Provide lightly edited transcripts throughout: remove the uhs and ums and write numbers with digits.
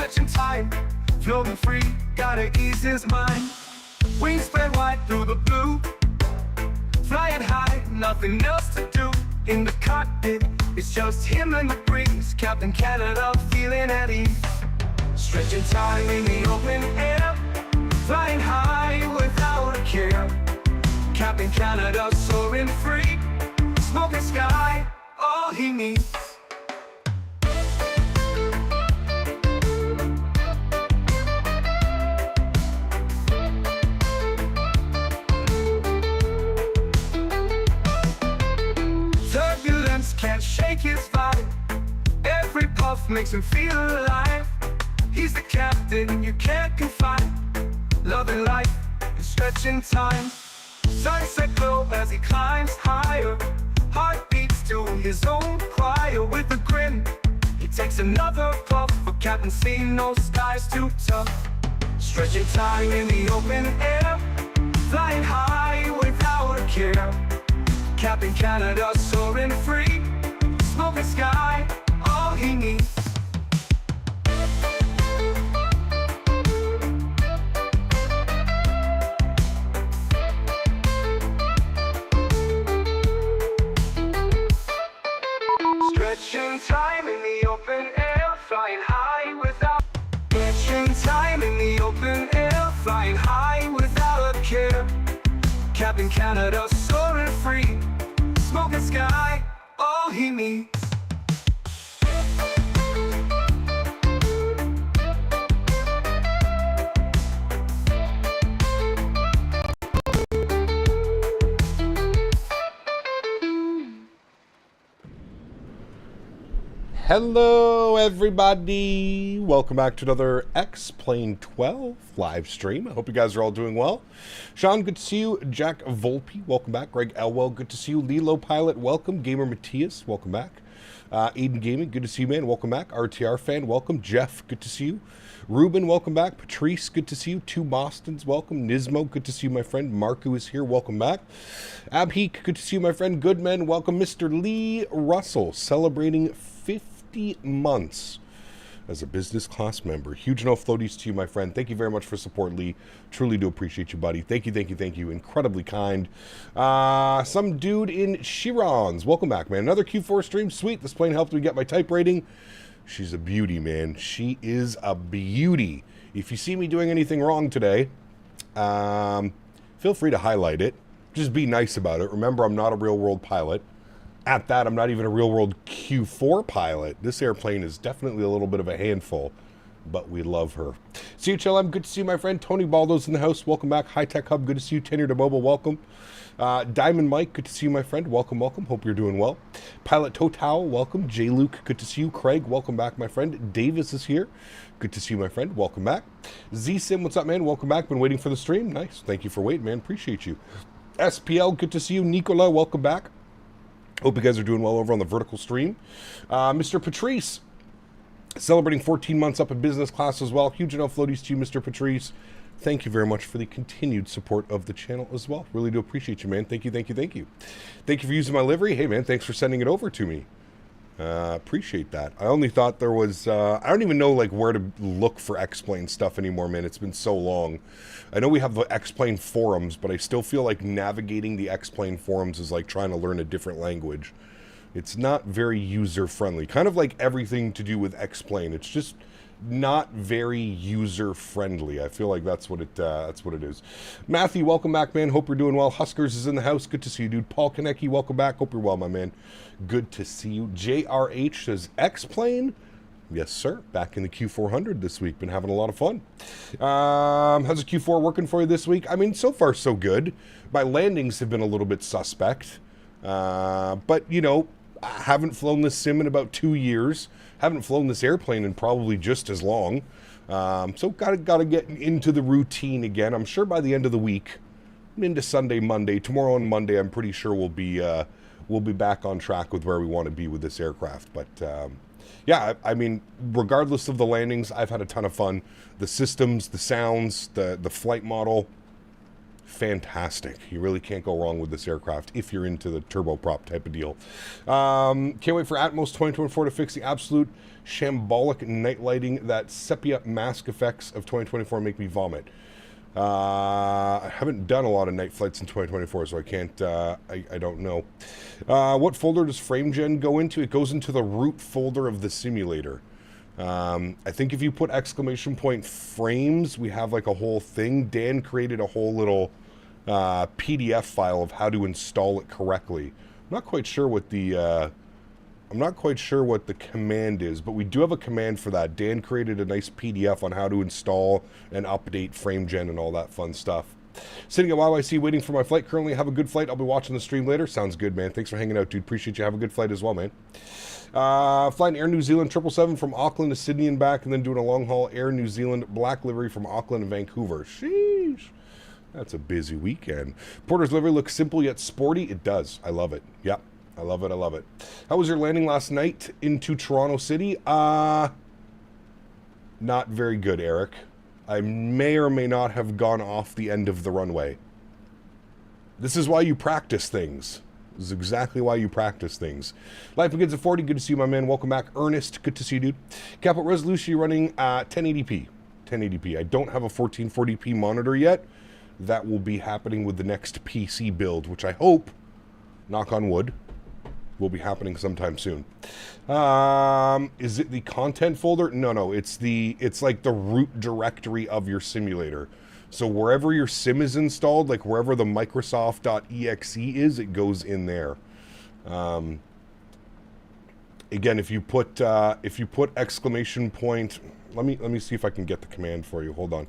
stretching time, floating free, gotta ease his mind. Wings spread wide through the blue, flying high, nothing else to do. In the cockpit, it's just him and the breeze, Captain Canada feeling at ease. Stretching time in the open air, flying high without a care. Captain Canada soaring free, smoking sky, all he needs. Turbulence can't shake his vibe, every puff makes him feel alive. He's the captain you can't confide, loving life and stretching time. Sunset glow as he climbs higher, heart beats to his own choir. With a grin, he takes another puff, for Captain C, no sky's too tough. Stretching time in the open air, flying high without a care. Captain Canada soaring free, smoking sky, all he needs. Stretching time in the open air, flying high without. Stretching time in the open air, flying high without a care. Captain Canada soaring free, smoking sky, all he needs. Hello everybody, welcome back to another X-Plane 12 live stream. I hope you guys are all doing well. Sean, good to see you. Jack Volpe, welcome back. Greg Elwell, good to see you. Lilo Pilot, welcome. Gamer Matthias, welcome back. Aiden Gaming, good to see you, man, welcome back. RTR fan, welcome. Jeff, good to see you. Ruben, welcome back. Patrice, good to see you. Two Bostons, welcome. Nismo, good to see you, my friend. Marco is here, welcome back. Abheek, good to see you, my friend. Goodman, welcome. Mr. Lee Russell, celebrating 50 months as a business class member. Huge no floaties to you, my friend. Thank you very much for support, Lee. Truly do appreciate you, buddy. Thank you, thank you, thank you. Incredibly kind. Some dude in Shiraz, welcome back, man. Another Q4 stream. Sweet. This plane helped me get my type rating. She's a beauty, man. She is a beauty. If you see me doing anything wrong today, feel free to highlight it. Just be nice about it. Remember, I'm not a real world pilot. At that, I'm not even a real-world Q4 pilot. This airplane is definitely a little bit of a handful, but we love her. CHLM, good to see you, my friend. AntoniBaldo's in the house. Welcome back. High Tech Hub, good to see you. Tenure to Mobile, welcome. Diamond Mike, good to see you, my friend. Welcome, welcome. Hope you're doing well. Pilot Total, welcome. J. Luke, good to see you. Craig, welcome back, my friend. Davis is here. Good to see you, my friend. Welcome back. Z-Sim, what's up, man? Welcome back. Been waiting for the stream. Nice. Thank you for waiting, man. Appreciate you. SPL, good to see you. Nicola, welcome back. Hope you guys are doing well over on the vertical stream. Mr. Patrice, celebrating 14 months up in business class as well. Huge enough floaties to you, Mr. Patrice. Thank you very much for the continued support of the channel as well. Really do appreciate you, man. Thank you, thank you, thank you. Thank you for using my livery. Hey, man, thanks for sending it over to me. Appreciate that. I only thought there was, I don't even know like where to look for X-Plane stuff anymore, man. It's been so long. I know we have the X-Plane forums, but I still feel like navigating the X-Plane forums is like trying to learn a different language. It's not very user-friendly. Kind of like everything to do with X-Plane. It's just not very user-friendly. I feel like that's what it is. Matthew, welcome back, man. Hope you're doing well. Huskers is in the house. Good to see you, dude. Paul Konecki, welcome back. Hope you're well, my man. Good to see you. JRH says, X-Plane? Yes, sir. Back in the Q400 this week. Been having a lot of fun. How's the Q4 working for you this week? I mean, so far, so good. My landings have been a little bit suspect. But, you know, I haven't flown this sim in about 2 years. Haven't flown this airplane in probably just as long. So gotta get into the routine again. I'm sure by the end of the week, into Sunday, Monday, tomorrow and Monday, I'm pretty sure we'll be back on track with where we want to be with this aircraft. But yeah, I mean, regardless of the landings, I've had a ton of fun. The systems, the sounds, the flight model, fantastic. You really can't go wrong with this aircraft if you're into the turboprop type of deal. Can't wait for Atmos 2024 to fix the absolute shambolic night lighting that sepia mask effects of 2024 make me vomit. I haven't done a lot of night flights in 2024, so I can't, I don't know. What folder does FrameGen go into? It goes into the root folder of the simulator. I think if you put exclamation point frames, we have like a whole thing. Dan created a whole little PDF file of how to install it correctly. I'm not quite sure what the command is, but we do have a command for that. Dan created a nice PDF on how to install and update FrameGen and all that fun stuff. Sitting at YYC waiting for my flight. Currently have a good flight. I'll be watching the stream later. Sounds good, man. Thanks for hanging out, dude. Appreciate you. Have a good flight as well, man. Flying Air New Zealand 777 from Auckland to Sydney and back, and then doing a long-haul Air New Zealand black livery from Auckland and Vancouver. Sheesh. That's a busy weekend. Porter's livery looks simple yet sporty. It does. I love it. Yep. I love it. I love it. How was your landing last night into Toronto City? Not very good, Eric. I may or may not have gone off the end of the runway. This is why you practice things. This is exactly why you practice things. Life begins at 40. Good to see you, my man. Welcome back. Ernest, good to see you, dude. Capital resolution, you're running 1080p. 1080p. I don't have a 1440p monitor yet. That will be happening with the next PC build, which I hope, knock on wood, will be happening sometime soon. Is it the content folder? No. It's like the root directory of your simulator. So wherever your sim is installed, like wherever the Microsoft.exe is, it goes in there. Again, if you put exclamation point, let me see if I can get the command for you. Hold on.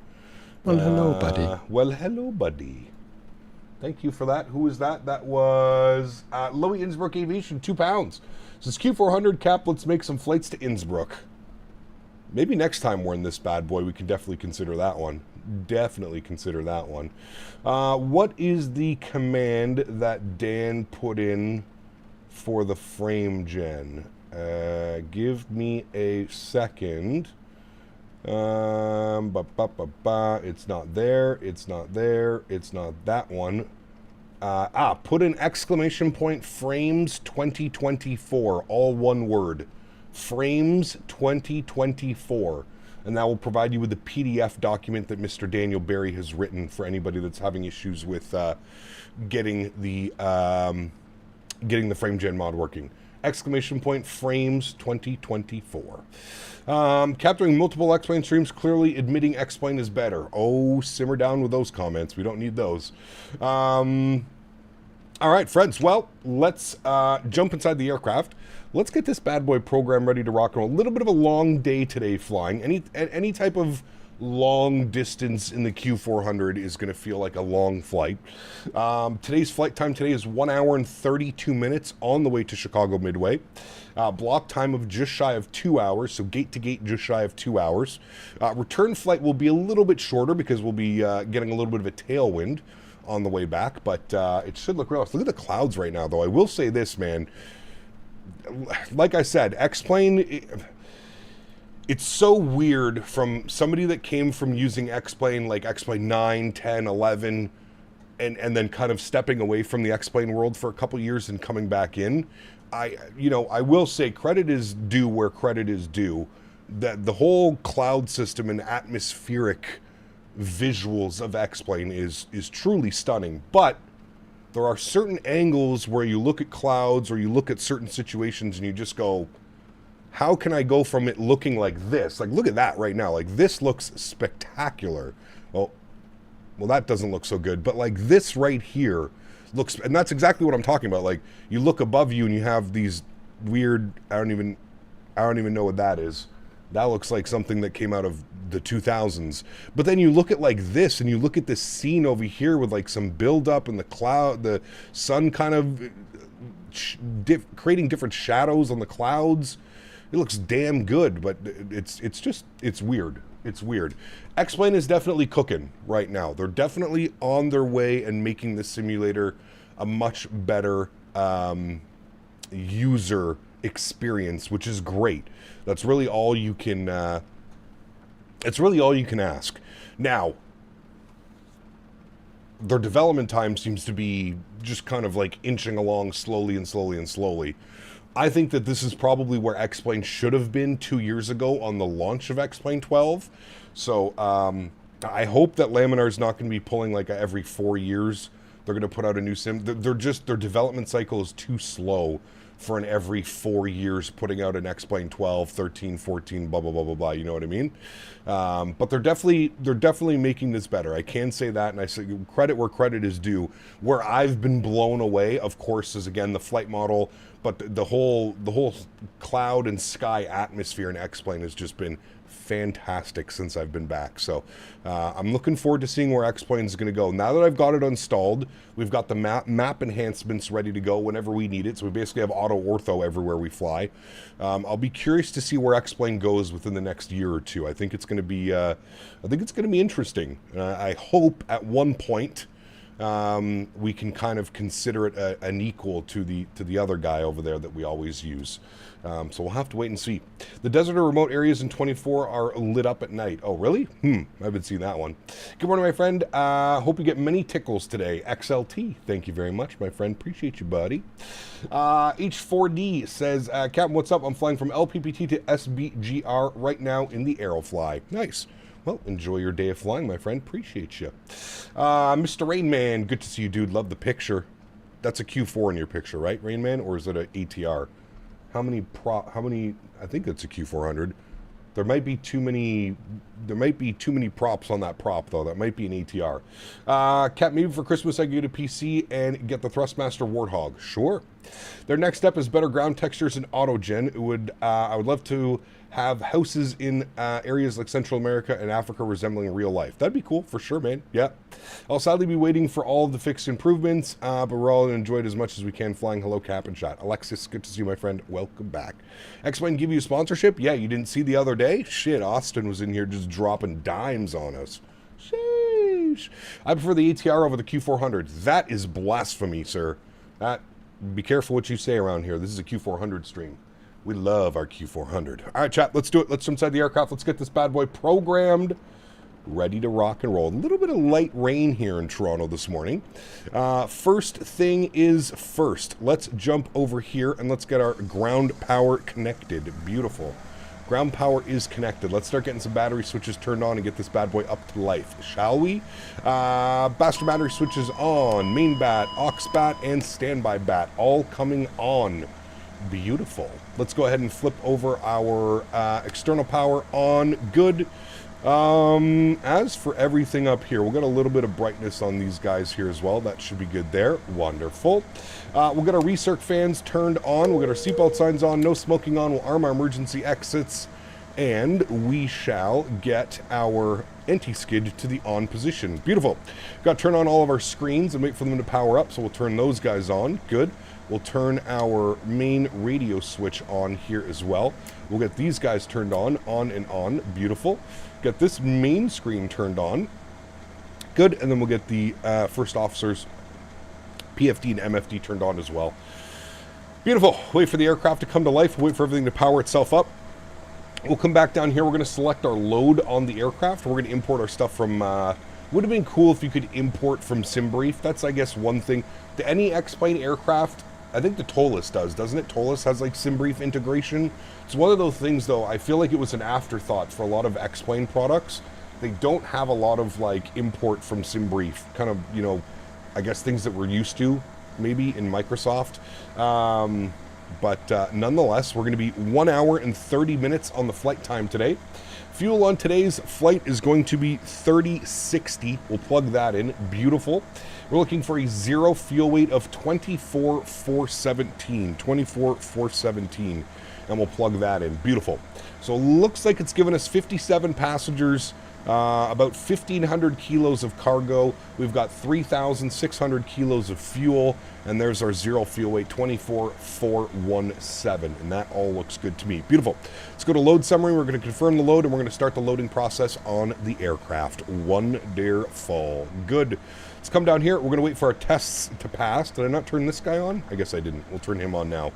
Well, hello, buddy. Well, hello, buddy. Thank you for that. Who was that? That was Louis Innsbruck Aviation, £2. Says Q400 cap, let's make some flights to Innsbruck. Maybe next time we're in this bad boy, we can definitely consider that one. Definitely consider that one. What is the command that Dan put in for the FrameGen? Give me a second. It's not there. It's not there. It's not that one. Put an exclamation point frames 2024, all one word. Frames 2024. And that will provide you with the PDF document that Mr. Daniel Barry has written for anybody that's having issues with getting the FrameGen mod working. Exclamation point frames 2024. Capturing multiple X-Plane streams, clearly admitting X-Plane is better. Oh, simmer down with those comments. We don't need those. All right, friends. Well, let's jump inside the aircraft. Let's get this bad boy program ready to rock and roll. A little bit of a long day today flying. Any type of long distance in the Q400 is going to feel like a long flight. Today's flight time today is 1 hour and 32 minutes on the way to Chicago Midway. Block time of just shy of 2 hours, so gate to gate just shy of 2 hours. Return flight will be a little bit shorter because we'll be getting a little bit of a tailwind on the way back, but it should look real. Look at the clouds right now, though. I will say this, man. Like I said, X-Plane, it's so weird from somebody that came from using X-Plane, like X-Plane 9, 10, 11, and then kind of stepping away from the X-Plane world for a couple years and coming back in. I will say credit is due where credit is due. That the whole cloud system and atmospheric visuals of X-Plane is truly stunning, but there are certain angles where you look at clouds or you look at certain situations and you just go, how can I go from it looking like this? Like, look at that right now. Like, this looks spectacular. Well, that doesn't look so good. But, like, this right here looks... And that's exactly what I'm talking about. Like, you look above you and you have these weird... I don't even know what that is. That looks like something that came out of the 2000s. But then you look at, like, this, and you look at this scene over here with, like, some buildup and the cloud... The sun kind of... creating different shadows on the clouds. It looks damn good, but it's weird. It's weird. X-Plane is definitely cooking right now. They're definitely on their way and making the simulator a much better user experience, which is great. That's really all you can. It's really all you can ask. Now, their development time seems to be just kind of like inching along slowly and slowly and slowly. I think that this is probably where X-Plane should have been 2 years ago on the launch of X-Plane 12. So I hope that Laminar is not going to be pulling like every 4 years. They're going to put out a new sim. They're just, their development cycle is too slow for an every 4 years putting out an X-Plane 12, 13, 14, blah, blah, blah, blah, blah. You know what I mean? But they're definitely making this better. I can say that, and I say credit where credit is due. Where I've been blown away, of course, is again the flight model, but the whole cloud and sky atmosphere in X-Plane has just been fantastic since I've been back. So I'm looking forward to seeing where X-Plane is going to go. Now that I've got it installed, we've got the map enhancements ready to go whenever we need it. So we basically have auto ortho everywhere we fly. I'll be curious to see where X-Plane goes within the next year or two. I think it's going to be interesting. I hope at one point we can kind of consider it an equal to the other guy over there that we always use. So we'll have to wait and see. The desert or remote areas in 24 are lit up at night. Oh, really? I haven't seen that one. Good morning, my friend. Hope you get many tickles today. XLT. Thank you very much, my friend. Appreciate you, buddy. H4D says, Captain, what's up? I'm flying from LPPT to SBGR right now in the Aerofly. Nice. Well, enjoy your day of flying, my friend. Appreciate you. Mr. Rainman, good to see you, dude. Love the picture. That's a Q4 in your picture, right, Rainman? Or is it an ATR? How many, I think it's a Q400. There might be too many props on that prop, though. That might be an ATR. Cap, maybe for Christmas I get a PC and get the Thrustmaster Warthog. Sure. Their next step is better ground textures and autogen. I would love to have houses in areas like Central America and Africa resembling real life. That'd be cool, for sure, man. Yeah. I'll sadly be waiting for all of the fixed improvements, but we're all enjoyed as much as we can flying. Hello, Cap and Chat. Alexis, good to see you, my friend. Welcome back. X-Plane give you a sponsorship? Yeah, you didn't see the other day? Shit, Austin was in here just dropping dimes on us. Sheesh. I prefer the ATR over the Q400. That is blasphemy, sir. Be careful what you say around here. This is a Q400 stream. We love our Q400. All right, chat, let's do it. Let's jump inside the aircraft. Let's get this bad boy programmed, ready to rock and roll. A little bit of light rain here in Toronto this morning. First thing is first. Let's jump over here and let's get our ground power connected. Beautiful. Ground power is connected. Let's start getting some battery switches turned on and get this bad boy up to life, shall we? Bastard battery switches on. Main bat, aux bat, and standby bat all coming on. Beautiful. Let's go ahead and flip over our external power on. Good. As for everything up here, we'll get a little bit of brightness on these guys here as well. That should be good there. Wonderful. We'll get our recirc fans turned on. We'll get our seatbelt signs on. No smoking on. We'll arm our emergency exits. And we shall get our anti-skid to the on position. Beautiful. Got to turn on all of our screens and wait for them to power up. So we'll turn those guys on. Good. We'll turn our main radio switch on here as well. We'll get these guys turned on and on. Beautiful. Get this main screen turned on. Good. And then we'll get the first officer's PFD and MFD turned on as well. Beautiful. Wait for the aircraft to come to life. Wait for everything to power itself up. We'll come back down here. We're going to select our load on the aircraft. We're going to import our stuff from... would have been cool if you could import from SimBrief. That's, I guess, one thing. To any X-Plane aircraft... I think the Tolus does, doesn't it? Tolus has like SimBrief integration. It's one of those things, though, I feel like it was an afterthought for a lot of X-Plane products. They don't have a lot of like import from SimBrief, kind of, you know, I guess things that we're used to maybe in Microsoft. But nonetheless, we're going to be 1 hour and 30 minutes on the flight time today. Fuel on today's flight is going to be 3060. We'll plug that in. Beautiful. We're looking for a zero fuel weight of 24,417. 24,417. And we'll plug that in. Beautiful. So looks like it's given us 57 passengers, about 1,500 kilos of cargo. We've got 3,600 kilos of fuel. And there's our zero fuel weight, 24,417. And that all looks good to me. Beautiful. Let's go to load summary. We're going to confirm the load and we're going to start the loading process on the aircraft. Wonderful. Good. Let's come down here. We're going to wait for our tests to pass. Did I not turn this guy on? I guess I didn't. We'll turn him on now.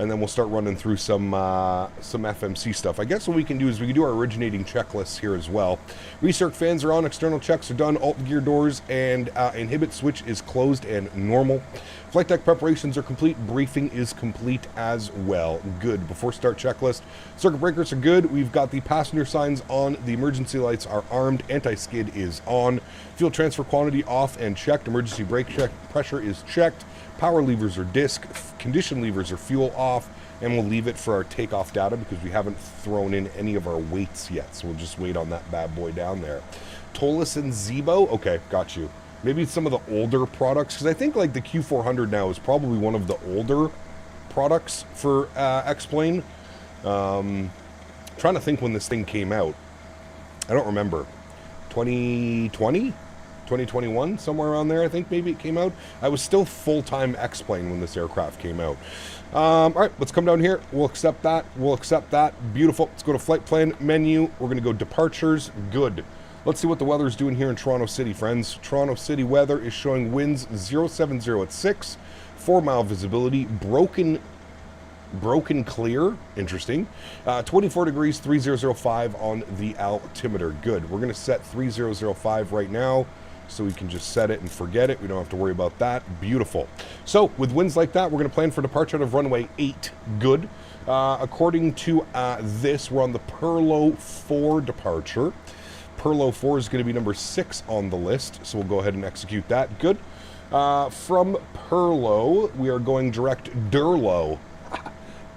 and then we'll start running through some FMC stuff. I guess what we can do is we can do our originating checklists here as well. Recirc fans are on, external checks are done, alt gear doors and inhibit switch is closed and normal. Flight deck preparations are complete, briefing is complete as well. Good. Before start checklist, circuit breakers are good. We've got the passenger signs on, the emergency lights are armed, anti-skid is on, fuel transfer quantity off and checked, emergency brake check pressure is checked, power levers are disc, condition levers are fuel off, and we'll leave it for our takeoff data because we haven't thrown in any of our weights yet, so we'll just wait on that bad boy down there. Tolus and Zebo, okay, got you. Maybe some of the older products, because I think like the Q400 now is probably one of the older products for X-Plane. Trying to think when this thing came out. I don't remember. 2020? 2021? Somewhere around there, I think maybe it came out. I was still full-time X-Plane when this aircraft came out. All right, let's come down here. We'll accept that. We'll accept that. Beautiful. Let's go to flight plan menu. We're going to go departures. Good. Let's see what the weather's doing here in Toronto City, friends. Toronto City weather is showing winds 070 at 6, 4-mile visibility, broken clear, interesting. 24 degrees, 3005 on the altimeter. Good. We're going to set 3005 right now, so we can just set it and forget it. We don't have to worry about that. Beautiful. So with winds like that, we're going to plan for departure out of runway 8. Good. According to this, we're on the Perlo 4 departure. Perlo 4 is going to be number 6 on the list, so we'll go ahead and execute that. Good. From Perlo, we are going direct Durlo.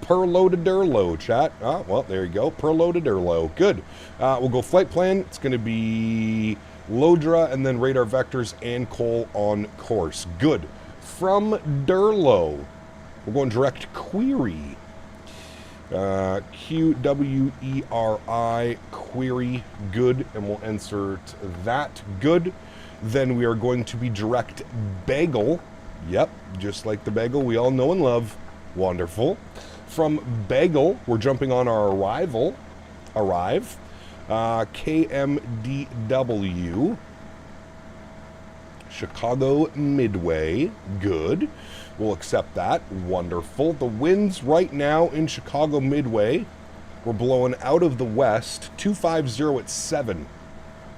Perlo to Durlo, chat. Well, there you go. Perlo to Durlo. Good. We'll go flight plan. It's going to be Lodra and then radar vectors and coal on course. Good. From Durlo, we're going direct query. QWERI query. Good. And we'll insert that. Good. Then we are going to be direct bagel. Yep. Just like the bagel we all know and love. Wonderful. From bagel, we're jumping on our arrive. KMDW. Chicago Midway. Good. We'll accept that. Wonderful. The winds right now in Chicago Midway, we're blowing out of the west, 250 at 7.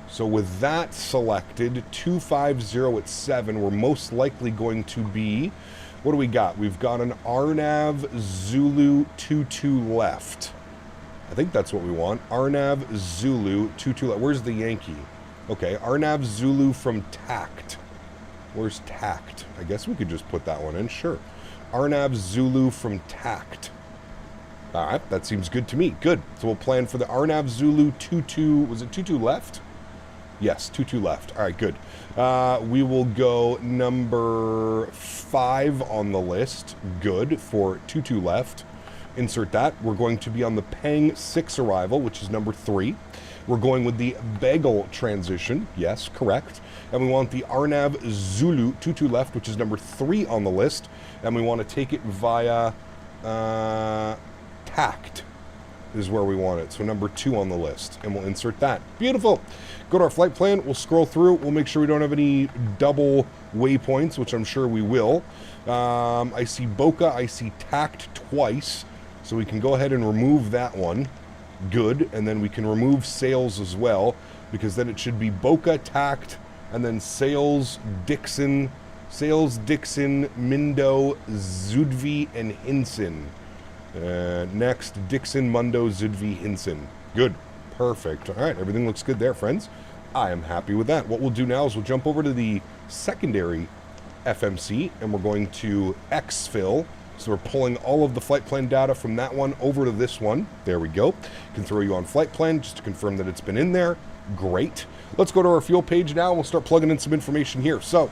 So with that selected, 250 at 7, we're most likely going to be, what do we got? We've got an Arnav Zulu 22 left. I think that's what we want. Arnav Zulu 22 left. Where's the Yankee? Okay, Arnav Zulu from TACT. Where's TACT? I guess we could just put that one in, sure. Arnav Zulu from TACT. All right, that seems good to me. Good. So we'll plan for the Arnav Zulu 22. Was it 22 left? Yes, 22 left. All right, good. We will go number 5 on the list. Good for 22 left. Insert that. We're going to be on the Peng 6 arrival, which is number 3. We're going with the Bagel transition. Yes, correct. And we want the Arnav Zulu 22 left, which is number 3 on the list. And we want to take it via TACT is where we want it. So number 2 on the list. And we'll insert that. Beautiful. Go to our flight plan. We'll scroll through. We'll make sure we don't have any double waypoints, which I'm sure we will. I see Boca. I see TACT twice. So we can go ahead and remove that one. Good. And then we can remove sales as well, because then it should be Boca, TACT, and then Sales, Dixon, Mindo, Zudvi, and Hinson. Next, Dixon, Mundo, Zudvi, Hinson. Good. Perfect. All right, everything looks good there, friends. I am happy with that. What we'll do now is we'll jump over to the secondary FMC, and we're going to exfil. So we're pulling all of the flight plan data from that one over to this one. There we go. Can throw you on flight plan just to confirm that it's been in there. Great. Let's go to our fuel page now, and we'll start plugging in some information here. So,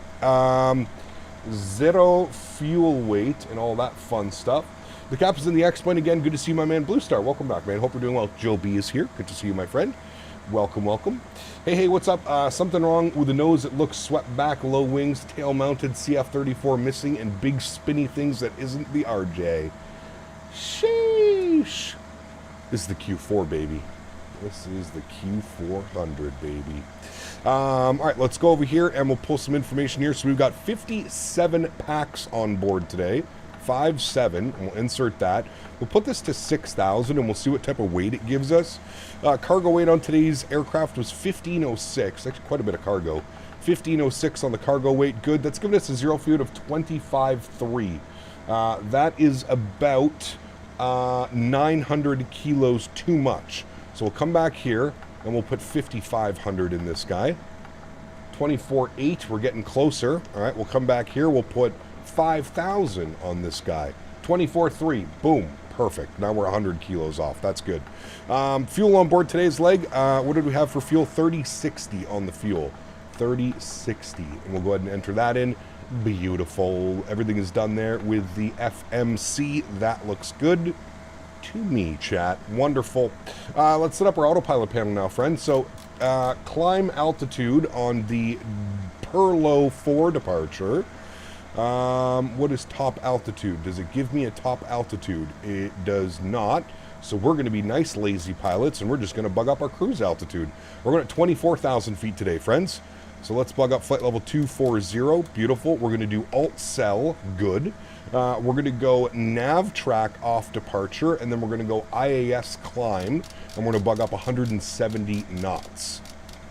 0 fuel weight and all that fun stuff. The captain's in the X-Plane again. Good to see you, my man Blue Star. Welcome back, man. Hope you're doing well. Joe B is here. Good to see you, my friend. Welcome, welcome. Hey, what's up? Something wrong with the nose. It looks swept back, low wings, tail-mounted, CF-34 missing, and big spinny things that isn't the RJ. Sheesh. This is the Q4, baby. This is the Q400, baby. All right, let's go over here, and we'll pull some information here. So we've got 57 packs on board today. 0.57, and we'll insert that. We'll put this to 6,000, and we'll see what type of weight it gives us. Cargo weight on today's aircraft was 1506. Actually, quite a bit of cargo. 1506 on the cargo weight. Good. That's giving us a zero fuel of 25.3. That is about 900 kilos too much. So we'll come back here, and we'll put 5,500 in this guy. 24.8, we're getting closer. All right, we'll come back here. We'll put 5,000 on this guy. 24.3, boom, perfect. Now we're 100 kilos off. That's good. Fuel on board today's leg. What did we have for fuel? 3060 on the fuel. 3060, and we'll go ahead and enter that in. Beautiful. Everything is done there with the FMC. That looks good to me, chat. Wonderful. Let's set up our autopilot panel now, friends. So climb altitude on the Perlo 4 departure. What is top altitude? Does it give me a top altitude? It does not. So we're going to be nice lazy pilots, and we're just going to bug up our cruise altitude. We're going at 24,000 feet today, friends. So let's bug up flight level 240. Beautiful. We're going to do alt cell. Good. We're going to go nav track off departure, and then we're going to go IAS climb, and we're going to bug up 170 knots.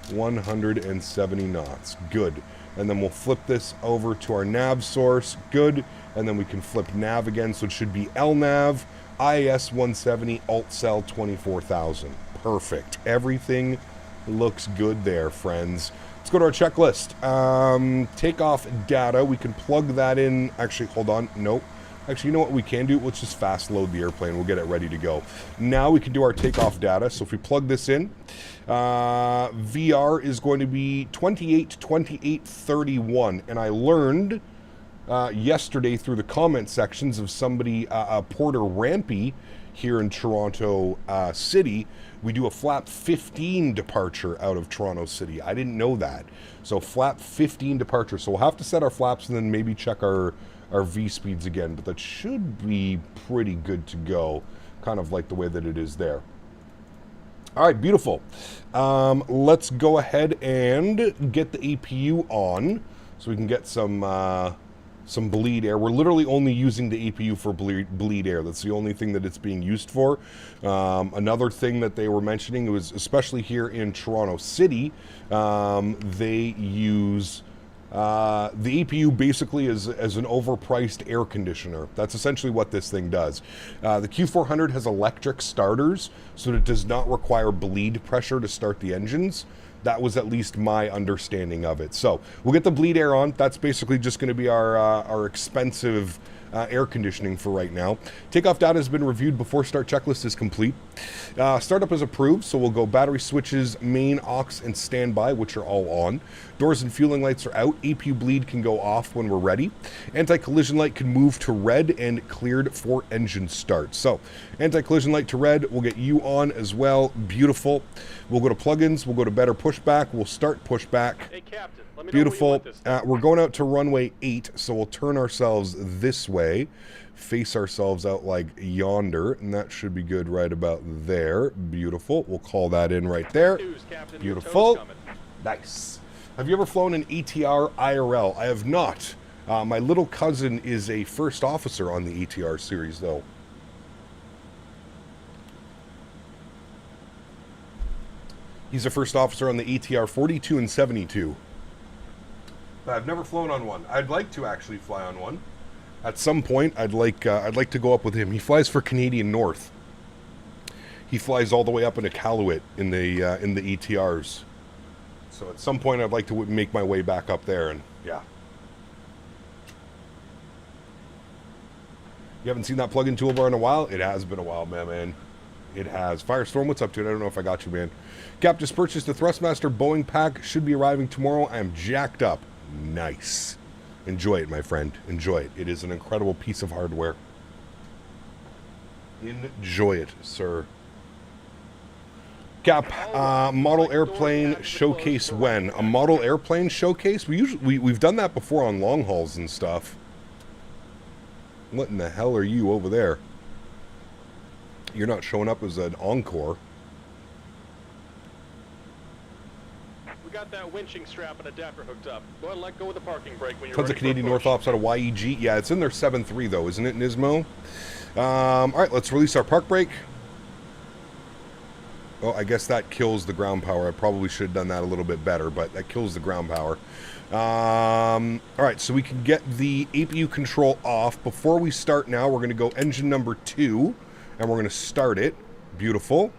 170 knots. Good. And then we'll flip this over to our nav source. Good. And then we can flip nav again, so it should be LNAV, IAS 170, alt cell 24,000. Perfect. Everything looks good there, friends. Let's go to our checklist. Takeoff data. We can plug that in. Actually, hold on. Nope. Actually, you know what we can do? Let's just fast load the airplane. We'll get it ready to go. Now we can do our takeoff data. So if we plug this in, VR is going to be 28:28:31. And I learned yesterday through the comment sections of somebody, Porter Rampy here in Toronto City, we do a flap 15 departure out of Toronto City. I didn't know that. So flap 15 departure. So we'll have to set our flaps and then maybe check our V speeds again. But that should be pretty good to go. Kind of like the way that it is there. All right, beautiful. Let's go ahead and get the APU on so we can get some bleed air. We're literally only using the APU for bleed air. That's the only thing that it's being used for. Another thing that they were mentioning was, especially here in Toronto City, they use the APU basically as an overpriced air conditioner. That's essentially what this thing does. The Q400 has electric starters, so that it does not require bleed pressure to start the engines. That was at least my understanding of it. So we'll get the bleed air on. That's basically just going to be our expensive air conditioning for right now. Takeoff data has been reviewed before start checklist is complete. Startup is approved, so we'll go battery switches, main, aux, and standby, which are all on. Doors and fueling lights are out. APU bleed can go off when we're ready. Anti-collision light can move to red and cleared for engine start. So anti-collision light to red. We'll get you on as well. Beautiful. We'll go to plugins. We'll go to better pushback. We'll start pushback. Hey, Captain, let me Beautiful. know what you want this We're going out to runway 8, so we'll turn ourselves this way, face ourselves out like yonder, and that should be good right about there. Beautiful. We'll call that in right there. News, Captain, Beautiful. Nice. Have you ever flown an ATR IRL? I have not. My little cousin is a first officer on the ATR series, though. He's a first officer on the ATR 42 and 72. But I've never flown on one. I'd like to actually fly on one. At some point, I'd like to go up with him. He flies for Canadian North. He flies all the way up into Iqaluit in the ATRs. So at some point, I'd like to make my way back up there, and yeah. You haven't seen that plug-in toolbar in a while? It has been a while, man. It has. Firestorm, what's up, dude? I don't know if I got you, man. Cap just purchased the Thrustmaster Boeing pack. Should be arriving tomorrow. I am jacked up. Nice. Enjoy it, my friend. Enjoy it. It is an incredible piece of hardware. Enjoy it, sir. Cap, model airplane showcase when? A model airplane showcase? We've done that before on long hauls and stuff. What in the hell are you over there? You're not showing up as an encore. We got that winching strap and adapter hooked up. Go ahead and let go of the parking brake when you're Tons ready of Canadian for a North push. Ops out of YEG. Yeah, it's in their 7.3 though, isn't it, Nismo? All right, let's release our park brake. Oh, I guess that kills the ground power. I probably should have done that a little bit better, but that kills the ground power. All right, so we can get the APU control off. Before we start now, we're going to go engine number 2, and we're going to start it. Beautiful.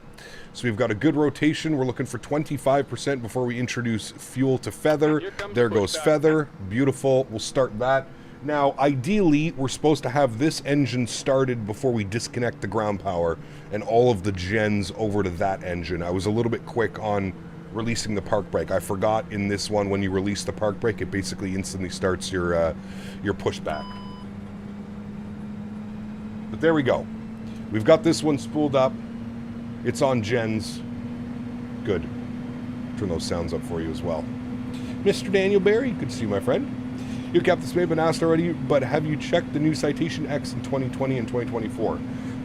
So we've got a good rotation. We're looking for 25% before we introduce fuel to feather. There goes feather. Beautiful. We'll start that. Now, ideally, we're supposed to have this engine started before we disconnect the ground power and all of the gens over to that engine. I was a little bit quick on releasing the park brake. I forgot in this one, when you release the park brake, it basically instantly starts your pushback. But there we go. We've got this one spooled up. It's on gens. Good. Turn those sounds up for you as well. Mr. Daniel Barry, good to see you, my friend. You, Captain Smith, been asked already, but have you checked the new Citation X in 2020 and 2024?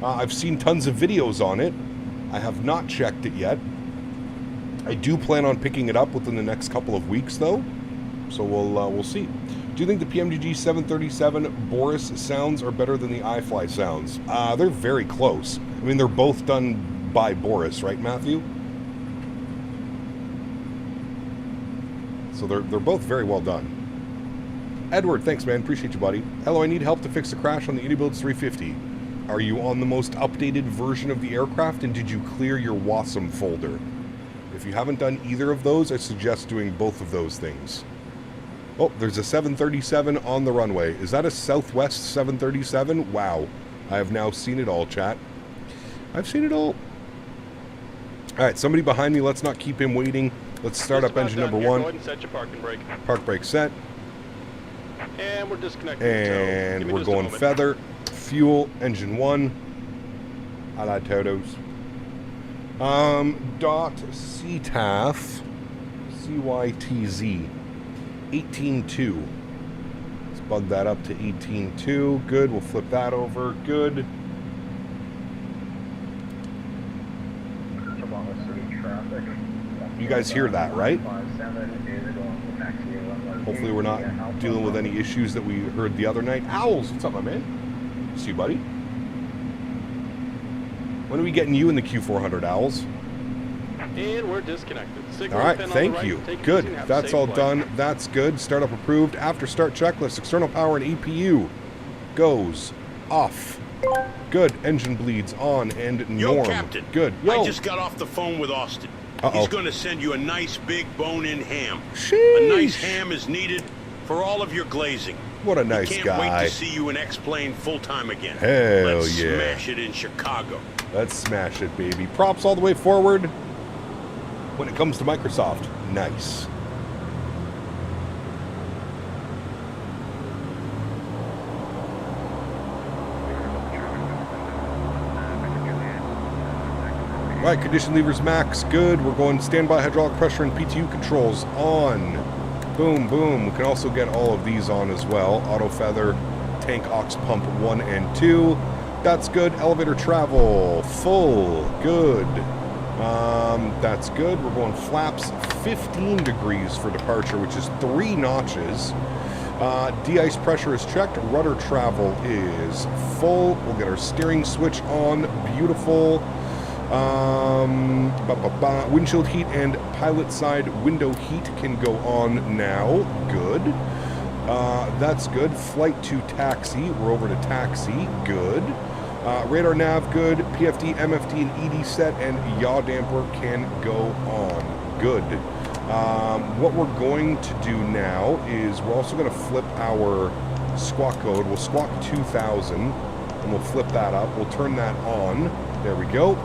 I've seen tons of videos on it. I have not checked it yet. I do plan on picking it up within the next couple of weeks, though. So we'll see. Do you think the PMGG 737 Boris sounds are better than the iFly sounds? They're very close. I mean, they're both done by Boris, right, Matthew? So they're both very well done. Edward, thanks, man. Appreciate you, buddy. Hello, I need help to fix the crash on the Unibuilds 350. Are you on the most updated version of the aircraft, and did you clear your WASM folder? If you haven't done either of those, I suggest doing both of those things. Oh, there's a 737 on the runway. Is that a Southwest 737? Wow. I have now seen it all, chat. I've seen it all. All right, somebody behind me. Let's not keep him waiting. Let's start up engine number 1. Go ahead and set your parking brake. Park brake set. And we're disconnecting. And we're going feather, fuel, engine 1. I like Totos. Dot CTAF, CYTZ, 18.2. Let's bug that up to 18.2. Good. We'll flip that over. Good. You guys hear that, right? Hopefully we're not dealing with any issues that we heard the other night. Owls, what's up, my man? See you, buddy. When are we getting you in the Q400, Owls? And we're disconnected. Signal all right, pin thank on the you. right. Take it Good. easy and have a That's safe all flight. done. That's good. Startup approved. After start checklist. External power and APU goes off. Good. Engine bleeds on and norm. Yo, Captain. Good. Yo. I just got off the phone with Austin. Uh-oh. He's going to send you a nice big bone-in ham. Sheesh. A nice ham is needed for all of your glazing. What a nice Can't guy. wait to see you in X-Plane full-time again. Hell Let's yeah. smash it in Chicago. Let's smash it, baby. Props all the way forward. When it comes to Microsoft, nice. Right, condition levers max, good. We're going standby hydraulic pressure and PTU controls on. Boom, boom. We can also get all of these on as well. Auto feather, tank aux pump 1 and 2. That's good. Elevator travel, full, good. That's good. We're going flaps 15 degrees for departure, which is 3 notches. De-ice pressure is checked. Rudder travel is full. We'll get our steering switch on. Beautiful. Windshield heat and pilot side window heat can go on now. Good. That's good. Flight to taxi. We're over to taxi. Good. Radar nav good. PFD, MFD, and ED set and yaw damper can go on. Good. What we're going to do now is we're also going to flip our squawk code. We'll squawk 2000 and we'll flip that up. We'll turn that on. There we go.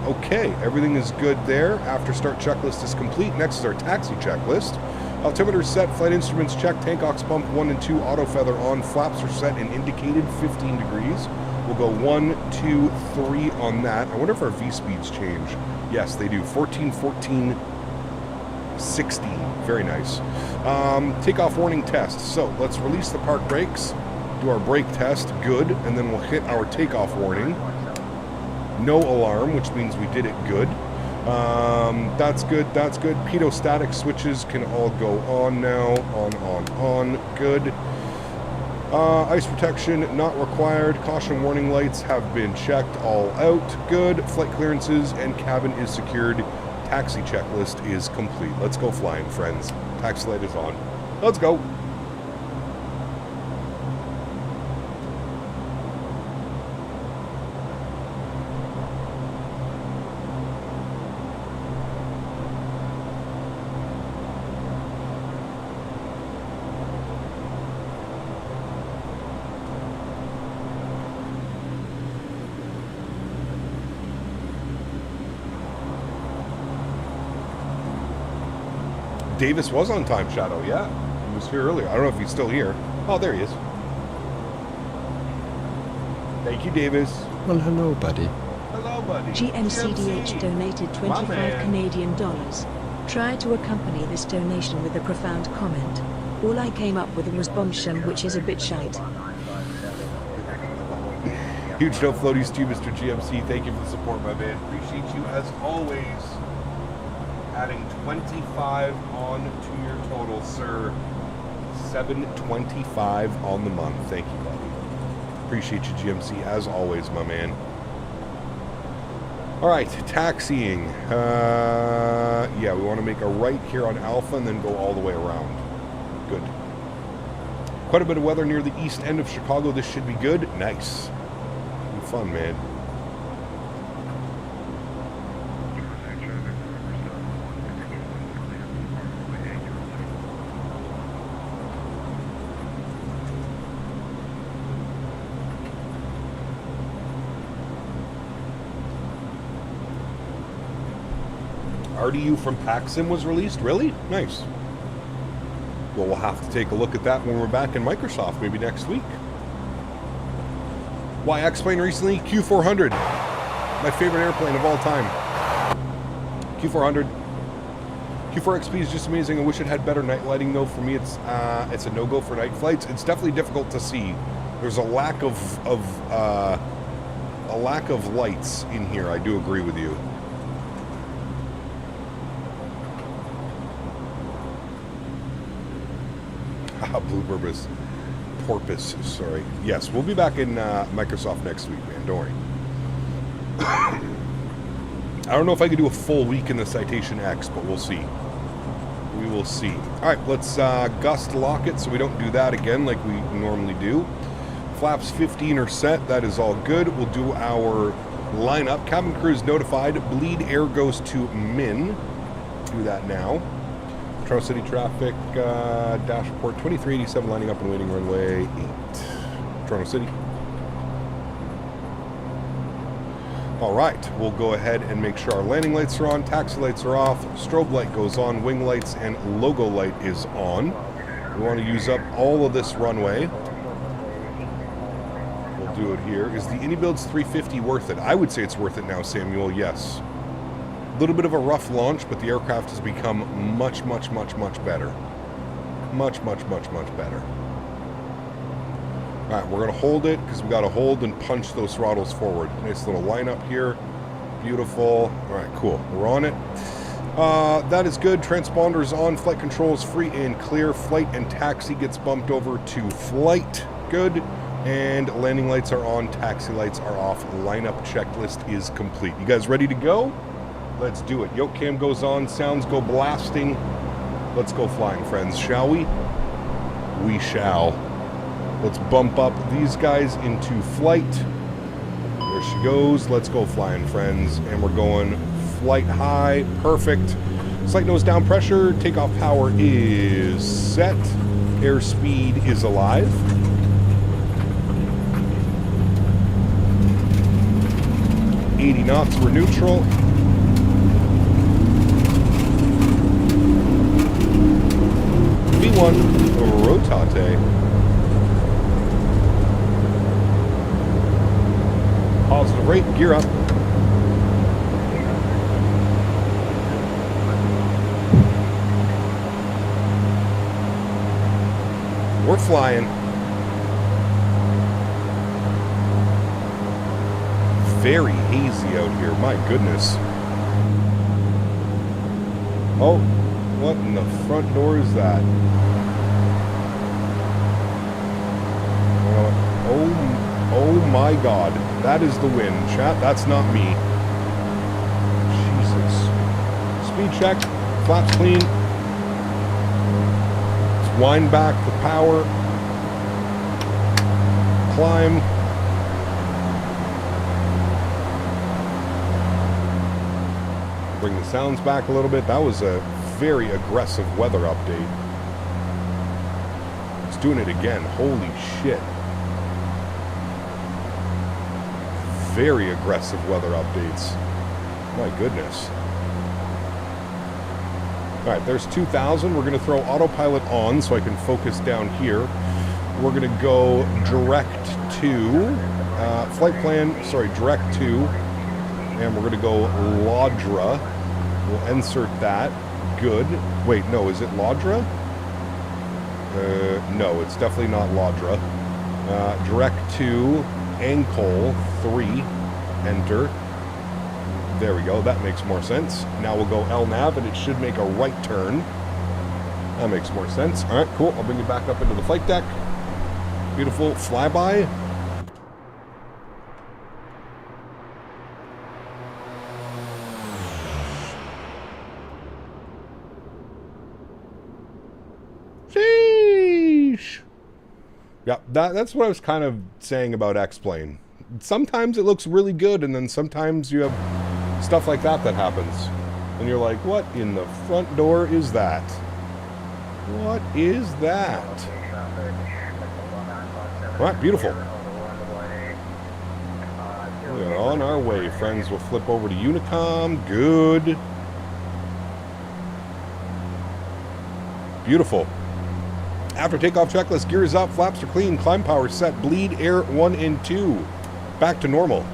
Okay, everything is good there. After start checklist is complete. Next is our taxi checklist. Altimeter set, flight instruments checked, tank aux pump 1 and 2, auto feather on, flaps are set and indicated 15 degrees. We'll go 1, 2, 3 on that. I wonder if our V speeds change. Yes, they do. 14, 14, 16. Very nice. Takeoff warning test. So let's release the park brakes, do our brake test, good, and then we'll hit our takeoff warning. No alarm, which means we did it good. That's good, that's good. Pedostatic switches can all go on now. On. Good. Ice protection not required. Caution warning lights have been checked all out. Good. Flight clearances and cabin is secured. Taxi checklist is complete. Let's go flying, friends. Taxi light is on. Let's go. Davis was on time, Shadow, yeah. He was here earlier. I don't know if he's still here. Oh, there he is. Thank you, Davis. Well, hello, buddy. Hello, buddy. GMCDH donated 25 Canadian dollars. Try to accompany this donation with a profound comment. All I came up with was bombshell, which is a bit shite. Huge no floaties to you, Mr. GMC. Thank you for the support, my man. Appreciate you as always. Adding 25 on to your total, sir. 725 on the month. Thank you, buddy. Appreciate you, GMC, as always, my man. All right, taxiing. Yeah, we want to make a right here on Alpha and then go all the way around. Good. Quite a bit of weather near the east end of Chicago. This should be good. Nice. Be fun, man. RDU from VATSIM was released? Really? Nice. Well, we'll have to take a look at that when we're back in Microsoft, maybe next week. Why X-Plane recently? Q400. My favorite airplane of all time. Q400. Q4XP is just amazing. I wish it had better night lighting, though. For me, it's a no-go for night flights. It's definitely difficult to see. There's a lack of lights in here. I do agree with you. Blue Porpoise, sorry. Yes, we'll be back in Microsoft next week, man. Don't worry. I don't know if I could do a full week in the Citation X, but we'll see. We will see. All right, let's gust lock it so we don't do that again like we normally do. Flaps 15 are set. That is all good. We'll do our lineup. Cabin crew is notified. Bleed air goes to Min. Do that now. Toronto City traffic, dash report 2387 lining up and waiting runway 8. Toronto City. All right, we'll go ahead and make sure our landing lights are on, taxi lights are off, strobe light goes on, wing lights and logo light is on. We want to use up all of this runway. We'll do it here. Is the IndyBuilds 350 worth it? I would say it's worth it now, Samuel, yes. A little bit of a rough launch, but the aircraft has become much better. Much better. All right, we're going to hold it because we got to hold and punch those throttles forward. Nice little lineup here. Beautiful. All right, cool. We're on it. That is good. Transponder is on. Flight control is free and clear. Flight and taxi gets bumped over to flight. Good. And landing lights are on. Taxi lights are off. Lineup checklist is complete. You guys ready to go? Let's do it. Yoke cam goes on. Sounds go blasting. Let's go flying, friends. Shall we? We shall. Let's bump up these guys into flight. There she goes. Let's go flying, friends. And we're going flight high. Perfect. Slight nose down pressure. Takeoff power is set. Airspeed is alive. .80 knots. We're neutral. V1 rotate. Positive rate, gear up. We're flying. Very hazy out here, my goodness. Oh, what in the front door is that? Oh my God. That is the wind. Chat, that's not me. Jesus. Speed check. Flaps clean. Let's wind back the power. Climb. Bring the sounds back a little bit. That was a very aggressive weather update. It's doing it again. Holy shit. Very aggressive weather updates. My goodness. Alright, there's 2,000. We're going to throw autopilot on so I can focus down here. We're going to go direct to direct to, and we're going to go Laudra. We'll insert that. Good. Wait, no, is it Laudra? No, it's definitely not Laudra. Direct to Ankle 3. Enter. There we go. That makes more sense. Now we'll go LNAV, and it should make a right turn. That makes more sense. All right, cool. I'll bring you back up into the flight deck. Beautiful flyby. Sheesh. Yeah, that's what I was kind of saying about X-Plane. Sometimes it looks really good, and then sometimes you have stuff like that happens. And you're like, what in the front door is that? What is that? All right, beautiful. We're on our way, friends. We'll flip over to Unicom. Good. Beautiful. After takeoff checklist, gears up, flaps are clean, climb power set, bleed air 1 and 2. Back to normal.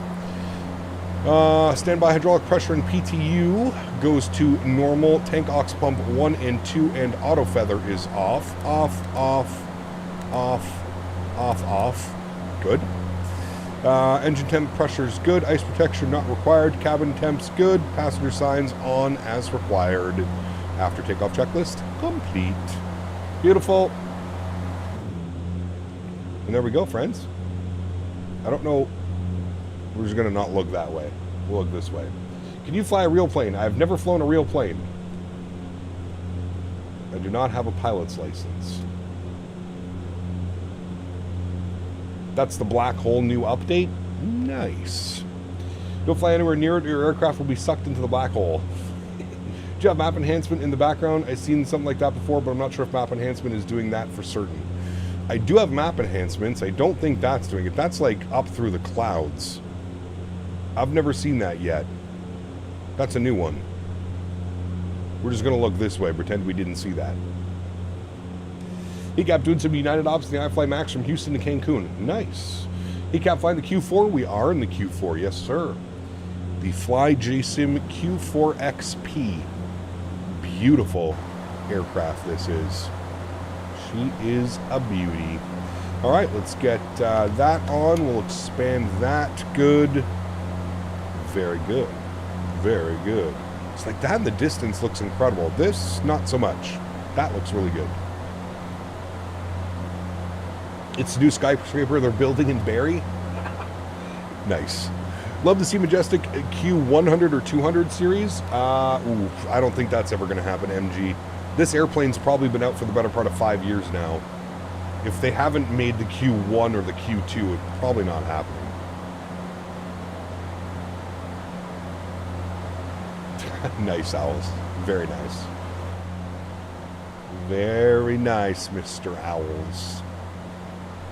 Standby hydraulic pressure and PTU goes to normal. Tank aux pump 1 and 2 and auto feather is off. Off. Good. Engine temp pressure is good. Ice protection not required. Cabin temps good. Passenger signs on as required. After takeoff checklist complete. Beautiful. And there we go, friends. I don't know. We're just going to not look that way. We'll look this way. Can you fly a real plane? I've never flown a real plane. I do not have a pilot's license. That's the black hole new update. Nice. Don't fly anywhere near it or your aircraft will be sucked into the black hole. Do you have map enhancement in the background? I've seen something like that before, but I'm not sure if map enhancement is doing that for certain. I do have map enhancements. I don't think that's doing it. That's like up through the clouds. I've never seen that yet. That's a new one. We're just going to look this way, pretend we didn't see that. ECAP doing some United Ops in the iFly Max from Houston to Cancun. Nice. ECAP flying the Q4. We are in the Q4. Yes, sir. The FlyJSim Q4XP. Beautiful aircraft this is. She is a beauty. All right, let's get that on. We'll expand that. Good. Very good. Very good. It's like that in the distance looks incredible. This, not so much. That looks really good. It's the new skyscraper they're building in Barrie. Nice. Love to see Majestic Q100 or 200 series. I don't think that's ever going to happen, MG. This airplane's probably been out for the better part of 5 years now. If they haven't made the Q1 or the Q2, it's probably not happening. Nice, Owls. Very nice. Very nice, Mr. Owls.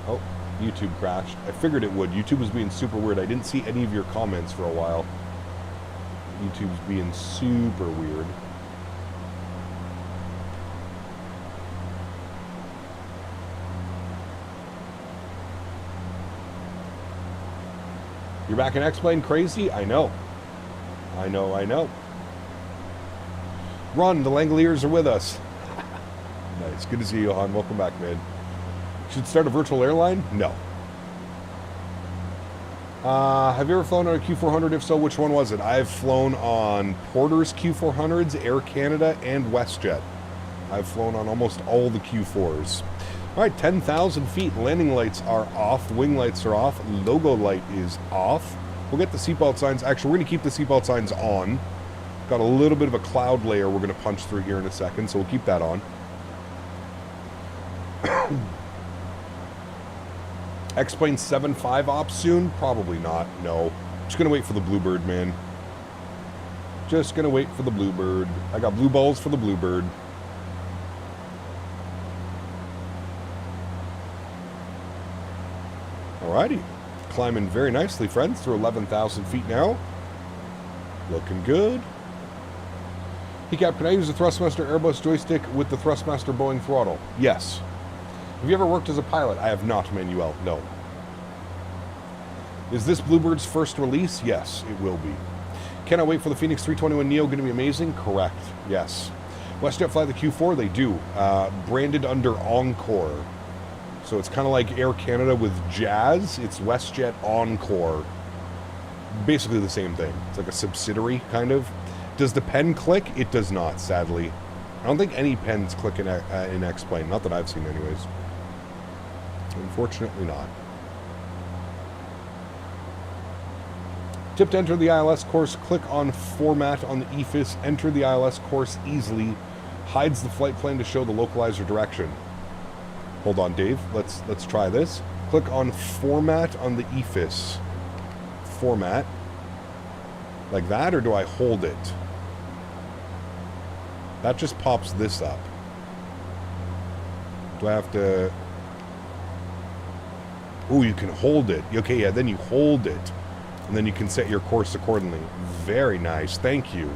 Oh, YouTube crashed. I figured it would. YouTube was being super weird. I didn't see any of your comments for a while. YouTube's being super weird. You're back in X-Plane crazy? I know. I know. Ron, the Langoliers are with us. Nice. Good to see you, Johan. Welcome back, man. Should start a virtual airline? No. Have you ever flown on a Q400? If so, which one was it? I've flown on Porter's Q400s, Air Canada, and WestJet. I've flown on almost all the Q4s. All right, 10,000 feet. Landing lights are off. Wing lights are off. Logo light is off. We'll get the seatbelt signs. Actually, we're going to keep the seatbelt signs on. Got a little bit of a cloud layer we're going to punch through here in a second, so we'll keep that on. X-Plane 7.5 op soon? Probably not, no. Just gonna wait for the Bluebird, man. Just gonna wait for the Bluebird. I got blue balls for the Bluebird. Alrighty. Climbing very nicely, friends, through 11,000 feet now. Looking good. Hey, Cap, can I use the Thrustmaster Airbus joystick with the Thrustmaster Boeing throttle? Yes. Have you ever worked as a pilot? I have not, Manuel. No. Is this Bluebird's first release? Yes, it will be. Cannot wait for the Phoenix 321 Neo. Going to be amazing? Correct. Yes. WestJet fly the Q4? They do. Branded under Encore. So it's kind of like Air Canada with Jazz. It's WestJet Encore. Basically the same thing. It's like a subsidiary, kind of. Does the pen click? It does not, sadly. I don't think any pens click in X-Plane. Not that I've seen, anyways. Unfortunately not. Tip to enter the ILS course. Click on Format on the EFIS. Enter the ILS course easily. Hides the flight plan to show the localizer direction. Hold on, Dave. Let's try this. Click on Format on the EFIS. Format. Like that, or do I hold it? That just pops this up. Do I have to... Oh, you can hold it. Okay, yeah, then you hold it. And then you can set your course accordingly. Very nice. Thank you.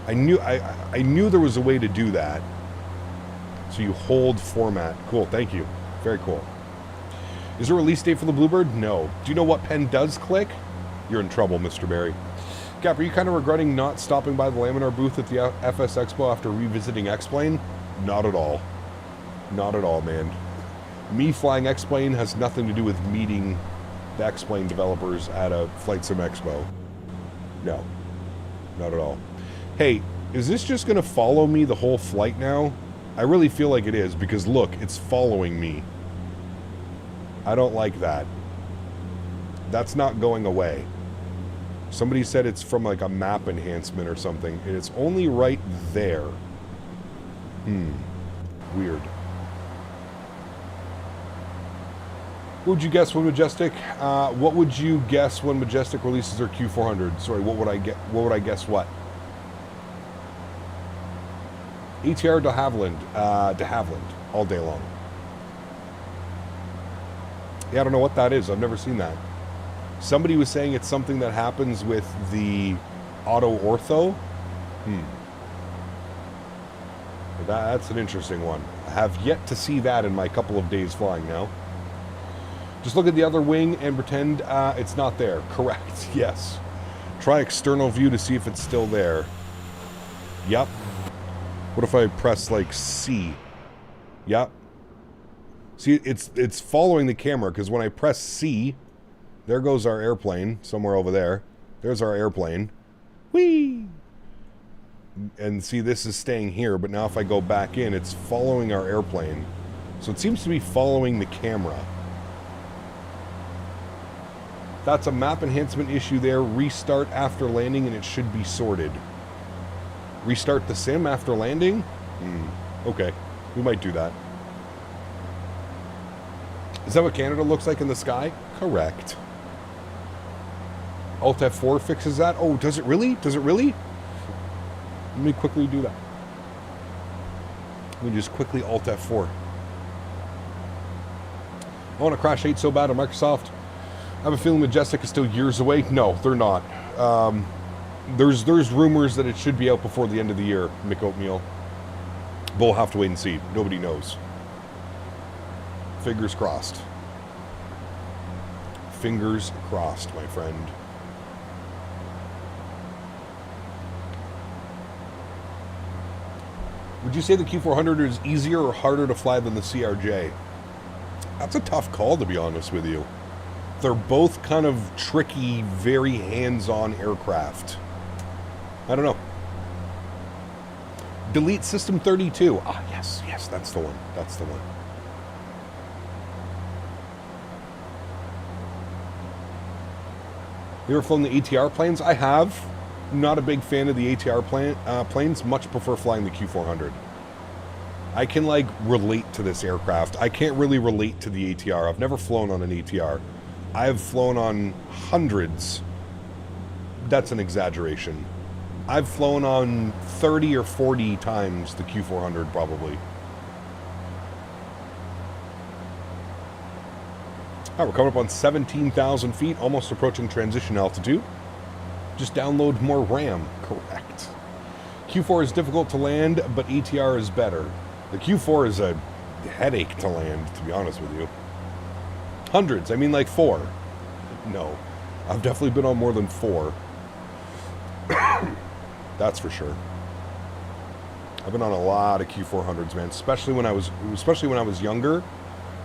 I knew there was a way to do that. So you hold format. Cool, thank you. Very cool. Is there a release date for the Bluebird? No. Do you know what pen does click? You're in trouble, Mr. Barry. Cap, are you kind of regretting not stopping by the Laminar booth at the FS Expo after revisiting X-Plane? Not at all. Not at all, man. Me flying X-Plane has nothing to do with meeting the X-Plane developers at a FlyJSim Expo. No. Not at all. Hey, is this just going to follow me the whole flight now? I really feel like it is, because look, it's following me. I don't like that. That's not going away. Somebody said it's from like a map enhancement or something, and it's only right there. Weird. What would you guess when Majestic? What would you guess when Majestic releases their Q400? Sorry, what would I get? What would I guess? What? ATR de Havilland, all day long. Yeah, I don't know what that is. I've never seen that. Somebody was saying it's something that happens with the auto ortho. That's an interesting one. I have yet to see that in my couple of days flying now. Just look at the other wing and pretend it's not there. Correct, yes. Try external view to see if it's still there. Yep. What if I press like C? Yep. See, it's following the camera, because when I press C, there goes our airplane somewhere over there. There's our airplane. Whee! And see, this is staying here, but now if I go back in, it's following our airplane. So it seems to be following the camera. That's a map enhancement issue there. Restart after landing and it should be sorted. Restart the sim after landing? Okay, we might do that. Is that what Canada looks like in the sky? Correct. Alt F4 fixes that? Oh, does it really? Does it really? Let me quickly do that. Let me just quickly Alt F4. I want to crash 8 so bad on Microsoft. I have a feeling Majestic is still years away. No, they're not. There's rumors that it should be out before the end of the year, Mick Oatmeal. But we'll have to wait and see. Nobody knows. Fingers crossed. Fingers crossed, my friend. Would you say the Q400 is easier or harder to fly than the CRJ? That's a tough call, to be honest with you. They're both kind of tricky, very hands-on aircraft. I don't know. Delete System 32. Ah, yes, yes, that's the one. That's the one. You ever flown the ATR planes? I have. Not a big fan of the ATR planes. Much prefer flying the Q400. I can, like, relate to this aircraft. I can't really relate to the ATR. I've never flown on an ATR. I've flown on hundreds. That's an exaggeration. I've flown on 30 or 40 times the Q400, probably. Oh, we're coming up on 17,000 feet, almost approaching transition altitude. Just download more RAM. Correct. Q4 is difficult to land, but ATR is better. The Q4 is a headache to land, to be honest with you. Hundreds. I mean, like 4. No. I've definitely been on more than 4. That's for sure. I've been on a lot of Q400s, man. Especially when I was younger,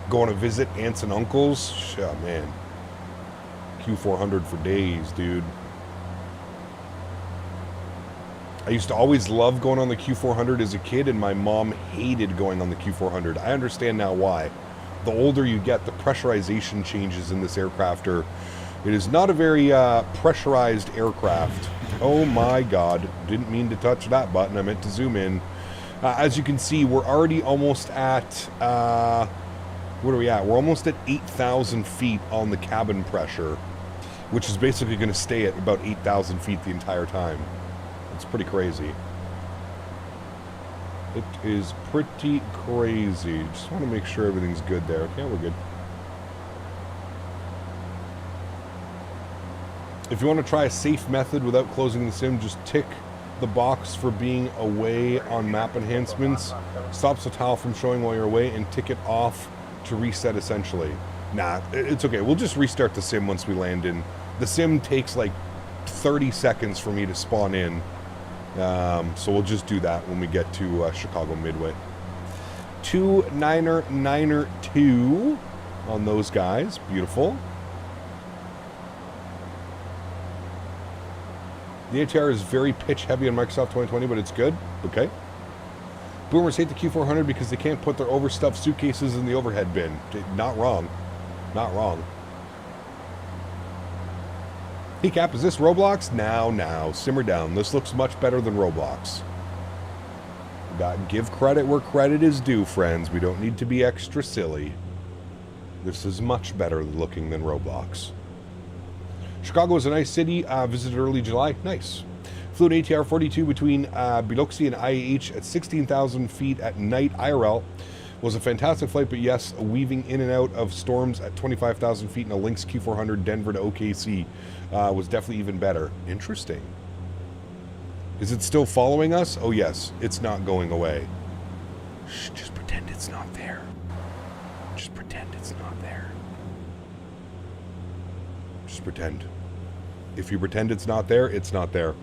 going to visit aunts and uncles. Oh, man. Q400 for days, dude. I used to always love going on the Q400 as a kid, and my mom hated going on the Q400. I understand now why. The older you get, the pressurization changes in this aircraft are... It is not a very pressurized aircraft. Oh my God. Didn't mean to touch that button. I meant to zoom in. As you can see, we're already almost at... what are we at? We're almost at 8,000 feet on the cabin pressure, which is basically going to stay at about 8,000 feet the entire time. It's pretty crazy. It is pretty crazy. Just want to make sure everything's good there. Okay, we're good. If you want to try a safe method without closing the sim, just tick the box for being away on map enhancements. Stops the tile from showing while you're away, and tick it off to reset essentially. Nah, it's okay. We'll just restart the sim once we land in. The sim takes like 30 seconds for me to spawn in. So we'll just do that when we get to Chicago Midway. 2992 on those guys. Beautiful. The ATR is very pitch heavy on Microsoft 2020, but it's good. Okay. Boomers hate the Q400 because they can't put their overstuffed suitcases in the overhead bin. Not wrong. Not wrong. Hey Cap, is this Roblox? Now, simmer down. This looks much better than Roblox. Give credit where credit is due, friends. We don't need to be extra silly. This is much better looking than Roblox. Chicago is a nice city. Visited early July. Nice. Flew an ATR 42 between Biloxi and IAH at 16,000 feet at night IRL. Was a fantastic flight, but yes, weaving in and out of storms at 25,000 feet in a Lynx Q400 Denver to OKC was definitely even better. Interesting. Is it still following us? Oh yes, it's not going away. Shh, just pretend it's not there. Just pretend it's not there. Just pretend. If you pretend it's not there, it's not there.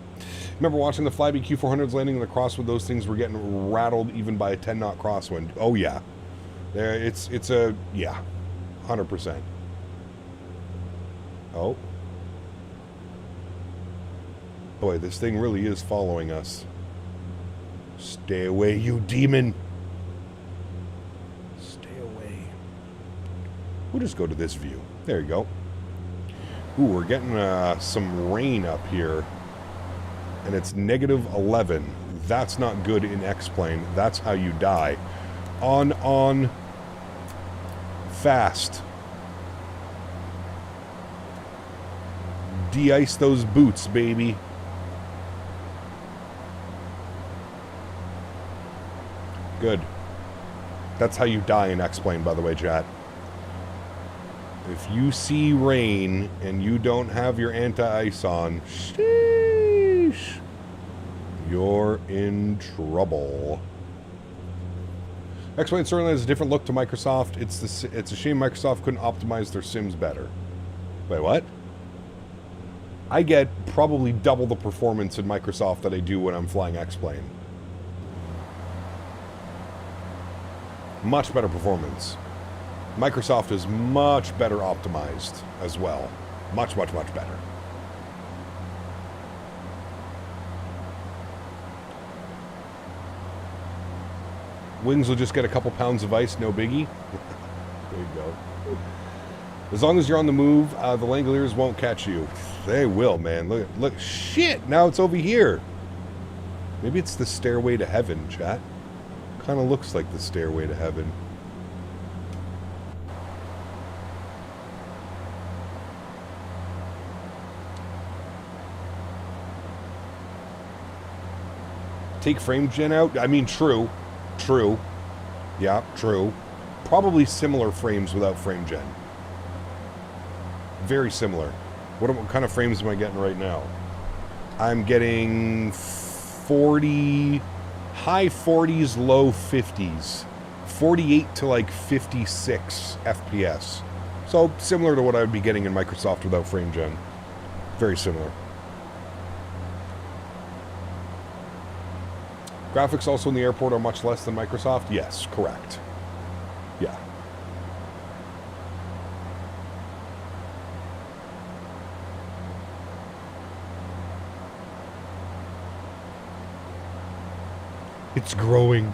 Remember watching the Flybe Q400s landing in the crosswind? Those things were getting rattled even by a 10-knot crosswind. Oh yeah, it's a yeah, 100%. Oh boy, this thing really is following us. Stay away, you demon! Stay away. We'll just go to this view. There you go. Ooh, we're getting some rain up here. And it's -11. That's not good in X-Plane. That's how you die. On, fast. De-ice those boots, baby. Good. That's how you die in X-Plane, by the way, chat. If you see rain and you don't have your anti-ice on, sheesh, you're in trouble. X-Plane certainly has a different look to Microsoft. It's a shame Microsoft couldn't optimize their sims better. Wait, what? I get probably double the performance in Microsoft that I do when I'm flying X-Plane. Much better performance. Microsoft is much better optimized as well. Much, much, much better. Wings will just get a couple pounds of ice, no biggie. There you go. As long as you're on the move, the Langoliers won't catch you. They will, man. Look, shit, now it's over here. Maybe it's the stairway to heaven, chat. Kind of looks like the stairway to heaven. Take frame gen out? I mean, true. True. Yeah, true. Probably similar frames without frame gen. Very similar. What kind of frames am I getting right now? I'm getting 40, high 40s, low 50s. 48 to like 56 FPS. So similar to what I would be getting in Microsoft without frame gen. Very similar. Graphics also in the airport are much less than Microsoft? Yes, correct. Yeah. It's growing.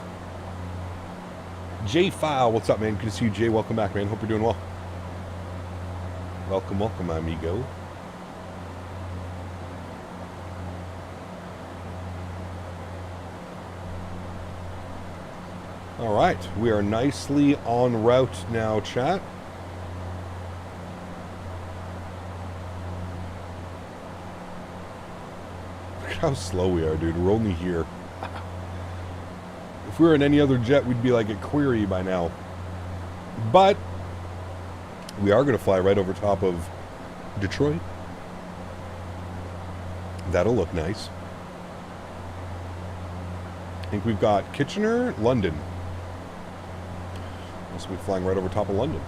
J-File, what's up, man? Good to see you, Jay. Welcome back, man. Hope you're doing well. Welcome, welcome, amigo. All right, we are nicely en route now, chat. Look how slow we are, dude. We're only here. If we were in any other jet, we'd be like at Query by now. But we are going to fly right over top of Detroit. That'll look nice. I think we've got Kitchener, London. So we're flying right over top of London.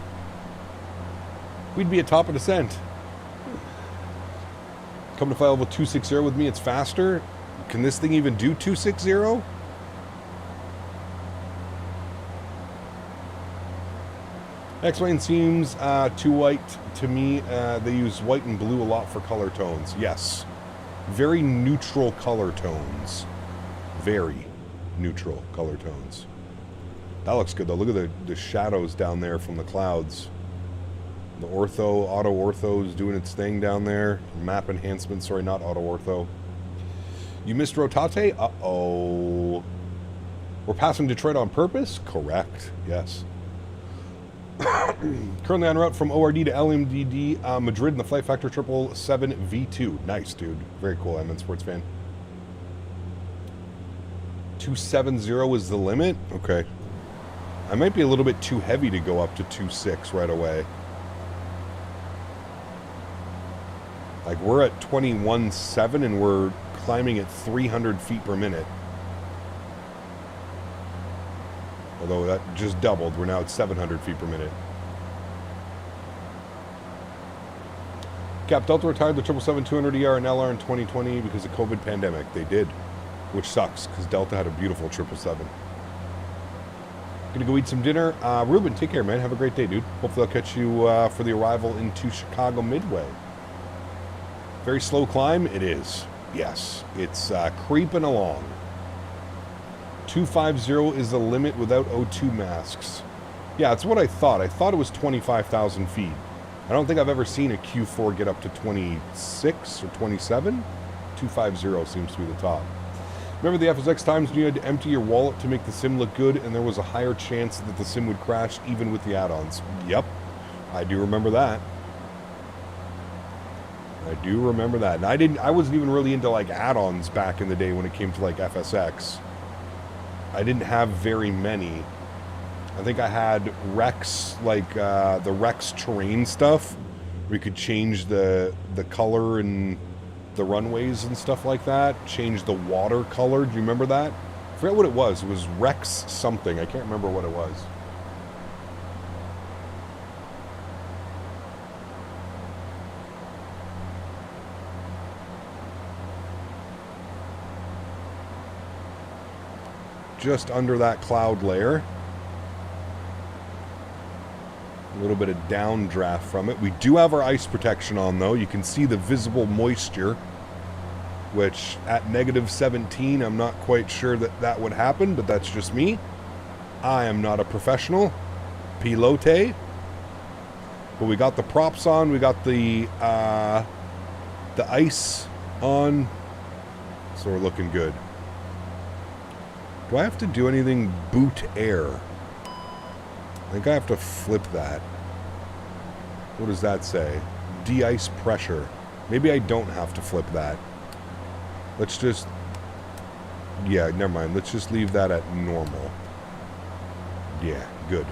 We'd be at top of descent. Come to fly level 260 with me, it's faster. Can this thing even do 260? X-Wing seems too white to me. They use white and blue a lot for color tones. Yes. Very neutral color tones. Very neutral color tones. That looks good though. Look at the shadows down there from the clouds. The ortho, auto ortho is doing its thing down there. Map enhancement, sorry, not auto ortho. You missed Rotate? Uh-oh. We're passing Detroit on purpose? Correct, yes. Currently en route from ORD to LMDD, Madrid in the Flight Factor 777 V2. Nice, dude. Very cool, I'm a sports fan. 270 is the limit? Okay. I might be a little bit too heavy to go up to 2.6 right away. Like, we're at 21.7 and we're climbing at 300 feet per minute. Although that just doubled. We're now at 700 feet per minute. Cap, Delta retired the 777-200ER and LR in 2020 because of COVID pandemic. They did. Which sucks, because Delta had a beautiful 777. Gonna go eat some dinner. Ruben, take care, man. Have a great day, dude. Hopefully I'll catch you for the arrival into Chicago Midway. Very slow climb? It is. Yes. It's creeping along. 250 is the limit without O2 masks. Yeah, that's what I thought. I thought it was 25,000 feet. I don't think I've ever seen a Q4 get up to 26 or 27. 250 seems to be the top. Remember the FSX times when you had to empty your wallet to make the sim look good and there was a higher chance that the sim would crash even with the add-ons? Yep, I do remember that. I do remember that. And I wasn't even really into like add-ons back in the day when it came to like FSX. I didn't have very many. I think I had Rex, like the Rex terrain stuff. We could change the color and the runways and stuff like that. Change the water color. Do you remember that? I forget what it was. It was Rex something. I can't remember what it was. Just under that cloud layer. little bit of downdraft from it. We do have our ice protection on, though. You can see the visible moisture, which at -17, I'm not quite sure that that would happen, but that's just me. I am not a professional pilote. But we got the props on. We got the ice on. So we're looking good. Do I have to do anything boot air? I think I have to flip that. What does that say? De-ice pressure. Maybe I don't have to flip that. Let's just... Yeah, never mind. Let's just leave that at normal. Yeah, good.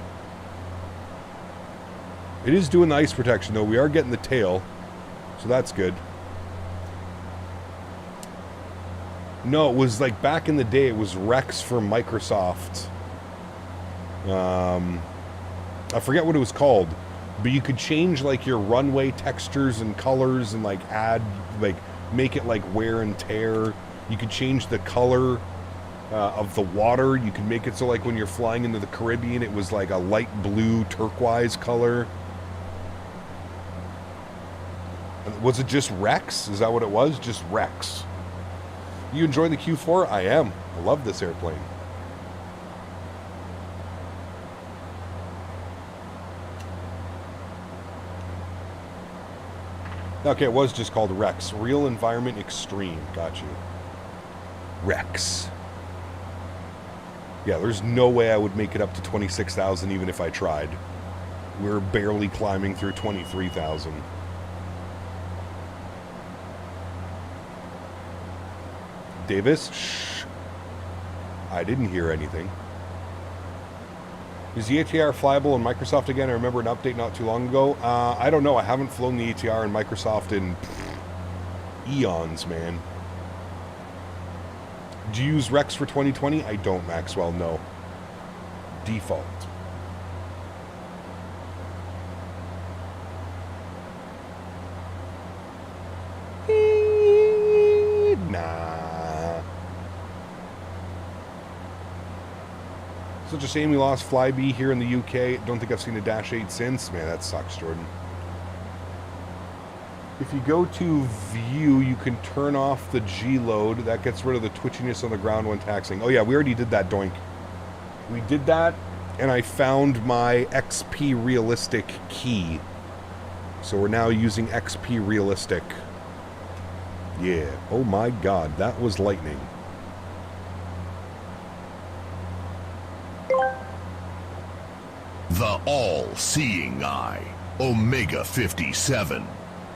It is doing the ice protection, though. We are getting the tail, so that's good. No, it was like back in the day, it was Rex for Microsoft. I forget what it was called, but you could change like your runway textures and colors and like add, like make it like wear and tear. You could change the color of the water. You could make it so like when you're flying into the Caribbean, it was like a light blue turquoise color. Was it just Rex? Is that what it was? Just Rex. You enjoying the Q4? I am. I love this airplane. Okay, it was just called Rex. Real Environment Extreme. Got you. Rex. Yeah, there's no way I would make it up to 26,000 even if I tried. We're barely climbing through 23,000. Davis? Shh. I didn't hear anything. Is the ATR flyable in Microsoft again? I remember an update not too long ago. I don't know. I haven't flown the ATR in Microsoft in eons, man. Do you use Rex for 2020? I don't, Maxwell. No. Default. Nah. Such a shame we lost Flybe here in the UK. Don't think I've seen a Dash 8 since. Man, that sucks, Jordan. If you go to view, you can turn off the G-load. That gets rid of the twitchiness on the ground when taxiing. Oh yeah, we already did that, Doink. We did that, and I found my XP Realistic key. So we're now using XP Realistic. Yeah. Oh my god, that was lightning. The all-seeing eye, Omega 57.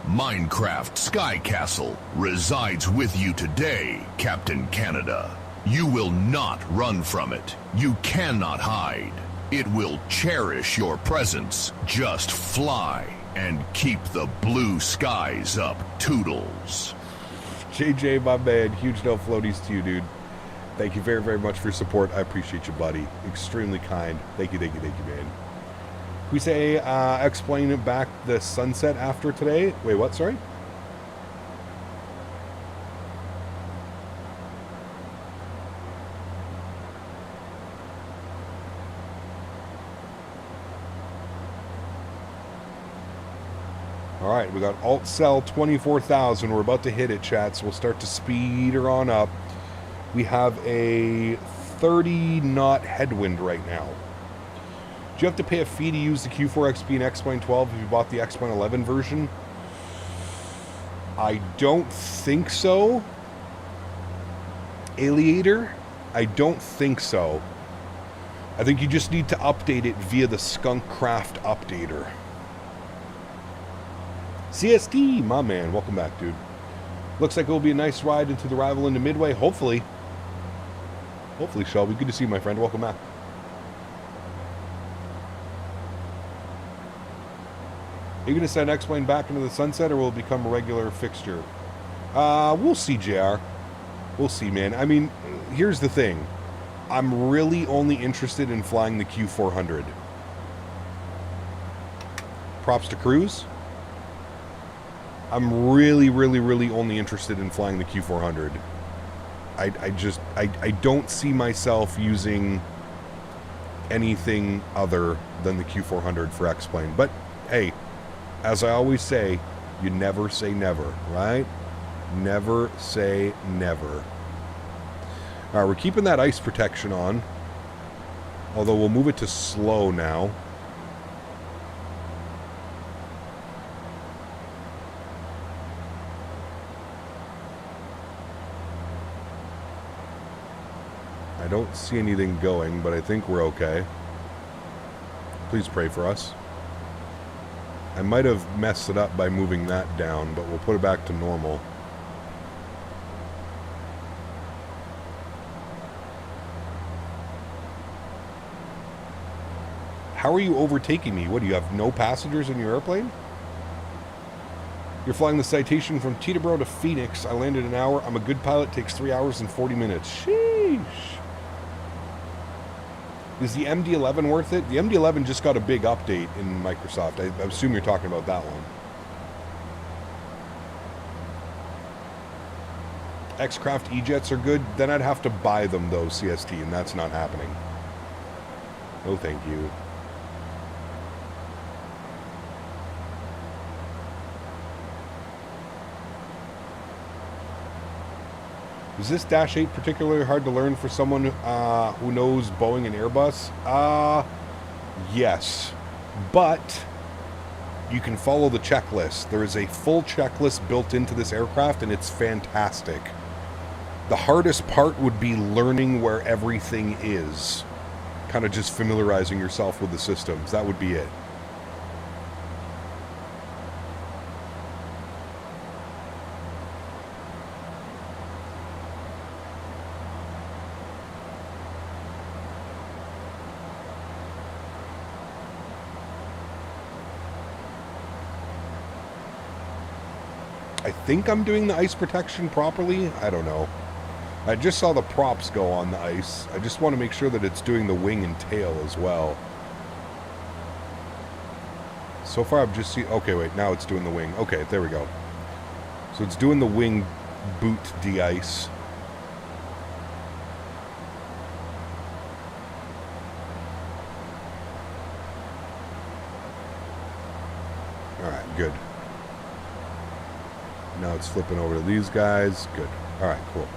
Minecraft Sky Castle resides with you today, Captain Canada. You will not run from it. You cannot hide. It will cherish your presence. Just fly and keep the blue skies up, Toodles. JJ, my man, huge no floaties to you, dude. Thank you very, very much for your support. I appreciate you, buddy. Extremely kind. Thank you, man. We say, explain it back the sunset after today. Wait, what? Sorry? All right, we got alt cell 24,000. We're about to hit it, chat, so we'll start to speed her on up. We have a 30 knot headwind right now. Do you have to pay a fee to use the Q4XP and X-Plane 12 if you bought the X-Plane 11 version? I don't think so. Aliator? I don't think so. I think you just need to update it via the Skunkcraft updater. CST, my man. Welcome back, dude. Looks like it will be a nice ride into the rival into Midway. Hopefully. Hopefully, Shelby. Good to see you, my friend. Welcome back. Are you going to send X-Plane back into the sunset, or will it become a regular fixture? We'll see, JR. We'll see, man. I mean, here's the thing. I'm really only interested in flying the Q400. Props to Cruise. I'm really only interested in flying the Q400. I don't see myself using anything other than the Q400 for X-Plane. But hey, as I always say, you never say never, right? Never say never. All right, we're keeping that ice protection on, although we'll move it to slow now. I don't see anything going, but I think we're okay. Please pray for us. I might have messed it up by moving that down, but we'll put it back to normal. How are you overtaking me? What, do you have no passengers in your airplane? You're flying the Citation from Teterboro to Phoenix. I landed an hour. I'm a good pilot. Takes 3 hours and 40 minutes. Sheesh. Is the MD-11 worth it? The MD-11 just got a big update in Microsoft. I assume you're talking about that one. X-Craft E-Jets are good. Then I'd have to buy them, though, CST, and that's not happening. No, thank you. Is this Dash 8 particularly hard to learn for someone who knows Boeing and Airbus? Yes. But you can follow the checklist. There is a full checklist built into this aircraft, and it's fantastic. The hardest part would be learning where everything is. Kind of just familiarizing yourself with the systems. That would be it. I think I'm doing the ice protection properly. I don't know. I just saw the props go on the ice. I just want to make sure that it's doing the wing and tail as well. So far I've just seen... Okay, wait. Now it's doing the wing. Okay, there we go. So it's doing the wing boot de-ice. Alright, good. Now it's flipping over to these guys. Good. Alright, cool.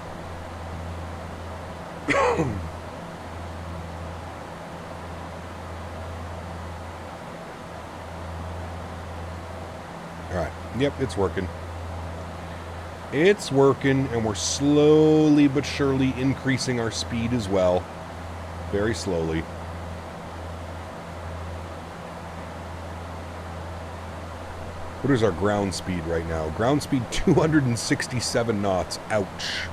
Alright. Yep, it's working. It's working, and we're slowly but surely increasing our speed as well. Very slowly. What is our ground speed right now? Ground speed 267 knots. Ouch.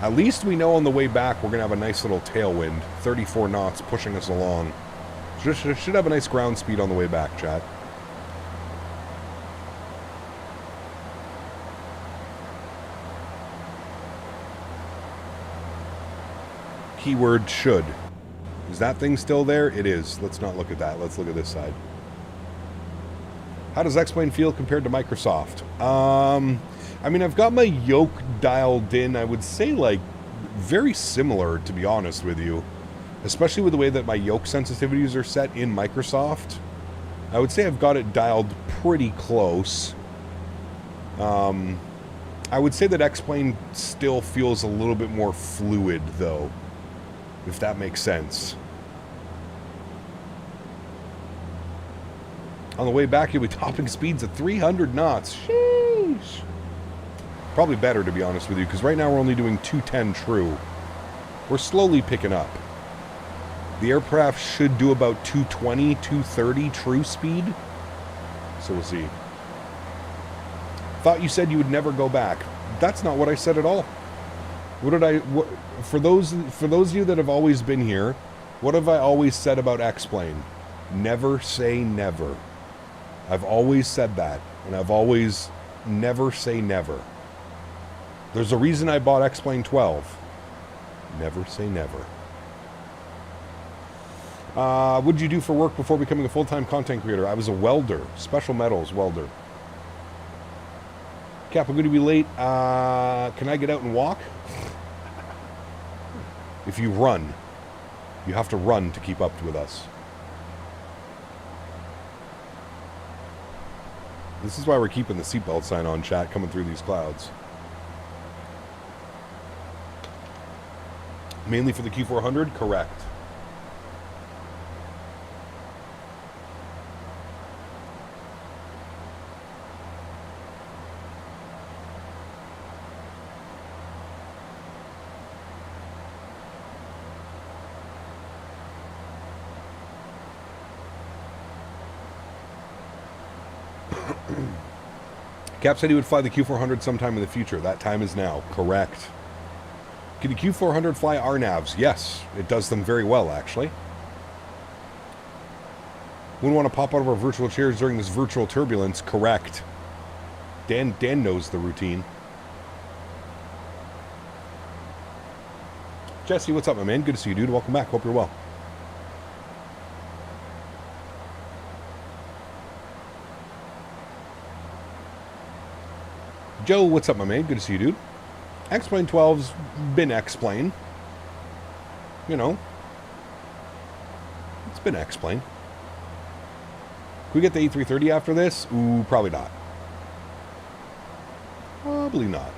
At least we know on the way back we're going to have a nice little tailwind. 34 knots pushing us along. Should have a nice ground speed on the way back, chat. Keyword should. Is that thing still there? It is. Let's not look at that. Let's look at this side. How does X-Plane feel compared to Microsoft? I mean, I've got my yoke dialed in. I would say, like, very similar, to be honest with you. Especially with the way that my yoke sensitivities are set in Microsoft. I would say I've got it dialed pretty close. I would say that X-Plane still feels a little bit more fluid, though. If that makes sense. On the way back, you'll be topping speeds of 300 knots. Sheesh. Probably better, to be honest with you, because right now we're only doing 210 true. We're slowly picking up. The aircraft should do about 220, 230 true speed. So we'll see. Thought you said you would never go back. That's not what I said at all. What did I... For those of you that have always been here, what have I always said about X-Plane? Never say never. I've always said that, and I've always never say never. There's a reason I bought X-Plane 12. Never say never. What did you do for work before becoming a full-time content creator? I was a welder, special metals welder. Cap, I'm going to be late. Can I get out and walk? If you run. You have to run to keep up with us. This is why we're keeping the seatbelt sign on, chat, coming through these clouds. Mainly for the Q400? Correct. Cap said he would fly the Q400 sometime in the future. That time is now. Correct. Can the Q400 fly RNAVs? Yes, it does them very well, actually. Wouldn't want to pop out of our virtual chairs during this virtual turbulence. Correct. Dan knows the routine. Jesse, what's up, my man? Good to see you, dude. Welcome back. Hope you're well. Joe, what's up, my man? Good to see you, dude. X-Plane 12's been X-Plane. You know. It's been X-Plane. Can we get the A330 after this? Ooh, probably not. Probably not.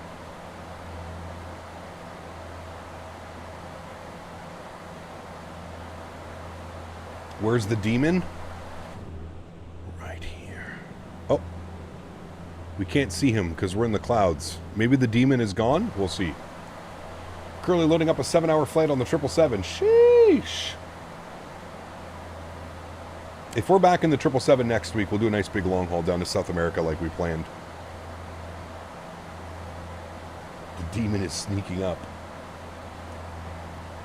Where's the demon? Right here. Oh. We can't see him because we're in the clouds. Maybe the demon is gone? We'll see. Currently loading up a 7-hour flight on the 777. Sheesh. If we're back in the 777 next week, we'll do a nice big long haul down to South America like we planned. The demon is sneaking up.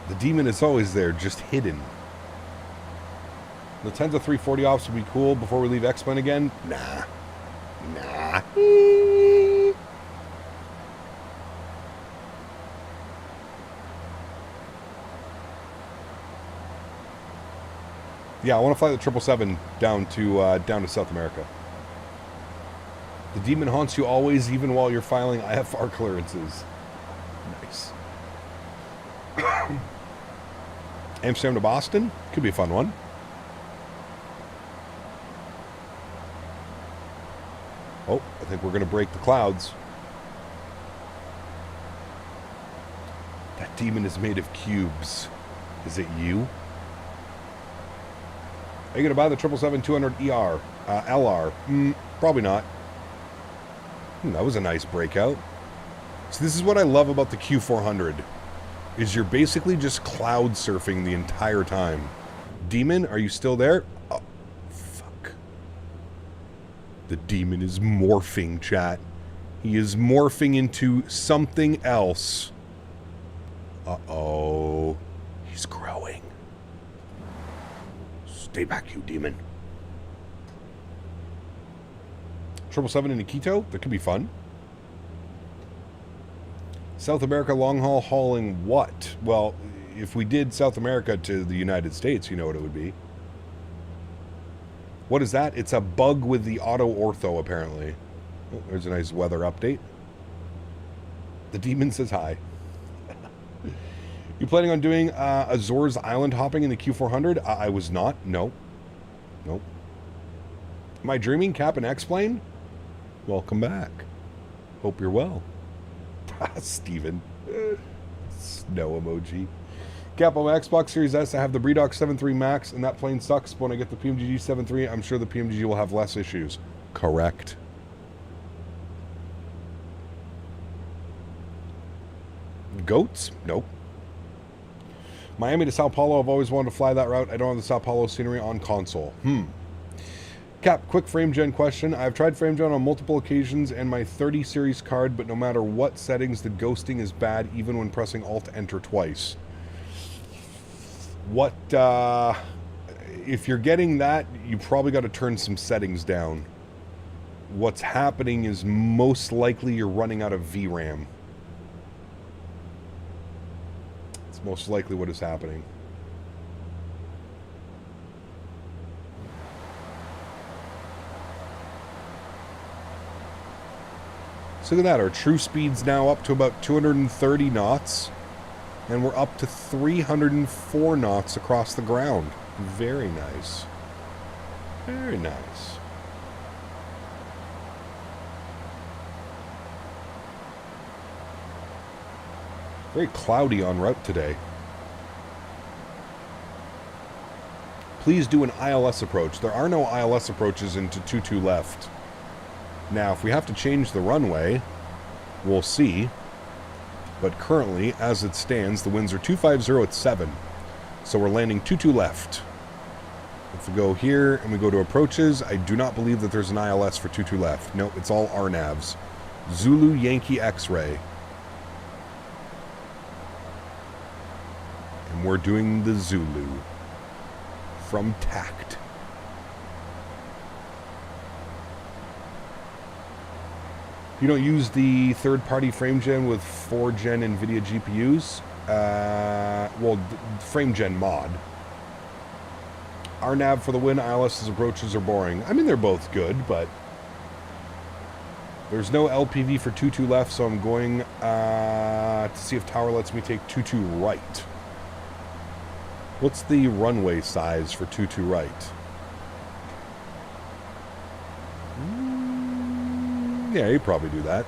The demon is always there, just hidden. The 10 to 340 offs would be cool before we leave X-Plane again. Nah. Nah. Yeah, I want to fly the 777 down to South America. The demon haunts you always, even while you're filing IFR clearances. Nice. Amsterdam to Boston? Could be a fun one. Oh, I think we're going to break the clouds. That demon is made of cubes. Is it you? Are you going to buy the 777-200ER? LR? Probably not. That was a nice breakout. So this is what I love about the Q400. Is you're basically just cloud surfing the entire time. Demon, are you still there? Oh, fuck. The demon is morphing, chat. He is morphing into something else. Uh-oh. He's growing. Stay back, you demon. 777 into Quito? That could be fun. South America long haul hauling what? Well, if we did South America to the United States, you know what it would be. What is that? It's a bug with the auto ortho, apparently. Oh, there's a nice weather update. The demon says hi. You planning on doing Azores Island hopping in the Q400? I was not. No. Nope. Am I dreaming? Cap and X-Plane? Welcome back. Hope you're well. Steven. Snow emoji. Cap on my Xbox Series S, I have the Breedoc 7.3 Max, and that plane sucks. But when I get the PMGG 7.3, I'm sure the PMGG will have less issues. Correct. Goats? Nope. Miami to Sao Paulo, I've always wanted to fly that route. I don't have the Sao Paulo scenery on console. Cap, quick frame gen question. I've tried frame gen on multiple occasions and my 30 series card, but no matter what settings, the ghosting is bad even when pressing Alt-Enter twice. What, if you're getting that, you probably got to turn some settings down. What's happening is most likely you're running out of VRAM. It's most likely what is happening. So look at that, our true speed's now up to about 230 knots. And we're up to 304 knots across the ground. Very nice. Very nice. Very cloudy en route today. Please do an ILS approach. There are no ILS approaches into 22 left. Now, if we have to change the runway, we'll see. But currently, as it stands, the winds are 250 at 7. So we're landing 22 left. If we go here and we go to approaches, I do not believe that there's an ILS for 22 left. No, it's all RNAVs. Zulu Yankee X-ray. And we're doing the Zulu. From TACT. You don't use the third-party frame gen with 4-gen NVIDIA GPUs? Well, frame gen mod. RNAV for the win, ILS's approaches are boring. I mean, they're both good, but there's no LPV for 22 left, so I'm going to see if tower lets me take 22 right. What's the runway size for 22 right? Yeah, you probably do that.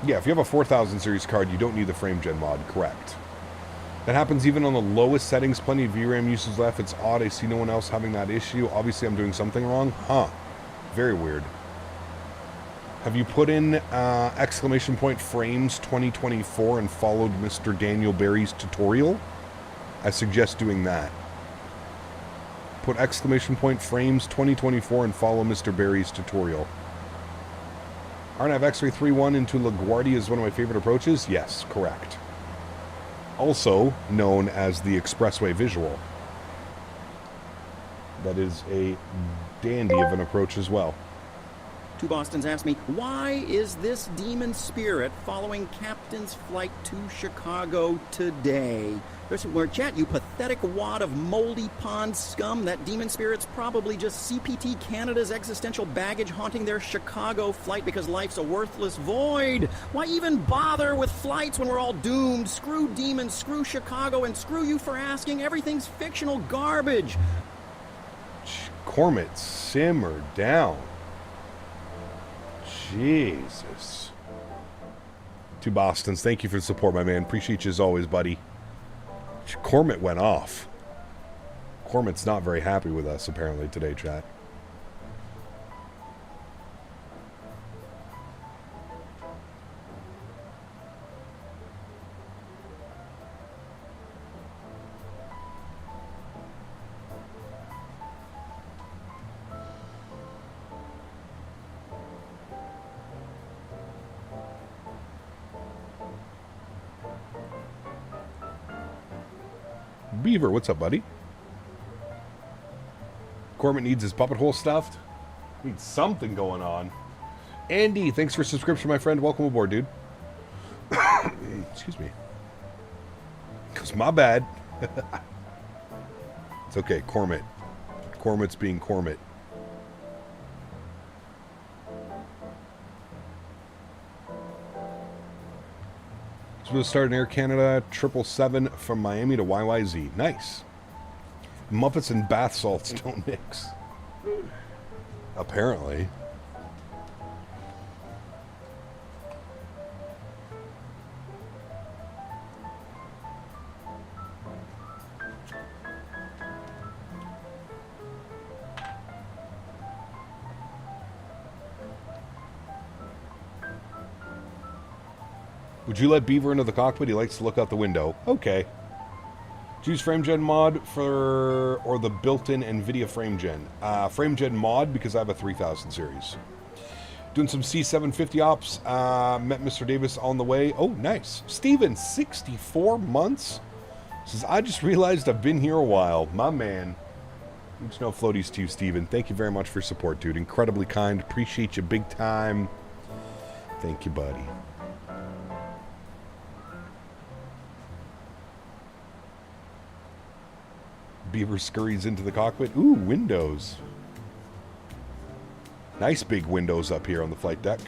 Yeah, if you have a 4000 series card, you don't need the frame gen mod, correct. That happens even on the lowest settings, plenty of VRAM usage left. It's odd, I see no one else having that issue. Obviously, I'm doing something wrong. Huh. Very weird. Have you put in exclamation point frames 2024 and followed Mr. Daniel Barry's tutorial? I suggest doing that. Put exclamation point frames 2024 and follow Mr. Barry's tutorial. RNAV X-Ray 3-1 into LaGuardia is one of my favorite approaches? Yes, correct. Also known as the expressway visual. That is a dandy of an approach as well. Two Bostons asked me, why is this demon spirit following Captain's flight to Chicago today? There's some more chat, you pathetic wad of moldy pond scum. That demon spirit's probably just CPT Canada's existential baggage haunting their Chicago flight because life's a worthless void. Why even bother with flights when we're all doomed? Screw demons, screw Chicago, and screw you for asking. Everything's fictional garbage. Cormit, simmer down. Jesus. Two Bostons, thank you for the support, my man. Appreciate you as always, buddy. Cormit went off. Cormit's not very happy with us, apparently, today, chat. Beaver, what's up, buddy? Cormit needs his puppet hole stuffed. Needs something going on. Andy, thanks for subscription, my friend. Welcome aboard, dude. Excuse me. Because my bad. It's okay, Cormit. Cormit's being Cormit. We'll start in Air Canada 777 from Miami to YYZ. Nice. Muppets and bath salts don't mix. Apparently. Would you let Beaver into the cockpit? He likes to look out the window. Okay. Choose frame gen mod or the built-in NVIDIA frame gen. Frame gen mod because I have a 3000 series. Doing some C750 ops. Met Mr. Davis on the way. Oh, nice. Steven, 64 months? Says, I just realized I've been here a while. My man. Huge no floaties to you, Steven. Thank you very much for your support, dude. Incredibly kind. Appreciate you big time. Thank you, buddy. Beaver scurries into the cockpit. Ooh, windows. Nice big windows up here on the flight deck.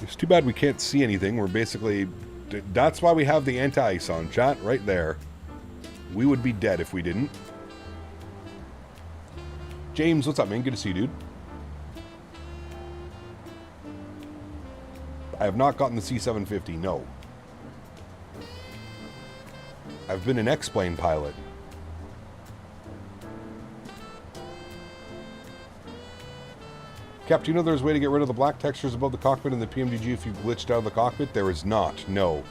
It's too bad we can't see anything. We're basically... That's why we have the anti-ice on, chat, right there. We would be dead if we didn't. James, what's up, man? Good to see you, dude. I have not gotten the C-750, no. I've been an X-plane pilot. Cap, do you know there's a way to get rid of the black textures above the cockpit in the PMDG if you glitched out of the cockpit? There is not, no.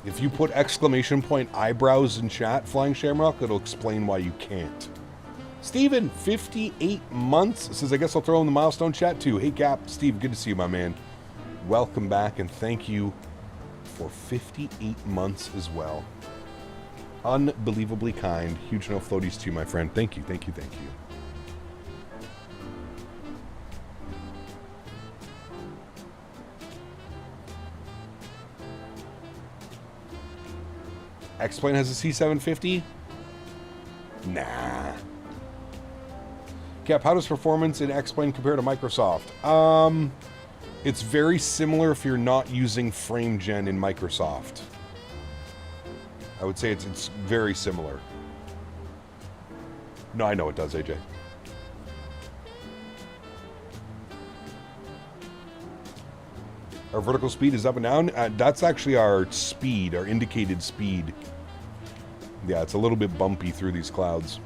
If you put exclamation point eyebrows in chat, Flying Shamrock, it'll explain why you can't. Steven, 58 months, says, I guess I'll throw in the milestone chat too. Hey, Cap, Steve, good to see you, my man. Welcome back, and thank you for 58 months as well. Unbelievably kind. Huge no floaties to you, my friend. Thank you, thank you, thank you. X-Plane has a C-750? Nah. Cap, how does performance in X-Plane compare to Microsoft? It's very similar if you're not using frame gen in Microsoft. I would say it's very similar. No, I know it does, AJ. Our vertical speed is up and down. That's actually our speed, our indicated speed. Yeah, it's a little bit bumpy through these clouds.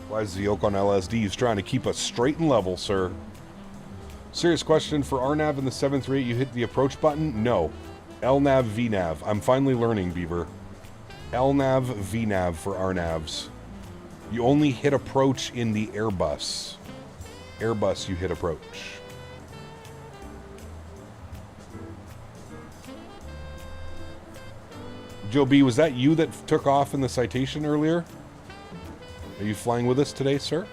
Why is the yoke on LSD? He's trying to keep us straight and level, sir. Serious question, for RNAV in the 738, you hit the approach button? No. LNAV, VNAV. I'm finally learning, Beaver. LNAV, VNAV for RNAVs. You only hit approach in the Airbus. Airbus, you hit approach. Joe B, was that you that took off in the citation earlier? Are you flying with us today, sir?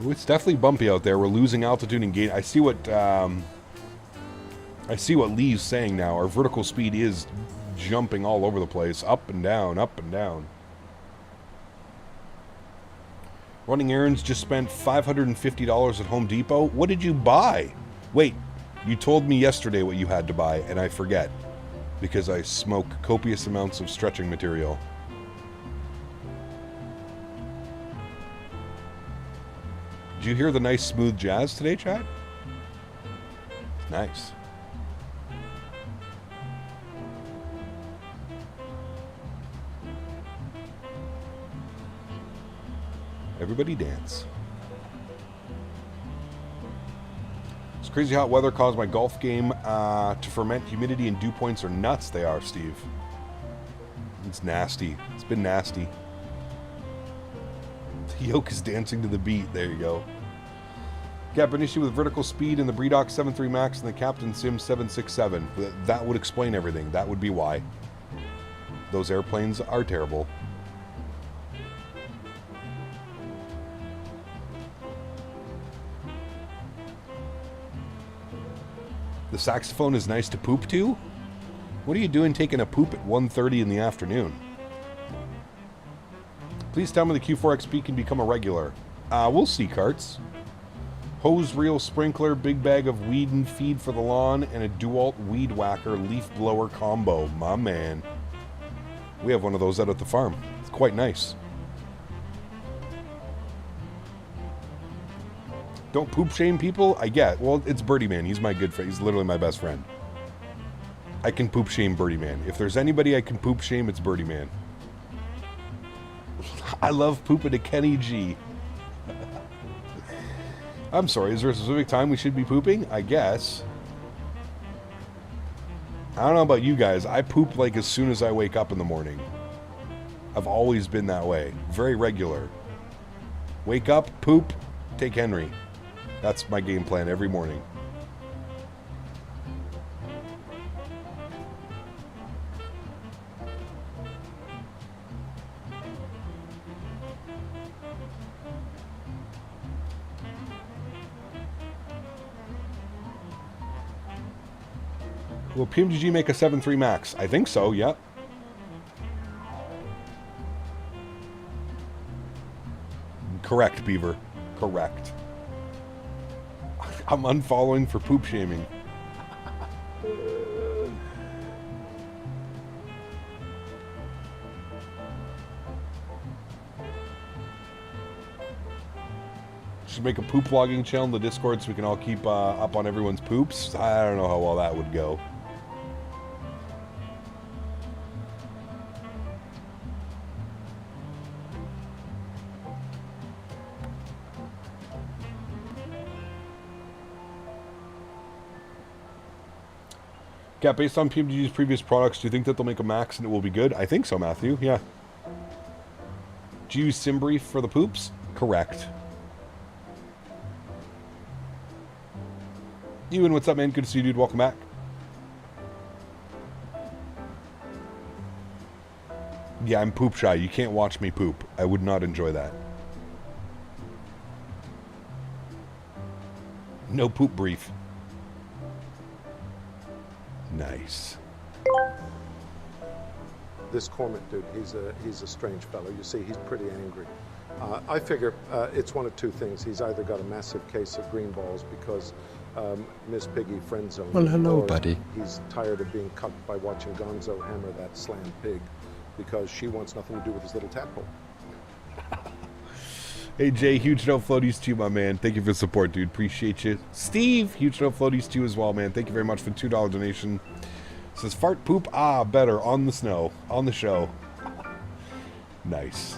Ooh, it's definitely bumpy out there. We're losing altitude and gain. I see what Lee's saying now. Our vertical speed is jumping all over the place, up and down, up and down. Running errands, just spent $550 at Home Depot. What did you buy? Wait, you told me yesterday what you had to buy, and I forget because I smoke copious amounts of stretching material. Did you hear the nice smooth jazz today, Chad? Nice. Everybody dance. It's crazy hot weather caused my golf game to ferment. Humidity and dew points are nuts. They are, Steve. It's nasty. It's been nasty. The yoke is dancing to the beat. There you go. Cap, an issue with vertical speed in the Bredoc 73 Max and the Captain Sim 767. That would explain everything. That would be why. Those airplanes are terrible. The saxophone is nice to poop to? What are you doing taking a poop at 1:30 in the afternoon? Please tell me the Q4XP can become a regular. We'll see, Carts. Hose reel sprinkler, big bag of weed and feed for the lawn, and a DeWalt weed whacker leaf blower combo. My man. We have one of those out at the farm. It's quite nice. Don't poop shame people? I get. Well, it's Birdie Man. He's my good friend. He's literally my best friend. I can poop shame Birdie Man. If there's anybody I can poop shame, it's Birdie Man. I love pooping to Kenny G. I'm sorry, is there a specific time we should be pooping? I guess. I don't know about you guys. I poop like as soon as I wake up in the morning. I've always been that way. Very regular. Wake up, poop, take Henry. That's my game plan every morning. Will PMGG make a 7.3 max? I think so, yep. Correct, Beaver. Correct. I'm unfollowing for poop shaming. Should make a poop vlogging channel in the Discord so we can all keep up on everyone's poops. I don't know how well that would go. Yeah, based on PMG's previous products, do you think that they'll make a max and it will be good? I think so, Matthew. Yeah. Do you use sim brief for the poops? Correct. Ewan, what's up, man? Good to see you, dude. Welcome back. Yeah, I'm poop shy. You can't watch me poop. I would not enjoy that. No poop brief. Nice. This Cormac dude, he's a strange fellow. You see, he's pretty angry. I figure it's one of two things. He's either got a massive case of green balls because Miss Piggy friend zone. Well, hello, or buddy. He's tired of being cucked by watching Gonzo hammer that slam pig because she wants nothing to do with his little tadpole. Hey, Jay, huge no floaties to you, my man. Thank you for the support, dude. Appreciate you. Steve, huge no floaties to you as well, man. Thank you very much for the $2 donation. Says, fart, poop, better. On the snow. On the show. Nice.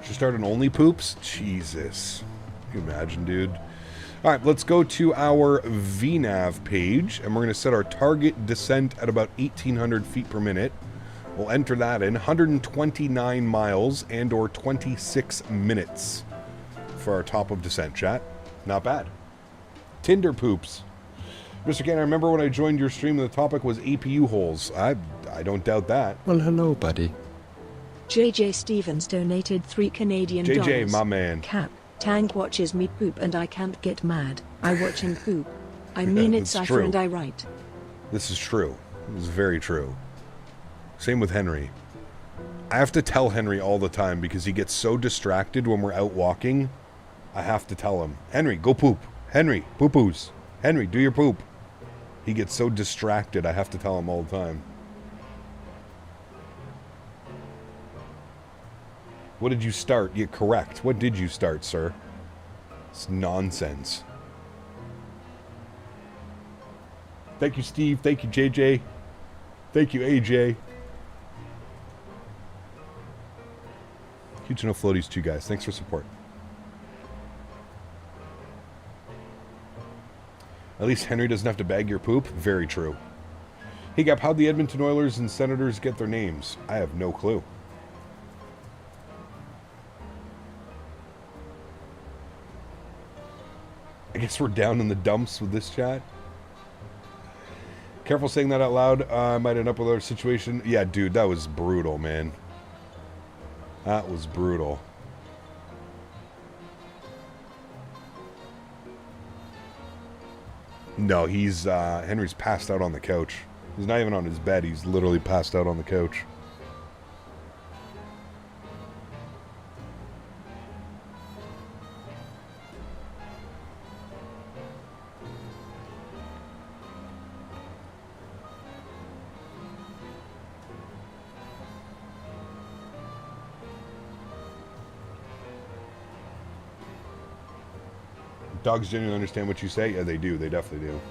Should start an only poops? Jesus. Can you imagine, dude? All right, let's go to our VNAV page, and we're going to set our target descent at about 1,800 feet per minute. We'll enter that in 129 miles and or 26 minutes for our top of descent, chat. Not bad. Tinder poops. Mr. Ken, I remember when I joined your stream and the topic was APU holes. I don't doubt that. Well, hello, buddy. JJ Stevens donated 3 Canadian dollars. JJ, my man. Cap, Tank watches me poop and I can't get mad. I watch him poop. I mean it's cipher and I write. This is true. This is very true. Same with Henry. I have to tell Henry all the time because he gets so distracted when we're out walking. I have to tell him, Henry, go poop. Henry, poo-poos. Henry, do your poop. He gets so distracted, I have to tell him all the time. What did you start? You're correct. What did you start, sir? It's nonsense. Thank you, Steve. Thank you, JJ. Thank you, AJ. Huge no floaties to you guys. Thanks for support. At least Henry doesn't have to bag your poop. Very true. Hey, Gap, how'd the Edmonton Oilers and Senators get their names? I have no clue. I guess we're down in the dumps with this chat. Careful saying that out loud. I might end up with our situation. Yeah, dude, that was brutal, man. That was brutal. No, he's, Henry's passed out on the couch. He's not even on his bed. He's literally passed out on the couch. Dogs genuinely understand what you say? Yeah, they do. They definitely do.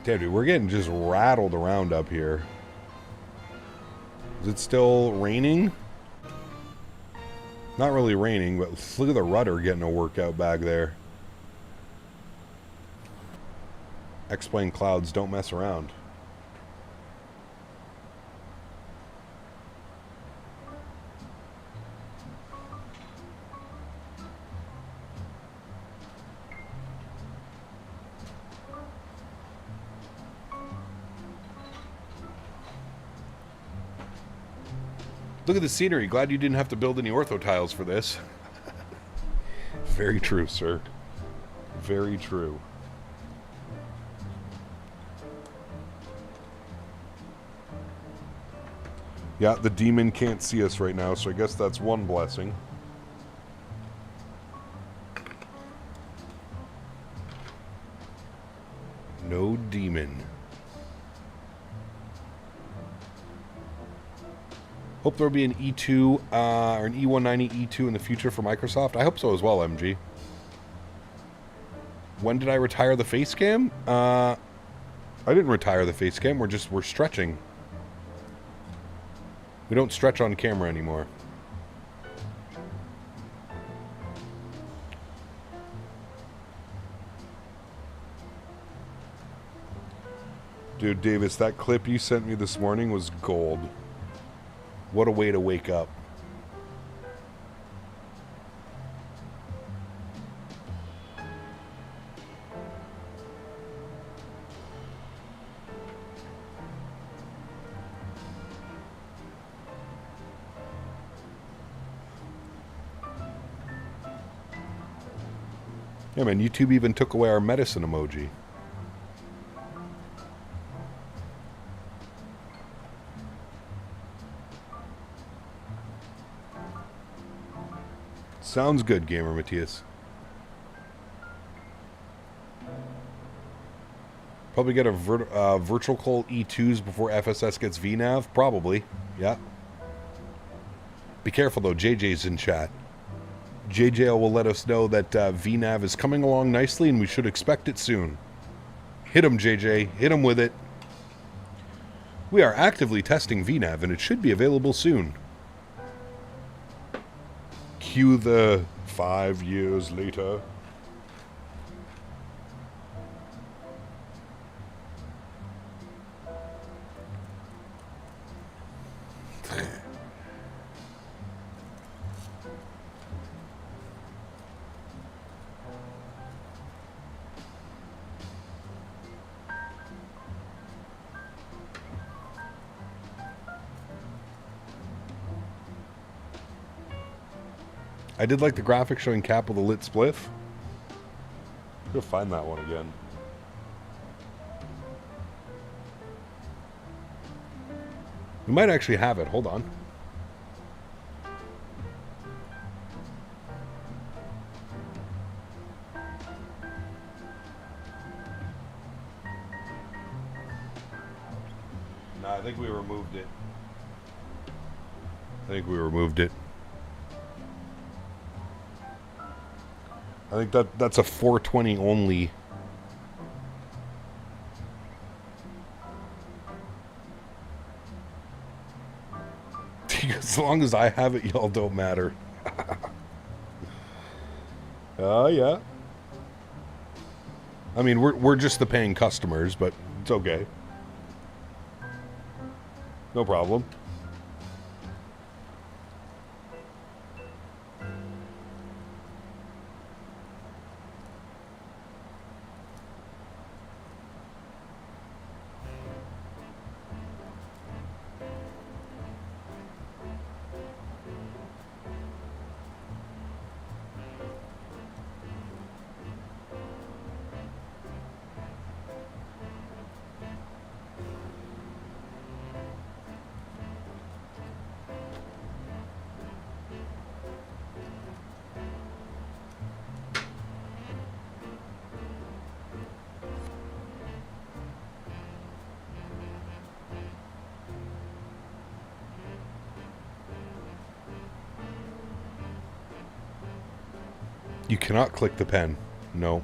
Damn, dude, we're getting just rattled around up here. Is it still raining? Not really raining, but look at the rudder getting a workout back there. X-plane clouds don't mess around. Look at the scenery. Glad you didn't have to build any ortho tiles for this. Very true, sir. Very true. Yeah, the demon can't see us right now, so I guess that's one blessing. No demon. Hope there'll be an E2 or an E190 E2 in the future for Microsoft. I hope so as well, MG. When did I retire the face cam? I didn't retire the face cam. We're stretching. We don't stretch on camera anymore. Dude, Davis, that clip you sent me this morning was gold. What a way to wake up. Yeah, man, YouTube even took away our medicine emoji. Sounds good, Gamer Matthias. Probably get a virtual call E2s before FSS gets VNAV? Probably, yeah. Be careful though, JJ's in chat. JJ will let us know that VNAV is coming along nicely and we should expect it soon. Hit him, JJ. Hit him with it. We are actively testing VNAV and it should be available soon. Cue the 5 years later. I did like the graphic showing Cap with a lit spliff. Go find that one again. We might actually have it. Hold on. No, I think we removed it. I think that's a 420 only. As long as I have it, y'all don't matter. Oh, yeah. I mean, we're just the paying customers, but it's okay. No problem. You cannot click the pen. No.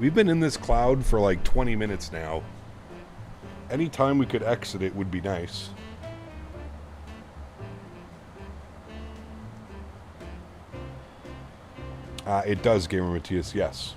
We've been in this cloud for like 20 minutes now. Anytime we could exit it would be nice. It does, Gamer Matthias, yes.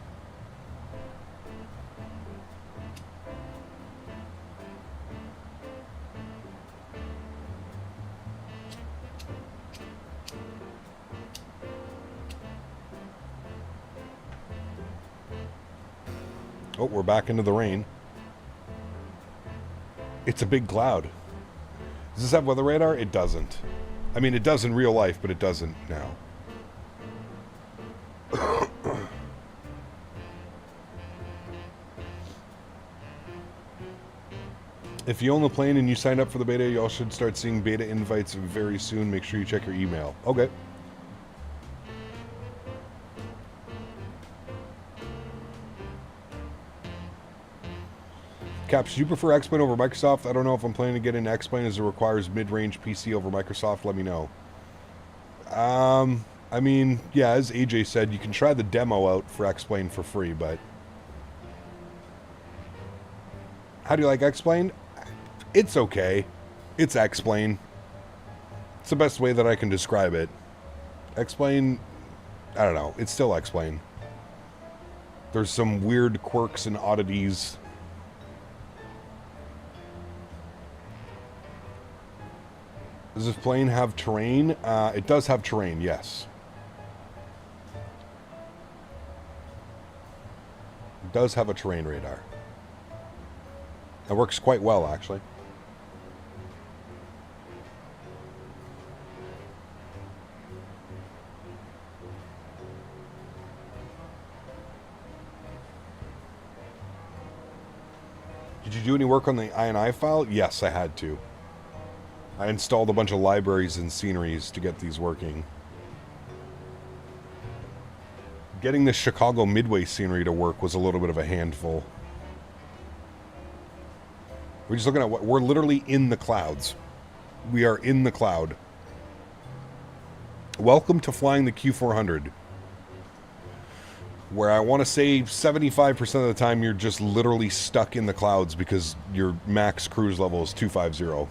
Oh, we're back into the rain. It's a big cloud. Does this have weather radar? It doesn't. I mean, it does in real life, but it doesn't now. If you own the plane and you signed up for the beta, you all should start seeing beta invites very soon. Make sure you check your email. Okay. Caps, do you prefer X-Plane over Microsoft? I don't know if I'm planning to get into X-Plane as it requires mid-range PC over Microsoft. Let me know. I mean, yeah, as AJ said, you can try the demo out for X-Plane for free, but... How do you like X-Plane? It's okay. It's X-Plane. It's the best way that I can describe it. X-Plane, I don't know. It's still X-Plane. There's some weird quirks and oddities. Does this plane have terrain? It does have terrain, yes. It does have a terrain radar. It works quite well, actually. Did you do any work on the INI file? Yes, I had to. I installed a bunch of libraries and sceneries to get these working. Getting the Chicago Midway scenery to work was a little bit of a handful. We're just looking at what we're literally in the clouds. We are in the cloud. Welcome to flying the Q400. Where I want to say 75% of the time you're just literally stuck in the clouds because your max cruise level is 250.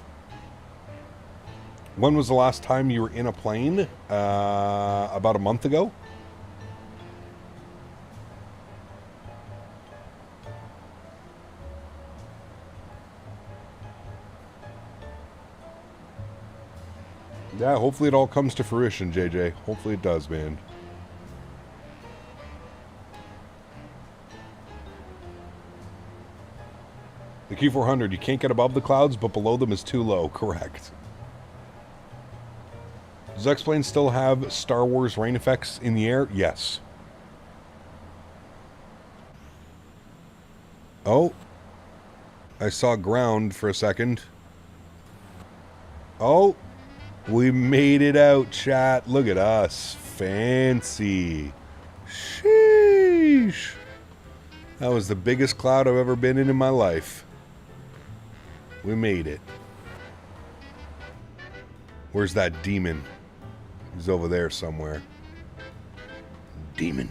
When was the last time you were in a plane? About a month ago. Yeah, hopefully it all comes to fruition, JJ. Hopefully it does, man. The Q400, you can't get above the clouds, but below them is too low. Correct. Does X-Plane still have Star Wars rain effects in the air? Yes. Oh. I saw ground for a second. Oh. We made it out, chat. Look at us. Fancy. Sheesh. That was the biggest cloud I've ever been in my life. We made it. Where's that demon? He's over there somewhere. Demon.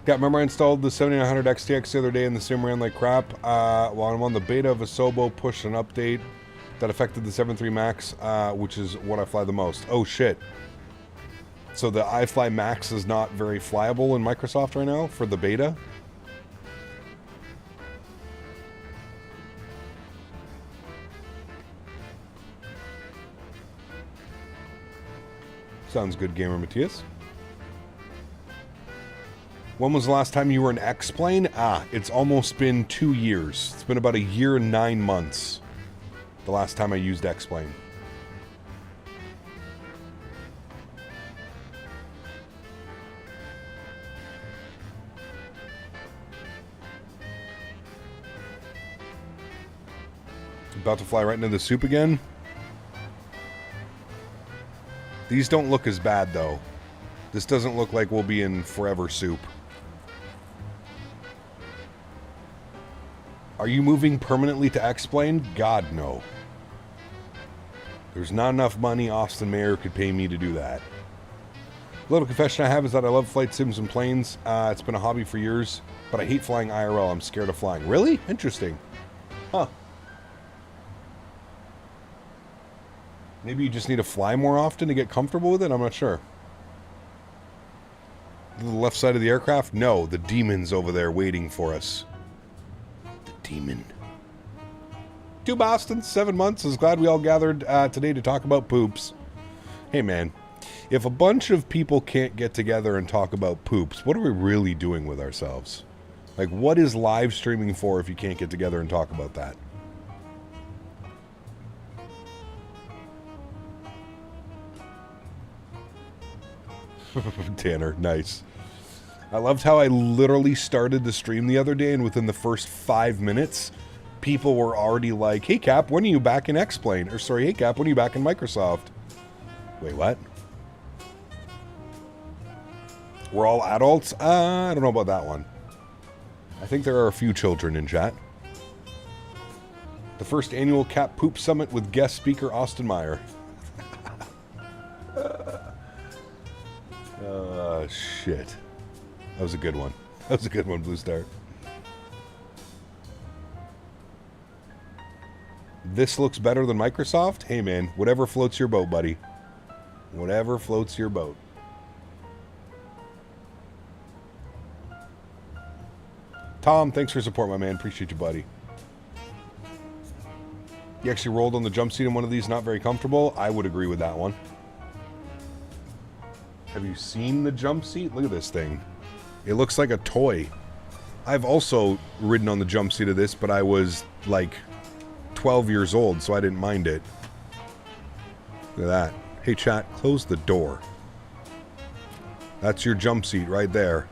Yeah, remember I installed the 7900 XTX the other day and the sim ran like crap? While I'm on the beta of Asobo, pushed an update that affected the 7.3 Max, which is what I fly the most. Oh shit. So the iFly Max is not very flyable in Microsoft right now for the beta? Sounds good, Gamer Matthias. When was the last time you were in X-Plane? It's almost been 2 years. It's been about a year and 9 months. The last time I used X-Plane. About to fly right into the soup again. These don't look as bad though. This doesn't look like we'll be in forever soup. Are you moving permanently to X-Plane? God, no. There's not enough money Austin Mayer could pay me to do that. The little confession I have is that I love flight sims and planes. It's been a hobby for years, but I hate flying IRL. I'm scared of flying. Really? Interesting. Huh. Maybe you just need to fly more often to get comfortable with it? I'm not sure. The left side of the aircraft? No, the demon's over there waiting for us. The demon. 2 Bostons, 7 months. I was glad we all gathered today to talk about poops. Hey, man. If a bunch of people can't get together and talk about poops, what are we really doing with ourselves? Like, what is live streaming for if you can't get together and talk about that? Tanner, nice. I loved how I literally started the stream the other day, and within the first 5 minutes, people were already like, hey, Cap, when are you back in X-Plane? Or, sorry, hey, Cap, when are you back in Microsoft? Wait, what? We're all adults? I don't know about that one. I think there are a few children in chat. The first annual Cap Poop Summit with guest speaker Austin Meyer. Shit. That was a good one. That was a good one, Blue Star. This looks better than Microsoft? Hey, man, whatever floats your boat, buddy. Whatever floats your boat. Tom, thanks for your support, my man. Appreciate you, buddy. You actually rolled on the jump seat in one of these, not very comfortable? I would agree with that one. Have you seen the jump seat? Look at this thing. It looks like a toy. I've also ridden on the jump seat of this, but I was like 12 years old, so I didn't mind it. Look at that. Hey, chat, close the door. That's your jump seat right there.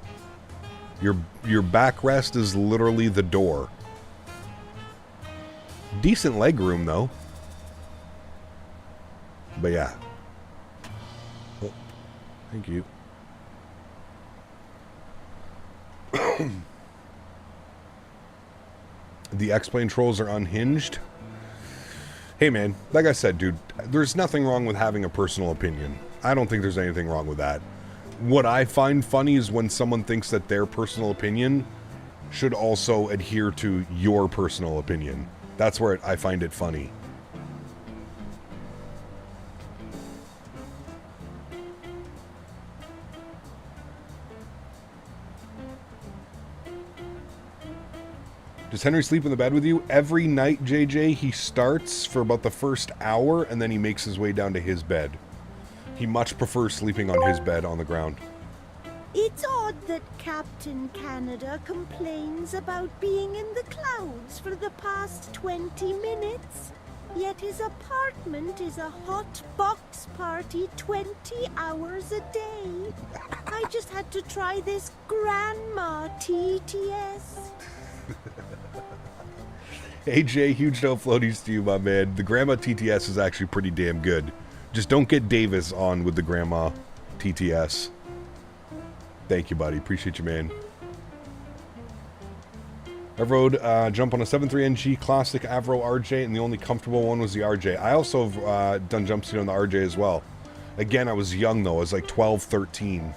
Your backrest is literally the door. Decent leg room, though. But yeah. Oh, thank you. The X-Plane trolls are unhinged. Hey, man, like I said, dude, there's nothing wrong with having a personal opinion. I don't think there's anything wrong with that. What I find funny is when someone thinks that their personal opinion should also adhere to your personal opinion. That's where I find it funny. Does Henry sleep in the bed with you? Every night, JJ, he starts for about the first hour, and then he makes his way down to his bed. He much prefers sleeping on his bed on the ground. It's odd that Captain Canada complains about being in the clouds for the past 20 minutes, yet his apartment is a hot box party 20 hours a day. I just had to try this Grandma TTS. AJ, huge no floaties to you, my man. The Grandma TTS is actually pretty damn good. Just don't get Davis on with the Grandma TTS. Thank you, buddy. Appreciate you, man. I rode jump on a 7.3 NG Classic Avro RJ, and the only comfortable one was the RJ. I also have done jump seat on the RJ as well. Again, I was young, though. I was like 12, 13.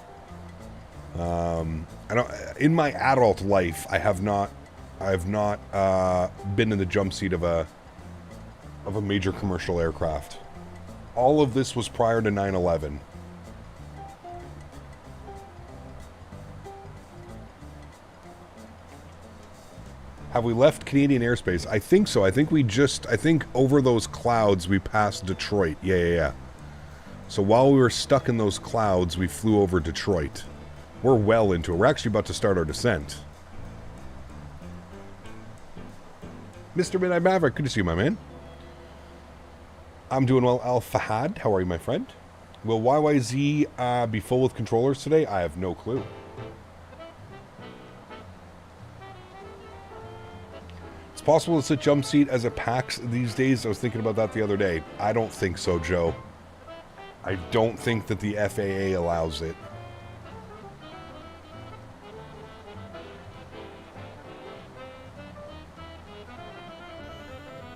In my adult life, I have not been in the jump seat of a major commercial aircraft. All of this was prior to 9/11. Have we left Canadian airspace? I think so. I think over those clouds we passed Detroit. Yeah. So while we were stuck in those clouds, we flew over Detroit. We're well into it. We're actually about to start our descent. Mr. Midnight Maverick, good to see you, my man. I'm doing well, Al Fahad. How are you, my friend? Will YYZ be full with controllers today? I have no clue. It's possible to sit jump seat as a PAX these days. I was thinking about that the other day. I don't think so, Joe. I don't think that the FAA allows it.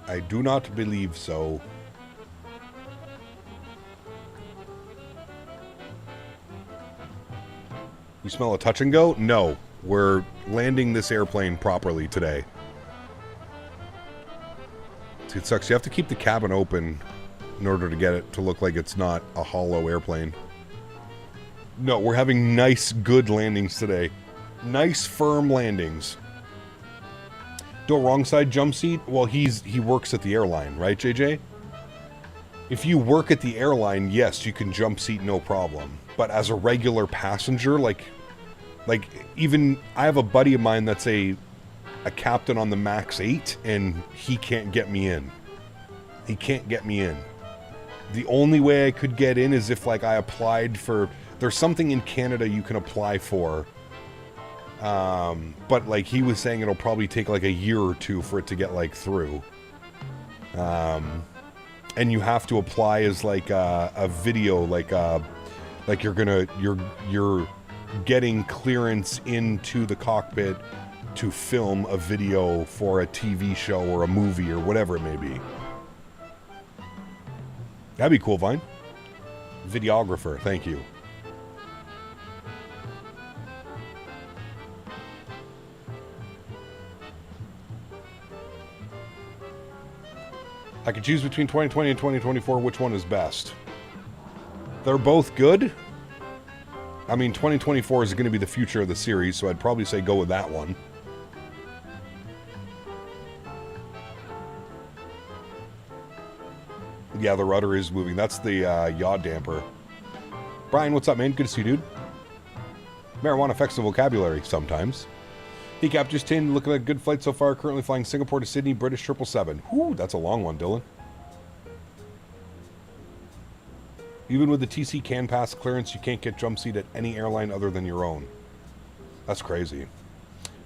I do not believe so. You smell a touch and go? No. We're landing this airplane properly today. See, it sucks. You have to keep the cabin open in order to get it to look like it's not a hollow airplane. No, we're having nice, good landings today. Nice, firm landings. Do a wrong side jump seat? Well, he works at the airline, right, JJ? If you work at the airline, yes, you can jump seat no problem. But as a regular passenger, like even I have a buddy of mine that's a captain on the Max 8, and he can't get me in. He can't get me in. The only way I could get in is if like I applied for. There's something in Canada you can apply for. But like he was saying, it'll probably take like a year or two for it to get like through. And you have to apply as like a video, like you're getting clearance into the cockpit to film a video for a TV show or a movie or whatever it may be. That'd be cool, Vine. Videographer, thank you. I could choose between 2020 and 2024. Which one is best? They're both good. I mean, 2024 is going to be the future of the series, so I'd probably say go with that one. Yeah, the rudder is moving. That's the yaw damper. Brian, what's up, man? Good to see you, dude. Marijuana affects the vocabulary sometimes. Hey, Cap, just 10. Looking at a good flight so far. Currently flying Singapore to Sydney, British 777. Whew, that's a long one, Dylan. Even with the TC CAN pass clearance, you can't get jump seat at any airline other than your own. That's crazy.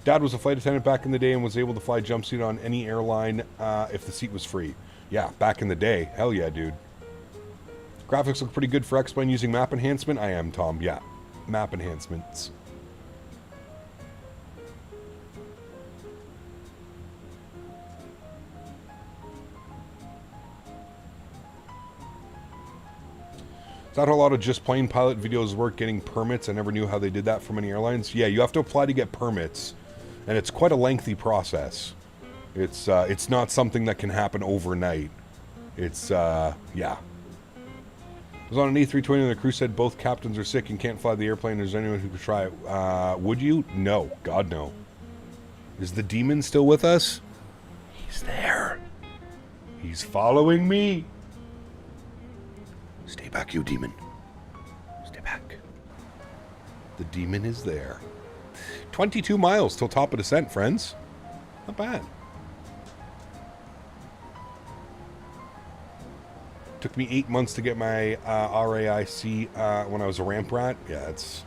Dad was a flight attendant back in the day and was able to fly jump seat on any airline if the seat was free. Yeah, back in the day. Hell yeah, dude. Graphics look pretty good for X-Plane using map enhancement. I am, Tom. Yeah, map enhancements. Is that how a lot of just plain pilot videos work, getting permits? I never knew how they did that for many airlines. Yeah, you have to apply to get permits, and it's quite a lengthy process. It's not something that can happen overnight. It's, yeah. I was on an A320 and the crew said both captains are sick and can't fly the airplane. Is there anyone who could try it? Would you? No. God, no. Is the demon still with us? He's there. He's following me. Stay back, you demon. Stay back. The demon is there. 22 miles till top of descent, friends. Not bad. Took me 8 months to get my RAIC when I was a ramp rat. Yeah, it's...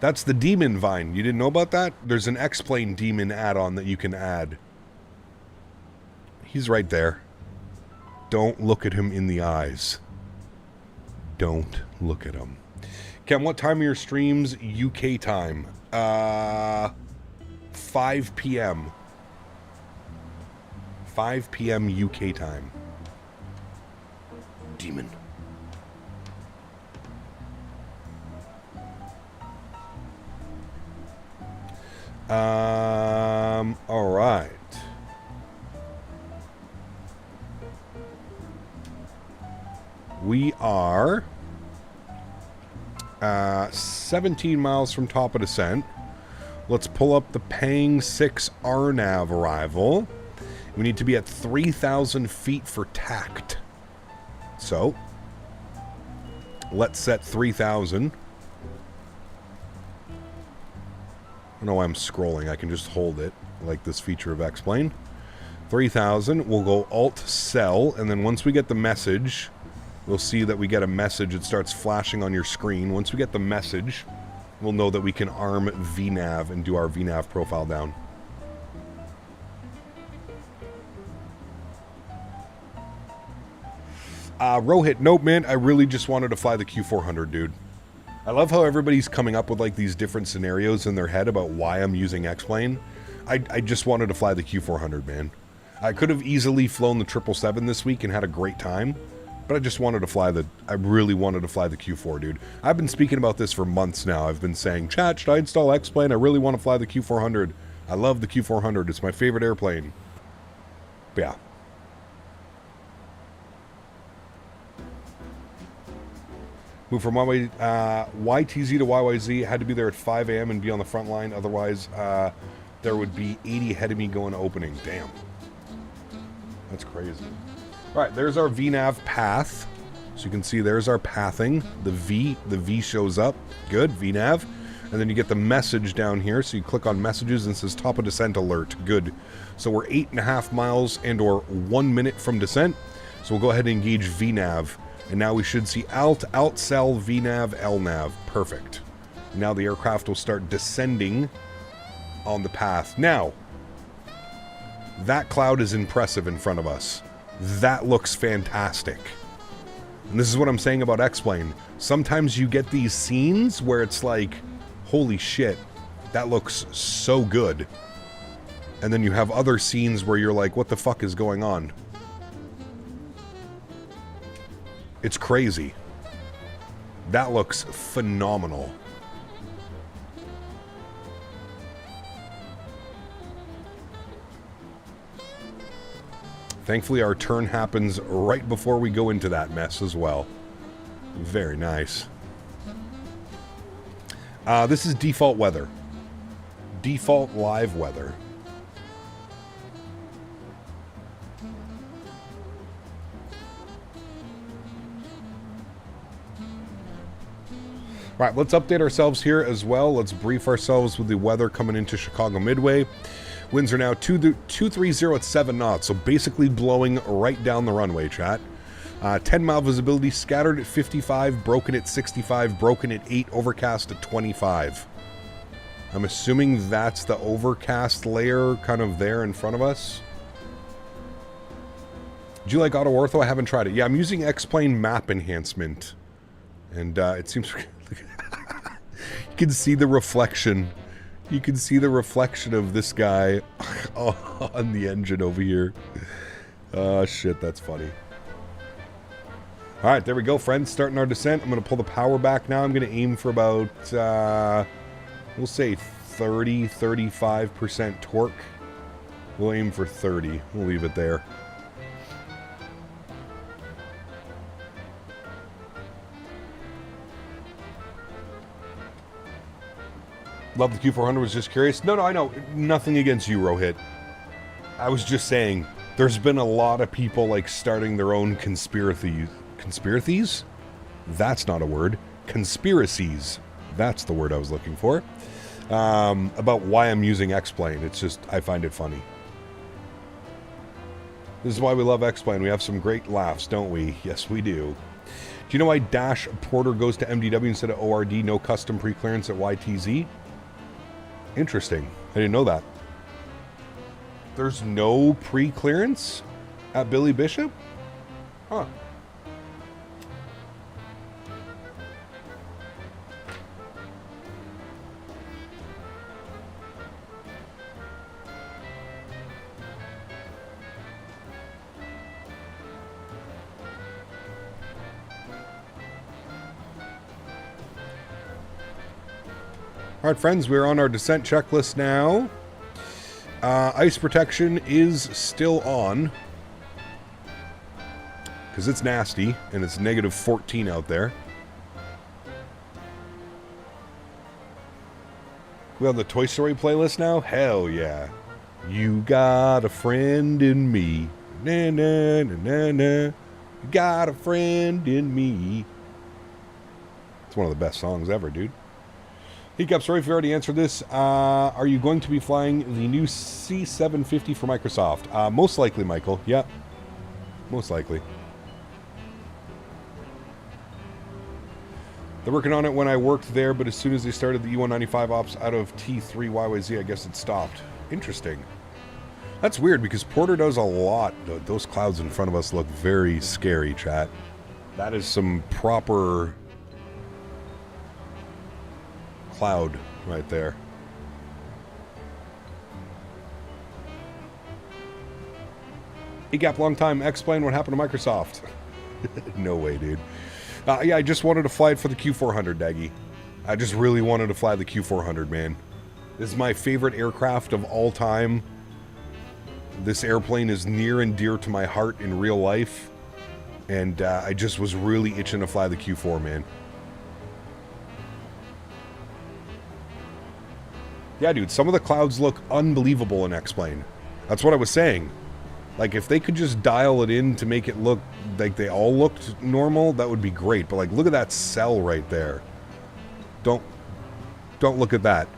That's the demon vine. You didn't know about that? There's an X-Plane demon add-on that you can add. He's right there. Don't look at him in the eyes. Don't look at him. Ken, what time are your streams UK time? 5 p.m. 5 p.m. UK time. Demon. All right. We are 17 miles from top of descent. Let's pull up the Pang 6 RNAV arrival. We need to be at 3,000 feet for tact. So, let's set 3,000. I don't know why I'm scrolling. I can just hold it, like this feature of X-Plane. 3,000. We'll go Alt-Cell, and then once we get the message... We'll see that we get a message. It starts flashing on your screen. Once we get the message, we'll know that we can arm VNAV and do our VNAV profile down. Rohit, nope, man. I really just wanted to fly the Q400, dude. I love how everybody's coming up with like these different scenarios in their head about why I'm using X-Plane. I just wanted to fly the Q400, man. I could have easily flown the 777 this week and had a great time, but I just wanted to fly I really wanted to fly the Q4, dude. I've been speaking about this for months now. I've been saying, chat, should I install X-Plane? I really want to fly the Q400. I love the Q400. It's my favorite airplane. But yeah. Move from YTZ to YYZ. Had to be there at 5 a.m. and be on the front line. Otherwise, there would be 80 ahead of me going to opening. Damn. That's crazy. All right, there's our VNav path. So you can see there's our pathing. The V shows up. Good, VNav. And then you get the message down here. So you click on messages and it says top of descent alert. Good. So we're 8.5 miles and or 1 minute from descent. So we'll go ahead and engage VNav. And now we should see alt, cell, VNav, LNav. Perfect. Now the aircraft will start descending on the path. Now, that cloud is impressive in front of us. That looks fantastic. And this is what I'm saying about X-Plane. Sometimes you get these scenes where it's like, holy shit, that looks so good. And then you have other scenes where you're like, what the fuck is going on? It's crazy. That looks phenomenal. Thankfully, our turn happens right before we go into that mess as well. Very nice. This is default weather. Default live weather. All right, let's update ourselves here as well. Let's brief ourselves with the weather coming into Chicago Midway. Winds are now 230 at 7 knots, so basically blowing right down the runway, chat. 10-mile visibility, scattered at 55, broken at 65, broken at 8, overcast at 25. I'm assuming that's the overcast layer kind of there in front of us. Do you like auto ortho? I haven't tried it. Yeah, I'm using X-Plane map enhancement. And it seems... You can see the reflection. You can see the reflection of this guy on the engine over here. Oh, shit, that's funny. All right, there we go, friends. Starting our descent. I'm going to pull the power back now. I'm going to aim for about, we'll say 30, 35% torque. We'll aim for 30. We'll leave it there. Love the Q400, was just curious. No, I know. Nothing against you, Rohit. I was just saying, there's been a lot of people, like, starting their own conspiracies? That's not a word. Conspiracies. That's the word I was looking for. About why I'm using X-Plane. It's just, I find it funny. This is why we love X-Plane. We have some great laughs, don't we? Yes, we do. Do you know why Dash Porter goes to MDW instead of ORD? No custom pre-clearance at YTZ? Interesting. I didn't know that. There's no pre-clearance at Billy Bishop? Huh. All right, friends, we're on our descent checklist now. Ice protection is still on because it's nasty and it's negative 14 out there. We have the Toy Story playlist now? Hell yeah. You got a friend in me. Na na na na na. You got a friend in me. It's one of the best songs ever, dude. Hiccup, sorry if you already answered this. Are you going to be flying the new C750 for Microsoft? Most likely, Michael. Yeah. Most likely. They're working on it when I worked there, but as soon as they started the E195 ops out of T3 YYZ, I guess it stopped. Interesting. That's weird because Porter does a lot. Those clouds in front of us look very scary, chat. That is some proper cloud right there. E-Gap, long time. Explain what happened to Microsoft. No way, dude. Yeah, I just wanted to fly it for the Q400, Daggy. I just really wanted to fly the Q400, man. This is my favorite aircraft of all time. This airplane is near and dear to my heart in real life. And I just was really itching to fly the Q4, man. Yeah, dude, some of the clouds look unbelievable in X-Plane. That's what I was saying. Like, if they could just dial it in to make it look like they all looked normal, that would be great. But, like, look at that cell right there. Don't look at that.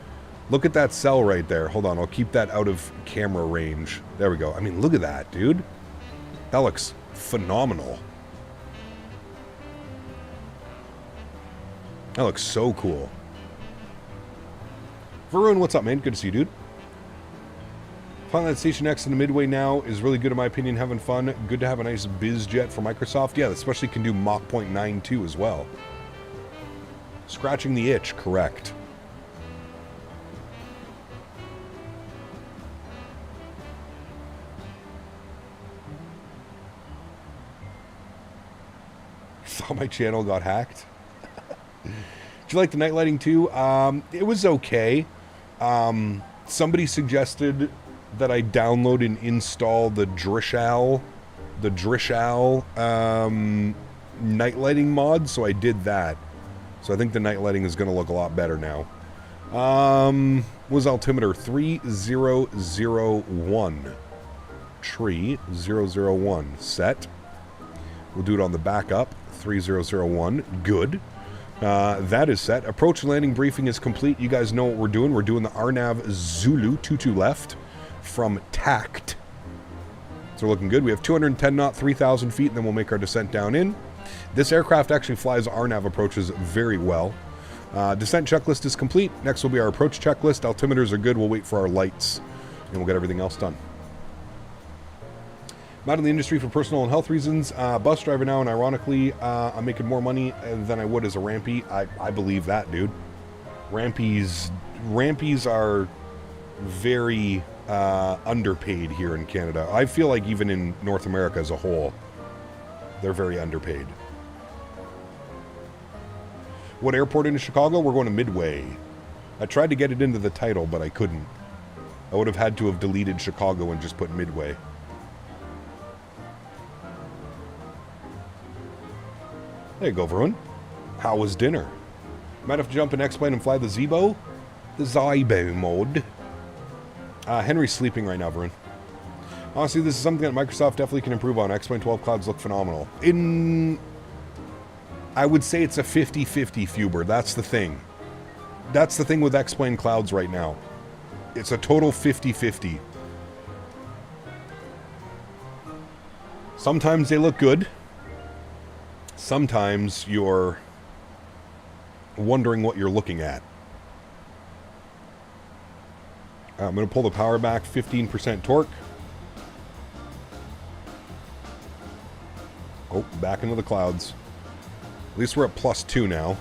Look at that cell right there. Hold on, I'll keep that out of camera range. There we go. I mean, look at that, dude. That looks phenomenal. That looks so cool. Varun, what's up, man? Good to see you, dude. Flying that Station X in the Midway now is really good in my opinion, having fun. Good to have a nice biz jet for Microsoft. Yeah, especially can do Mach 0.92 as well. Scratching the itch, correct. Saw my channel got hacked. Did you like the night lighting too? It was okay. Somebody suggested that I download and install the Drishal night lighting mod, so I did that. So I think the night lighting is going to look a lot better now. Was altimeter 3001. Tree 001 set. We'll do it on the backup. 3001. Good. That is set. Approach and landing briefing is complete. You guys know what we're doing. We're doing the RNAV Zulu 22 left from TACT. So we're looking good. We have 210 knot, 3,000 feet, and then we'll make our descent down in. This aircraft actually flies RNAV approaches very well. Descent checklist is complete. Next will be our approach checklist. Altimeters are good. We'll wait for our lights, and we'll get everything else done. I'm out of the industry for personal and health reasons. Bus driver now, and ironically, I'm making more money than I would as a rampy. I believe that, dude. Rampies are very underpaid here in Canada. I feel like even in North America as a whole, they're very underpaid. What airport in Chicago? We're going to Midway. I tried to get it into the title, but I couldn't. I would have had to have deleted Chicago and just put Midway. There you go, Varun. How was dinner? Might have to jump in X-Plane and fly the Zebo. The Zybo mode. Henry's sleeping right now, Varun. Honestly, this is something that Microsoft definitely can improve on. X-Plane 12 clouds look phenomenal. I would say it's a 50-50, Fuber. That's the thing. That's the thing with X-Plane clouds right now. It's a total 50-50. Sometimes they look good. Sometimes you're wondering what you're looking at. I'm going to pull the power back, 15% torque. Oh, back into the clouds. At least we're at +2 now.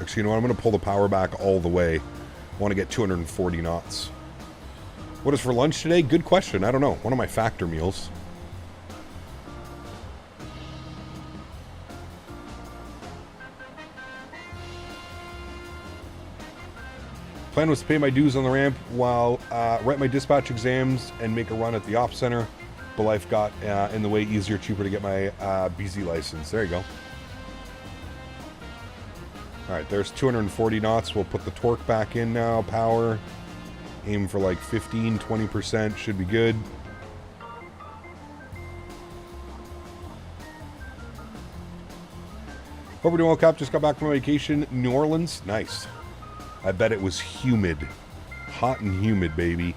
Actually, you know what? I'm going to pull the power back all the way. I want to get 240 knots. What is for lunch today? Good question. I don't know. One of my factor meals. Plan was to pay my dues on the ramp while write my dispatch exams and make a run at the ops center, but life got in the way. Easier, cheaper to get my BZ license. There you go. All right, there's 240 knots. We'll put the torque back in now. Power. Aim for like 15, 20%. Should be good. Hope we're doing well, Cap. Just got back from vacation. New Orleans. Nice. I bet it was humid. Hot and humid, baby.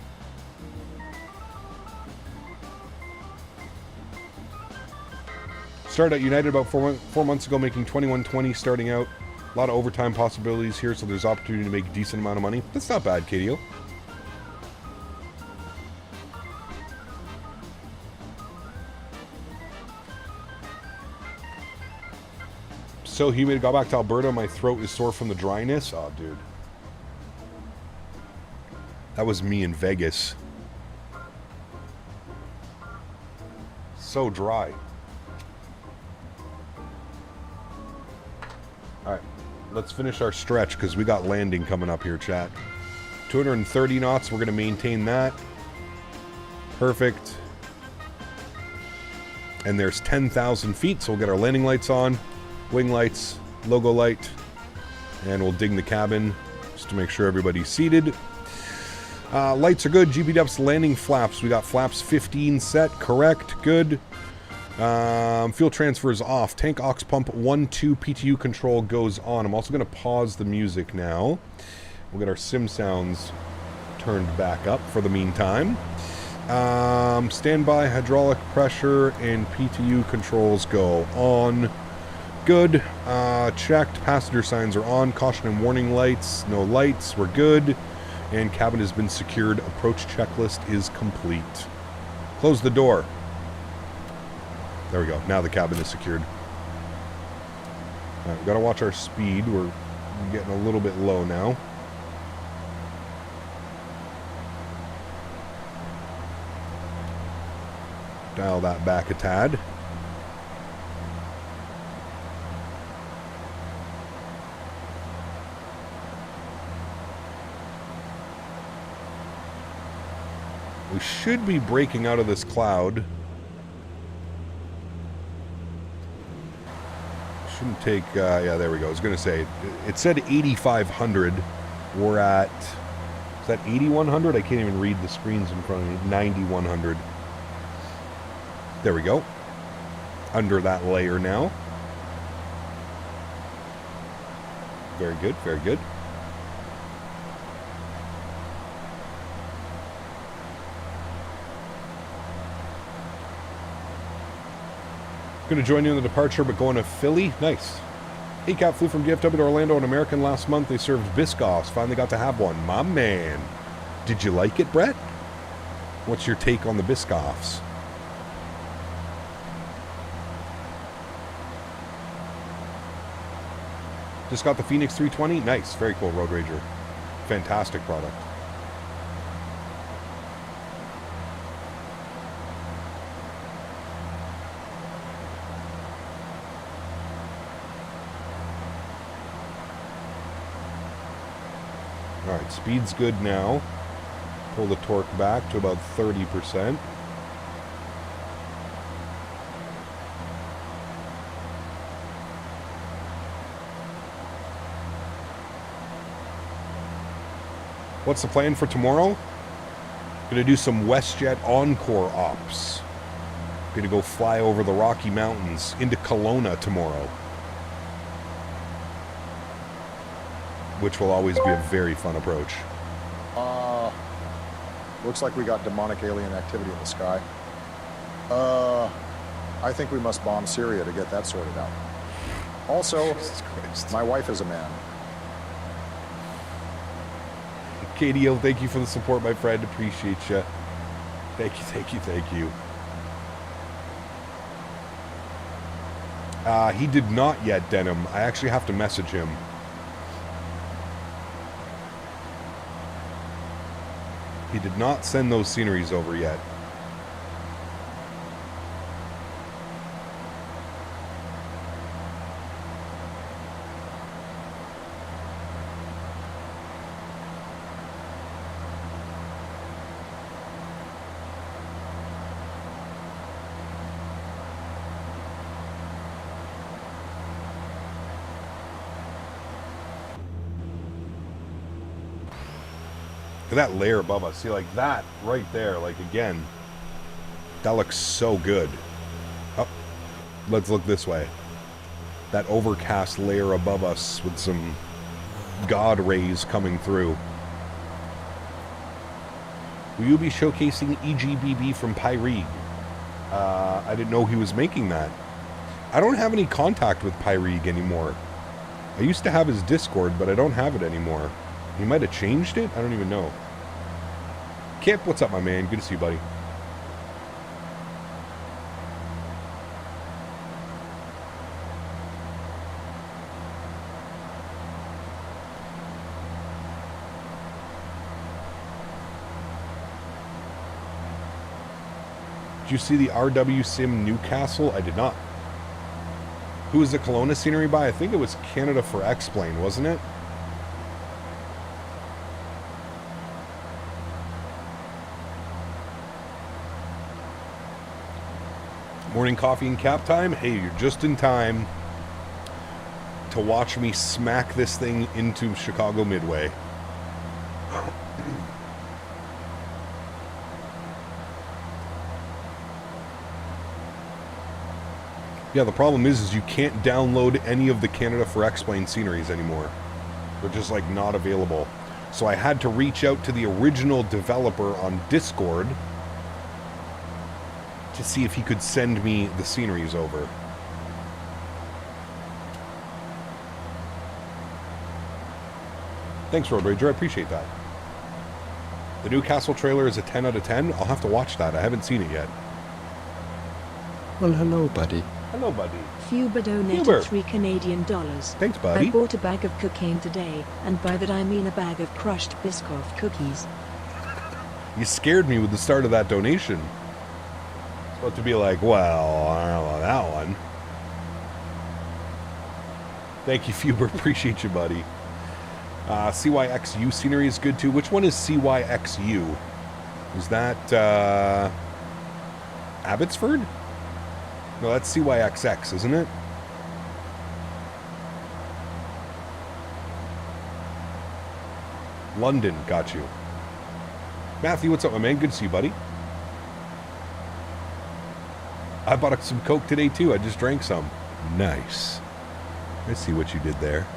Started at United about 4 months ago, making $21.20 starting out. A lot of overtime possibilities here, so there's opportunity to make a decent amount of money. That's not bad, KDO. So humid. Got back to Alberta. My throat is sore from the dryness. Oh, dude. That was me in Vegas. So dry. All right, let's finish our stretch because we got landing coming up here, chat. 230 knots, we're going to maintain that. Perfect. And there's 10,000 feet, so we'll get our landing lights on, wing lights, logo light, and we'll ding the cabin just to make sure everybody's seated. Lights are good. GPW's landing flaps. We got flaps 15 set. Correct. Good. Fuel transfer is off. Tank aux pump 1-2 PTU control goes on. I'm also going to pause the music now. We'll get our sim sounds turned back up for the meantime. Standby hydraulic pressure and PTU controls go on. Good. Checked. Passenger signs are on. Caution and warning lights. No lights. We're good. And cabin has been secured. Approach checklist is complete. Close the door. There we go. Now the cabin is secured. All right, we've got to watch our speed. We're getting a little bit low now. Dial that back a tad. We should be breaking out of this cloud. Shouldn't take, yeah, there we go. I was going to say, it said 8,500. We're at, is that 8,100? I can't even read the screens in front of me. 9,100. There we go. Under that layer now. Very good, very good. Going to join you in the departure, but going to Philly. Nice. Hey, Cap flew from DFW to Orlando on American last month. They served Biscoffs. Finally got to have one. My man. Did you like it, Brett? What's your take on the Biscoffs? Just got the Phoenix 320. Nice. Very cool, Road Rager. Fantastic product. Alright, speed's good now. Pull the torque back to about 30%. What's the plan for tomorrow? Gonna do some WestJet Encore ops. Gonna go fly over the Rocky Mountains into Kelowna tomorrow. Which will always be a very fun approach. Looks like we got demonic alien activity in the sky. I think we must bomb Syria to get that sorted out. Also, my wife is a man. KDO, thank you for the support, my friend. Appreciate you. Thank you, thank you, thank you. He did not yet, Denim. I actually have to message him. He did not send those sceneries over yet. That layer above us, see, like that right there, like again, that looks so good. Oh, let's look this way. That overcast layer above us with some God rays coming through. Will you be showcasing EGBB from Pyrig? I didn't know he was making that. I don't have any contact with Pyrig anymore. I used to have his Discord, but I don't have it anymore. He might have changed it? I don't even know. Kip, what's up, my man? Good to see you, buddy. Did you see the RWSim Newcastle? I did not. Who was the Kelowna scenery by? I think it was Canada for X-Plane, wasn't it? Morning coffee and cap time. Hey, you're just in time to watch me smack this thing into Chicago Midway. Yeah, the problem is you can't download any of the Canada for X-Plane sceneries anymore. They're just like not available. So I had to reach out to the original developer on Discord to see if he could send me the sceneries over. Thanks, Road Rager. I appreciate that. The Newcastle trailer is a 10 out of 10. I'll have to watch that. I haven't seen it yet. Well, hello, buddy. Hello, buddy. Fuber donated Fuber. $3 Canadian. Thanks, buddy. I bought a bag of cocaine today, and by that I mean a bag of crushed Biscoff cookies. You scared me with the start of that donation. It's about to be like, well, I don't know that one. Thank you, Fuber. Appreciate you, buddy. CYXU scenery is good too. Which one is CYXU? Is that Abbotsford? No, that's CYXX, isn't it? London, got you. Matthew, what's up, my man? Good to see you, buddy. I bought some Coke today too. I just drank some. Nice. Let's see what you did there.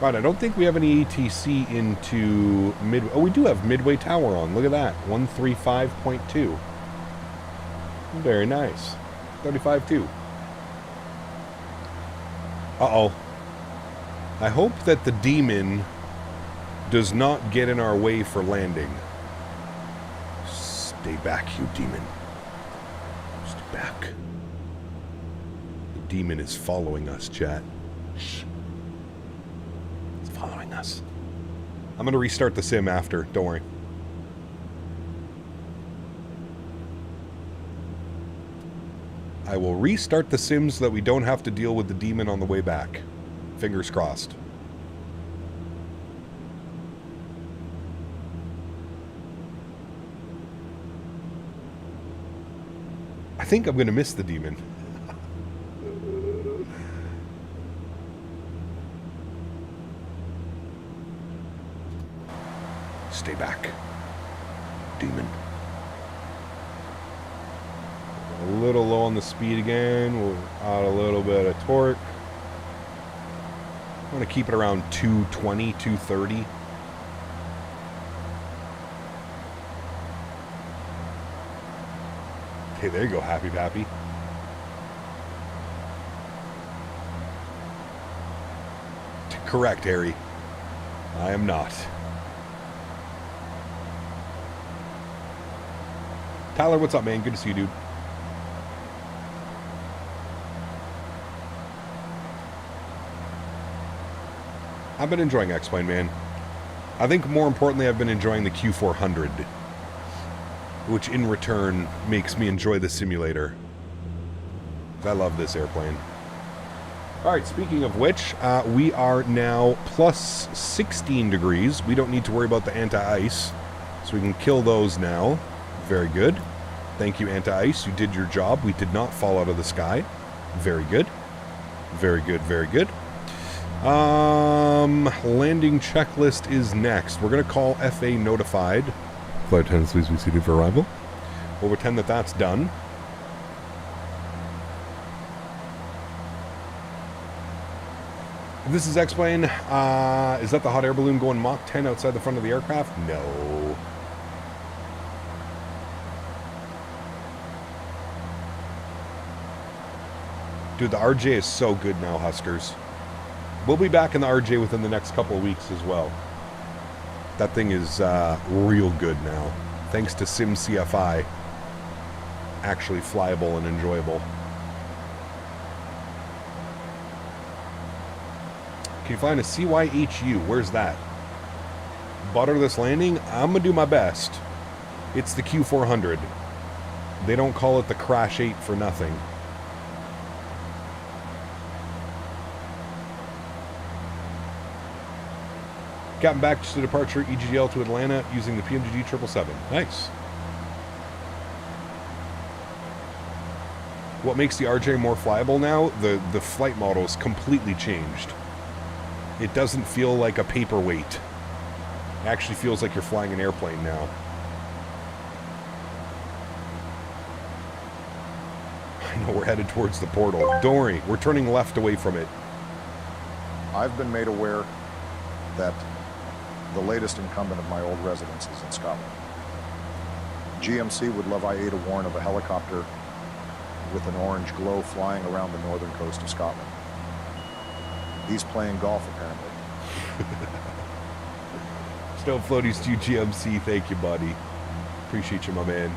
Right, I don't think we have any ATC into Midway. Oh, we do have Midway Tower on. Look at that. 135.2. Very nice. 35.2. Uh-oh. I hope that the demon does not get in our way for landing. Stay back, you demon. Stay back. The demon is following us, chat. Shh. Following us. I'm going to restart the sim after. Don't worry. I will restart the sim so that we don't have to deal with the demon on the way back. Fingers crossed. I think I'm going to miss the demon. Stay back, demon. A little low on the speed again. We'll add a little bit of torque. I want to keep it around 220, 230. Okay, there you go, Happy Pappy. Correct, Harry. I am not. Tyler, what's up, man? Good to see you, dude. I've been enjoying X-Plane, man. I think more importantly, I've been enjoying the Q400, which in return makes me enjoy the simulator. I love this airplane. All right, speaking of which, we are now plus 16 degrees. We don't need to worry about the anti-ice, so we can kill those now. Very good. Thank you, Anti-Ice. You did your job. We did not fall out of the sky. Very good. Very good, very good. Landing checklist is next. We're going to call FA notified. Flight attendants, please be seated for arrival. We'll pretend that that's done. This is X-Plane. Is that the hot air balloon going Mach 10 outside the front of the aircraft? No. Dude, the RJ is so good now, Huskers. We'll be back in the RJ within the next couple of weeks as well. That thing is real good now. Thanks to SimCFI. Actually flyable and enjoyable. Can you find a CYHU? Where's that? butter this landing, I'm going to do my best. It's the Q400. They don't call it the Crash 8 for nothing. Captain back to departure EGL to Atlanta using the PMGG 777. Nice. What makes the RJ more flyable now? The flight model is completely changed. It doesn't feel like a paperweight. It actually feels like you're flying an airplane now. I know we're headed towards the portal. Don't worry, we're turning left away from it. I've been made aware that the latest incumbent of my old residence is in Scotland. GMC would love IA to warn of a helicopter with an orange glow flying around the northern coast of Scotland. He's playing golf, apparently. Snow Floaties to GMC, thank you, buddy. Appreciate you, my man.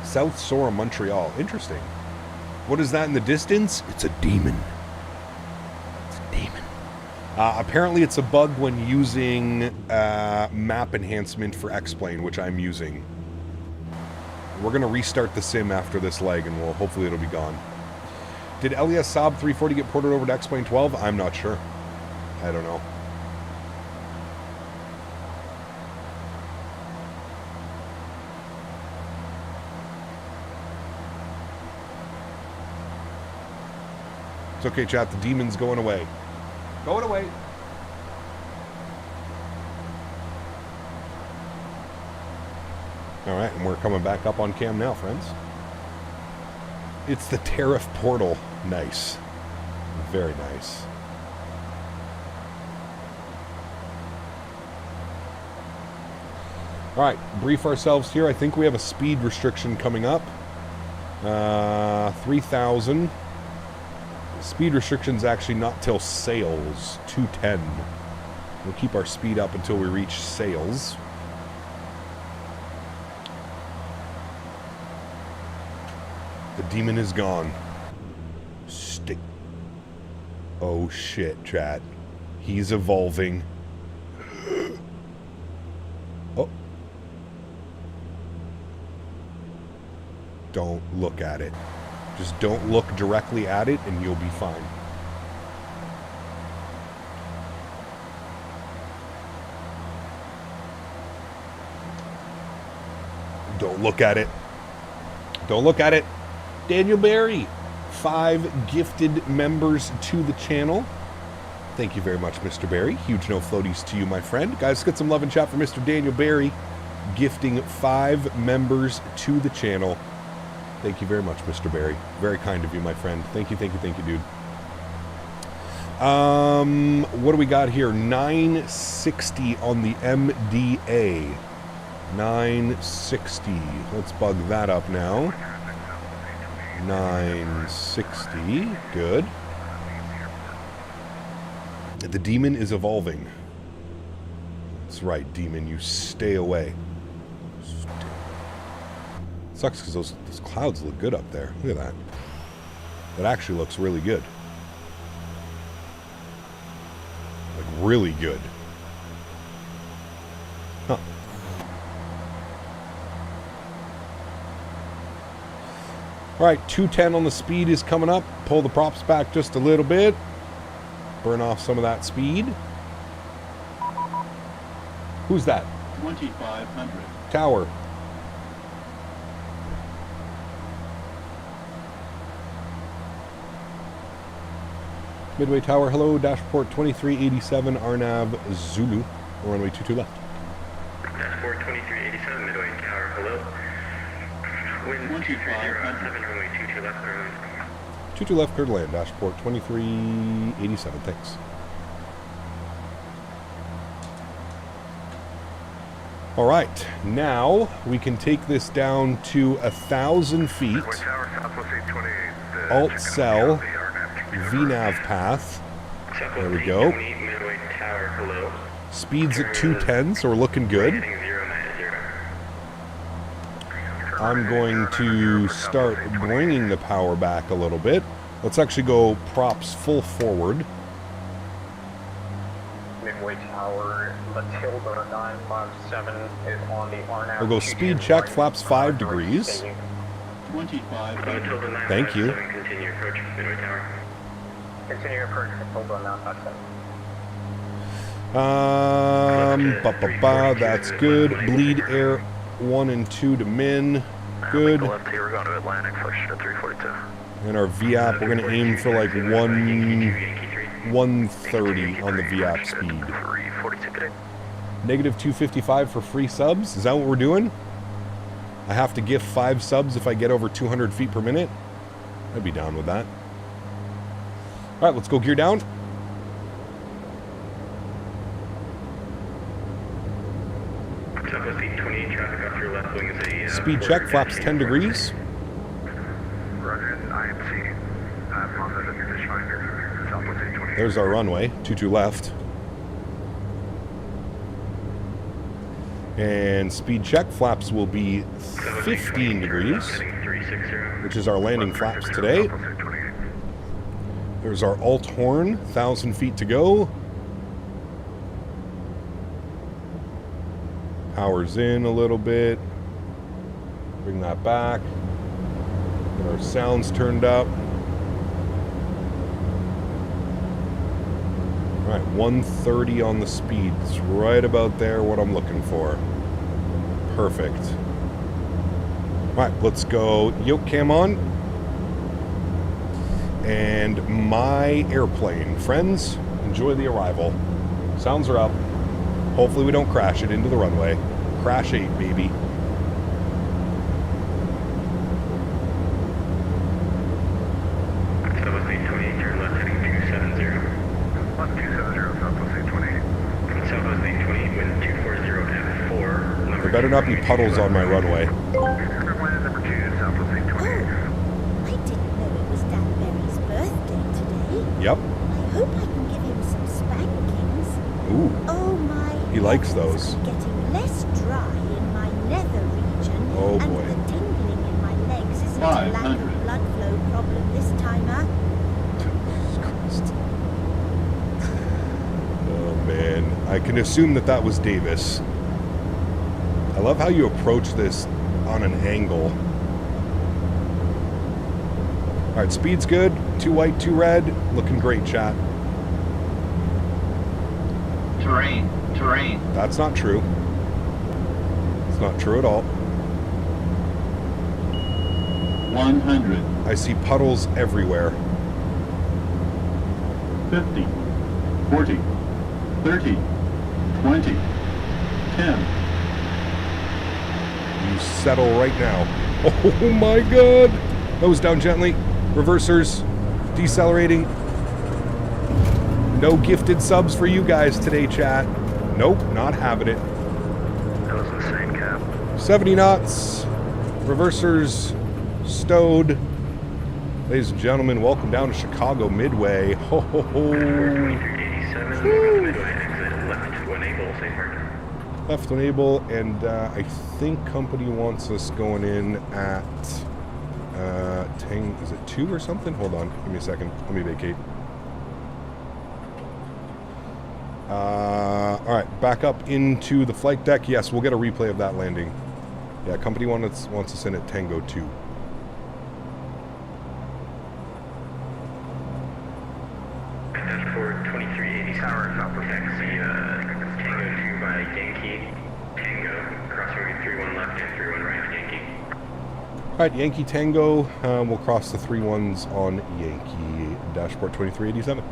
South Shore, Montreal. Interesting. What is that in the distance? It's a demon. It's a demon. Apparently it's a bug when using map enhancement for X-Plane, which I'm using. We're going to restart the sim after this leg, and hopefully it'll be gone. Did LES Saab 340 get ported over to X-Plane 12? I'm not sure. I don't know. It's okay, chat. The demon's going away. Going away. All right, and we're coming back up on cam now, friends. It's the tariff portal. Nice. Very nice. All right, brief ourselves here. I think we have a speed restriction coming up. 3,000. Speed restriction's actually not till sales. 210. We'll keep our speed up until we reach sales. The demon is gone. Stick. Oh shit, chat. He's evolving. Oh. Don't look at it. Just don't look directly at it and you'll be fine. Don't look at it. Don't look at it. Daniel Barry, 5 gifted members to the channel. Thank you very much, Mr. Barry. Huge no floaties to you, my friend. Guys, get some love and chat for Mr. Daniel Barry, gifting 5 members to the channel. Thank you very much, Mr. Barry. Very kind of you, my friend. Thank you, thank you, thank you, dude. What do we got here? 960 on the MDA. 960. Let's bug that up now. 960. Good. The demon is evolving. That's right, demon. You stay away. Sucks because those clouds look good up there. Look at that. That actually looks really good. Like, really good. Huh. Alright, 210 on the speed is coming up. Pull the props back just a little bit. Burn off some of that speed. Who's that? 2500. Tower. Midway Tower, hello, Dashport 2387, Arnav Zulu, runway 22 left. Dashport 2387, Midway Tower, hello. Wind 2507, runway 22 left, 22 left, clear to land, Dashport 2387, thanks. All right, now we can take this down to 1,000 feet. Alt cell. VNAV path. There we go. Speed's at 210, so we're looking good. I'm going to start bringing the power back a little bit. Let's actually go props full forward. Midway Midway Tower, Matilda 957 is on the RNAV. We'll go speed check, flaps 5 degrees. 25. Thank you. Continue approach Midway Tower. Continue approach Matilda 957. That's good. Bleed air 1 and 2 to min. Good. Left here, we're going to Atlantic, push to 342. And our VAP, we're going to aim for like 130 on the VAP speed. Negative 255 for free subs. Is that what we're doing? I have to gift 5 subs if I get over 200 feet per minute. I'd be down with that. All right, let's go gear down. Speed check, flaps 10 degrees. There's our runway, 22 left. And speed check, flaps will be 15 degrees, which is our landing flaps today. There's our alt horn, 1,000 feet to go. Power's in a little bit. Bring that back. Get our sounds turned up. All right, 130 on the speed. It's right about there, what I'm looking for. Perfect. All right, let's go yoke cam on. And my airplane. Friends, enjoy the arrival. Sounds are up. Hopefully we don't crash it into the runway. Crash 8, baby. Southwest 828, turn left heading 270. 270, Southwest 828. Southwest 828, wind 240 F4. There better not be puddles on my runway. I didn't know it was Danbury's birthday today. Yep. I hope I can give him some spankings. Ooh. Oh my. He likes those. I'm getting less dry in my nether region. Oh and boy. the tingling in my legs isn't a lack of blood flow problem this timer. Jesus Christ. Oh man. I can assume that that was Davis. I love how you approach this on an angle. Alright, speed's good. 2 white, 2 red. Looking great, chat. Terrain. That's not true. It's not true at all. 100. I see puddles everywhere. 50. 40. 30. 20. 10. You settle right now. Oh my god! Nose down gently. Reversers. Decelerating. No gifted subs for you guys today, chat. Nope, not having it. That was insane, Cap. 70 knots. Reversers stowed. Ladies and gentlemen, welcome down to Chicago Midway. Ho ho ho. 42387, Midway, exit left when able, safe parking. Left when able, and I think company wants us going in at is it 2 or something? Hold on, give me a second. Let me vacate. All right, back up into the flight deck. Yes, we'll get a replay of that landing. Yeah, company wants us in at Tango 2. Dashboard 2380, tower, southwest taxi, Tango 2 by Yankee, Tango, crossing 31 left and 31 right, Yankee. All right, Yankee Tango. We'll cross the 3-1s on Yankee. Dashboard 2387.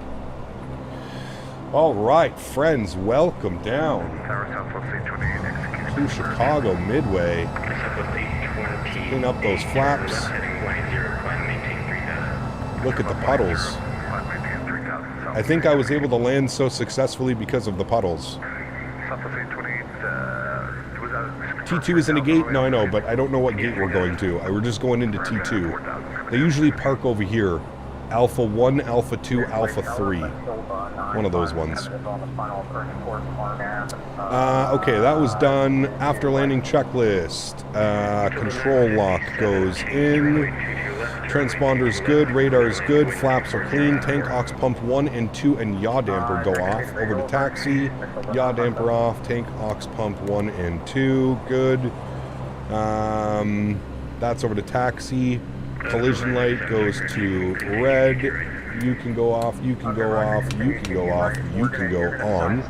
All right, friends, welcome down to Chicago Midway. Clean up those flaps. Look at the puddles. I think I was able to land so successfully because of the puddles. T2 is in a gate? No, I know, but I don't know what gate we're going to. We're just going into T2. They usually park over here. Alpha 1, Alpha 2, Alpha 3. One of those ones. Okay, that was done. After landing checklist. Control lock goes in. Transponder's good, radar is good, flaps are clean, tank aux pump 1 and 2 and yaw damper go off. Over to taxi, yaw damper off, tank aux pump 1 and 2, good. That's over to taxi. Collision light goes to red. You can go off, you can go off, you can go off, you can go on.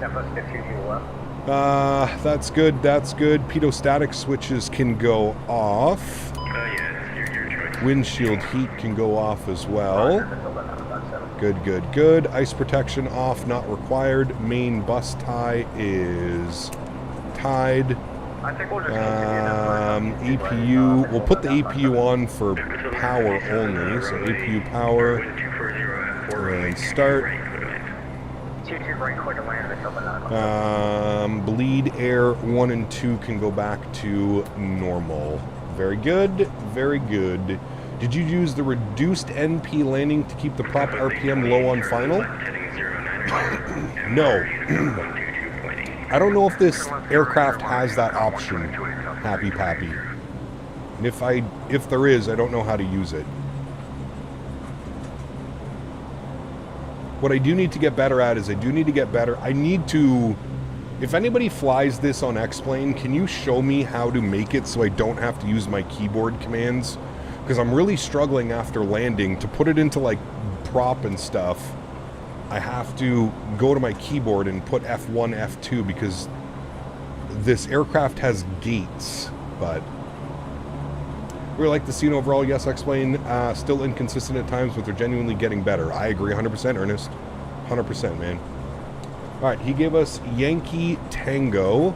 That's good, that's good. Pedostatic switches can go off. Windshield heat can go off as well. Good, good, good. Ice protection off, not required. Main bus tie is tied. APU, we'll put the APU on for power only. So APU power, and start. Bleed air 1 and 2 can go back to normal. Very good, very good. Did you use the reduced NP landing to keep the prop RPM low on final? No. I don't know if this aircraft has that option, Happy Pappy. And if there is, I don't know how to use it. What I do need to get better at is I need to, if anybody flies this on X-Plane, can you show me how to make it so I don't have to use my keyboard commands? Because I'm really struggling after landing to put it into like prop and stuff. I have to go to my keyboard and put F1, F2 because this aircraft has gates, but we like the scene overall. Yes, X-Plane, still inconsistent at times, but they're genuinely getting better. I agree 100%, Ernest. 100%, man. All right, he gave us Yankee Tango.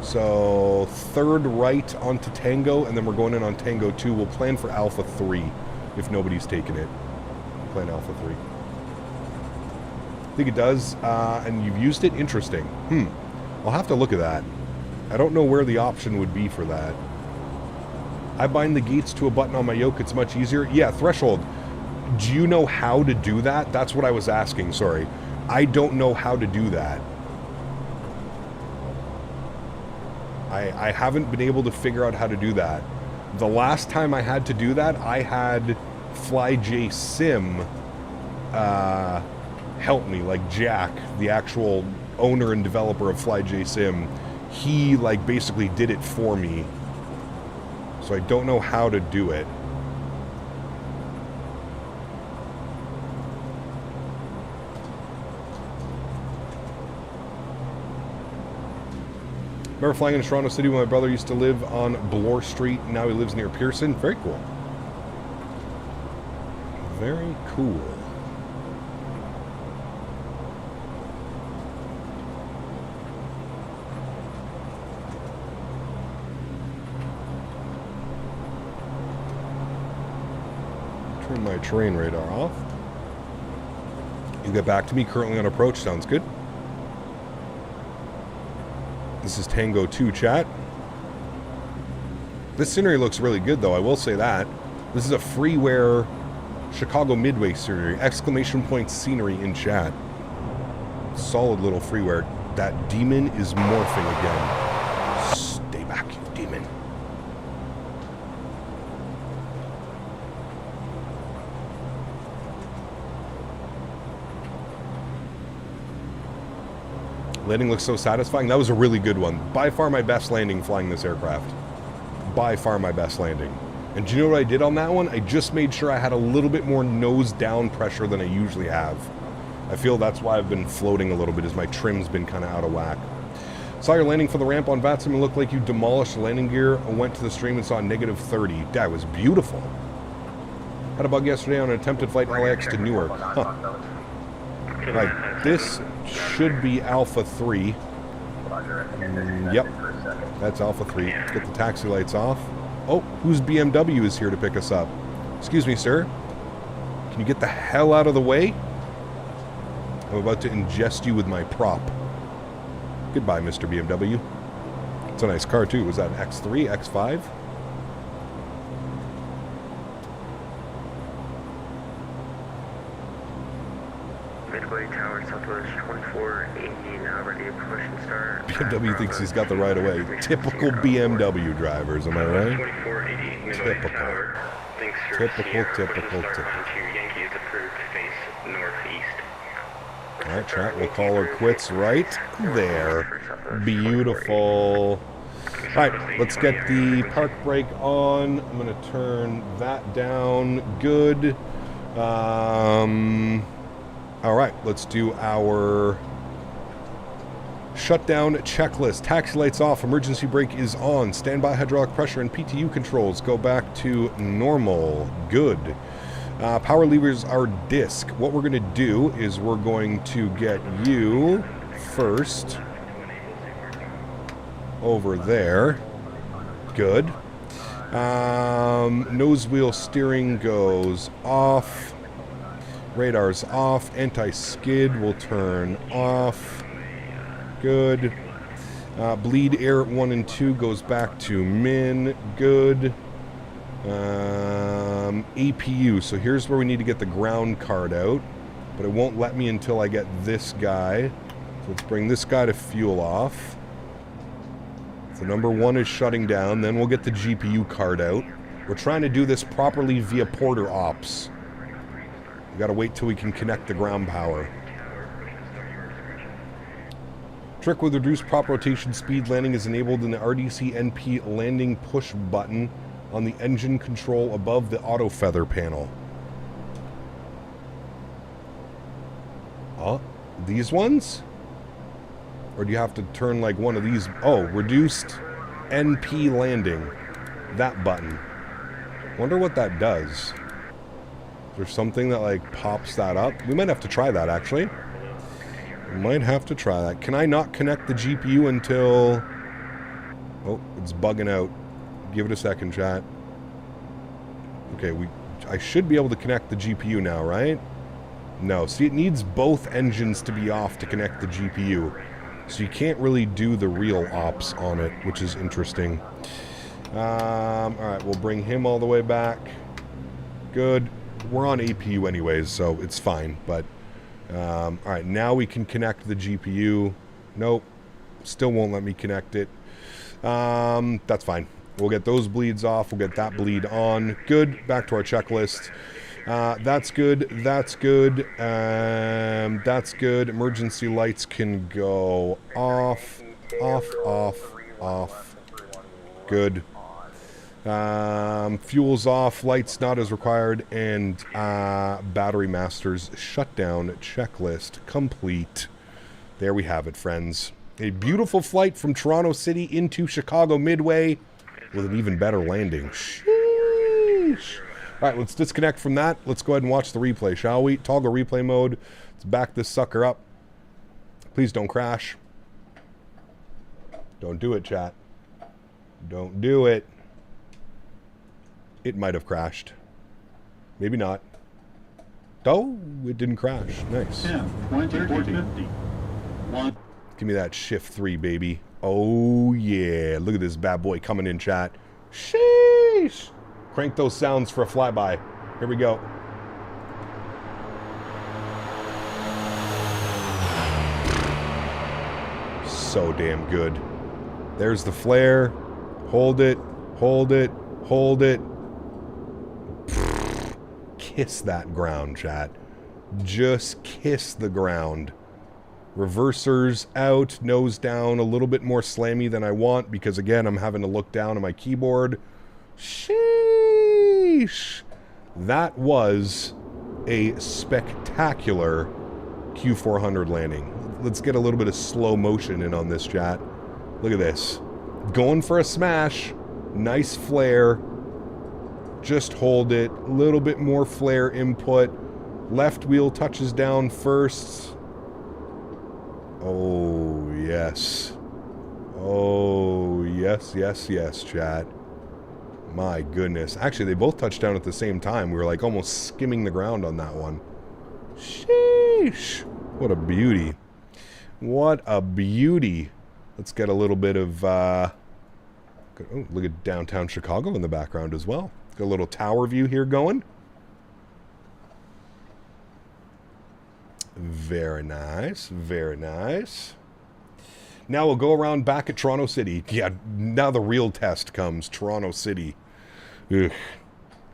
So third right onto Tango, and then we're going in on Tango 2. We'll plan for Alpha 3 if nobody's taken it. Plan Alpha 3. I think it does, and you've used it. Interesting. I'll have to look at that. I don't know where the option would be for that. I bind the gates to a button on my yoke. It's much easier. Yeah, threshold. Do you know how to do that? That's what I was asking. Sorry. I don't know how to do that. I haven't been able to figure out how to do that. The last time I had to do that, I had FlyJSim help me, like Jack, the actual owner and developer of FlyJSim. He like basically did it for me. So I don't know how to do it. Remember flying in Toronto City when my brother used to live on Bloor Street. Now he lives near Pearson. Very cool. Very cool. Turn my terrain radar off. You get back to me. Currently on approach. Sounds good. This is Tango 2, chat. This scenery looks really good, though. I will say that. This is a freeware Chicago Midway scenery. Exclamation point scenery in chat. Solid little freeware. That demon is morphing again. Stay back, you demon. Landing looks so satisfying. That was a really good one. By far my best landing flying this aircraft. By far my best landing. And do you know what I did on that one? I just made sure I had a little bit more nose down pressure than I usually have. I feel that's why I've been floating a little bit, as my trim's been kind of out of whack. Saw your landing for the ramp on VATSIM and looked like you demolished the landing gear. I went to the stream and saw -30. That was beautiful. Had a bug yesterday on an attempted flight LAX to Newark. Huh. Right, this should be Alpha 3. Yep, that's Alpha 3. Get the taxi lights off. Oh, whose BMW is here to pick us up? Excuse me, sir. Can you get the hell out of the way? I'm about to ingest you with my prop. Goodbye, Mr. BMW. It's a nice car, too. Was that X3, X5? Midway Tower, Southwest 2480, now ready to push and start. BMW thinks he's got the right of way. Typical BMW drivers, am I right? 2480, Midway Typical. Tower. Thanks for Typical, Sierra. typical, Start typical. onto Yankee is approved, face northeast. All right, chat, we'll call her quits right there. Beautiful. All right, let's get the park brake on. I'm going to turn that down. Good. All right, let's do our shutdown checklist. Taxi lights off, emergency brake is on, standby hydraulic pressure and PTU controls go back to normal. Good. Power levers are disc. What we're going to do is we're going to get you first over there. Good. Nose wheel steering goes off. Radar's off. Anti-skid will turn off. Good. Bleed air 1 and 2 goes back to min. Good. APU. So here's where we need to get the ground card out, but it won't let me until I get this guy. So let's bring this guy to fuel off. So number 1 is shutting down. Then we'll get the GPU card out. We're trying to do this properly via Porter Ops. We gotta wait till we can connect the ground power. Trick with reduced prop rotation speed landing is enabled in the RDC NP landing push button on the engine control above the auto feather panel. Oh, these ones? Or do you have to turn like one of these? Oh, reduced NP landing. That button. Wonder what that does. Is there something that like pops that up? We might have to try that actually. We might have to try that. Can I not connect the GPU until... Oh, it's bugging out. Give it a second, chat. Okay, I should be able to connect the GPU now, right? No, see, it needs both engines to be off to connect the GPU. So you can't really do the real ops on it, which is interesting. Alright, we'll bring him all the way back. Good. We're on APU anyways, so it's fine, but... alright, now we can connect the GPU. Nope. Still won't let me connect it. That's fine. We'll get those bleeds off. We'll get that bleed on. Good. Back to our checklist. That's good. That's good. That's good. Emergency lights can go off. Off, off, off. Good. Fuel's off. Lights not as required. And battery masters shutdown checklist complete. There we have it, friends. A beautiful flight from Toronto City into Chicago Midway with an even better landing. Sheesh. All right, let's disconnect from that. Let's go ahead and watch the replay, shall we? Toggle replay mode. Let's back this sucker up. Please don't crash. Don't do it, chat. Don't do it. It might have crashed. Maybe not. Oh, it didn't crash. Nice. Yeah, 2050. Give me that shift 3, baby. Oh, yeah. Look at this bad boy coming in, chat. Sheesh. Crank those sounds for a flyby. Here we go. So damn good. There's the flare. Hold it. Hold it. Hold it. Kiss that ground, chat. Just kiss the ground. Reversers out, nose down, a little bit more slammy than I want because, again, I'm having to look down at my keyboard. Sheesh. That was a spectacular Q400 landing. Let's get a little bit of slow motion in on this, chat. Look at this. Going for a smash. Nice flare. Just hold it. A little bit more flare input. Left wheel touches down first. Oh, yes. Oh, yes, yes, yes, chat. My goodness. Actually, they both touched down at the same time. We were like almost skimming the ground on that one. Sheesh. What a beauty. What a beauty. Let's get a little bit of, oh, look at downtown Chicago in the background as well. Got a little tower view here going. Very nice. Very nice. Now we'll go around back at Toronto City. Yeah, now the real test comes. Toronto City. Ugh.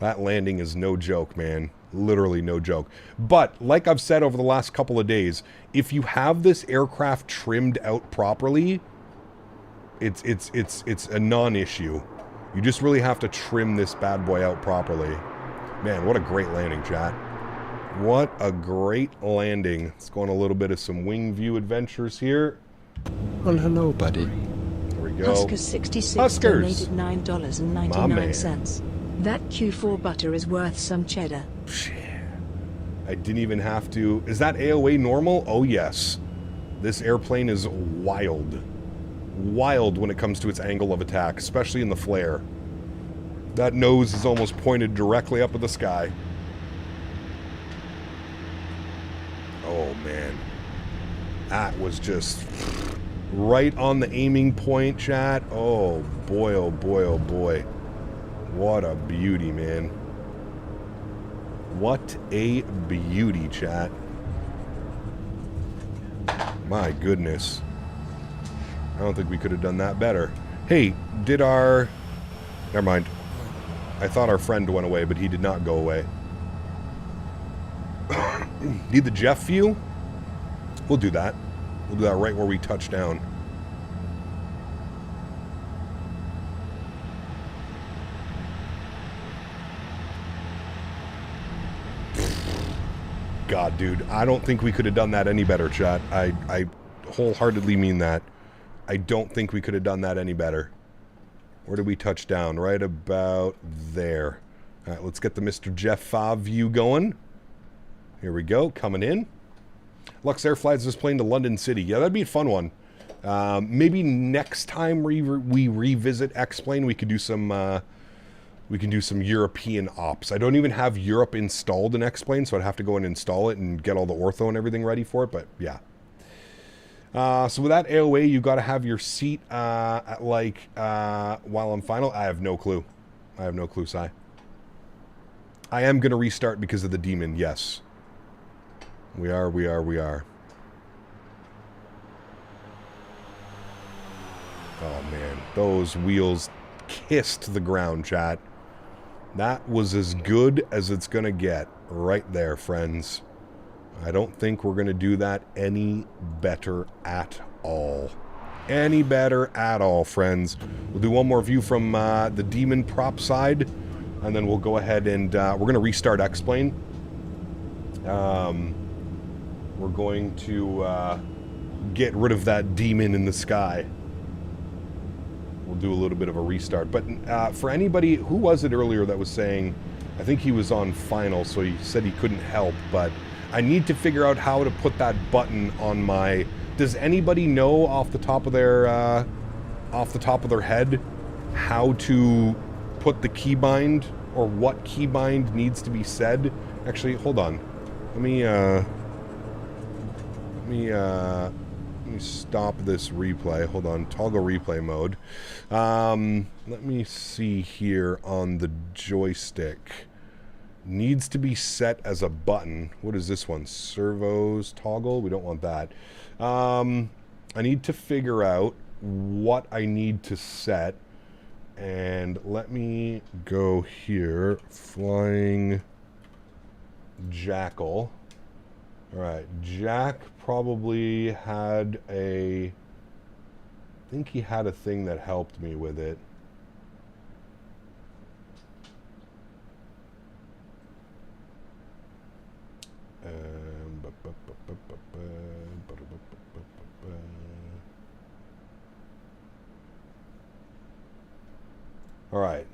That landing is no joke, man. Literally no joke. But, like I've said over the last couple of days, if you have this aircraft trimmed out properly, it's a non-issue. You just really have to trim this bad boy out properly. Man, what a great landing, chat. What a great landing. Let's go on a little bit of some wing view adventures here. Well, hello, buddy. There we go. Huskers66 Huskers. donated $9.99. That Q4 butter is worth some cheddar. I didn't even have to... Is that AOA normal? Oh, yes. This airplane is wild. Wild when it comes to its angle of attack, especially in the flare. That nose is almost pointed directly up at the sky. Oh, man. That was just right on the aiming point, chat. Oh, boy, oh, boy, oh, boy. What a beauty, man. What a beauty, chat. My goodness. I don't think we could have done that better. Hey, did our... Never mind. I thought our friend went away, but he did not go away. Need the Jeff view? We'll do that. We'll do that right where we touch down. God, dude, I don't think we could have done that any better, chat. I wholeheartedly mean that. I don't think we could have done that any better. Where did we touch down? Right about there. All right, let's get the Mr. Jeff 5 view going. Here we go, coming in. Lux Air flies this plane to London City. Yeah, that'd be a fun one. Maybe next time we revisit X-Plane, we could do some... we can do some European ops. I don't even have Europe installed in X-Plane, so I'd have to go and install it and get all the ortho and everything ready for it, but yeah. So with that AOA, you got to have your seat at like, while I'm final. I have no clue. I have no clue, Sai. I am going to restart because of the demon, yes. We are. Oh, man. Those wheels kissed the ground, chat. That was as good as it's going to get right there, friends. I don't think we're going to do that any better at all. Any better at all, friends. We'll do one more view from the Demon prop side, and then we'll go ahead and we're going to restart X-Plane. We're going to get rid of that demon in the sky. We'll do a little bit of a restart. But for anybody, who was it earlier that was saying, I think he was on final, so he said he couldn't help, but I need to figure out how to put that button on my... Does anybody know off the top of their head how to put the keybind or what keybind needs to be said? Actually, hold on. Let me stop this replay. Hold on, toggle replay mode. Let me see here on the joystick. Needs to be set as a button. What is this one? Servos toggle? We don't want that. I need to figure out what I need to set. And let me go here. Flying Jackal. Alright, Jack probably had a... I think he had a thing that helped me with it. All right.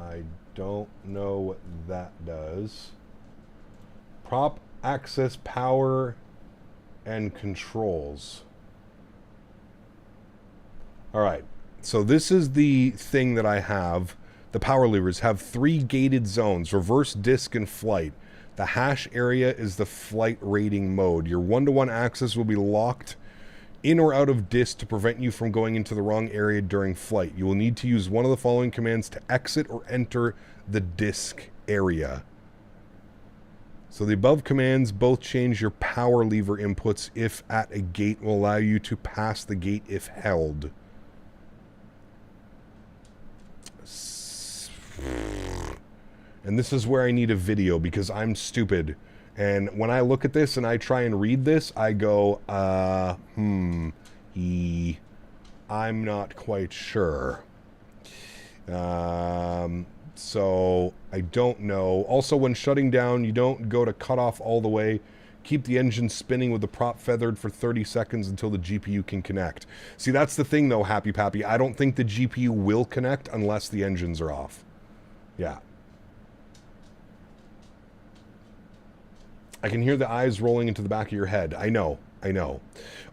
I don't know what that does. Prop access power and controls. All right. So this is the thing that I have. The power levers have 3 gated zones, reverse, disc, and flight. The hash area is the flight rating mode. Your 1-to-1 access will be locked in or out of disc to prevent you from going into the wrong area during flight. You will need to use one of the following commands to exit or enter the disc area. So the above commands both change your power lever inputs if at a gate will allow you to pass the gate if held. And this is where I need a video because I'm stupid. And when I look at this and I try and read this, I go, I'm not quite sure. So I don't know. Also, when shutting down, you don't go to cut off all the way. Keep the engine spinning with the prop feathered for 30 seconds until the GPU can connect. See, that's the thing though, Happy Pappy. I don't think the GPU will connect unless the engines are off. Yeah. I can hear the eyes rolling into the back of your head. I know.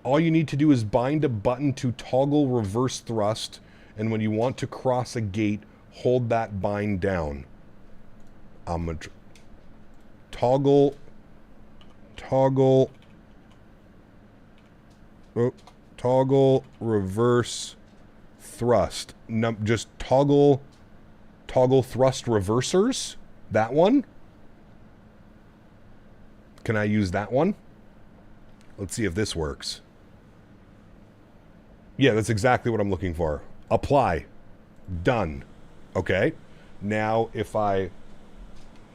All you need to do is bind a button to toggle reverse thrust, and when you want to cross a gate, hold that bind down. I'm gonna toggle reverse thrust. Just toggle thrust reversers. That one. Can I use that one? Let's see if this works. Yeah, that's exactly what I'm looking for. Apply. Done. Okay. Now, if let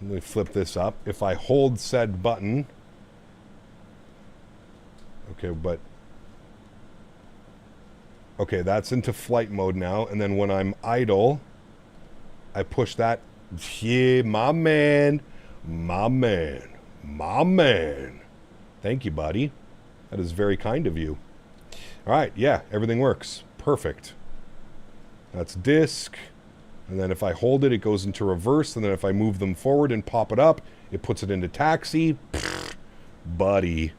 me flip this up. If I hold said button. Okay, that's into flight mode now. And then when I'm idle, I push that. Yeah, my man. Thank you, buddy. That is very kind of you. All right, yeah, everything works. Perfect. That's disc. And then if I hold it, it goes into reverse. And then if I move them forward and pop it up, it puts it into taxi. Pfft, buddy,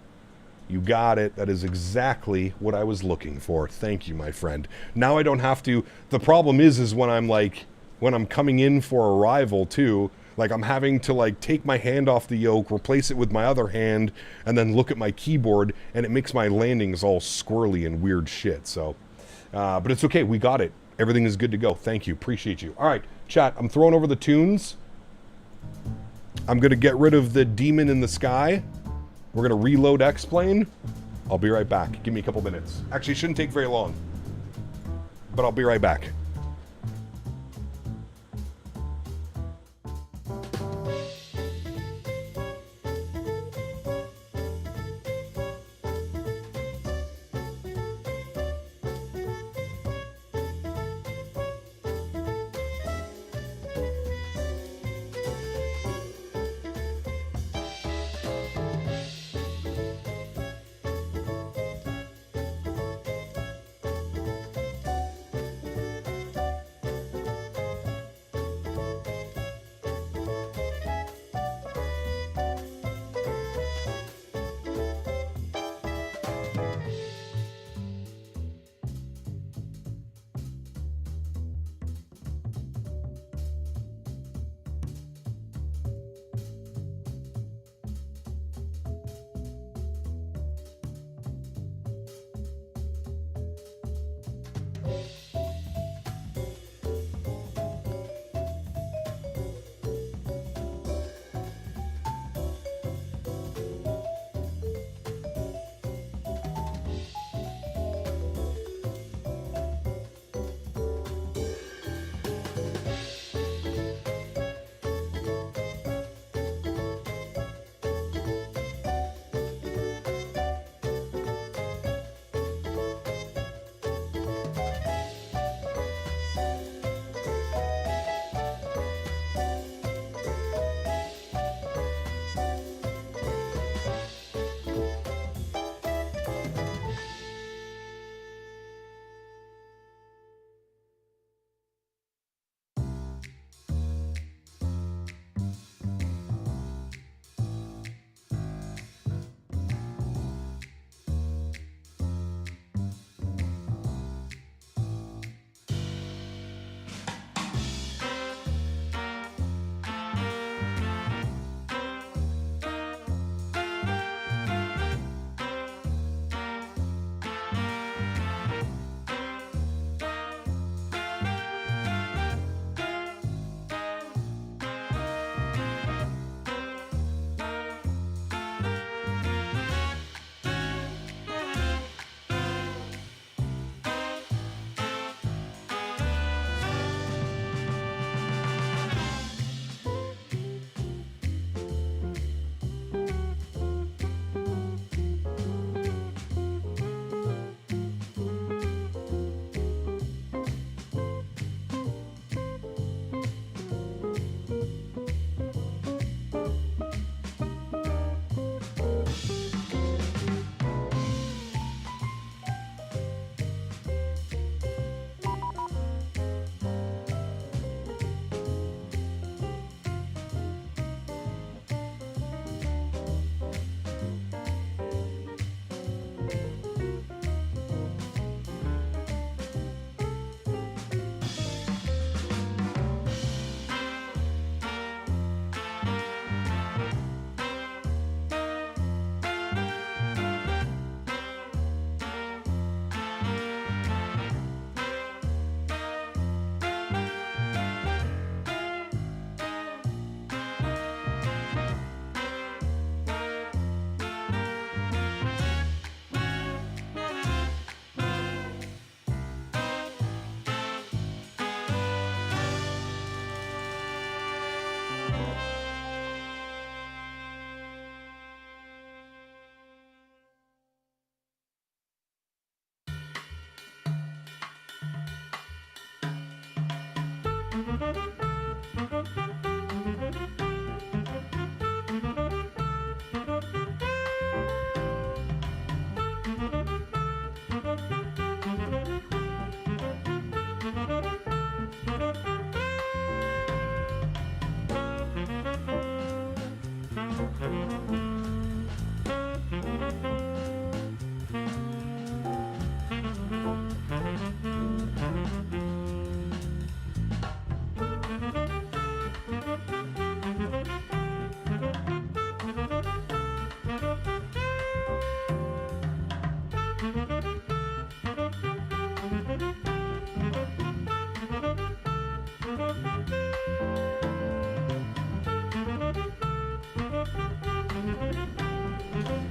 you got it. That is exactly what I was looking for. Thank you, my friend. Now I don't have to. The problem is when I'm coming in for arrival too, like I'm having to like take my hand off the yoke, replace it with my other hand, and then look at my keyboard, and it makes my landings all squirrely and weird shit. So, but it's okay. We got it. Everything is good to go. Thank you. Appreciate you. All right, chat. I'm throwing over the tunes. I'm going to get rid of the demon in the sky. We're going to reload X-Plane. I'll be right back. Give me a couple minutes. Actually, it shouldn't take very long. But I'll be right back.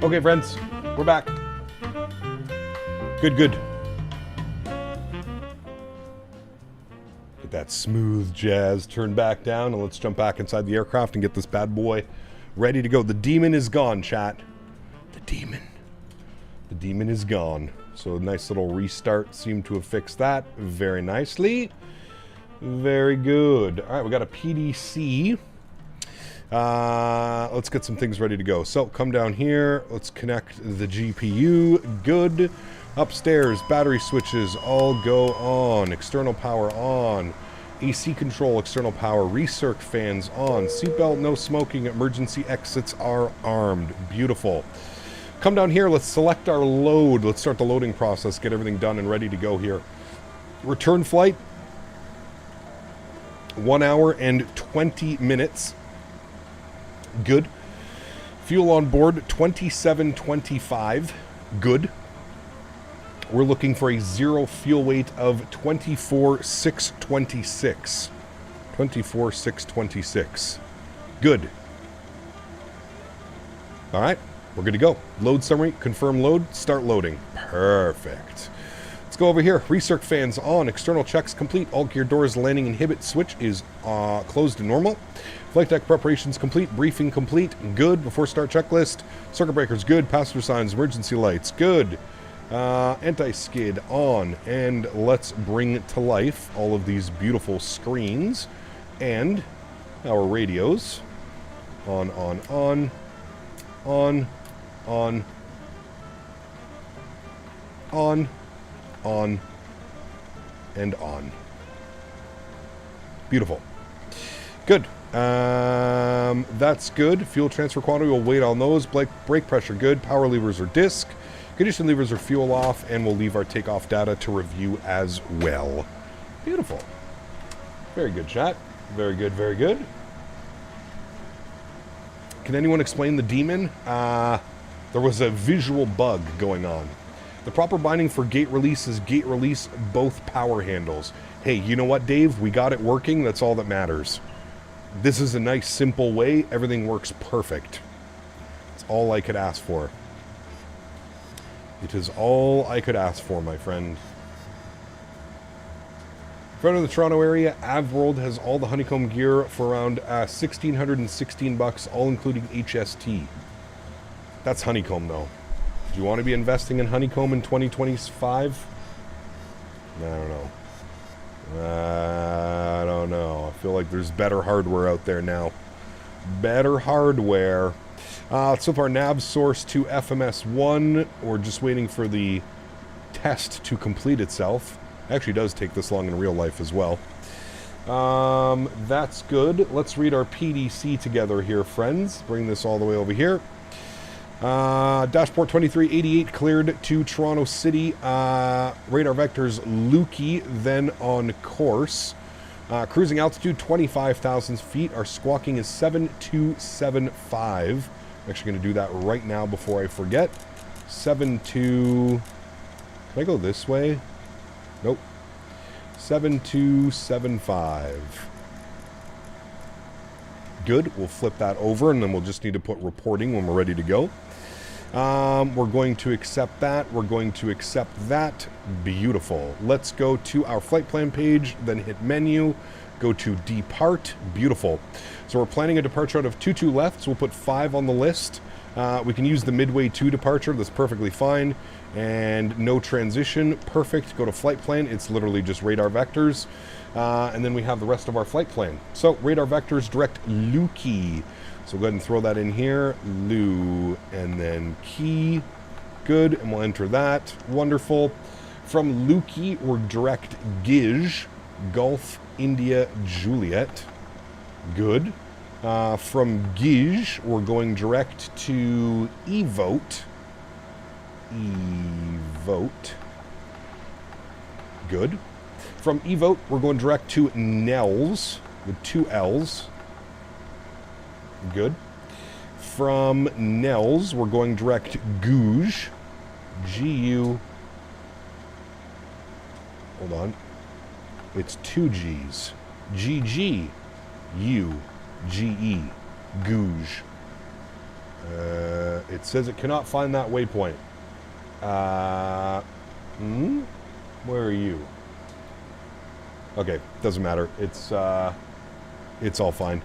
Okay, friends, we're back. Good, good. Get that smooth jazz turned back down, and let's jump back inside the aircraft and get this bad boy ready to go. The demon is gone, chat. The demon. The demon is gone. So a nice little restart seemed to have fixed that very nicely. Very good. All right, we got a PDC. Let's get some things ready to go. So come down here. Let's connect the GPU. Good. Upstairs, battery switches all go on. External power on. AC control, external power. Recirc fans on. Seatbelt, no smoking. Emergency exits are armed. Beautiful. Come down here. Let's select our load. Let's start the loading process. Get everything done and ready to go here. Return flight. 1 hour and 20 minutes. Good. Fuel on board, 2725. Good. We're looking for a zero fuel weight of 24,626. 24,626. Good. All right, we're good to go. Load summary, confirm load, start loading. Perfect. Let's go over here. Recirc fans on. External checks complete. All gear doors, landing inhibit switch is closed and normal. Flight deck preparations complete. Briefing complete. Good. Before start checklist. Circuit breakers good. Passenger signs. Emergency lights good. Anti-skid on. And let's bring to life all of these beautiful screens and our radios. On, on, on. On. On. On. On and on. Beautiful. Good. That's good. Fuel transfer quantity, we'll wait on those. Brake pressure good. Power levers are disc. Condition levers are fuel off, and we'll leave our takeoff data to review as well. Beautiful. Very good, chat. Very good, very good. Can anyone explain the demon? There was a visual bug going on. The proper binding for gate release is gate release both power handles. Hey, you know what, Dave? We got it working. That's all that matters. This is a nice, simple way. Everything works perfect. It's all I could ask for. It is all I could ask for, my friend. In front of the Toronto area, AvWorld has all the honeycomb gear for around $1,616, all including HST. That's honeycomb, though. Do you want to be investing in honeycomb in 2025? I don't know. I don't know. I feel like there's better hardware out there now. Better hardware. Let's flip our nav source to FMS1. We're just waiting for the test to complete itself. It actually does take this long in real life as well. That's good. Let's read our PDC together here, friends. Bring this all the way over here. Dashport 2388 cleared to Toronto City. Radar vectors Lukey, then on course. Cruising altitude 25,000 feet. Our squawking is 7275. I'm actually going to do that right now before I forget. 72. Can I go this way? Nope. 7275. Good. We'll flip that over, and then we'll just need to put reporting when we're ready to go. We're going to accept that. We're going to accept that. Beautiful. Let's go to our flight plan page, then hit menu, go to depart. Beautiful. So we're planning a departure out of 22 left, so we'll put 5 on the list. We can use the midway 2 departure. That's perfectly fine. And no transition. Perfect. Go to flight plan. It's literally just radar vectors. And then we have the rest of our flight plan. So radar vectors direct Lukey. So go ahead and throw that in here. Lu, and then key. Good, and we'll enter that. Wonderful. From Lukey, we're direct Gij, Golf, India, Juliet. Good. From Gij, we're going direct to Evote. Evote. Good. From Evote, we're going direct to Nels with 2 L's. Good. From Nels, we're going direct Gouge. G-U. Hold on. It's 2 G's. G-G-U-G-E. Gouge. It says it cannot find that waypoint. Where are you? Okay, doesn't matter. It's all fine.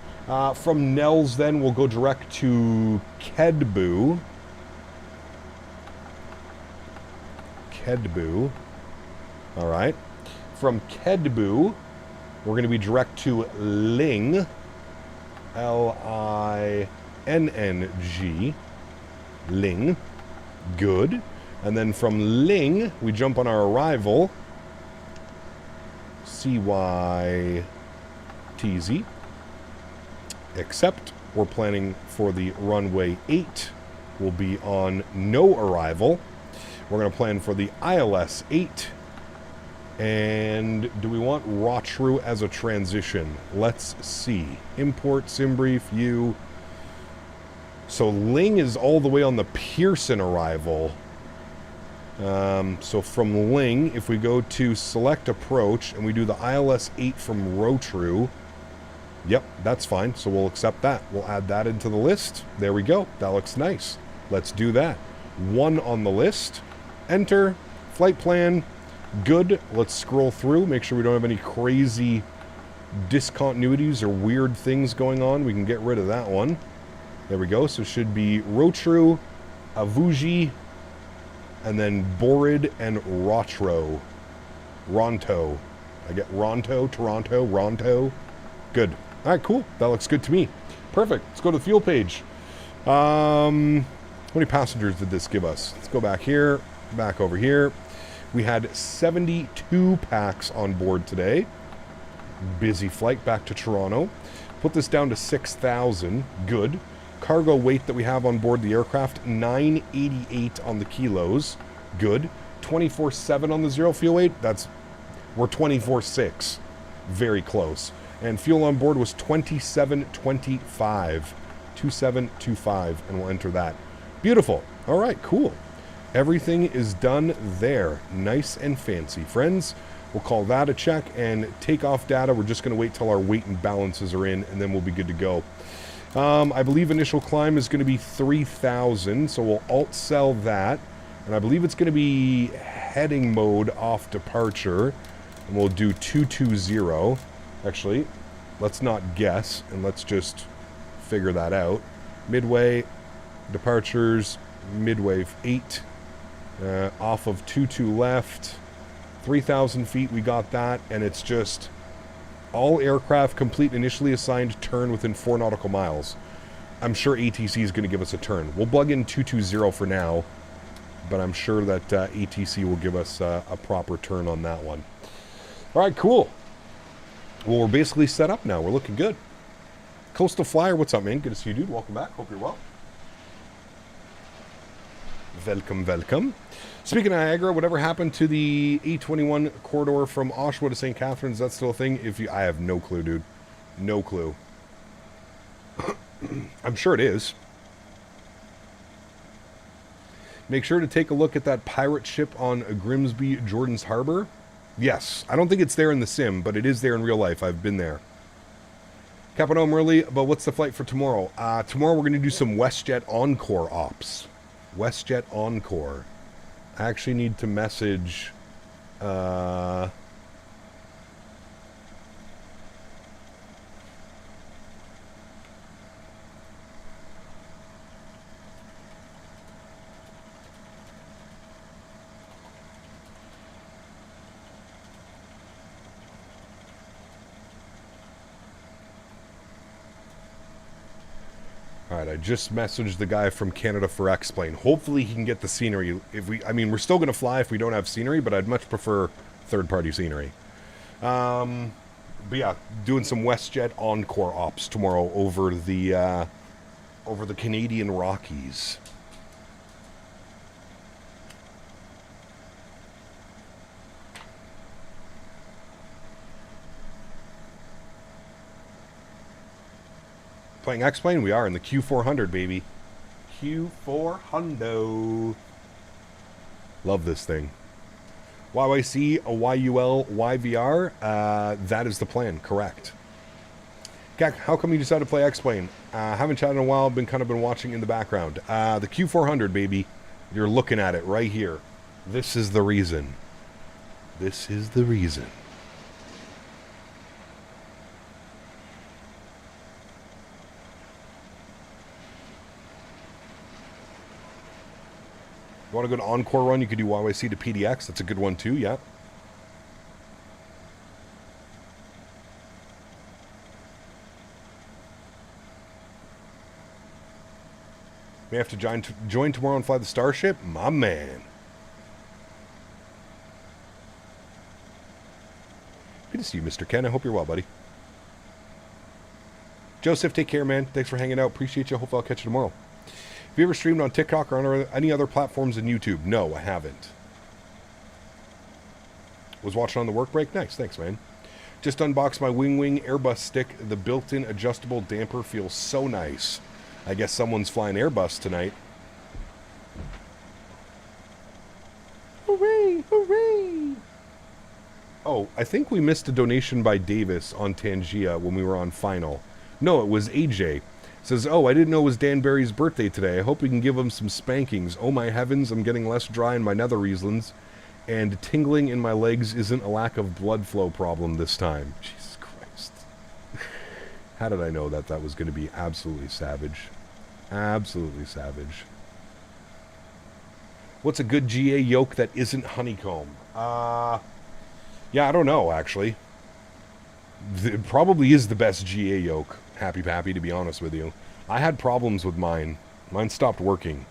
From Nels, then we'll go direct to Kedbu. Kedbu. All right. From Kedbu, we're going to be direct to Ling. L-I-N-N-G. Ling. Good. And then from Ling, we jump on our arrival. C-Y-T-Z. Except we're planning for the runway 8. We'll be on no arrival. We're going to plan for the ILS 8. And do we want Rochru as a transition? Let's see. Import, Simbrief, U. So Ling is all the way on the Pearson arrival. So from Ling, if we go to select approach and we do the ILS 8 from Rochru, yep, that's fine. So we'll accept that. We'll add that into the list. There we go. That looks nice. Let's do that. 1 on the list. Enter. Flight plan. Good. Let's scroll through. Make sure we don't have any crazy discontinuities or weird things going on. We can get rid of that one. There we go. So it should be Rochru, Avuji, and then Borid and Rochro. Ronto. I get Ronto, Toronto, Ronto. Good. All right, cool. That looks good to me. Perfect. Let's go to the fuel page. How many passengers did this give us? Let's go back here, back over here. We had 72 packs on board today. Busy flight back to Toronto. Put this down to 6,000. Good. Cargo weight that we have on board the aircraft, 988 on the kilos. Good. 24/7 on the zero fuel weight. We're 24/6. Very close. And fuel on board was 2725. 2725, and we'll enter that. Beautiful. All right, cool. Everything is done there. Nice and fancy. Friends, we'll call that a check, and takeoff data, we're just going to wait till our weight and balances are in, and then we'll be good to go. I believe initial climb is going to be 3,000, so we'll alt sell that, and I believe it's going to be heading mode off departure, and we'll do 220. Actually, let's not guess, and let's just figure that out. Midway, departures, midway 8, off of 22 left, 3,000 feet, we got that, and it's just all aircraft complete initially assigned turn within 4 nautical miles. I'm sure ATC is going to give us a turn. We'll plug in 220 for now, but I'm sure that ATC will give us a proper turn on that one. All right, cool. Well, we're basically set up now. We're looking good. Coastal Flyer, what's up, man? Good to see you, dude. Welcome back. Hope you're well. Welcome, welcome. Speaking of Niagara, whatever happened to the A21 corridor from Oshawa to St. Catharines? Is that still a thing? I have no clue, dude. No clue. I'm sure it is. Make sure to take a look at that pirate ship on Grimsby, Jordan's Harbor. Yes, I don't think it's there in the sim, but it is there in real life. I've been there. Captain early, but what's the flight for tomorrow? Tomorrow we're going to do some WestJet Encore ops. WestJet Encore. I actually need to message... Alright, I just messaged the guy from Canada for X-Plane. Hopefully he can get the scenery. We're still going to fly if we don't have scenery, but I'd much prefer third-party scenery. But yeah, doing some WestJet Encore ops tomorrow over the Canadian Rockies. Playing X-Plane? We are in the Q400, baby. Q400. Love this thing. YYC, a YUL, YVR. That is the plan, correct. Gak, how come you decided to play X-Plane? Haven't chatted in a while, been watching in the background. The Q400, baby. You're looking at it right here. This is the reason. This is the reason. You want to go to Encore run, you could do YYC to PDX. That's a good one too, yeah. May have to join tomorrow and fly the Starship? My man. Good to see you, Mr. Ken. I hope you're well, buddy. Joseph, take care, man. Thanks for hanging out. Appreciate you. Hope I'll catch you tomorrow. Have you ever streamed on TikTok or on any other platforms than YouTube? No, I haven't. Was watching on the work break? Nice. Thanks, man. Just unboxed my Wing Airbus stick. The built-in adjustable damper feels so nice. I guess someone's flying Airbus tonight. Hooray! Hooray! Oh, I think we missed a donation by Davis on Tangia when we were on final. No, it was AJ. Says, oh, I didn't know it was Dan Barry's birthday today. I hope we can give him some spankings. Oh my heavens, I'm getting less dry in my nether Rieslings, and tingling in my legs isn't a lack of blood flow problem this time. Jesus Christ. How did I know that was going to be absolutely savage? Absolutely savage. What's a good GA yoke that isn't honeycomb? Yeah, I don't know, actually. It probably is the best GA yoke. Happy Pappy, to be honest with you. I had problems with mine. Mine stopped working.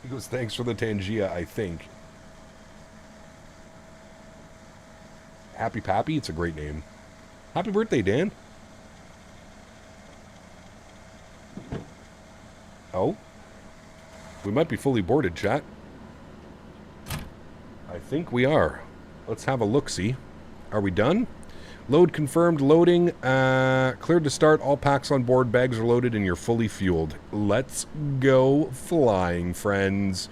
He goes, thanks for the Tangia, I think. Happy Pappy? It's a great name. Happy birthday, Dan. Oh? We might be fully boarded, chat. I think we are. Let's have a look-see. Are we done? Load confirmed. Loading. Cleared to start. All packs on board. Bags are loaded and you're fully fueled. Let's go flying, friends.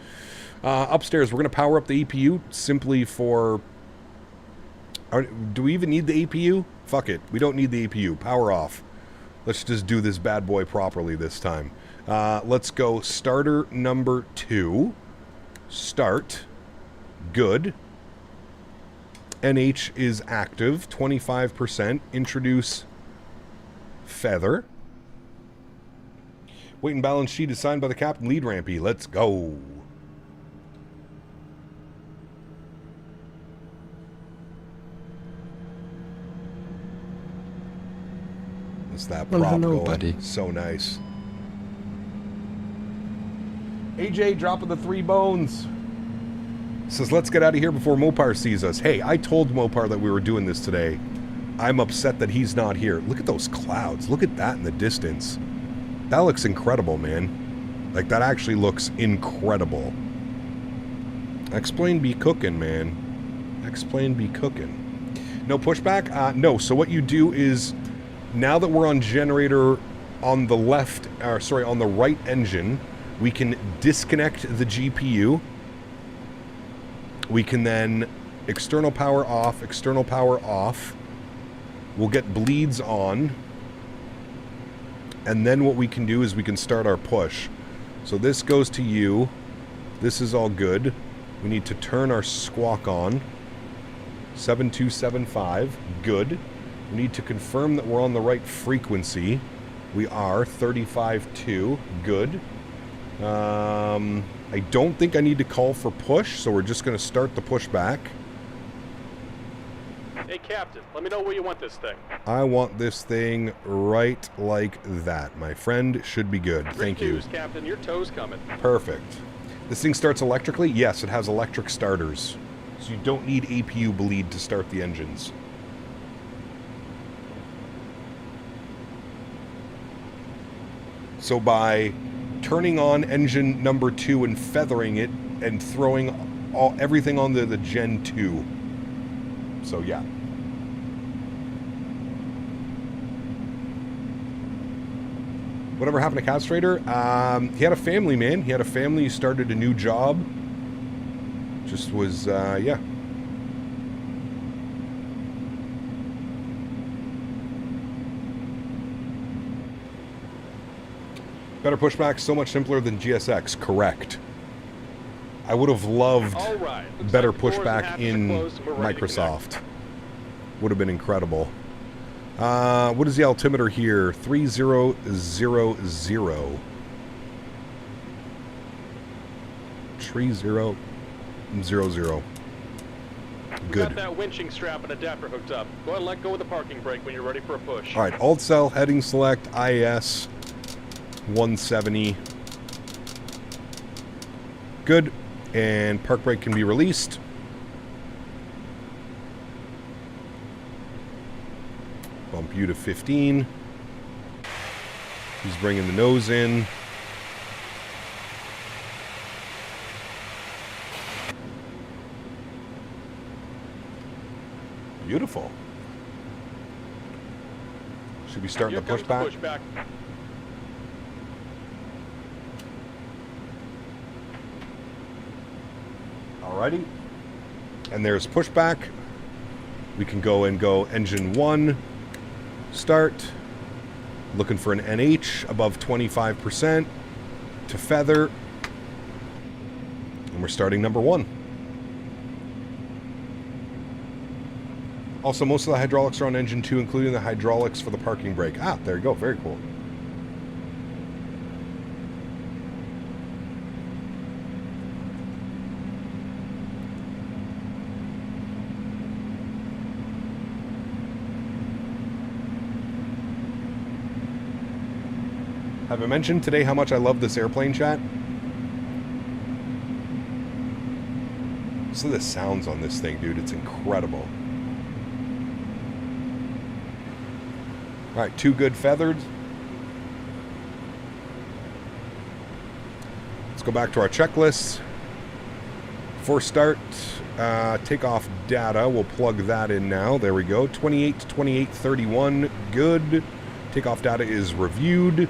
Upstairs, we're going to power up the APU simply for... do we even need the APU? Fuck it. We don't need the APU. Power off. Let's just do this bad boy properly this time. Let's go starter number 2. Start. Good. NH is active. 25%. Introduce feather. Weight and balance sheet is signed by the captain. Lead rampy. Let's go. It's that prop hello, going. buddy. So nice. AJ dropping the 3 bones. Says, let's get out of here before Mopar sees us. Hey, I told Mopar that we were doing this today. I'm upset that he's not here. Look at those clouds. Look at that in the distance. That looks incredible, man. Like, that actually looks incredible. Explain be cooking, man. Explain be cooking. No pushback? No. So what you do is, now that we're on generator on the left, on the right engine, we can disconnect the GPU. We can then external power off, external power off. We'll get bleeds on. And then what we can do is we can start our push. So this goes to you. This is all good. We need to turn our squawk on. 7275. Good. We need to confirm that we're on the right frequency. We are 35.2. Good. I don't think I need to call for push, so we're just going to start the push back. Hey, Captain, let me know where you want this thing. I want this thing right like that. My friend should be good. Thank you. News, Captain. Your tow's coming. Perfect. This thing starts electrically? Yes, it has electric starters. So you don't need APU bleed to start the engines. So by turning on engine number 2 and feathering it and throwing everything on the Gen 2. So yeah. Whatever happened to Cat Trader? He had a family, man. He had a family. He started a new job. Just was, yeah. Better pushback, so much simpler than GSX. Correct. I would have loved better pushback in Microsoft. Would have been incredible. What is the altimeter here? 3000. 3000. Good. Got that winching strap and adapter hooked up. Go ahead and let go of the parking brake when you're ready for a push. All right, alt cell, heading select, IS 170. Good. And park brake can be released. Bump you to 15. He's bringing the nose in. Beautiful. Should be starting to push back. Alrighty. And there's pushback. We can go and go engine 1. Start. Looking for an NH above 25% to feather. And we're starting number 1. Also, most of the hydraulics are on engine 2, including the hydraulics for the parking brake. Ah, there you go. Very cool. Have I mentioned today how much I love this airplane, chat? Listen to the sounds on this thing, dude. It's incredible. All right, 2 good feathered. Let's go back to our checklist. For start, takeoff data. We'll plug that in now. There we go. 28 to 28:31. Good. Takeoff data is reviewed.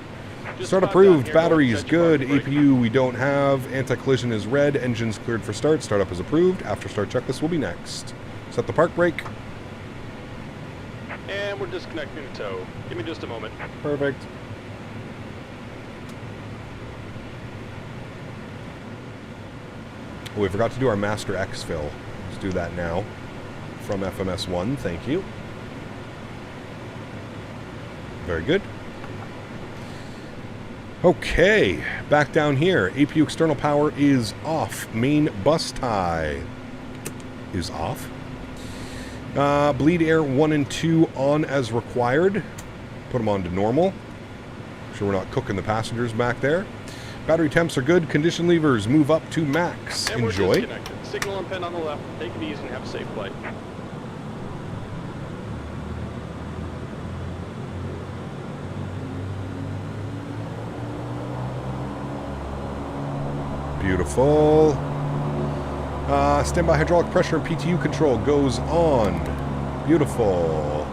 Start approved. Batteries good. APU we don't have. Anti-collision is red. Engines cleared for start. Startup is approved. After start checklist will be next. Set the park brake. And we're disconnecting the tow. Give me just a moment. Perfect. Oh, we forgot to do our master exfil. Let's do that now. From FMS1. Thank you. Very good. Okay, back down here. APU external power is off. Main bus tie is off. Bleed air 1 and 2 on as required. Put them on to normal. Sure we're not cooking the passengers back there. Battery temps are good. Condition levers move up to max. And enjoy. We're disconnected. Signal and pin on the left. Take it easy and have a safe flight. Beautiful. Standby hydraulic pressure and PTU control goes on. Beautiful.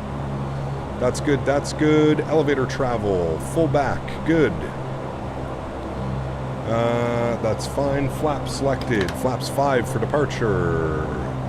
That's good. That's good. Elevator travel. Full back. Good. That's fine. Flaps selected. Flaps 5 for departure.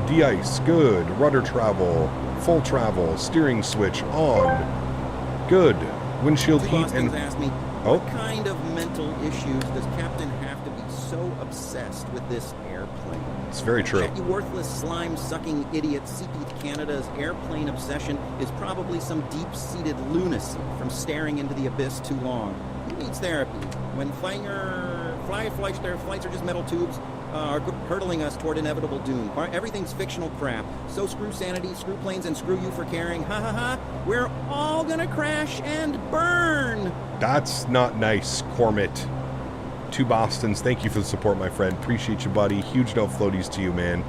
De-ice. Good. Rudder travel. Full travel. Steering switch on. Good. Windshield heat and... asked me, what kind of mental issues does Captain have to be so obsessed with this airplane? It's very true. That you worthless slime-sucking idiot Seapeath Canada's airplane obsession is probably some deep-seated lunacy from staring into the abyss too long. He needs therapy. When flights are just metal tubes, are hurtling us toward inevitable doom. Everything's fictional crap. So screw sanity, screw planes, and screw you for caring. Ha ha ha. We're all gonna crash and burn. That's not nice, Cormit. 2 Bostons, thank you for the support, my friend. Appreciate you, buddy. Huge no floaties to you, man.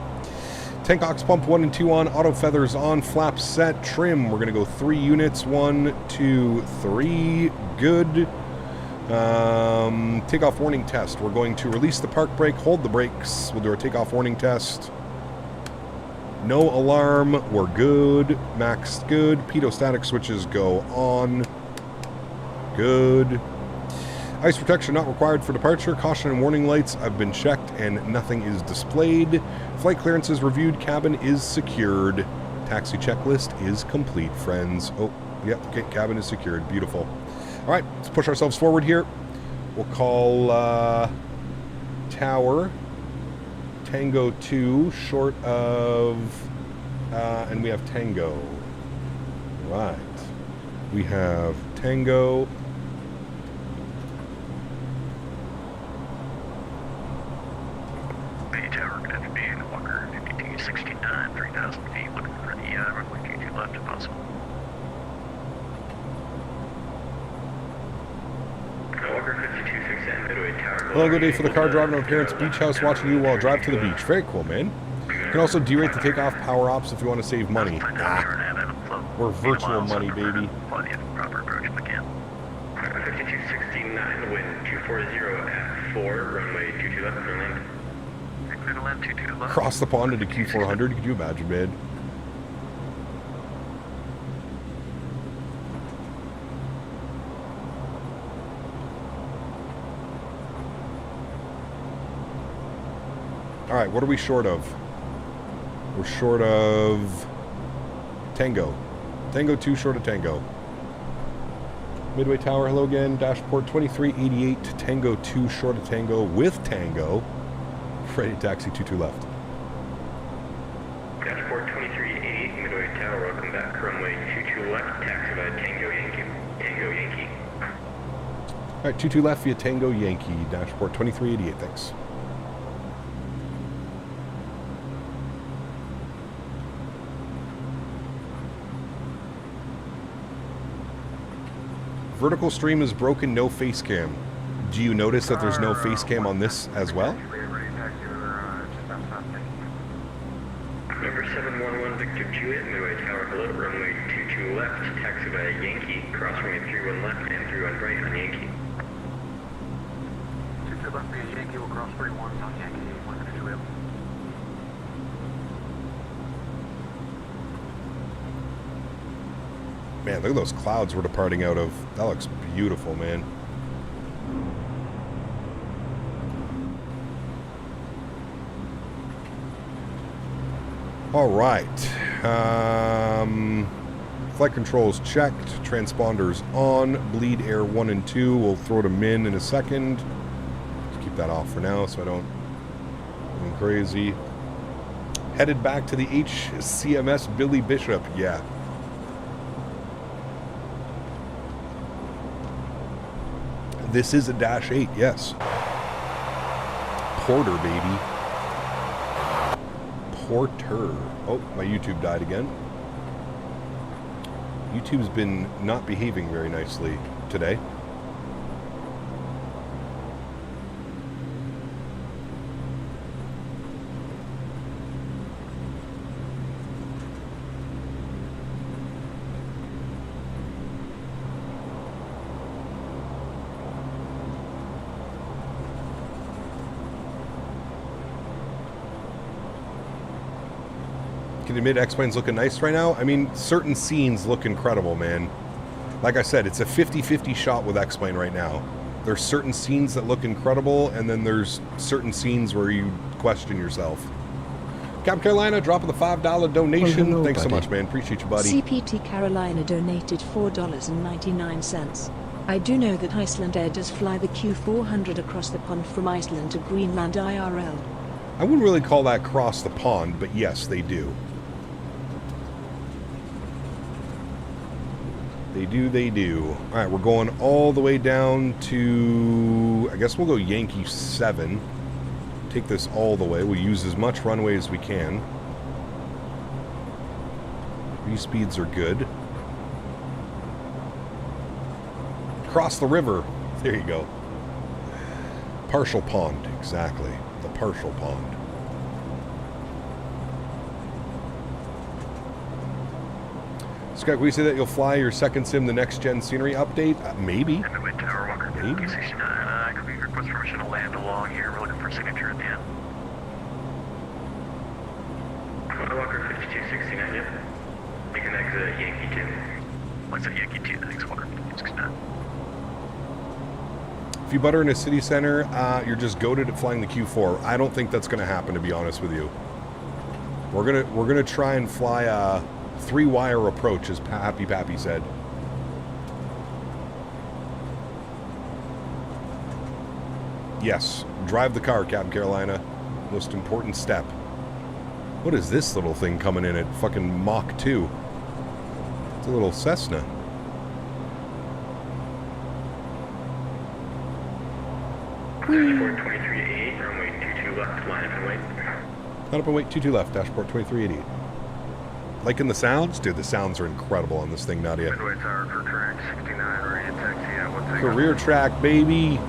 Tank ox pump 1 and 2 on. Auto feathers on. Flaps set. Trim. We're going to go 3 units. 1, 2, 3. Good. Takeoff warning test. We're going to release the park brake. Hold the brakes. We'll do our takeoff warning test. No alarm. We're good. Max good. Pitot static switches go on. Good. Ice protection not required for departure. Caution and warning lights have been checked and nothing is displayed. Flight clearance is reviewed. Cabin is secured. Taxi checklist is complete, friends. Oh, yep, okay, cabin is secured. Beautiful. All right, let's push ourselves forward here. We'll call Tower Tango 2 short of... and we have Tango. Right. We have Tango... Tower, good afternoon. Walker 5269, 3,000 feet, looking for the runway 22 left if possible. Walker 5267, midway tower. Hello, good day for the car driver. No appearance. Beach house watching you while drive to the beach. Very cool, man. You can also derate the takeoff power ops if you want to save money. We're virtual money, baby. Proper approach if I can. 5269, wind 240 at 4, runway 22 left, clear land. Clear to land, 22 left. Cross the pond into Q400. Could you imagine, man? All right, what are we short of? We're short of Tango. Tango 2 short of Tango. Midway Tower, hello again. Dashport 2388, Tango 2 short of Tango with Tango. Ready taxi 22 left. Dashport 2388, Midway Tower, welcome back. Runway 22 left, taxi by Tango Yankee. Tango Yankee. All right, 22 left via Tango Yankee. Dashport 2388, thanks. Vertical stream is broken, no face cam. Do you notice that there's no face cam on this as well? Number 711 Victor Juliet, Midway Tower, hello, runway 22 left, taxi by Yankee, cross runway 31 left and 31 right on Yankee. 22 left via Yankee, will cross 31 on Yankee, 152 Juliet. Man, look at those clouds we're departing out of. That looks beautiful, man. All right. Flight controls checked. Transponders on. Bleed air 1 and 2. We'll throw them in a second. Just keep that off for now so I don't go crazy. Headed back to the HCMS Billy Bishop. Yeah. This is a Dash 8, yes. Porter, baby. Porter. Oh, my YouTube died again. YouTube's been not behaving very nicely today. Can admit X-Plane's looking nice right now. I mean, certain scenes look incredible, man. Like I said, it's a 50-50 shot with X-Plane right now. There's certain scenes that look incredible, and then there's certain scenes where you question yourself. Cap Carolina, dropping the $5 donation. Hello, Thanks so buddy. much, man. Appreciate you, buddy. CPT Carolina donated $4.99. I do know that Icelandair does fly the Q400 across the pond from Iceland to Greenland IRL. I wouldn't really call that cross the pond, but yes, they do. They do. All right, we're going all the way down to, I guess we'll go Yankee 7. Take this all the way. We'll use as much runway as we can. These speeds are good. Cross the river. There you go. Partial pond, exactly. The partial pond. Scott, can we say that you'll fly your second sim, the next gen scenery update? Maybe. Midway Tower, Walker Maybe. 69. Could we request permission to land along here? We're looking for a signature at the end. Walker 5269, yep. You can exit Yankee 2. What's that Yankee 2? Thanks, Walker 5269. If you butter in a city center, you're just goated at flying the Q4. I don't think that's going to happen, to be honest with you. We're gonna try and fly a 3-wire approach, as Happy Pappy said. Yes, drive the car, Captain Carolina. Most important step. What is this little thing coming in at fucking Mach 2? It's a little Cessna. Dashboard 2388, runway 22 left, line up and wait. Line up and wait, 22 left, dashboard 2388. Liking the sounds? Dude, the sounds are incredible on this thing, Nadya. Midway tower for track 69, ready to taxi at 1 second. Career track, baby.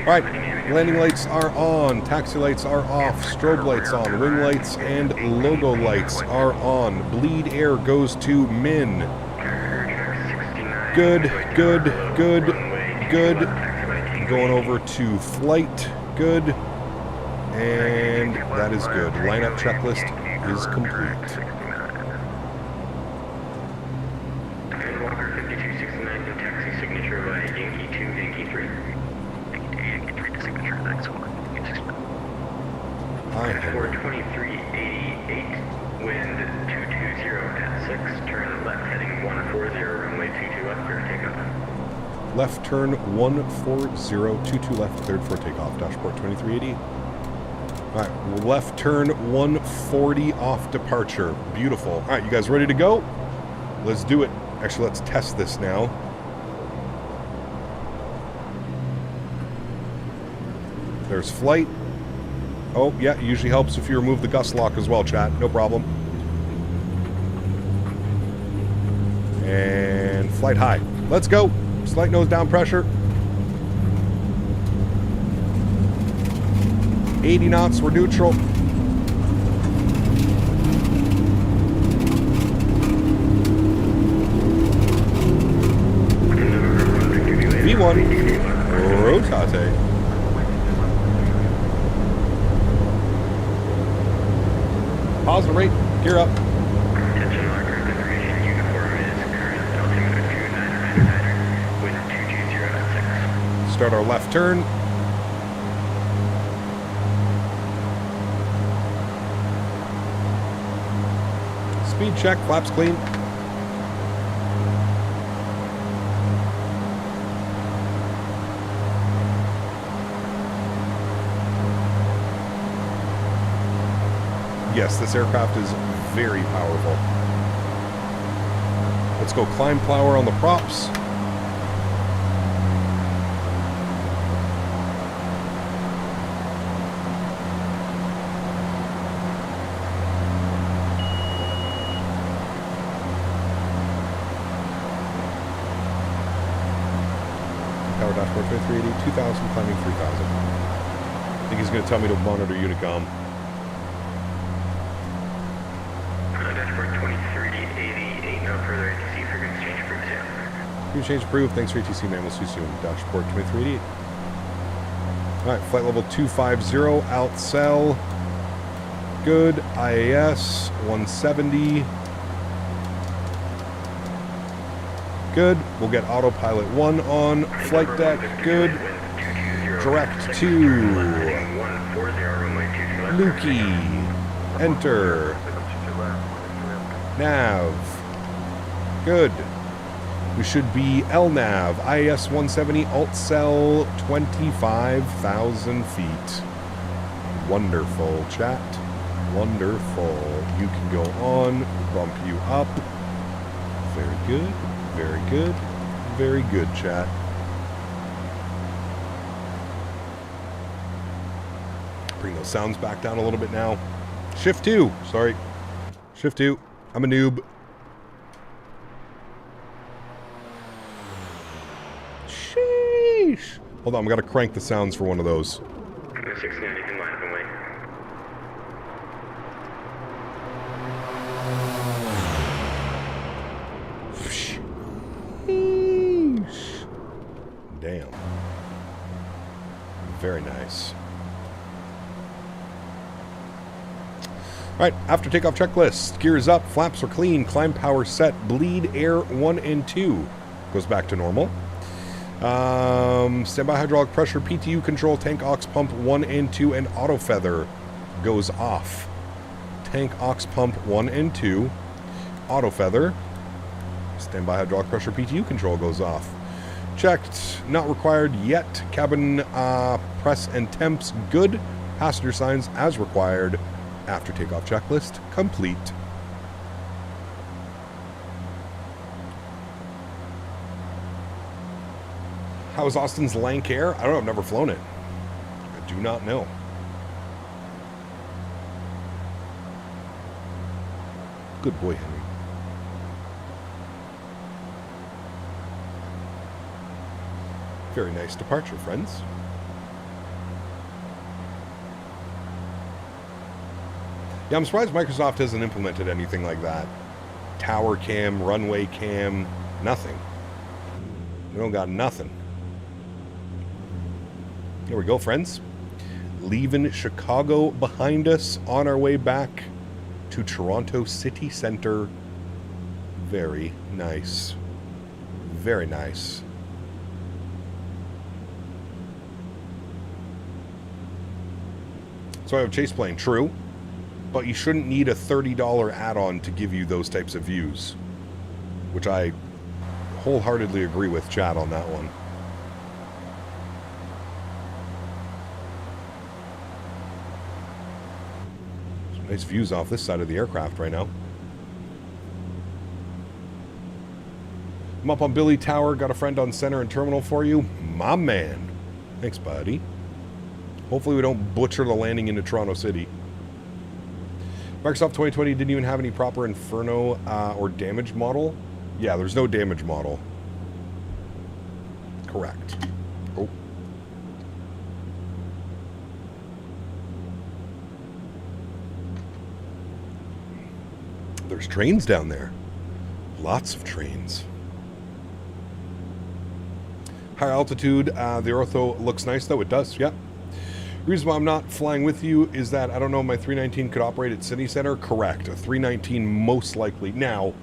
Alright, landing lights are on, taxi lights are off, strobe lights on, wing lights and logo lights are on. Bleed air goes to min. Good, good, good, good. Going over to flight, good. And that is good. Lineup checklist is complete. Walker 5269, taxi signature by Yankee 2, Yankee 3. Yankee 3 signature, next one. Dashboard 2388, wind 220 at 6, turn left heading 140, runway 22 left, clear takeoff. Left turn 140, 22 left, cleared for takeoff. Dashboard 2380. Alright, left turn 140 off departure. Beautiful. Alright, you guys ready to go? Let's do it. Actually, let's test this now. There's flight. Oh, yeah, it usually helps if you remove the gust lock as well, chat. No problem. And flight high. Let's go. Slight nose down pressure. 80 knots, we're neutral. V1, rotate. Pause the rate, gear up. Attention locker, confirmation uniform is current altimeter 2999, wind 220 at 6. Start our left turn. Speed check, flaps clean. Yes, this aircraft is very powerful. Let's go climb plower on the props. Power dashboard 2380, 2000, climbing 3000. I think he's going to tell me to monitor Unicom. Dashboard 2388, no further ATC for exchange approved, yeah. Crew change approved. Thanks for ATC, man. We'll see you soon. Dashboard 2388. Alright, flight level 250, outcell. Good. IAS 170. Good. We'll get autopilot 1 on. Flight deck. Good. Direct to Lukey. Enter. Nav. Good. We should be LNAV. IAS 170, alt cell 25,000 feet. Wonderful, chat. Wonderful. You can go on. Bump you up. Very good. Very good. Very good, chat. Bring those sounds back down a little bit now. Shift 2. Sorry. Shift 2. I'm a noob. Sheesh. Hold on, I've got to crank the sounds for one of those. 690 can line up and wait. Sheesh. Damn. Very nice. Alright, after takeoff checklist. Gears up, flaps are clean, climb power set, bleed air 1 and 2. Goes back to normal. Standby hydraulic pressure, PTU control, tank aux pump 1 and 2, and auto feather goes off. Tank aux pump 1 and 2, auto feather, standby hydraulic pressure, PTU control goes off. Checked, not required yet. Cabin press and temps good. Passenger signs as required. After takeoff checklist complete. How is Austin's Lank Air? I don't know, I've never flown it. I do not know. Good boy, Henry. Very nice departure, friends. Yeah, I'm surprised Microsoft hasn't implemented anything like that. Tower cam, runway cam, nothing. We don't got nothing. Here we go, friends. Leaving Chicago behind us on our way back to Toronto City Center. Very nice. Very nice. So I have a chase plane, true, but you shouldn't need a $30 add-on to give you those types of views, which I wholeheartedly agree with Chad on that one. Some nice views off this side of the aircraft right now. I'm up on Billy Tower, got a friend on center and terminal for you. My man. Thanks, buddy. Hopefully we don't butcher the landing into Toronto City. Microsoft 2020 didn't even have any proper Inferno or damage model. Yeah, there's no damage model. Correct. Oh. There's trains down there. Lots of trains. Higher altitude, the ortho looks nice though. It does, yeah. The reason why I'm not flying with you is that I don't know if my 319 could operate at City Center. Correct. A 319 most likely. Now,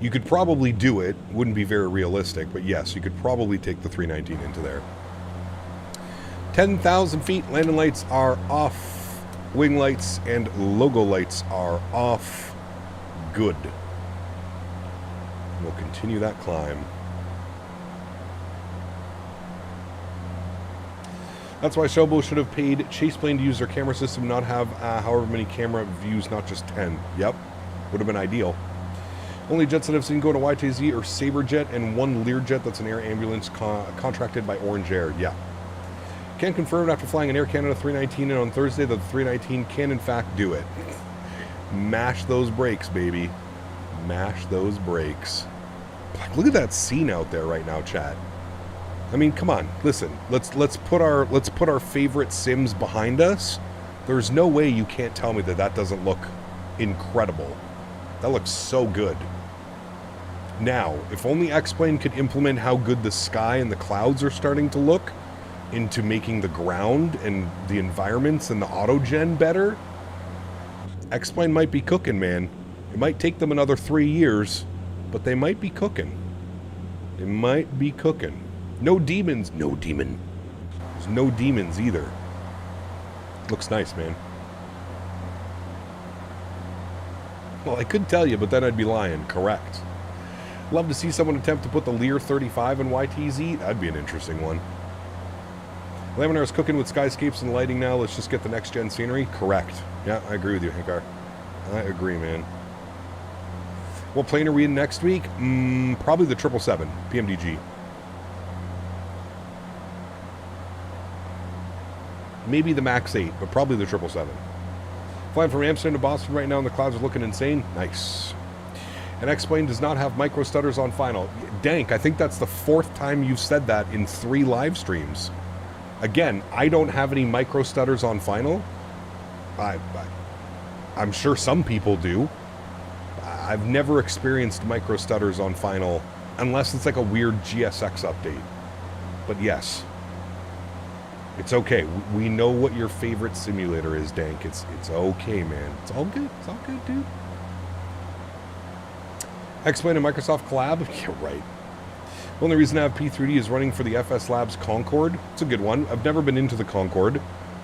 you could probably do it. Wouldn't be very realistic, but yes, you could probably take the 319 into there. 10,000 feet. Landing lights are off. Wing lights and logo lights are off. Good. We'll continue that climb. That's why Shobo should have paid Chaseplane to use their camera system, not have however many camera views, not just 10. Yep, would have been ideal. Only jets that have seen go to YTZ or Saberjet and one Learjet that's an air ambulance contracted by Orange Air. Yeah. Can confirm after flying an Air Canada 319 and on Thursday that the 319 can in fact do it. Mash those brakes, baby. Mash those brakes. Look at that scene out there right now, chat. I mean, come on, listen. Let's put our favorite sims behind us. There's no way you can't tell me that that doesn't look incredible. That looks so good. Now, if only X-Plane could implement how good the sky and the clouds are starting to look into making the ground and the environments and the auto-gen better, X-Plane might be cooking, man. It might take them another 3 years, but they might be cooking. They might be cooking. No demons. No demon. There's no demons either. Looks nice, man. Well, I could tell you, but then I'd be lying. Correct. Love to see someone attempt to put the Lear 35 in YTZ. That'd be an interesting one. Laminar is cooking with skyscapes and lighting now. Let's just get the next gen scenery. Correct. Yeah, I agree with you, Hankar. I agree, man. What plane are we in next week? Probably the 777 PMDG. Maybe the Max 8, but probably the 777. Flying from Amsterdam to Boston right now, and the clouds are looking insane. Nice. And X-Plane does not have micro stutters on final. Dank, I think that's the 4th time you've said that in 3 live streams. Again, I don't have any micro stutters on final. I'm sure some people do. I've never experienced micro stutters on final unless it's like a weird GSX update. But yes. It's okay. We know what your favorite simulator is, Dank. It's okay, man. It's all good. It's all good, dude. X-Plane and Microsoft collab? Yeah, right. The only reason I have P3D is running for the FS Labs Concorde. It's a good one. I've never been into the Concorde.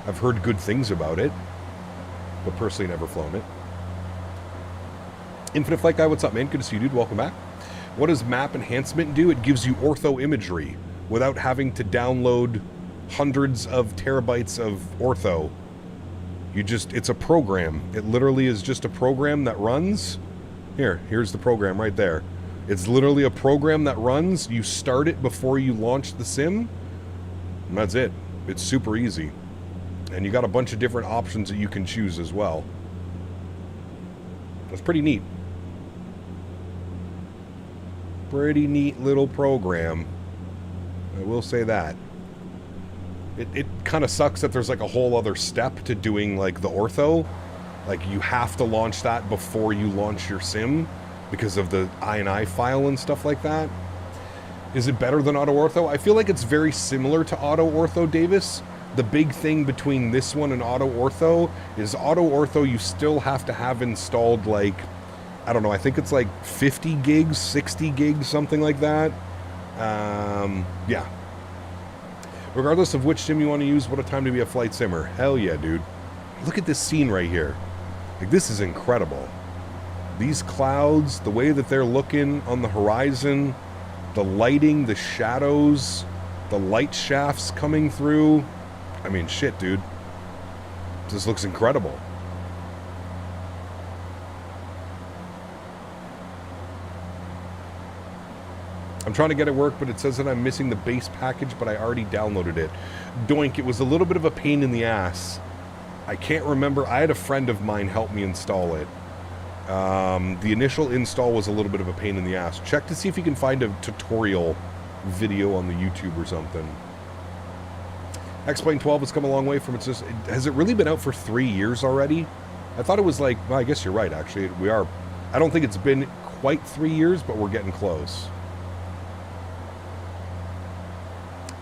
I've heard good things about it, but personally never flown it. Infinite Flight Guy, what's up, man? Good to see you, dude. Welcome back. What does map enhancement do? It gives you ortho imagery without having to download hundreds of terabytes of ortho. It's a program. It literally is just a program that runs. Here's the program right there. It's literally a program that runs. You start it before you launch the sim, and that's it. It's super easy. And you got a bunch of different options that you can choose as well. That's pretty neat. Pretty neat little program. I will say that. It kind of sucks that there's like a whole other step to doing like the ortho. Like you have to launch that before you launch your sim because of the INI file and stuff like that. Is it better than auto ortho? I feel like it's very similar to auto ortho, Davis. The big thing between this one and auto ortho is auto ortho you still have to have installed like, I don't know, I think it's like 50 gigs, 60 gigs, something like that. Yeah. Regardless of which sim you want to use, what a time to be a flight simmer. Hell yeah, dude. Look at this scene right here. Like, this is incredible. These clouds, the way that they're looking on the horizon, the lighting, the shadows, the light shafts coming through. I mean, shit, dude. This looks incredible. I'm trying to get it work, but it says that I'm missing the base package, but I already downloaded it. Doink, it was a little bit of a pain in the ass. I can't remember. I had a friend of mine help me install it. The initial install was a little bit of a pain in the ass. Check to see if you can find a tutorial video on the YouTube or something. X-Plane 12 has come a long way from has it really been out for 3 years already? I thought it was like, well, I guess you're right, actually. We are. I don't think it's been quite 3 years, but we're getting close.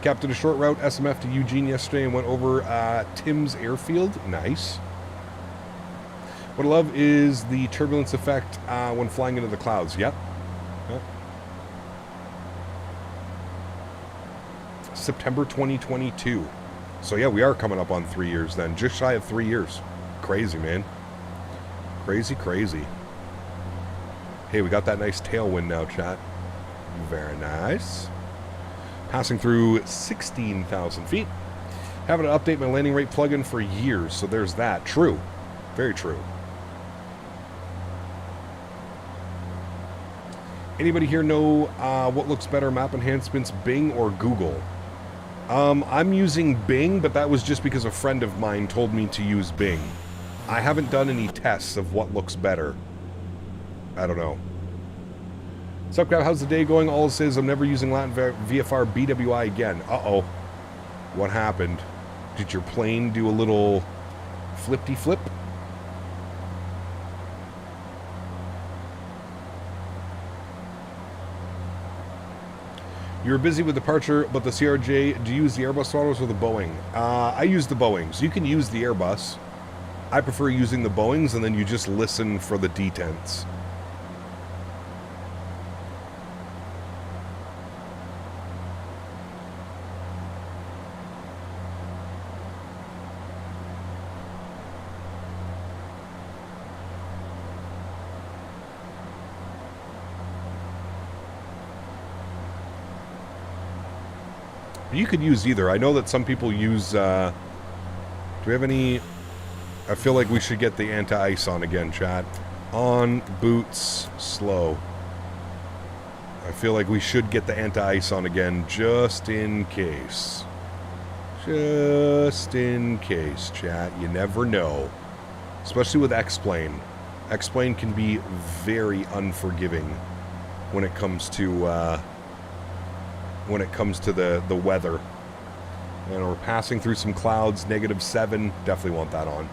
Captain a short route SMF to Eugene yesterday and went over Tim's airfield. Nice. What I love is the turbulence effect when flying into the clouds. Yep. September 2022. So yeah, we are coming up on 3 years then. Just shy of 3 years. Crazy, man. Crazy, crazy. Hey, we got that nice tailwind now, chat. Very nice. Passing through 16,000 feet. Having to update my landing rate plugin for years, so there's that. True. Very true. Anybody here know what looks better, map enhancements, Bing or Google? I'm using Bing, but that was just because a friend of mine told me to use Bing. I haven't done any tests of what looks better. I don't know. What's up, crowd? How's the day going? All it says I'm never using Latin VFR BWI again. Uh-oh. What happened? Did your plane do a little flippy-flip? You were busy with departure, but the CRJ, do you use the Airbus throttles or the Boeing? I use the Boeings. You can use the Airbus. I prefer using the Boeings, and then you just listen for the detents. You could use either. I know that some people use, do we have any, I feel like we should get the anti-ice on again, chat. On, boots, slow. I feel like we should get the anti-ice on again, just in case. Just in case, chat. You never know. Especially with X-Plane. X-Plane can be very unforgiving when it comes to, the weather. And we're passing through some clouds, -7, definitely want that on.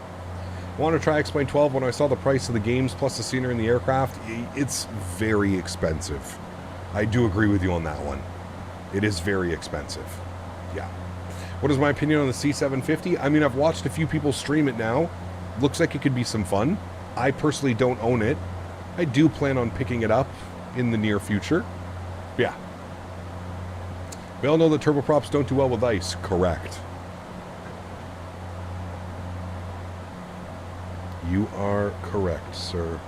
I want to try X-Plane 12. When I saw the price of the games plus the scenery in the aircraft, it's very expensive. I do agree with you on that one. It is very expensive. Yeah. What is my opinion on the C750? I mean, I've watched a few people stream it now. Looks like it could be some fun. I personally don't own it. I do plan on picking it up in the near future. Yeah. We all know that turboprops don't do well with ice. Correct. You are correct, sir.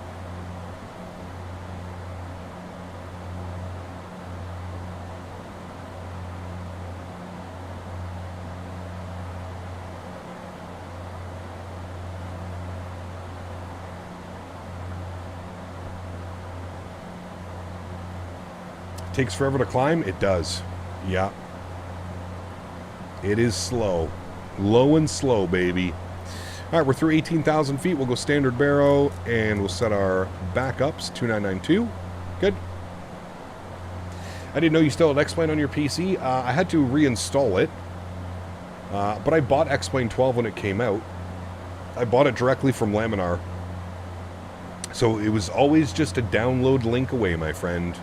Takes forever to climb? It does. Yeah. It is slow. Low and slow, baby. All right, we're through 18,000 feet. We'll go standard barrow, and we'll set our backups, 2992. Good. I didn't know you still had X-Plane on your PC. I had to reinstall it, but I bought X-Plane 12 when it came out. I bought it directly from Laminar. So it was always just a download link away, my friend.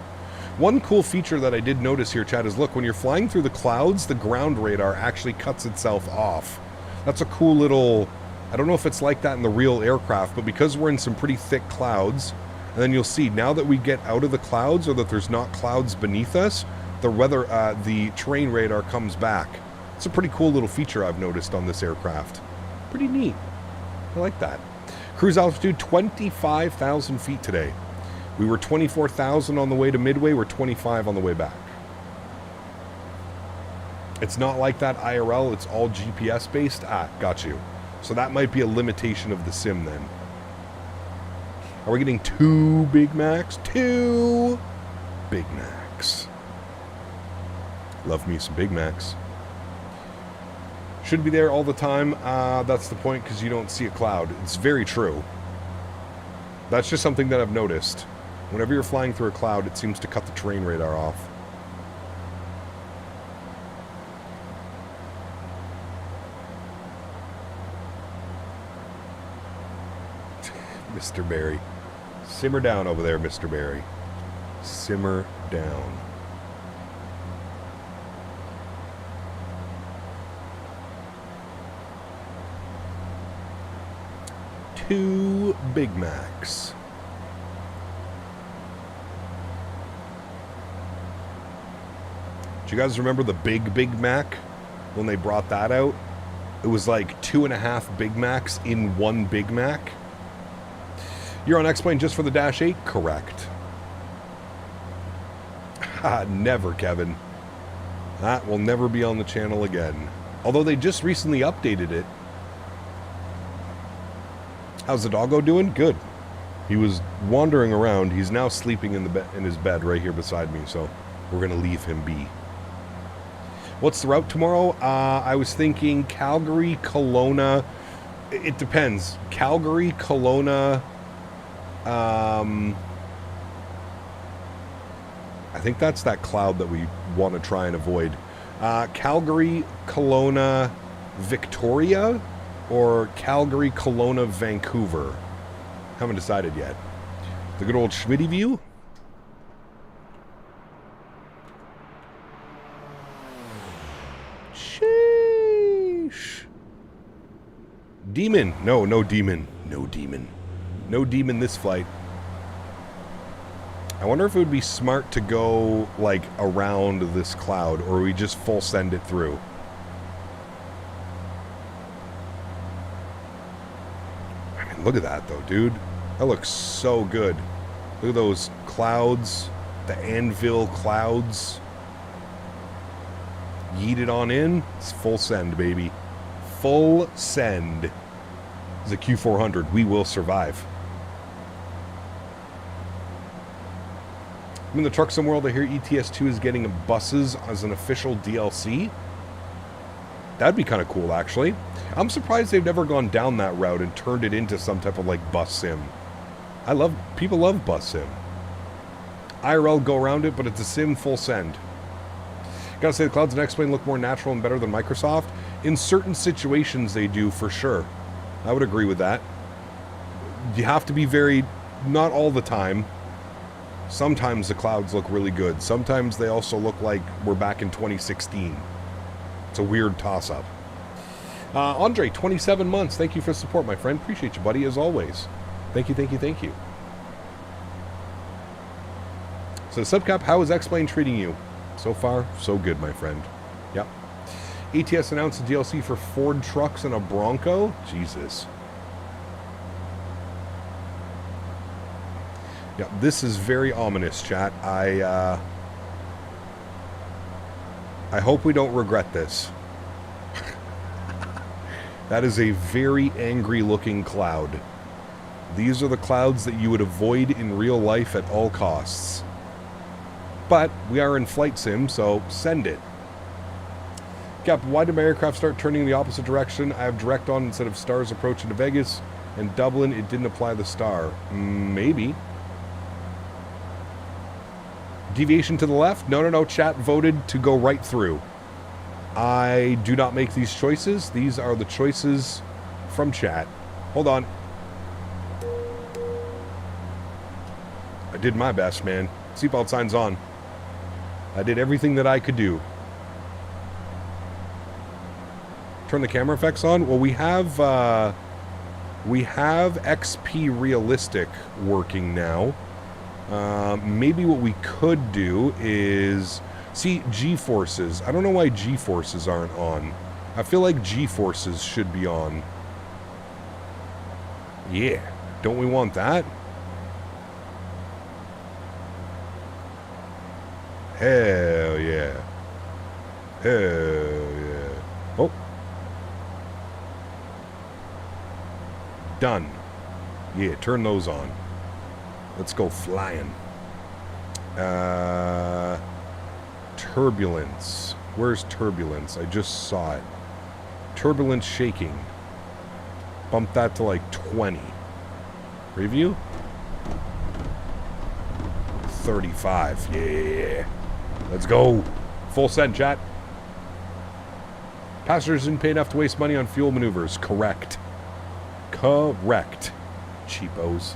One cool feature that I did notice here, Chad, is look, when you're flying through the clouds, the ground radar actually cuts itself off. That's a cool little... I don't know if it's like that in the real aircraft, but because we're in some pretty thick clouds, and then you'll see, now that we get out of the clouds, or that there's not clouds beneath us, the terrain radar comes back. It's a pretty cool little feature I've noticed on this aircraft. Pretty neat. I like that. Cruise altitude, 25,000 feet today. We were 24,000 on the way to Midway. We're 25 on the way back. It's not like that IRL. It's all GPS based. Ah, got you. So that might be a limitation of the sim then. Are we getting 2 Big Macs? 2 Big Macs. Love me some Big Macs. Should be there all the time. That's the point, because you don't see a cloud. It's very true. That's just something that I've noticed. Whenever you're flying through a cloud, it seems to cut the terrain radar off. Mr. Barry. Simmer down over there, Mr. Barry. Simmer down. Two Big Macs. Do you guys remember the Big Mac when they brought that out? It was like 2.5 Big Macs in one Big Mac. You're on X-Plane just for the Dash 8? Correct. Never, Kevin. That will never be on the channel again. Although they just recently updated it. How's the doggo doing? Good. He was wandering around. He's now sleeping in his bed right here beside me, so we're going to leave him be. What's the route tomorrow? I was thinking Calgary, Kelowna. It depends. Calgary, Kelowna. I think that's that cloud that we want to try and avoid. Calgary, Kelowna, Victoria, or Calgary, Kelowna, Vancouver. Haven't decided yet. The good old Smitty view. Sheesh. Demon. No demon. No demon. No demon this flight. I wonder if it would be smart to go, like, around this cloud, or we just full send it through. I mean, look at that, though, dude. That looks so good. Look at those clouds. The anvil clouds. Yeet it on in. It's full send, baby. Full send. It's a Q400. We will survive. I'm in the truck somewhere. I hear ETS2 is getting buses as an official DLC. That'd be kind of cool, actually. I'm surprised they've never gone down that route and turned it into some type of, like, bus sim. People love bus sim. IRL go around it, but it's a sim full send. Gotta say, the clouds and X-Plane look more natural and better than Microsoft. In certain situations, they do, for sure. I would agree with that. You have to be very... Not all the time. Sometimes the clouds look really good. Sometimes they also look like we're back in 2016. It's a weird toss-up. Andre, 27 months. Thank you for the support, my friend. Appreciate you, buddy, as always. Thank you, thank you, thank you. So, Subcap, how is X-Plane treating you? So far, so good, my friend. Yep. ATS announced a DLC for Ford trucks and a Bronco. Jesus. Yeah, this is very ominous, chat. I hope we don't regret this. That is a very angry-looking cloud. These are the clouds that you would avoid in real life at all costs. But we are in FlyJSim, so send it. Cap, why did my aircraft start turning in the opposite direction? I have direct on instead of stars approaching to Vegas. And Dublin, it didn't apply the star. Maybe. Deviation to the left? No. Chat voted to go right through. I do not make these choices. These are the choices from chat. Hold on. I did my best, man. Seatbelt signs on. I did everything that I could do. Turn the camera effects on. Well, we have XP Realistic working now. Maybe what we could do is see G-forces. I don't know why G-forces aren't on. I feel like G-forces should be on. Yeah, don't we want that? Hell yeah. Hell yeah. Oh. Done. Yeah, turn those on. Let's go flying. Turbulence. Where's turbulence? I just saw it. Turbulence shaking. Bump that to like 20. Preview? 35. Yeah. Let's go. Full send, chat. Passengers didn't pay enough to waste money on fuel maneuvers. Correct. Correct. Cheapos.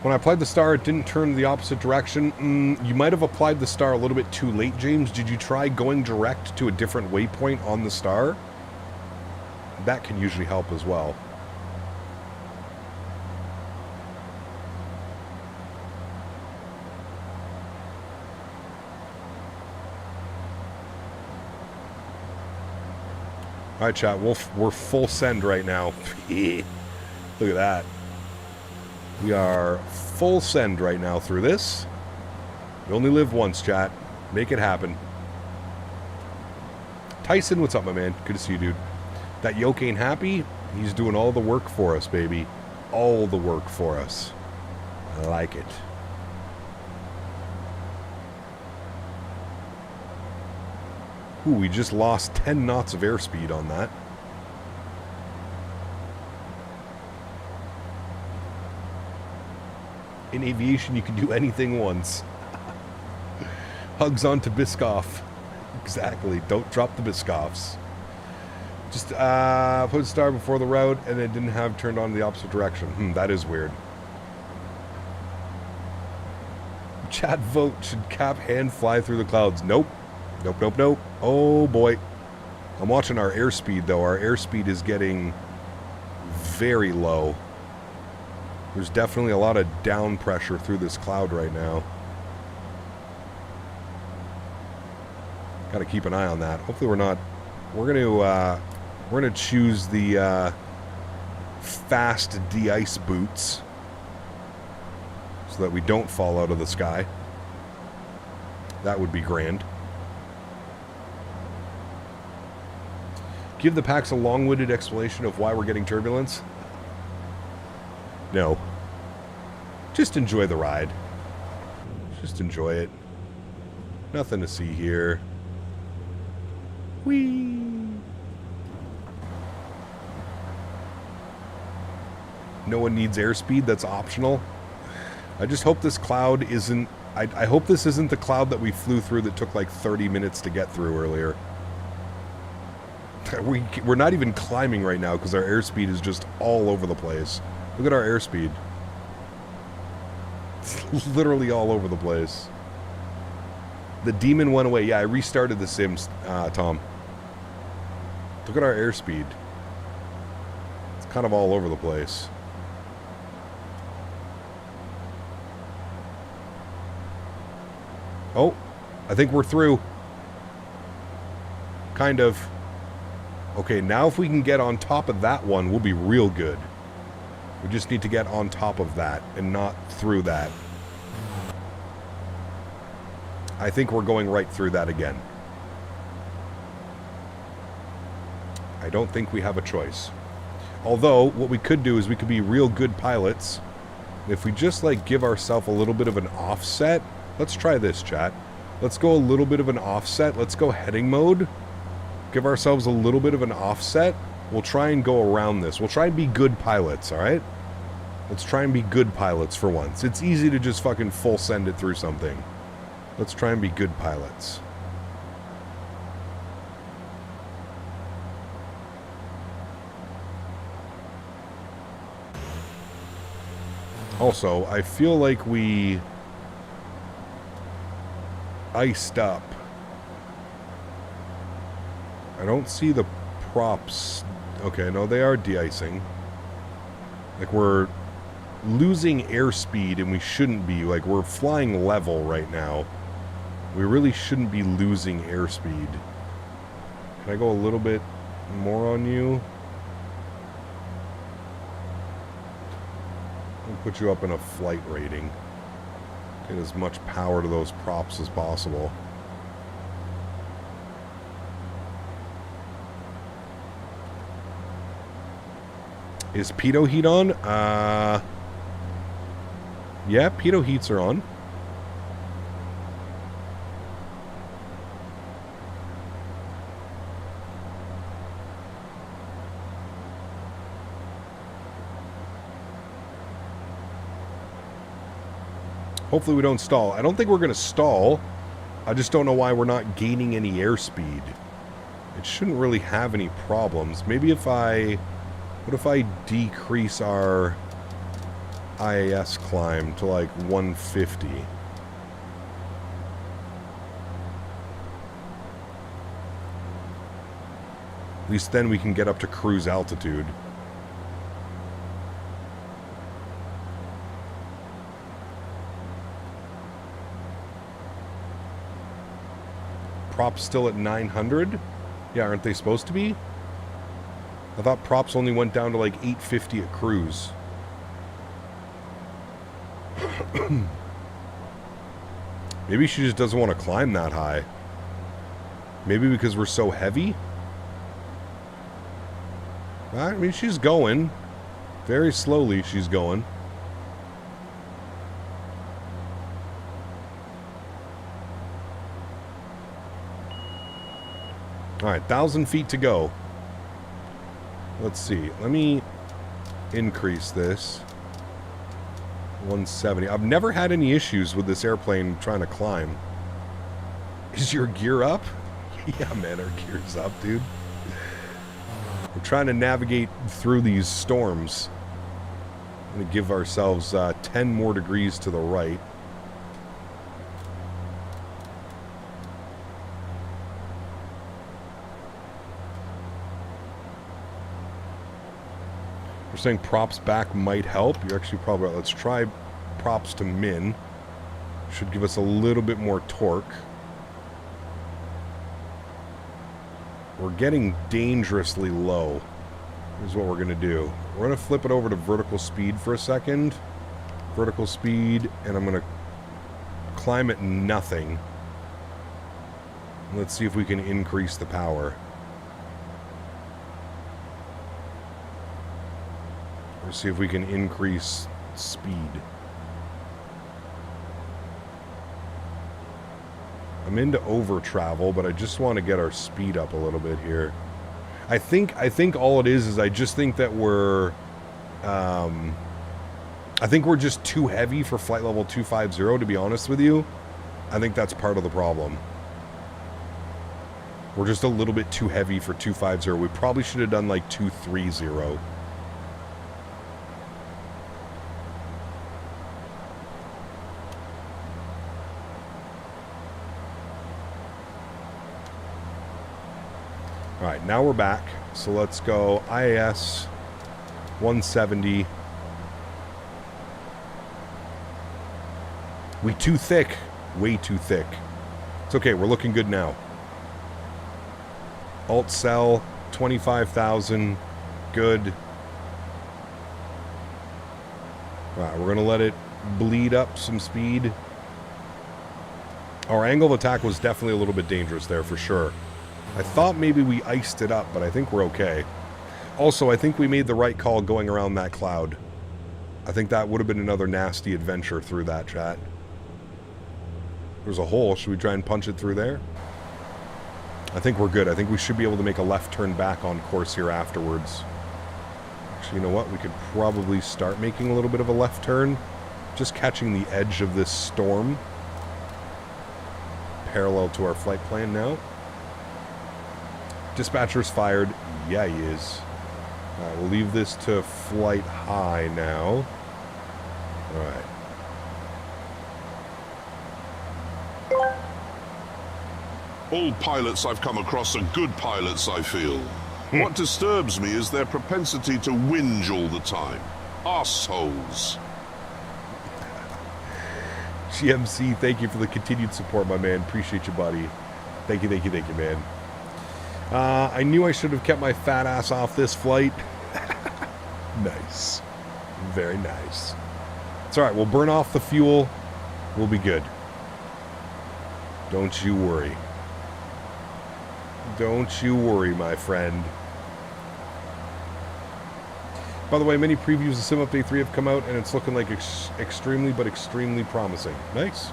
When I applied the star, it didn't turn the opposite direction. You might have applied the star a little bit too late, James. Did you try going direct to a different waypoint on the star? That can usually help as well. All right, chat. We're full send right now. Look at that. We are full send right now through this. We only live once, chat. Make it happen. Tyson, what's up, my man? Good to see you, dude. That yoke ain't happy. He's doing all the work for us, baby. All the work for us. I like it. Ooh, we just lost 10 knots of airspeed on that. In aviation, you can do anything once. Hugs on to Biscoff. Exactly. Don't drop the Biscoffs. Just put a star before the route, and it didn't have turned on the opposite direction. That is weird. Chat vote. Should Cap hand fly through the clouds? Nope. Nope. Oh, boy. I'm watching our airspeed, though. Our airspeed is getting very low. There's definitely a lot of down pressure through this cloud right now. Got to keep an eye on that. Hopefully we're not... We're gonna choose the fast de-ice boots so that we don't fall out of the sky. That would be grand. Give the packs a long-winded explanation of why we're getting turbulence. No. Just enjoy the ride. Just enjoy it. Nothing to see here. Whee! No one needs airspeed. That's optional. I just hope this cloud isn't... I hope this isn't the cloud that we flew through that took like 30 minutes to get through earlier. We're not even climbing right now because our airspeed is just all over the place. Look at our airspeed. It's literally all over the place. The demon went away. Yeah, I restarted the Sims, Tom. Look at our airspeed. It's kind of all over the place. Oh, I think we're through. Kind of. Okay, now if we can get on top of that one, we'll be real good. We just need to get on top of that and not through that. I think we're going right through that again. I don't think we have a choice. Although, what we could do is we could be real good pilots. If we just, like, give ourselves a little bit of an offset. Let's try this, chat. Let's go a little bit of an offset. Let's go heading mode. Give ourselves a little bit of an offset. We'll try and go around this. We'll try and be good pilots, alright? Let's try and be good pilots for once. It's easy to just fucking full send it through something. Let's try and be good pilots. Also, I feel like we iced up. I don't see the props. Okay, no, they are de-icing. Like, we're losing airspeed, and we shouldn't be. Like, we're flying level right now. We really shouldn't be losing airspeed. Can I go a little bit more on you? I'll put you up in a flight rating. Get as much power to those props as possible. Is pitot heat on? Yeah, pitot heats are on. Hopefully we don't stall. I don't think we're going to stall. I just don't know why we're not gaining any airspeed. It shouldn't really have any problems. Maybe if I... What if I decrease our IAS climb to like 150? At least then we can get up to cruise altitude. Props still at 900? Yeah, aren't they supposed to be? I thought props only went down to like 850 at cruise. Maybe she just doesn't want to climb that high. Maybe because we're so heavy? I mean, she's going. Very slowly, she's going. Alright, 1,000 feet to go. Let's see. Let me increase this. 170. I've never had any issues with this airplane trying to climb. Is your gear up? Yeah, man, our gear's up, dude. We're trying to navigate through these storms. I'm going to give ourselves 10 more degrees to the right. We're saying props back might help. You're actually probably right. Let's try props to min. Should give us a little bit more torque. We're getting dangerously low. Here's what we're going to do. We're going to flip it over to vertical speed for a second. Vertical speed, and I'm going to climb at nothing. Let's see if we can increase the power. Let's see if we can increase speed. I'm into over travel, but I just want to get our speed up a little bit here. I think all it is I just think that we're I think we're just too heavy for flight level 250, to be honest with you. I think that's part of the problem. We're just a little bit too heavy for 250. We probably should have done like 230. Alright, now we're back. So let's go IAS 170. We too thick. Way too thick. It's okay. We're looking good now. Alt sell. 25,000. Good. Alright, we're going to let it bleed up some speed. Our angle of attack was definitely a little bit dangerous there for sure. I thought maybe we iced it up, but I think we're okay. Also, I think we made the right call going around that cloud. I think that would have been another nasty adventure through that, chat. There's a hole. Should we try and punch it through there? I think we're good. I think we should be able to make a left turn back on course here afterwards. Actually, you know what? We could probably start making a little bit of a left turn. Just catching the edge of this storm. Parallel to our flight plan now. Dispatcher's fired. Yeah, he is. Alright, we'll leave this to flight high now. Alright. All pilots I've come across are good pilots, I feel. What disturbs me is their propensity to whinge all the time. Arseholes. GMC, thank you for the continued support, my man. Appreciate you, buddy. Thank you, man. I knew I should have kept my fat ass off this flight. Nice. Very nice. It's alright, we'll burn off the fuel. We'll be good. Don't you worry. Don't you worry, my friend. By the way, many previews of Sim Update 3 have come out, and it's looking like extremely promising. Nice.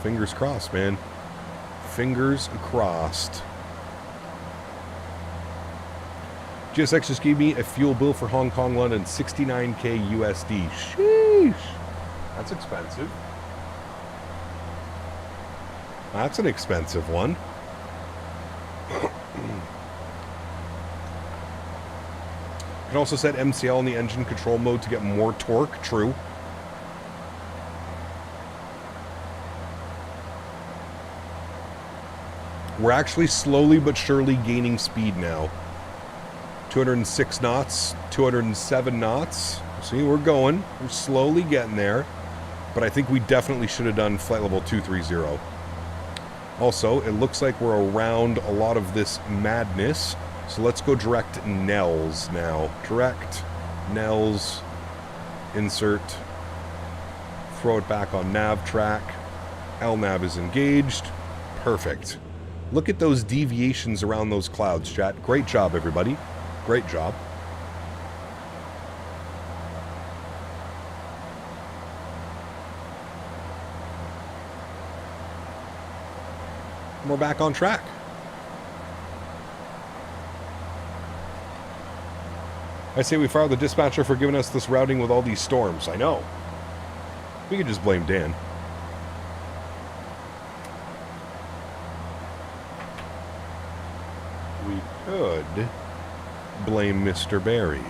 Fingers crossed, man. Fingers crossed. GSX just gave me a fuel bill for Hong Kong, London, 69k USD. Sheesh. That's expensive. That's an expensive one. You can also set MCL in the engine control mode to get more torque. True. We're actually slowly but surely gaining speed now. 206 knots, 207 knots. See, we're going. We're slowly getting there. But I think we definitely should have done flight level 230. Also, it looks like we're around a lot of this madness. So let's go direct Nels now. Direct Nels. Insert. Throw it back on nav track. LNAV is engaged. Perfect. Look at those deviations around those clouds, chat. Great job, everybody. Great job. We're back on track. I say we fire the dispatcher for giving us this routing with all these storms. I know. We could just blame Dan. We could blame Mr. Barry.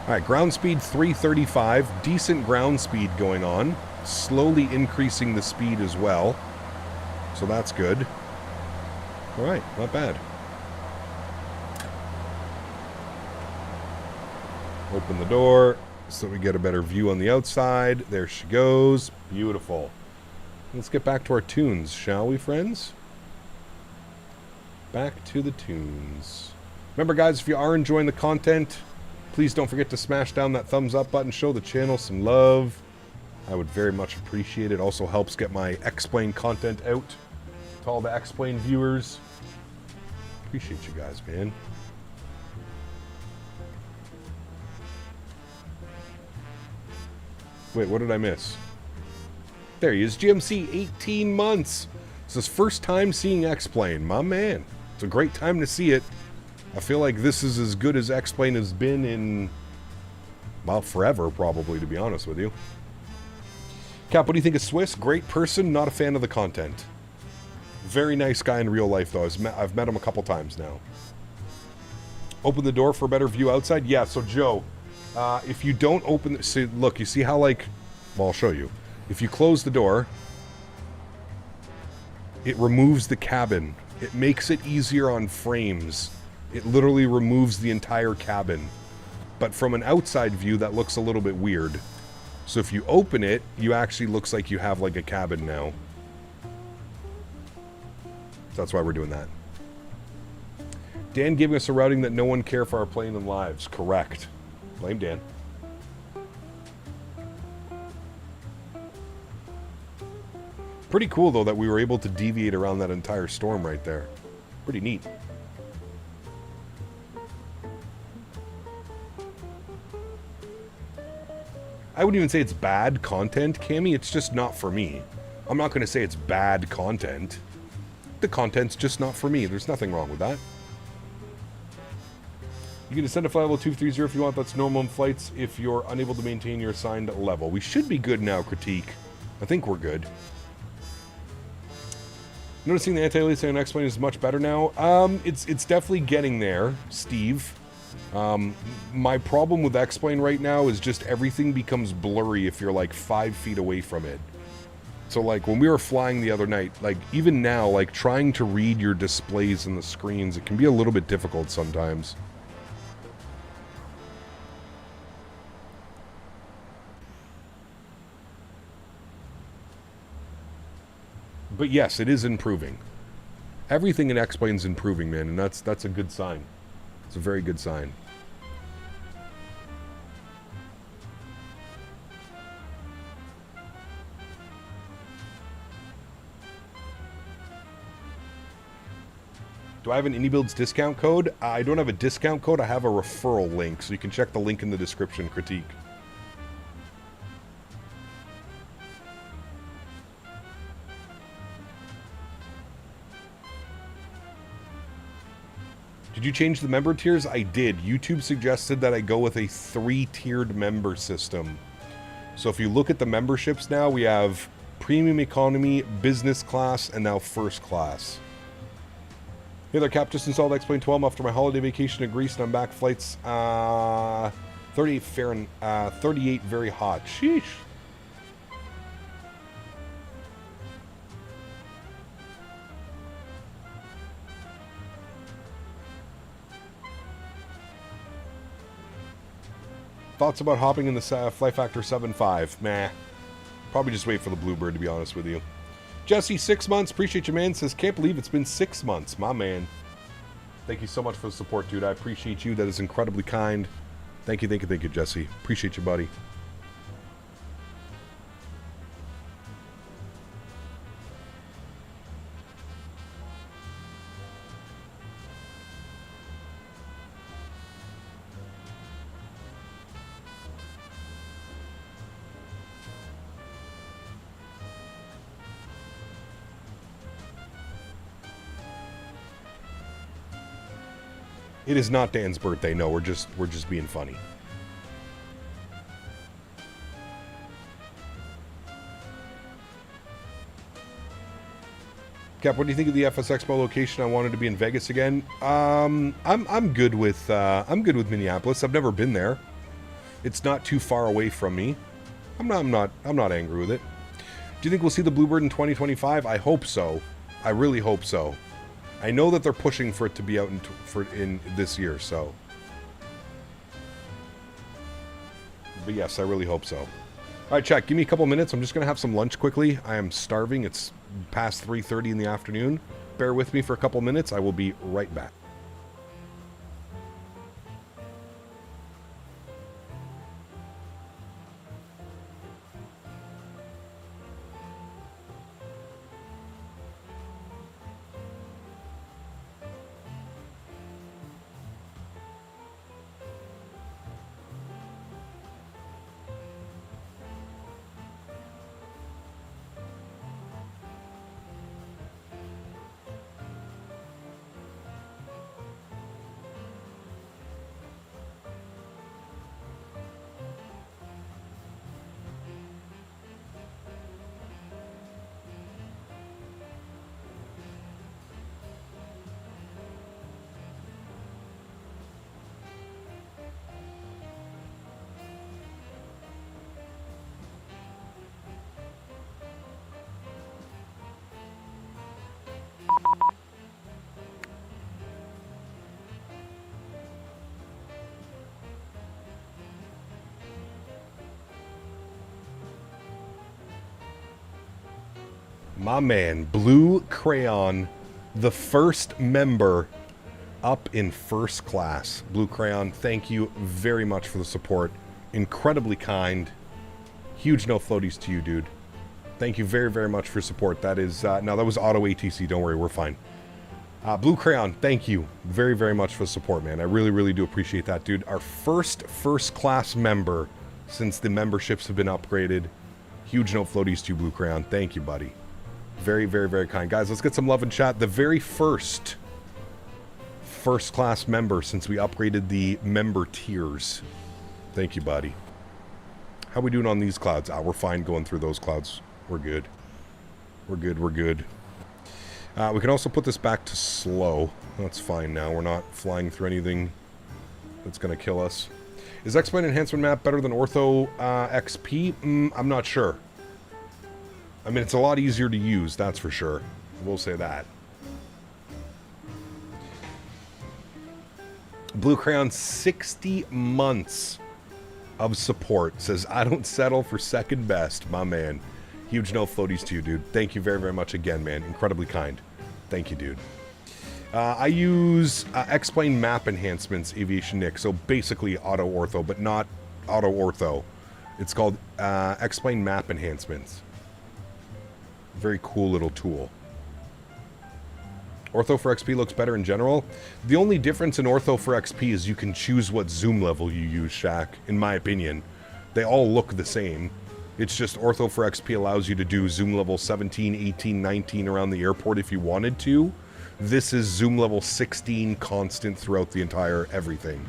Alright, ground speed 335. Decent ground speed going on. Slowly increasing the speed as well. So that's good. Alright, not bad. Open the door so we get a better view on the outside. There she goes. Beautiful. Let's get back to our tunes, shall we, friends? Back to the tunes. Remember, guys, if you are enjoying the content, please don't forget to smash down that thumbs up button. Show the channel some love. I would very much appreciate it. Also helps get my X-Plane content out to all the X-Plane viewers. Appreciate you guys, man. Wait, what did I miss? There he is, GMC, 18 months. It's his first time seeing X-Plane. My man. It's a great time to see it. I feel like this is as good as X-Plane has been in, well, forever, probably, to be honest with you. Cap, what do you think of Swiss? Great person, not a fan of the content. Very nice guy in real life, though. I've met him a couple times now. Open the door for a better view outside? Yeah, so Joe, if you don't open... See, look, you see how, like... Well, I'll show you. If you close the door, it removes the cabin. It makes it easier on frames. It literally removes the entire cabin. But from an outside view, that looks a little bit weird. So if you open it, you actually looks like you have like a cabin now. So that's why we're doing that. Dan giving us a routing that no one care for our plane and lives. Correct. Blame Dan. Pretty cool, though, that we were able to deviate around that entire storm right there. Pretty neat. I wouldn't even say it's bad content, Cammy. It's just not for me. I'm not going to say it's bad content. The content's just not for me. There's nothing wrong with that. You can ascend to flight level 230 if you want. That's normal in flights if you're unable to maintain your assigned level. We should be good now, Critique. I think we're good. Noticing the anti-aliasing on X-Plane is much better now. It's definitely getting there, Steve. My problem with X-Plane right now is just everything becomes blurry if you're like 5 feet away from it. So like when we were flying the other night, like even now, like trying to read your displays and the screens, it can be a little bit difficult sometimes. But yes, it is improving. Everything in X-Plane's improving, man, and that's a good sign. It's a very good sign. Do I have an IndieBuilds discount code? I don't have a discount code, I have a referral link, so you can check the link in the description, Critique. Did you change the member tiers? I did. YouTube suggested that I go with a 3-tiered member system. So if you look at the memberships now, we have Premium Economy, Business Class, and now First Class. Hey there, Cap. Just installed X-Plane 12 after my holiday vacation to Greece, and I'm back. Flights 38 Fahrenheit, 38 very hot. Sheesh. Thoughts about hopping in the Flight Factor 7.5? Meh. Probably just wait for the Bluebird, to be honest with you. Jesse, 6 months. Appreciate you, man. Says, can't believe it's been 6 months. My man. Thank you so much for the support, dude. I appreciate you. That is incredibly kind. Thank you, Jesse. Appreciate you, buddy. It is not Dan's birthday. No, we're just being funny. Cap, what do you think of the FS Expo location? I wanted to be in Vegas again. I'm good with Minneapolis. I've never been there. It's not too far away from me. I'm not angry with it. Do you think we'll see the Bluebird in 2025? I hope so. I really hope so. I know that they're pushing for it to be out in this year, so. But yes, I really hope so. All right, chat, give me a couple minutes. I'm just going to have some lunch quickly. I am starving. It's past 3:30 in the afternoon. Bear with me for a couple minutes. I will be right back. My man, Blue Crayon, the first member up in first class. Blue Crayon, thank you very much for the support. Incredibly kind. Huge no floaties to you, dude. Thank you very, very much for support. That is, no, that was auto ATC. Don't worry, we're fine. Blue Crayon, thank you very, very much for the support, man. I really, really do appreciate that, dude. Our first class member since the memberships have been upgraded. Huge no floaties to you, Blue Crayon. Thank you, buddy. Very, very, very kind. Guys, let's get some love in chat. The very first class member since we upgraded the member tiers. Thank you, buddy. How we doing on these clouds? We're fine going through those clouds. We're good. We're good, we're good. We can also put this back to slow. That's fine now. We're not flying through anything that's going to kill us. Is X-Plane Enhancement Map better than Ortho XP? I'm not sure. I mean, it's a lot easier to use, that's for sure. We'll say that. Blue Crayon, 60 months of support. Says, I don't settle for second best, my man. Huge no floaties to you, dude. Thank you very, very much again, man. Incredibly kind. Thank you, dude. I use X-Plane Map Enhancements, Aviation Nick. So basically auto ortho, but not auto ortho. It's called X-Plane Map Enhancements. Very cool little tool. Ortho for XP looks better in general. The only difference in Ortho for XP is you can choose what zoom level you use, Shaq, in my opinion. They all look the same. It's just Ortho for XP allows you to do zoom level 17, 18, 19 around the airport if you wanted to. This is zoom level 16 constant throughout the entire everything,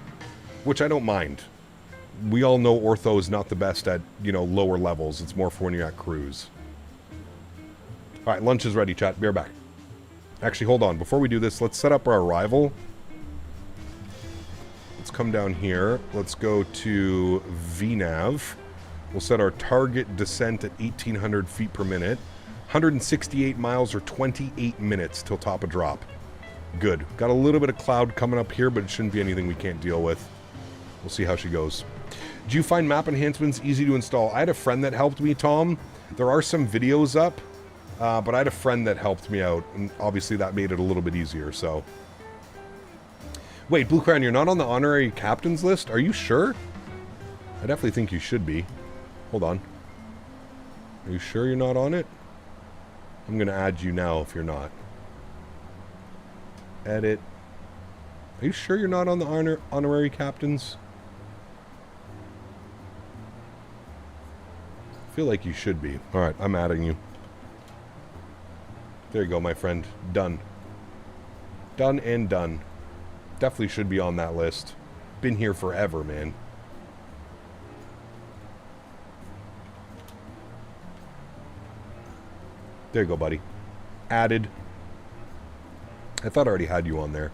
which I don't mind. We all know Ortho is not the best at, you know, lower levels. It's more for when you're at cruise. All right, lunch is ready, chat. Be right back. Actually, hold on. Before we do this, let's set up our arrival. Let's come down here. Let's go to VNav. We'll set our target descent at 1,800 feet per minute. 168 miles or 28 minutes till top of drop. Good. Got a little bit of cloud coming up here, but it shouldn't be anything we can't deal with. We'll see how she goes. Do you find map enhancements easy to install? I had a friend that helped me, Tom. There are some videos up, but I had a friend that helped me out, and obviously that made it a little bit easier, so. Wait, Blue Crown, you're not on the honorary captains list? Are you sure? I definitely think you should be. Hold on. Are you sure you're not on it? I'm going to add you now if you're not. Edit. Are you sure you're not on the honorary captains? I feel like you should be. Alright, I'm adding you. There you go, my friend. Done. Done and done. Definitely should be on that list. Been here forever, man. There you go, buddy. Added. I thought I already had you on there.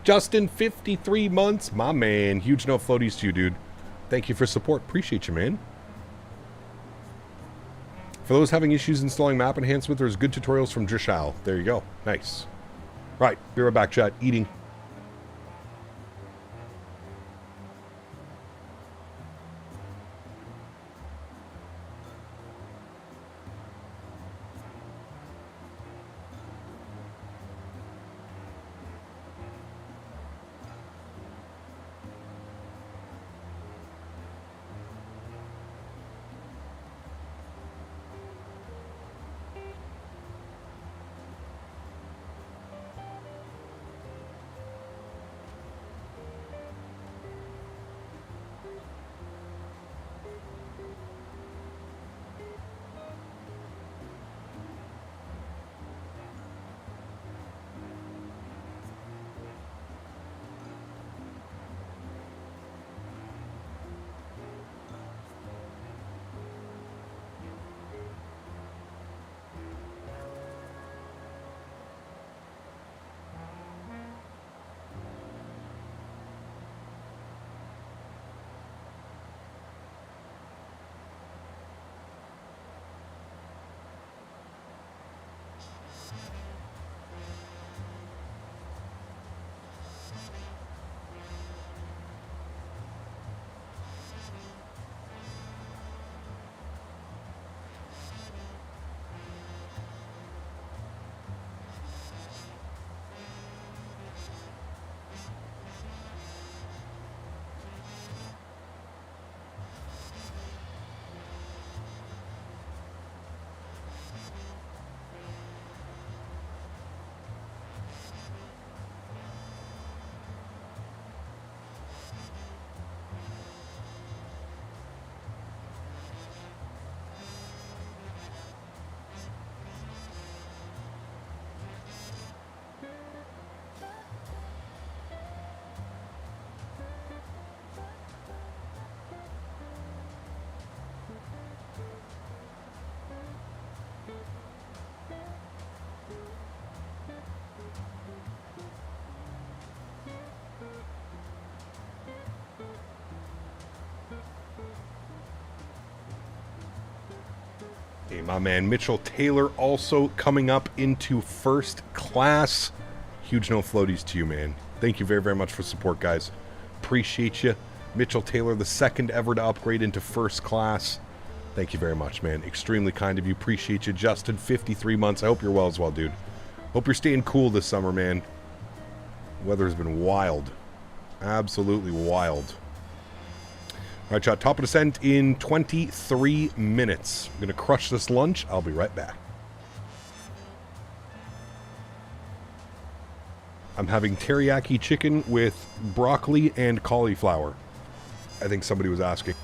Justin, 53 months. My man. Huge no floaties to you, dude. Thank you for support. Appreciate you, man. For those having issues installing map enhancement, there's good tutorials from Drishal. There you go. Nice. Right. Be right back, chat. Eating. Hey, my man Mitchell Taylor also coming up into first class. Huge no floaties to you, man. Thank you very, very much for support, guys. Appreciate you. Mitchell Taylor, the second ever to upgrade into first class. Thank you very much, man. Extremely kind of you. Appreciate you. Justin, 53 months. I hope you're well as well, dude. Hope you're staying cool this summer, man. Weather's been wild. Absolutely wild. All right, chat. Top of descent in 23 minutes. I'm going to crush this lunch. I'll be right back. I'm having teriyaki chicken with broccoli and cauliflower. I think somebody was asking.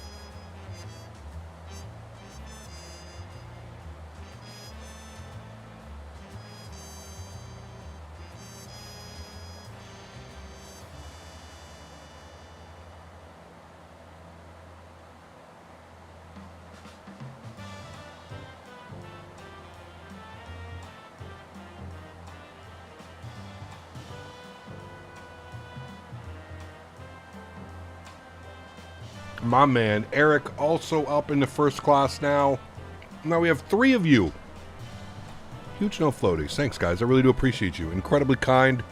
My man, Eric, also up in the first class now. Now we have 3 of you. Huge no floaties. Thanks, guys. I really do appreciate you. Incredibly kind.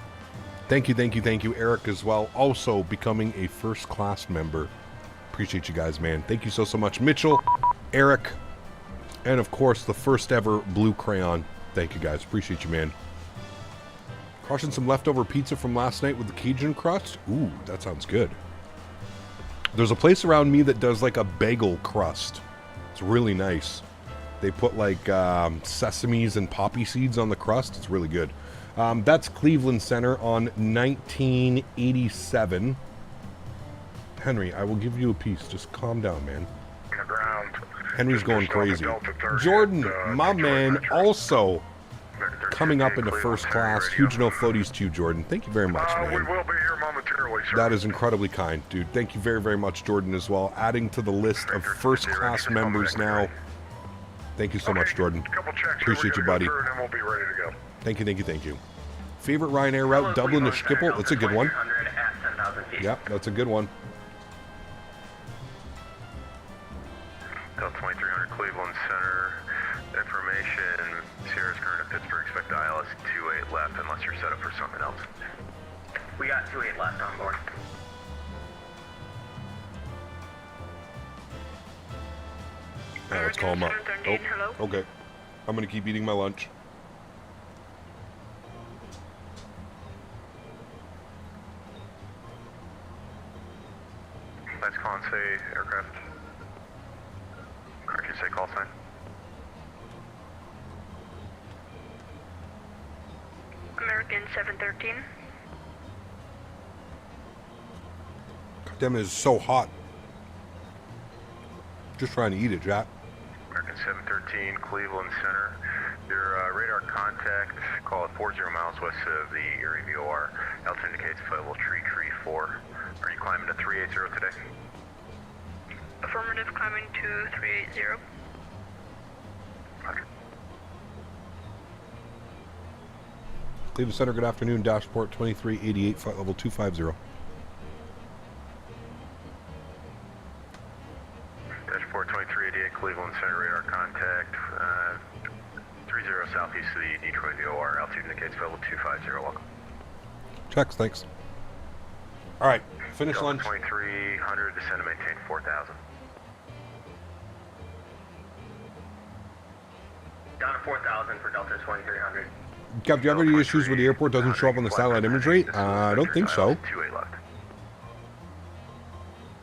Thank you, thank you, thank you, Eric, as well. Also becoming a first class member. Appreciate you guys, man. Thank you so, so much. Mitchell, Eric, and of course, the first ever blue crayon. Thank you, guys. Appreciate you, man. Crushing some leftover pizza from last night with the Cajun crust. Ooh, that sounds good. There's a place around me that does like a bagel crust. It's really nice. They put like sesames and poppy seeds on the crust. It's really good. That's Cleveland Center on 1987. Henry, I will give you a piece. Just calm down, man. Henry's going crazy. Jordan, my man, also coming up into first class. Huge no floaties to you, Jordan. Thank you very much, man. We will be here momentarily, sir. That is incredibly kind, dude. Thank you very, very much, Jordan, as well. Adding to the list of first class members now. Thank you so much, Jordan. Appreciate you, buddy. And then we'll be ready to go. Thank you, thank you, thank you. Favorite Ryanair route, Dublin to Schiphol? That's a good one. Yep, that's a good one. Delta 2300 Cleveland Center. Information, Sierra's current at Pittsburgh. Expect ILS 28 left unless you're set up for something else. We got 28 left on board. Now let's call him up. Oh, okay. I'm going to keep eating my lunch. Let's call and say aircraft. Correct, you say call sign. American 713. Damn, it is so hot. Just trying to eat it, Jack. American 713, Cleveland Center. Your radar contact, call it 40 miles west of the Erie VOR. Altitude indicates flight tree 4. Are you climbing to 380 today? Affirmative, climbing to 380. Roger. Cleveland Center, good afternoon. Dashport 2388, flight level 250. Dashport 2388, Cleveland Center, radar contact. 30 southeast of the Detroit VOR. Altitude indicates level 250. Welcome. Checks, thanks. All right, finish Delta lunch. 2300, descend and maintain 4000. Down to 4,000 for Delta 2300. Cap, do you have any issues with the airport doesn't show up on the satellite imagery? I don't think so. 28 left.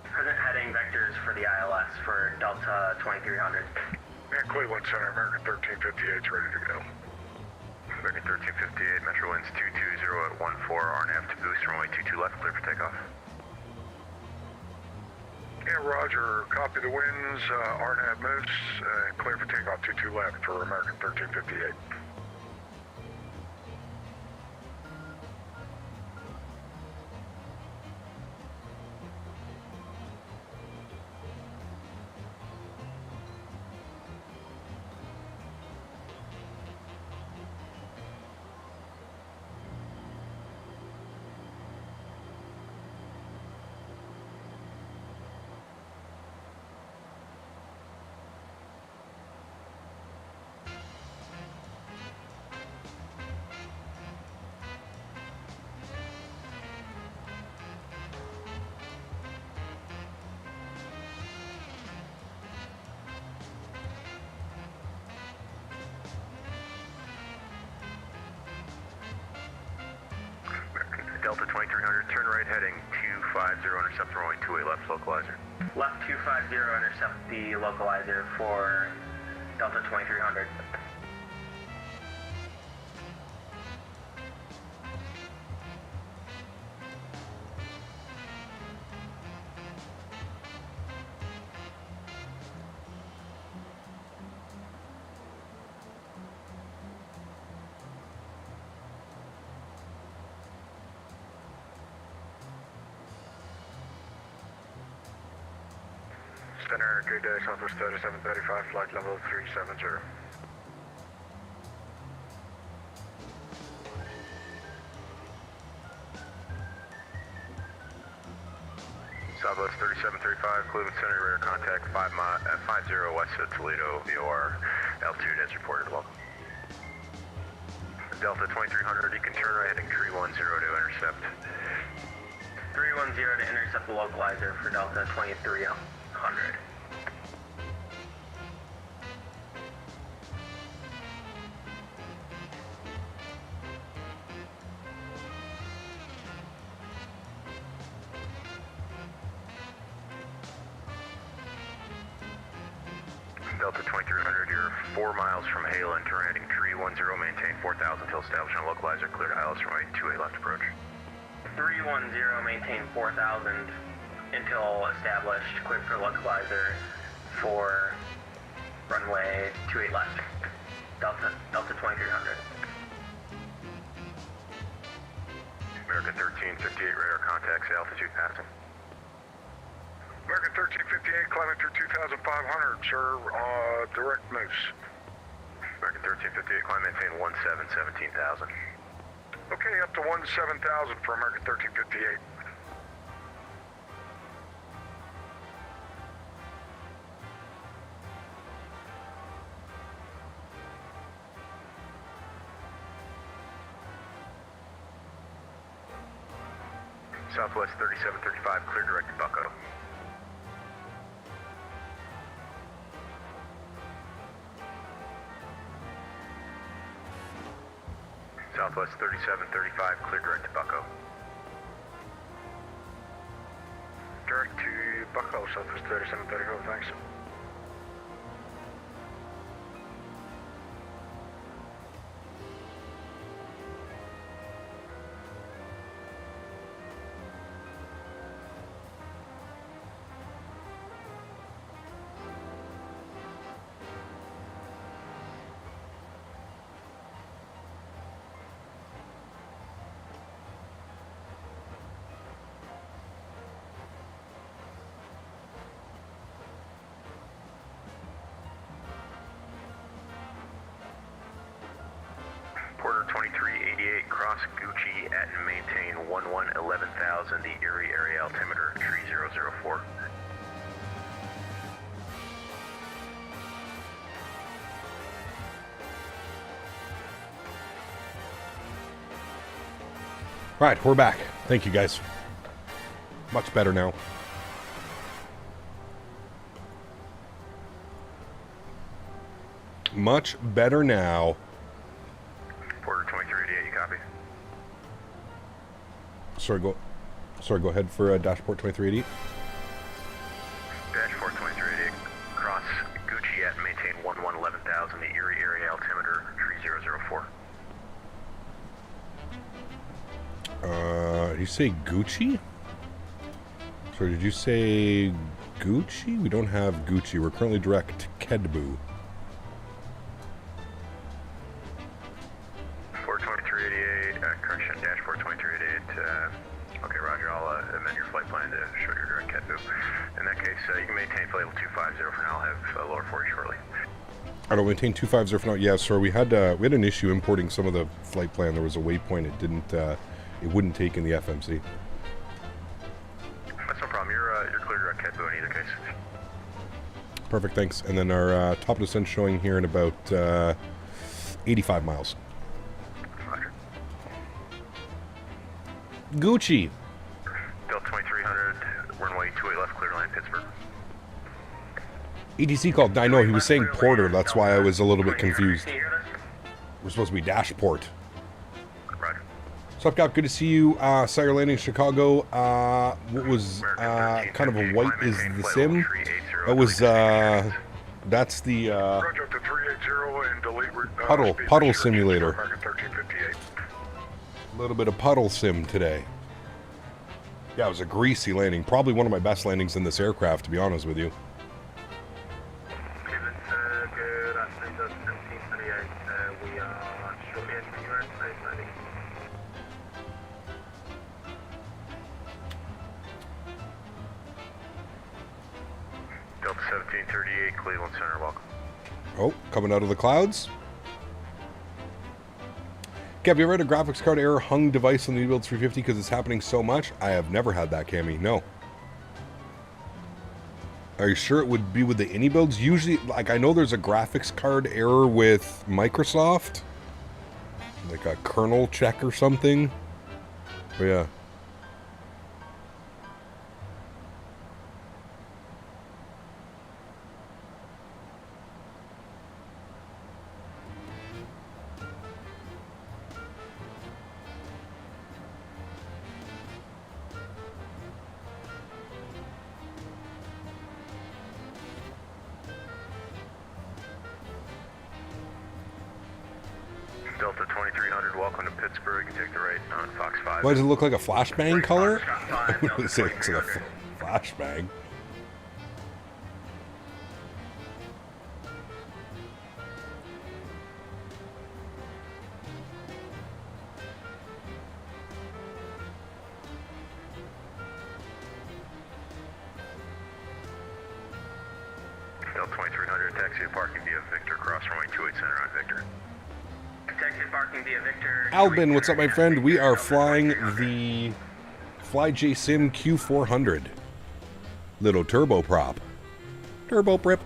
Present heading vectors for the ILS for Delta 2300. And Cleveland Center, American 1358 is ready to go. American 1358, Metro winds 220 at 14, RNAV to boost, runway 22 left, clear for takeoff. Yeah, roger. Copy the winds, RNAV moves, clear for takeoff 22 left for American 1358. Delta 2300, turn right heading 250, intercept runway 28 left, localizer. Left 250, intercept the localizer for Delta 2300. Center, good day, Southwest 3735, flight level 370. Southwest 3735, Cleveland Center, radar contact 50 west of Toledo, VOR, altitude as reported, welcome. Delta 2300, you can turn right heading 310 to intercept. 310 to intercept the localizer for Delta 2300. Delta 2300, you're 4 miles from Halen, turn heading 310, maintain 4000 till established on localizer, clear to ILS runway 28 left approach. 310, maintain 4000 until established, clear for localizer for runway 28 left. Delta 2300. American 1358, radar contacts, altitude passing. American 1358, climbing through 2,500, sir, direct moose. American 1358, climb maintain 17,000. Okay, up to 17,000 for American 1358. Southwest 3735, clear direct to Bucko. Southwest 3735, clear direct to Bucko. Direct to Bucko, Southwest 3735, thanks. Porter 2388, cross Gucci at and maintain 11,000, the Erie area altimeter 3004. Right, we're back. Thank you, guys. Much better now. Much better now. Porter 2388, you copy? Sorry, go ahead for dashport 2380. Dashport 2388, cross Gucci at and maintain 11,000, the Erie area altimeter 3004. Did you say Gucci? Sorry, did you say Gucci? We don't have Gucci. We're currently direct to Kedbu. Port 2388, correction, dashport 2388. Okay, roger, I'll amend your flight plan to show your direct Kedbu. In that case, you can maintain flight level 250 for now. I'll have lower for you shortly. I don't maintain 250 for now. Yeah, sorry, we had an issue importing some of the flight plan. There was a waypoint. It didn't. It wouldn't take in the FMC. That's no problem. You're clear direct Kedbu in either case. Perfect, thanks. And then our top descent showing here in about 85 miles. Roger. Gucci. Delta 2300, runway 28 left, clear to land Pittsburgh. ETC called. I know, he was saying Porter. That's why I was a little bit confused. We're supposed to be Dashport. Roger. What's up, Cap? Good to see you. Saw your landing in Chicago. What was kind of a white is the sim? That was, that's the puddle simulator. A little bit of puddle sim today. Yeah, it was a greasy landing. Probably one of my best landings in this aircraft, to be honest with you. Delta 1738, Cleveland Center, welcome. Oh, coming out of the clouds. Have you ever had a graphics card error hung device on the Build 350 because it's happening so much? I have never had that, Cammy. No. Are you sure it would be with the any builds? Usually, like, I know there's a graphics card error with Microsoft, like a kernel check or something. But yeah. Delta 2300, welcome to Pittsburgh. You take the right on Fox 5. Why does it look like a flashbang color? It's like a flashbang. Delta 2300, taxi to parking via Victor, cross runway 28 center on Victor. Albin, what's up, my friend? We are flying the FlyJSim Q400. Little turboprop. Turboprop.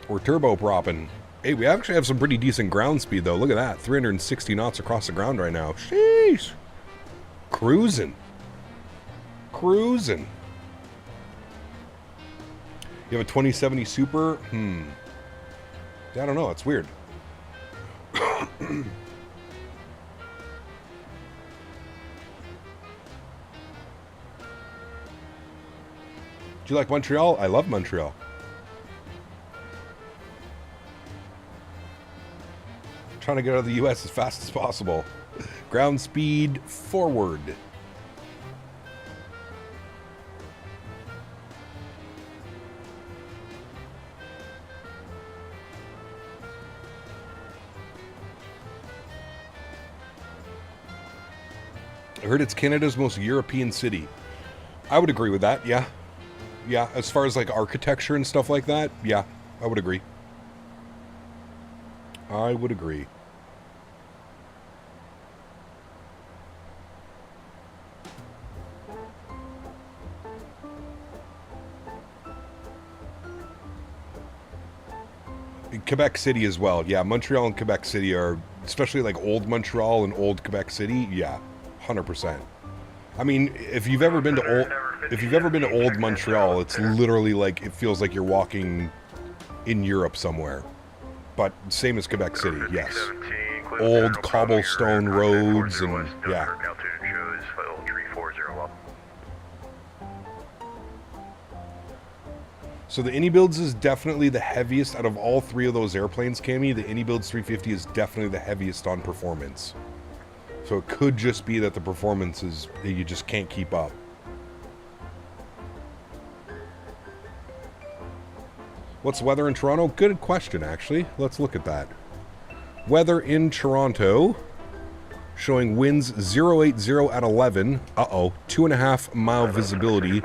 We're turbopropping. Hey, we actually have some pretty decent ground speed, though. Look at that. 360 knots across the ground right now. Sheesh. Cruising. Cruising. You have a 2070 Super? I don't know. It's weird. Do you like Montreal? I love Montreal. Trying to get out of the US as fast as possible. Ground speed forward. I heard it's Canada's most European city. I would agree with that, yeah. Yeah, as far as like architecture and stuff like that, yeah, I would agree. I would agree. Quebec City as well. Yeah, Montreal and Quebec City are, especially like old Montreal and old Quebec City, yeah. 100%. I mean, if you've ever been to old Montreal, it's literally like it feels like you're walking in Europe somewhere. But same as Quebec City, yes. Old cobblestone roads and yeah. So the Anybuilds is definitely the heaviest out of all three of those airplanes, Cammy. The Anybuilds 350 is definitely the heaviest on performance. So it could just be that the performance is, you just can't keep up. What's the weather in Toronto? Good question, actually. Let's look at that. Weather in Toronto, showing winds 080 at 11. Uh-oh, 2.5 mile visibility,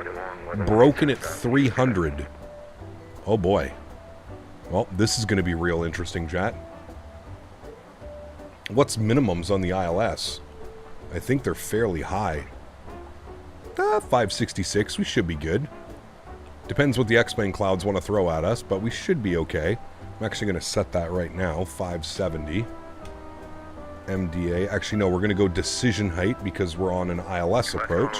broken at 300. Oh boy. Well, this is going to be real interesting, chat. What's minimums on the ILS? I think they're fairly high. 566, we should be good. Depends what the X-Plane clouds want to throw at us, but we should be okay. I'm actually going to set that right now, 570. MDA. Actually, no, we're going to go decision height because we're on an ILS approach.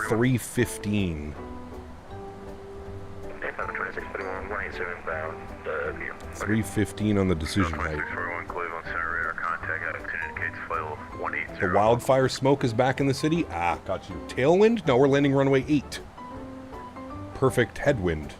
315. 315 on the decision height. flight 180. The wildfire smoke is back in the city. Ah, got you. Tailwind? No, we're landing runway 8. Perfect headwind.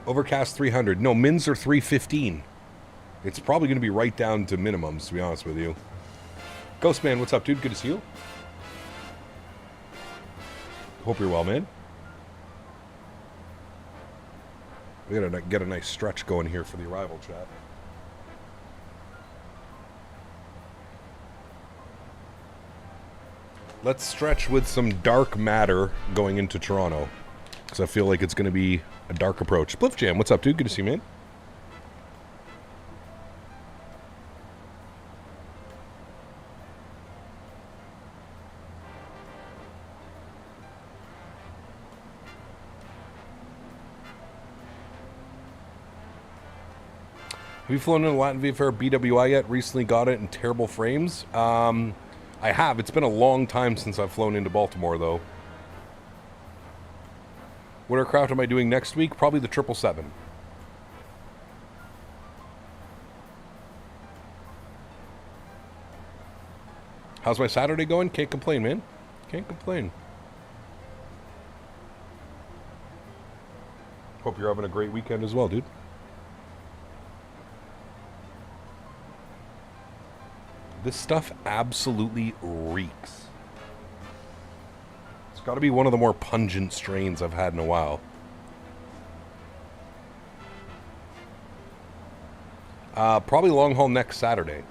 Overcast 300. No, mins are 315. It's probably going to be right down to minimums, to be honest with you. Ghostman, what's up, dude? Good to see you. Hope you're well, man. We gotta get a nice stretch going here for the arrival chat. Let's stretch with some dark matter going into Toronto, because I feel like it's going to be a dark approach. Spliff Jam, what's up, dude? Good to see you, man. Have you flown in a Latin Fair BWI yet? Recently got it in terrible frames. I have. It's been a long time since I've flown into Baltimore, though. What aircraft am I doing next week? Probably the 777. How's my Saturday going? Can't complain, man. Can't complain. Hope you're having a great weekend as well, dude. This stuff absolutely reeks. It's got to be one of the more pungent strains I've had in a while. Probably long haul next Saturday.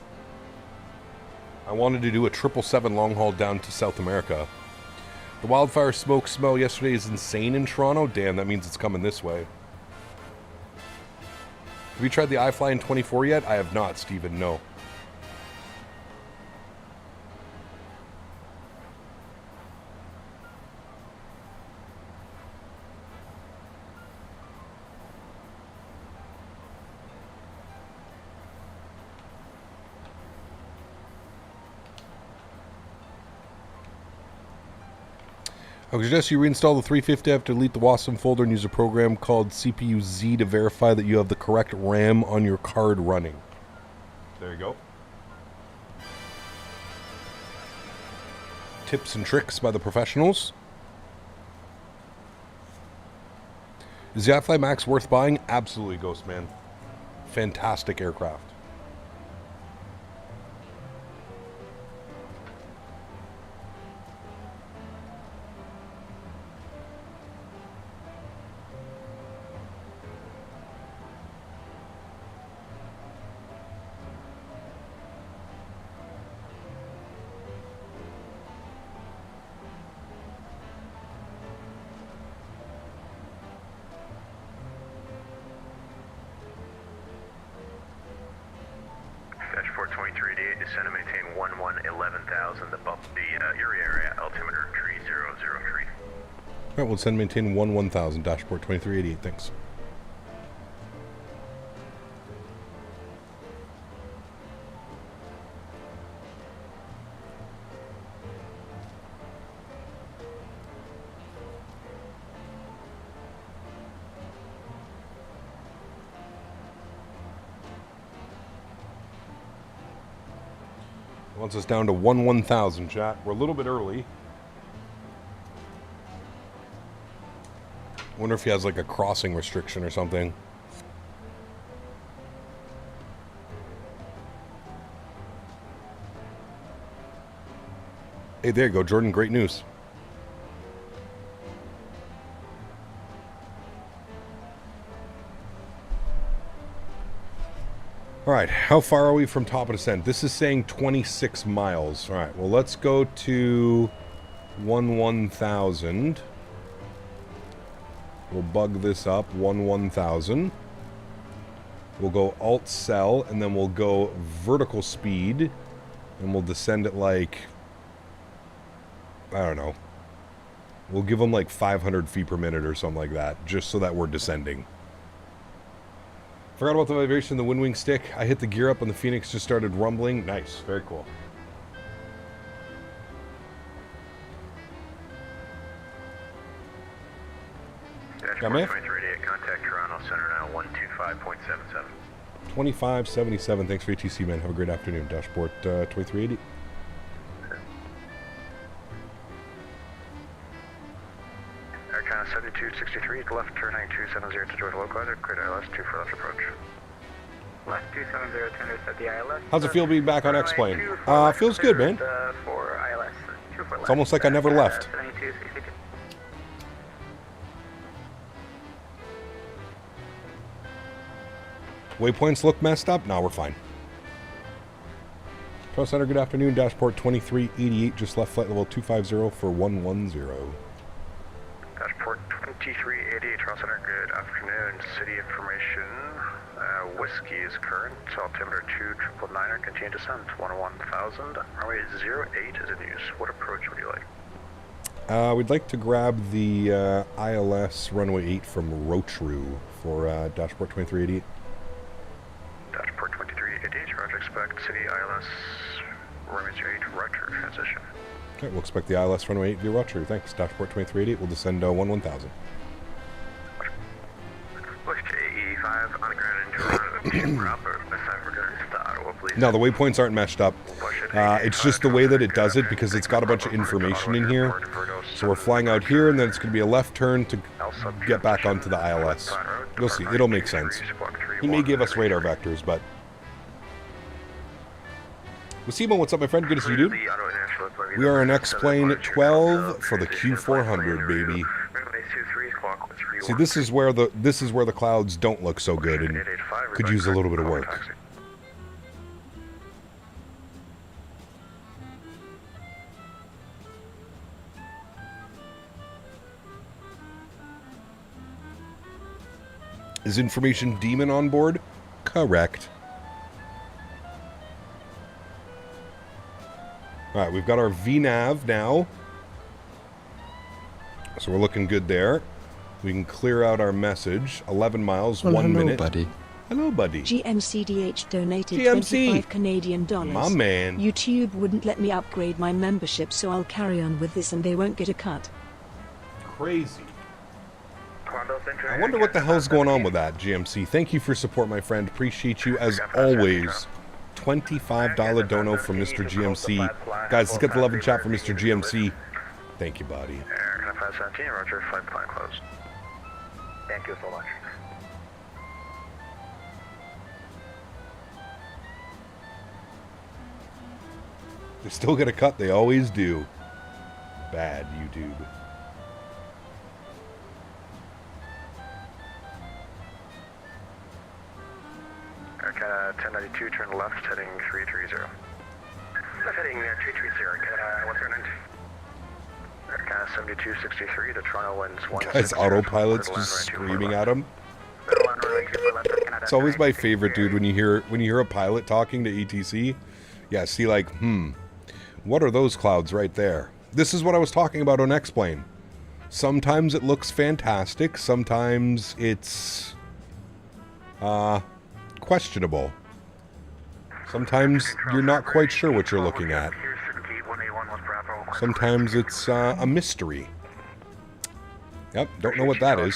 I wanted to do a 777 long haul down to South America. The wildfire smoke smell yesterday is insane in Toronto. Damn, that means it's coming this way. Have you tried the iFly in 24 yet? I have not, Steven, no. I would suggest you reinstall the 350 after delete the WASM folder and use a program called CPU-Z to verify that you have the correct RAM on your card running. There you go. Tips and tricks by the professionals. Is the iFly Max worth buying? Absolutely, Ghostman. Fantastic aircraft. Descend and maintain 11,000. The bump the Erie area altimeter 3003. Alright, we'll send maintain 11,000, dashboard 2388, thanks. Wants us down to 11,000, chat. We're a little bit early. Wonder if he has like a crossing restriction or something. Hey, there you go, Jordan. Great news. All right, how far are we from top of descent? This is saying 26 miles. All right, well, let's go to 11,000. We'll bug this up, 11,000. We'll go alt cell, and then we'll go vertical speed, and we'll descend at like, I don't know. We'll give them like 500 feet per minute or something like that, just so that we're descending. Forgot about the vibration of the wind wing stick. I hit the gear up and the Phoenix just started rumbling. Nice. Very cool. Got me? 2388, contact Toronto Center now 125.77. 2577. Thanks for ATC, man. Have a great afternoon. Dashboard 2380. Air China 7263, left turn 9270 to join the localizer, clear ILS 2 for left approach. Left 270 to intercept the ILS. How's it feel being back on X-Plane? Feels good, man. For ILS 2 for left. It's almost like I never left. 7262. Waypoints look messed up? No, we're fine. Control Center, good afternoon. Dashport 2388, just left flight level 250 for 110. Dashport 2388, Control Center, good afternoon. City information, whiskey is current, altimeter 2999er, continue descent 101,000. Runway 08 is in use. What approach would you like? We'd like to grab the ILS runway 8 from Rotru for Dashport 2388. Dashport 2388, Roger, expect City ILS runway 08 Roger transition. Okay, we'll expect the ILS runway 8 via Rotru. Thanks. Dashport 2388, we'll descend 11000. Push to AE5 on the ground in Toronto. Proper assign for good start. Please. No, the waypoints aren't meshed up. It's just the way that it does it because it's got a bunch of information in here. So we're flying out here and then it's going to be a left turn to get back onto the ILS. You'll see. It'll make sense. He may give us radar vectors, but... Wasimo, what's up, my friend? Good to see you, dude. We are an X-Plane 12 for the Q400, baby. See, this is where the clouds don't look so good and could use a little bit of work. Is Information Demon on board? Correct. Alright, we've got our VNAV now. So we're looking good there. We can clear out our message. 11 miles, well, 1 minute. Buddy. Hello, buddy. GMCDH donated GMC. 25 Canadian dollars. My man. YouTube wouldn't let me upgrade my membership, so I'll carry on with this and they won't get a cut. Crazy. I wonder what the hell's going on with that, GMC. Thank you for support, my friend. Appreciate you as always. $25 dono from Mr. GMC. Guys, let's get the love and chat from Mr. GMC. Thank you, buddy. Air 517, Roger, flight plan closed. Thank you so much. They still get a cut. They always do. Bad YouTube. Air 1092, turn left, heading 330. Left heading 330, what's your name? Air 7263, the Toronto winds 160. Guys, autopilot's just screaming at him. It's always my favorite, dude, when you hear a pilot talking to ETC. Yeah, see, like, what are those clouds right there? This is what I was talking about on X-Plane. Sometimes it looks fantastic, sometimes it's questionable. Sometimes you're not quite sure what you're looking at. Sometimes it's a mystery. Yep, don't know what that is.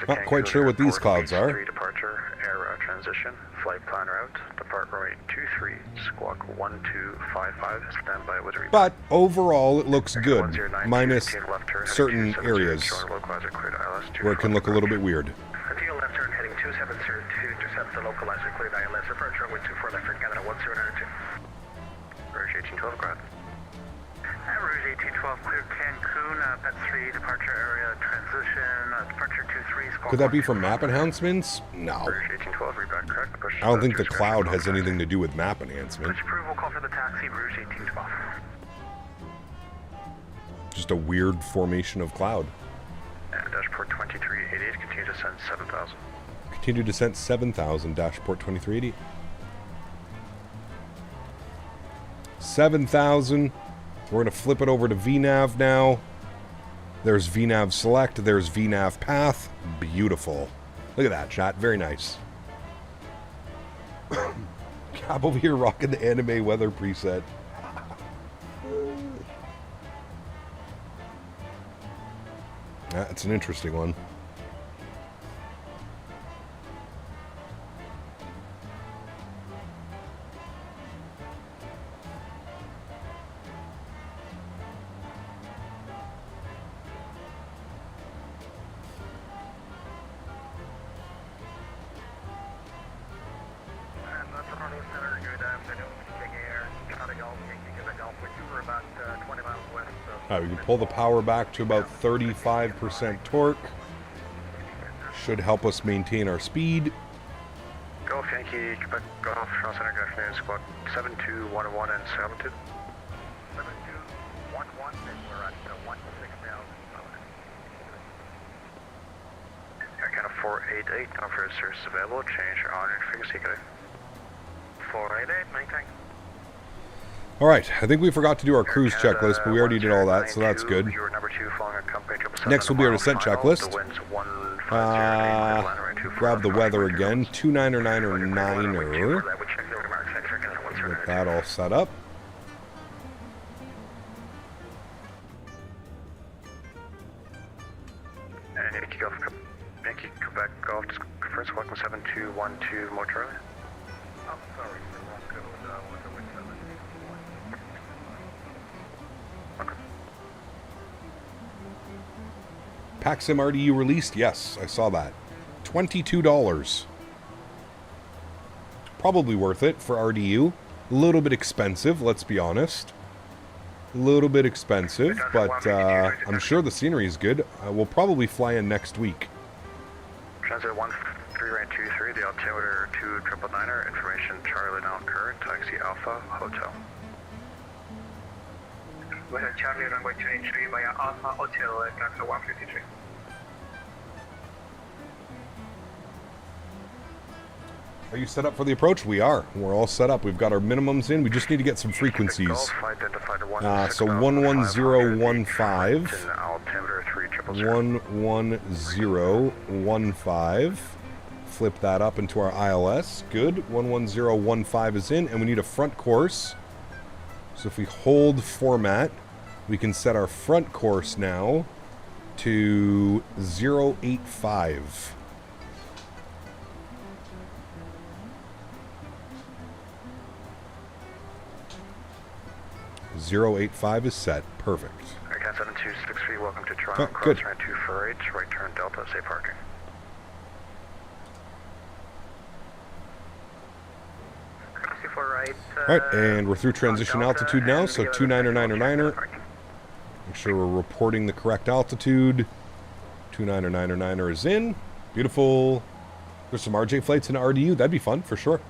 Not quite sure what these clouds are. Departure, air transition, flight plan route, depart runway 23, squawk 1255, standby with a... But overall, it looks good, minus certain areas where it can look a little bit weird. Continue left turn heading 2702, intercept the localizer, cleared ILS, approach runway 24 left turn, Canada 1092. Rouge 1812, go ahead. Rouge 1812, clear Cancun, Pet 3, departure area, transition, departure 23, squawk... Could that be from map enhancements? No. Rouge 1812, read back correct, push... I don't think the cloud has anything to do with map enhancement. Push approval, call for the taxi, Rouge 1812. Just a weird formation of cloud. And dashport 2388, continue descent 7000. Continue descent 7000, dashport 2380. 7,000. We're going to flip it over to VNAV now. There's VNAV select. There's VNAV path. Beautiful. Look at that, chat. Very nice. I'm over here rocking the anime weather preset. That's an interesting one. We can pull the power back to about 35% torque. Should help us maintain our speed. Golf Yankee, Quebec Golf, Charles Center, good afternoon, squad 72101 and 72. 7211, and we're at 16 now. Air Canada 488, now for service available, change your honor frequency, good. 488, maintain. Alright, I think we forgot to do our cruise checklist, but we already did all that, so that's good. Next will be our descent checklist. Grab the weather again. 299er. Get that all set up. And Yankee Quebec Golf, first welcome 7212 more Charlie. I'm sorry, PAXIM RDU released? Yes, I saw that. $22. Probably worth it for RDU. A little bit expensive, let's be honest. A little bit expensive, but I'm sure the scenery is good. We'll probably fly in next week. Transit 1323, the altimeter 2999er, information Charlie now current, taxi Alpha Hotel. Weather Charlie runway 23 via Alpha Hotel at Taxi 153. Are you set up for the approach? We are. We're all set up. We've got our minimums in. We just need to get some frequencies. So 11015. 11015. Flip that up into our ILS. Good. 11015 is in, and we need a front course. So if we hold format, we can set our front course now to 085. .085 is set. Perfect. Aircat 726 welcome to Toronto. Good. Cross 248, right turn Delta, safe parking. Alright, and we're through transition altitude now, so 2999er. Make sure we're reporting the correct altitude. 2999er is in. Beautiful. There's some RJ flights in RDU. That'd be fun, for sure.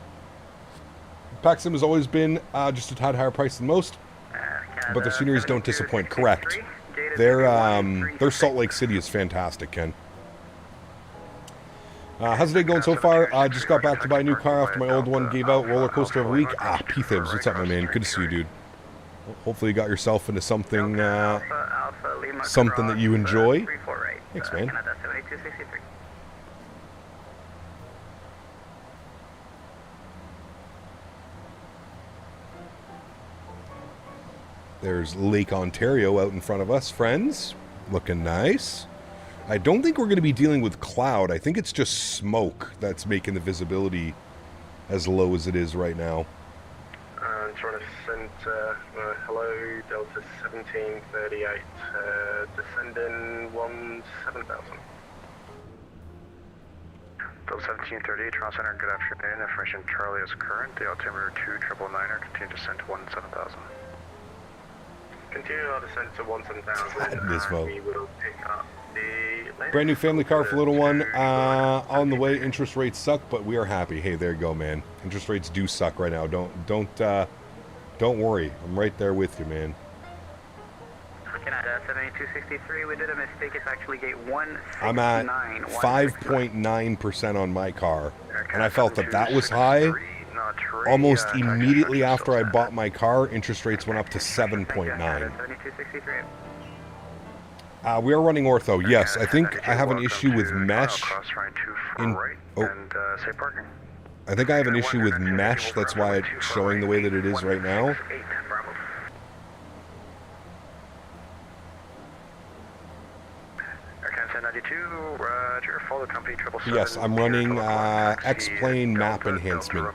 PAXIM has always been just a tad higher price than most, but their sceneries don't disappoint. Correct. Their Salt Lake City is fantastic, Ken. How's the day going so far? I just got back to buy a new car after my old one gave out. Roller coaster of a week. P-Thibs, what's up, my man? Good to see you, dude. Hopefully you got yourself into something, something that you enjoy. Thanks, man. There's Lake Ontario out in front of us, friends. Looking nice. I don't think we're going to be dealing with cloud. I think it's just smoke that's making the visibility as low as it is right now. Toronto Centre, hello, Delta 1738, descending 17,000. Delta 1738, Toronto Centre, good afternoon. Information Charlie is current. The altimeter 2999er, continue descent to 17,000. Continue our descent to 17,000. We will pick up the brand new family car for little one. On the way. Interest rates suck, but we are happy. Hey, there you go, man. Interest rates do suck right now. Don't worry. I'm right there with you, man. Canada 7263. We did a mistake. It's actually gate 169. I'm at 5.9% on my car, and I felt that was high. Almost immediately after I bought my car, interest rates went up to 7.9. We are running ortho. Yes, I think I have an issue with mesh. I think I have an issue with mesh. That's why it's showing the way that it is right now. Yes, I'm running X-plane map enhancement.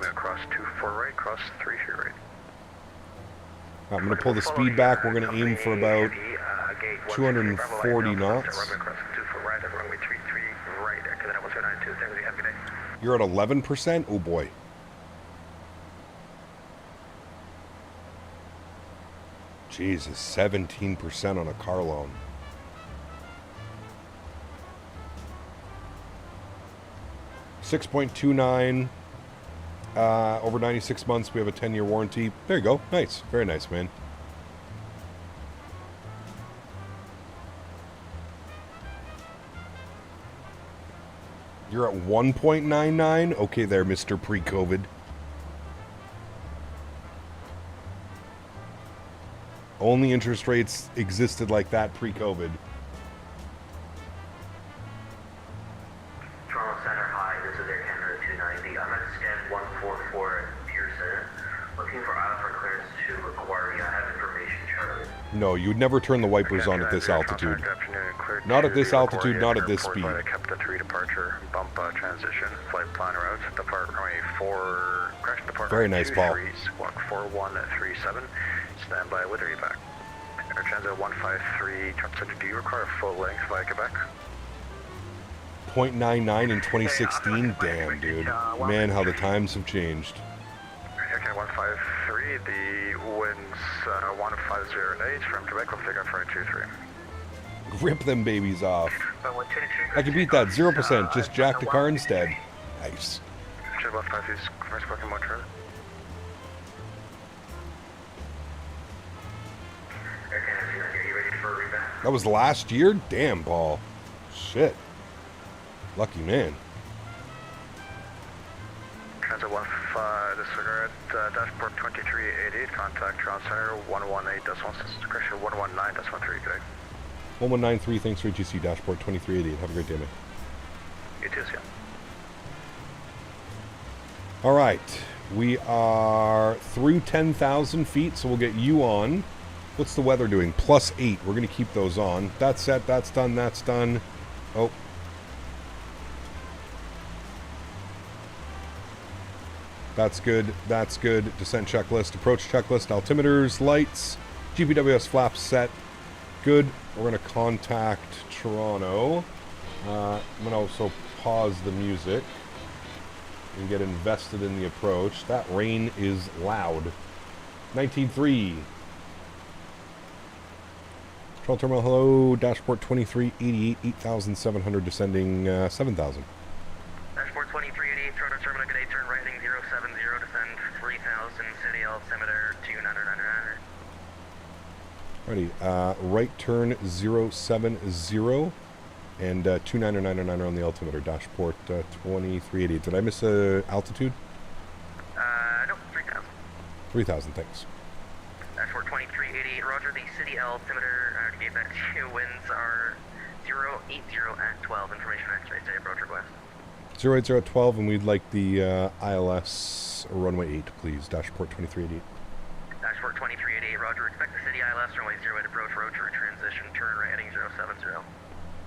I'm going to pull the speed back. We're going to aim for about 240 knots. You're at 11%? Oh boy. Jesus, 17% on a car loan. $6.29 over 96 months. We have a 10-year warranty. There you go. Nice. Very nice, man. You're at 1.99? Okay there, Mr. Pre-COVID. Only interest rates existed like that pre-COVID. Toronto Center, hi, this is Air Canada 290. I'm at scan 144 at Pearson. Looking for IFR clearance to Macquarie. I have information, Charlie. No, you would never turn the wipers on at this altitude. Not at this altitude, not at this speed. Captain 3 departure, bump transition, flight plan route, depart runway 4, crash depart. Very nice, Paul. Walk 4137, stand by with reback. Air Transit 153, Transit, do you require full length via Quebec? 0.99 in 2016? Damn, dude. Man, how the times have changed. Okay, 153, the winds 1508 from Quebec, we'll take off for 23. Rip them babies off. I can beat that 0%. Just jack the car instead. Nice. That was last year? Damn, Paul. Shit. Lucky man. Transit 15, disregard, dashboard 2388, contact Toronto Center 118.1, correction 119.13, good day. 1193, thanks for ATC, dashboard 2388. Have a great day, man. You too, yeah. All right. We are through 10,000 feet, so we'll get you on. What's the weather doing? +8. We're going to keep those on. That's set. That's done. That's done. Oh. That's good. That's good. Descent checklist. Approach checklist. Altimeters. Lights. GPWS flaps set. Good. We're going to contact Toronto. I'm going to also pause the music and get invested in the approach. That rain is loud. 19.3. Control terminal, hello. Dashboard 2388, 8,700 descending 7,000. Dashboard 2388, Toronto Terminal, good day, turn right heading 070, descend 3,000, city altimeter 2999. Ready. Right turn 070 and 2999 on the altimeter. Dashport 2388. Did I miss altitude? No, 3,000. 3,000, thanks. Dashboard 2388, roger, the city altimeter, I already gave that to you, winds are 080 at 12, information X-ray, say approach request. 080 at 12, and we'd like the ILS runway 8, please. Dashport 2388. Dashboard 2388, roger, expect the city ILS runway 08 approach, road true transition, turn right heading 070.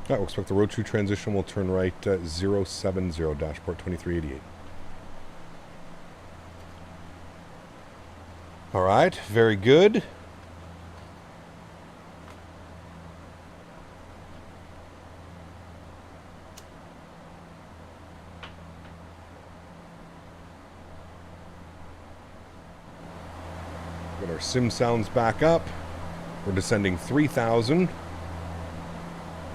Yeah, we'll expect the road true transition will turn right 070, dashport 2388. All right, very good. Get our sim sounds back up. We're descending 3,000.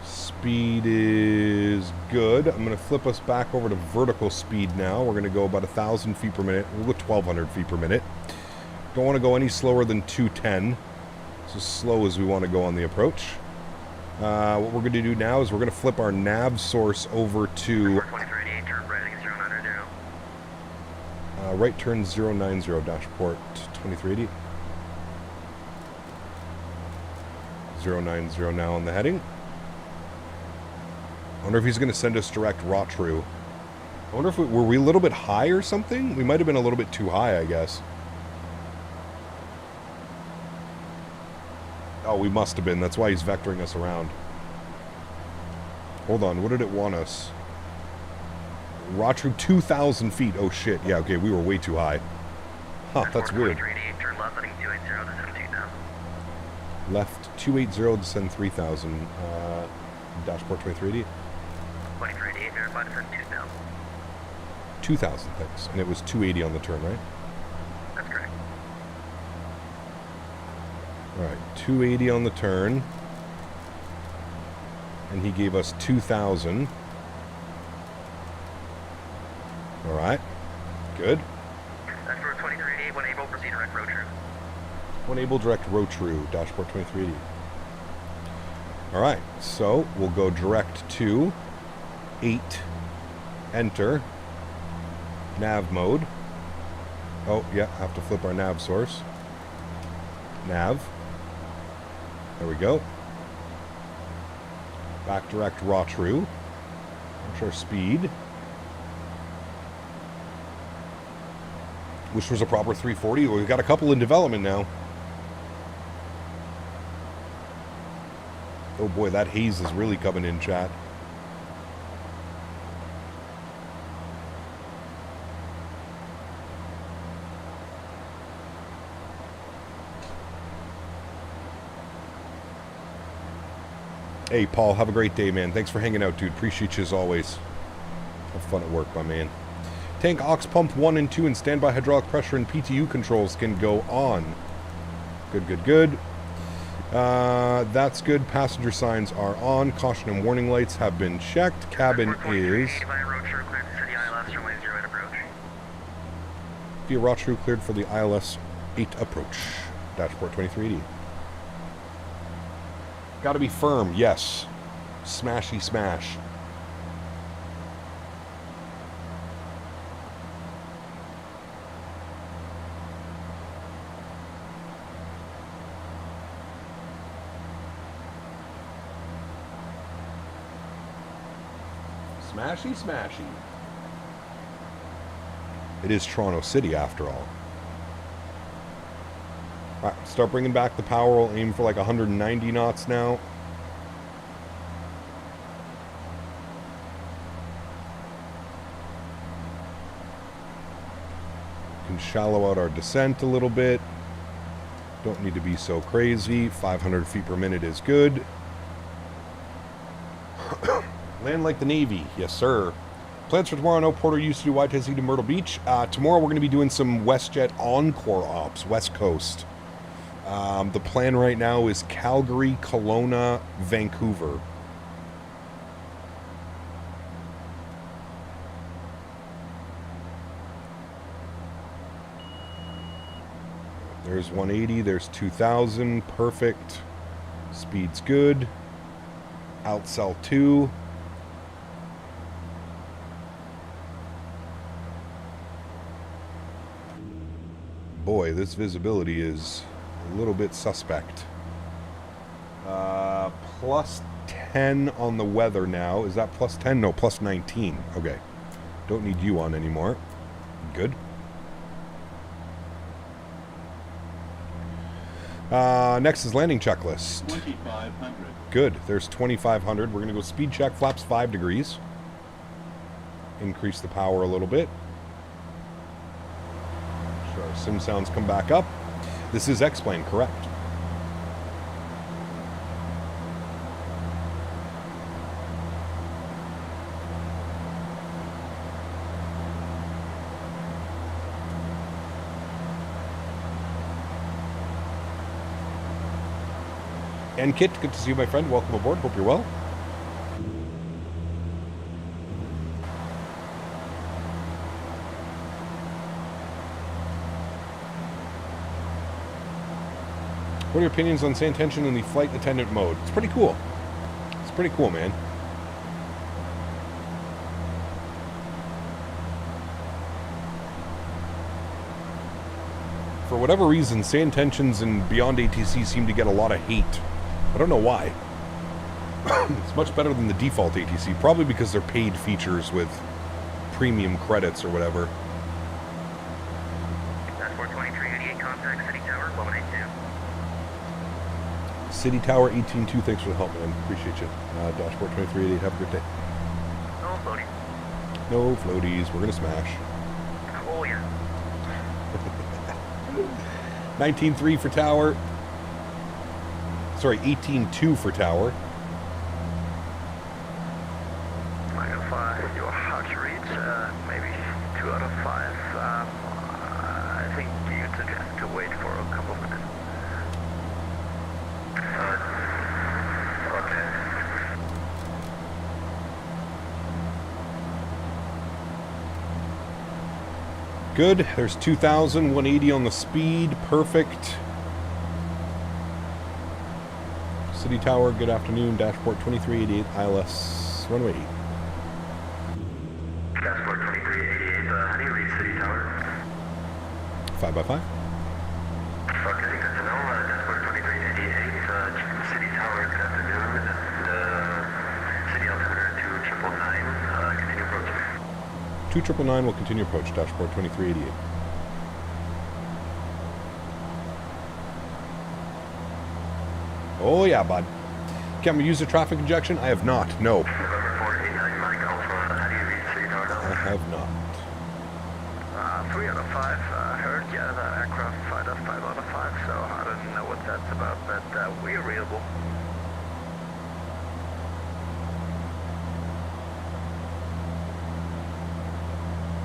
Speed is good. I'm going to flip us back over to vertical speed now. We're going to go about 1,000 feet per minute. We'll go 1,200 feet per minute. Don't want to go any slower than 210. It's as slow as we want to go on the approach. What we're going to do now is we're going to flip our nav source over to right turn 090, dashport 2380. 090 now on the heading. I wonder if he's going to send us direct Rotru. I wonder if were we a little bit high or something? We might have been a little bit too high, I guess. Oh, we must have been. That's why he's vectoring us around. Hold on. What did it want us? Rotru 2,000 feet. Oh, shit. Yeah, okay. We were way too high. Huh, that's weird. Turn left, heading 280 to 72,000. Left 280 to send 3,000. Dashport 2380. 2388, verify to send 2,000. 2,000, thanks. And it was 280 on the turn, right? That's correct. Alright, 280 on the turn. And he gave us 2,000. Alright. Good. That's for 2388, when able, proceed direct road true. When able, direct row true. Dashport 2380. Alright, so we'll go direct to 8. Enter. Nav mode. Oh, yeah, have to flip our nav source. Nav. There we go. Back direct raw true. Watch our speed. Which was a proper 340. We've got a couple in development now. Oh boy, that haze is really coming in, chat. Hey, Paul, have a great day, man. Thanks for hanging out, dude. Appreciate you as always. Have fun at work, my man. Tank aux pump 1 and 2 and standby hydraulic pressure and PTU controls can go on. Good, good, good. That's good. Passenger signs are on. Caution and warning lights have been checked. Cabin is... Via raw true cleared for the ILS 8 approach. Dashport 2380. Gotta be firm, yes. Smashy smash. Smashy smashy. It is Toronto City after all. Alright, start bringing back the power. We'll aim for like 190 knots now. Can shallow out our descent a little bit. Don't need to be so crazy. 500 feet per minute is good. Land like the Navy. Yes, sir. Plans for tomorrow. No, Porter used to do YTZ to Myrtle Beach. Tomorrow we're going to be doing some WestJet Encore ops, West Coast. The plan right now is Calgary, Kelowna, Vancouver. There's 180, there's 2,000, perfect. Speed's good. Outsell 2. Boy, this visibility is a little bit suspect. Plus 10 on the weather now. Is that plus 10? No, plus 19. Okay. Don't need you on anymore. Good. Next is landing checklist. 2,500. Good. There's 2,500. We're going to go speed check, flaps 5 degrees. Increase the power a little bit. Sure, our sim sounds come back up. This is X-Plane, correct. And Kit, good to see you, my friend. Welcome aboard. Hope you're well. What are your opinions on sand tension in the flight attendant mode? It's pretty cool. It's pretty cool, man. For whatever reason, sand tensions and Beyond ATC seem to get a lot of hate. I don't know why. It's much better than the default ATC, probably because they're paid features with premium credits or whatever. Dashboard 2388, contact City Tower, 1182. City Tower 18-2, thanks for the help, man. Appreciate you. Dashboard 2388, have a good day. No floaties. No floaties, we're gonna smash. Oh yeah. 19-3 for Tower. Sorry, 18-2 for Tower. Micro 5, your hard reads, maybe 2 out of 5. I think you'd suggest to wait for a couple of minutes. Okay. Good, there's 2,000, 180 on the speed, perfect. City Tower, good afternoon, dashboard 2388, ILS, runway 8. Dashboard 2388, how do you read City Tower? 5x5. Okay, good to know. Dashboard 2388, City Tower, good afternoon. The city altimeter 2999, continue approach. 2999 will continue approach, dashboard 2388. Oh yeah, bud. Can we use a traffic injection? I have not, no. November 489, Mike Alpha, how do you read City Tower now? I have not. 3 out of 5, heard, yeah, the aircraft fighter 5 out of 5, so I don't know what that's about, but we're readable.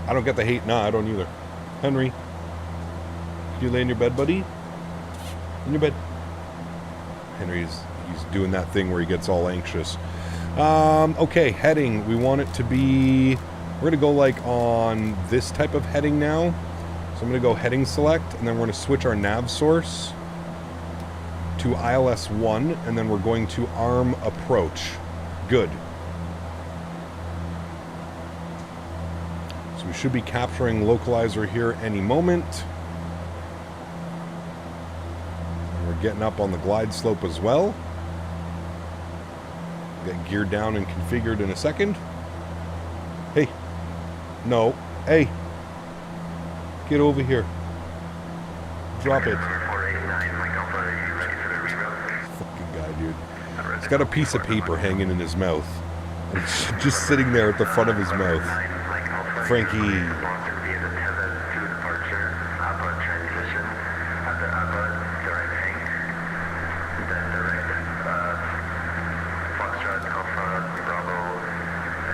I don't get the hate. Nah, I don't either. Henry, can you lay in your bed, buddy? In your bed. Henry's he's doing that thing where he gets all anxious. Okay, heading. We want it to be... We're going to go like on this type of heading now. So I'm going to go heading select, and then we're going to switch our nav source to ILS 1, and then we're going to arm approach. Good. So we should be capturing localizer here any moment. And we're getting up on the glide slope as well. Get geared down and configured in a second. Hey. No. Hey. Get over here. Drop it. Fucking guy, dude. He's got a piece of paper hanging in his mouth. It's just sitting there at the front of his mouth. Frankie.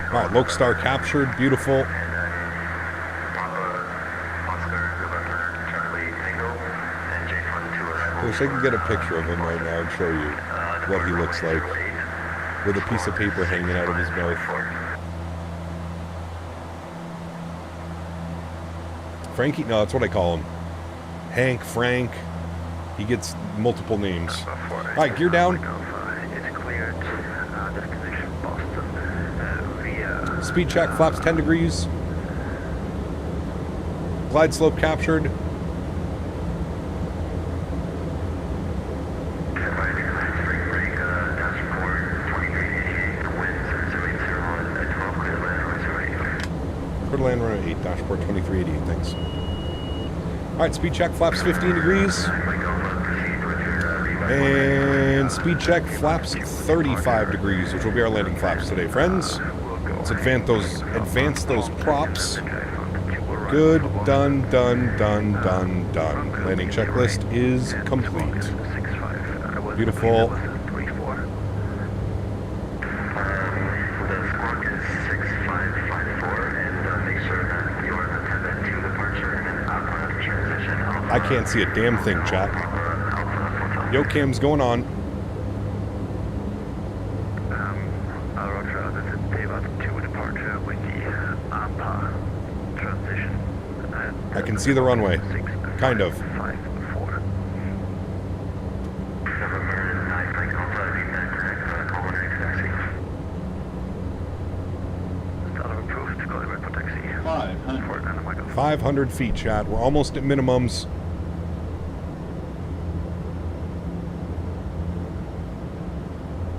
Alright, Lokestar captured. Beautiful. I wish I could get a picture of him right now and show you what he looks like with a piece of paper hanging out of his mouth. Frankie? No, that's what I call him. Hank, Frank. He gets multiple names. Alright, gear down. Speed check, flaps 10 degrees. Glide slope captured. Land runway 8, dashboard 2388, thanks. Alright, speed check, flaps 15 degrees. And speed check, flaps 35 degrees, which will be our landing flaps today, friends. Let's advance those props. Good, done. Landing checklist is complete. Beautiful. I can't see a damn thing, chat. Yo, cam's going on. Roger, this is David to departure with the AMPA transition. I can see the runway. Kind of. $500. 500 feet, chat. We're almost at minimums.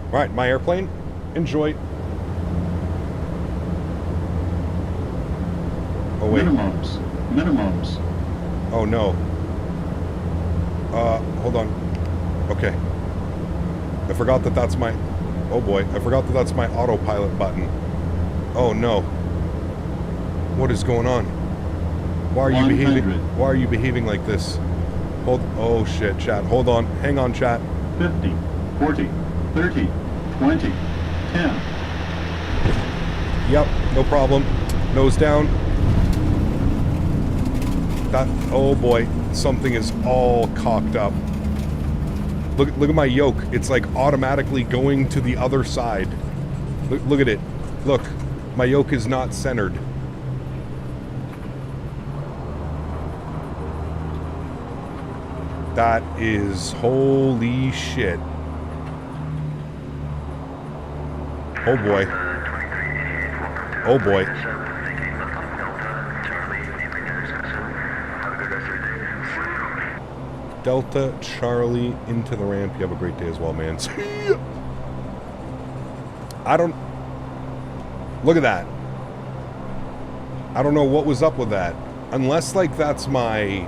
Alright, my airplane. Enjoy. Oh, wait. Minimums. Oh, no. Hold on. Okay. I forgot that that's my... Oh, boy. I forgot that that's my autopilot button. Oh, no. What is going on? Why are you behaving? Why are you behaving like this? Oh, shit, chat. Hold on. Hang on, chat. 50, 40, 30, 20, 10. Yep, no problem. Nose down. That, oh boy, something is all cocked up. Look at my yoke. It's like automatically going to the other side. Look at it. Look, my yoke is not centered. That is holy shit. Oh boy. Oh boy. Delta Charlie into the ramp. You have a great day as well, man. I don't... Look at that. I don't know what was up with that. Unless, like, that's my...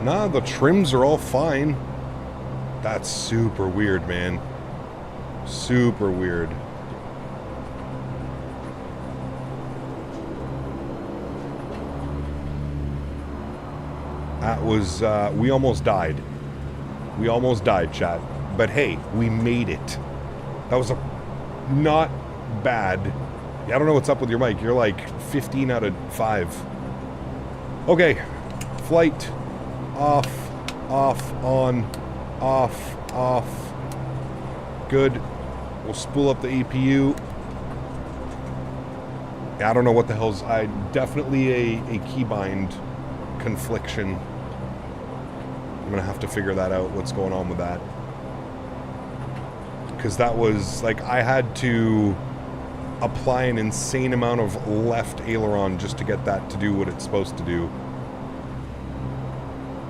Nah, the trims are all fine. That's super weird, man. Super weird. That was, we almost died. We almost died, chat. But hey, we made it. That was not bad. I don't know what's up with your mic. You're like 15 out of 5. Okay. Flight. Off. Off. On. Off. Off. Good. We'll spool up the APU. I don't know what the hell's... definitely a keybind confliction. I'm gonna have to figure that out, what's going on with that. Because that was, like, I had to apply an insane amount of left aileron just to get that to do what it's supposed to do.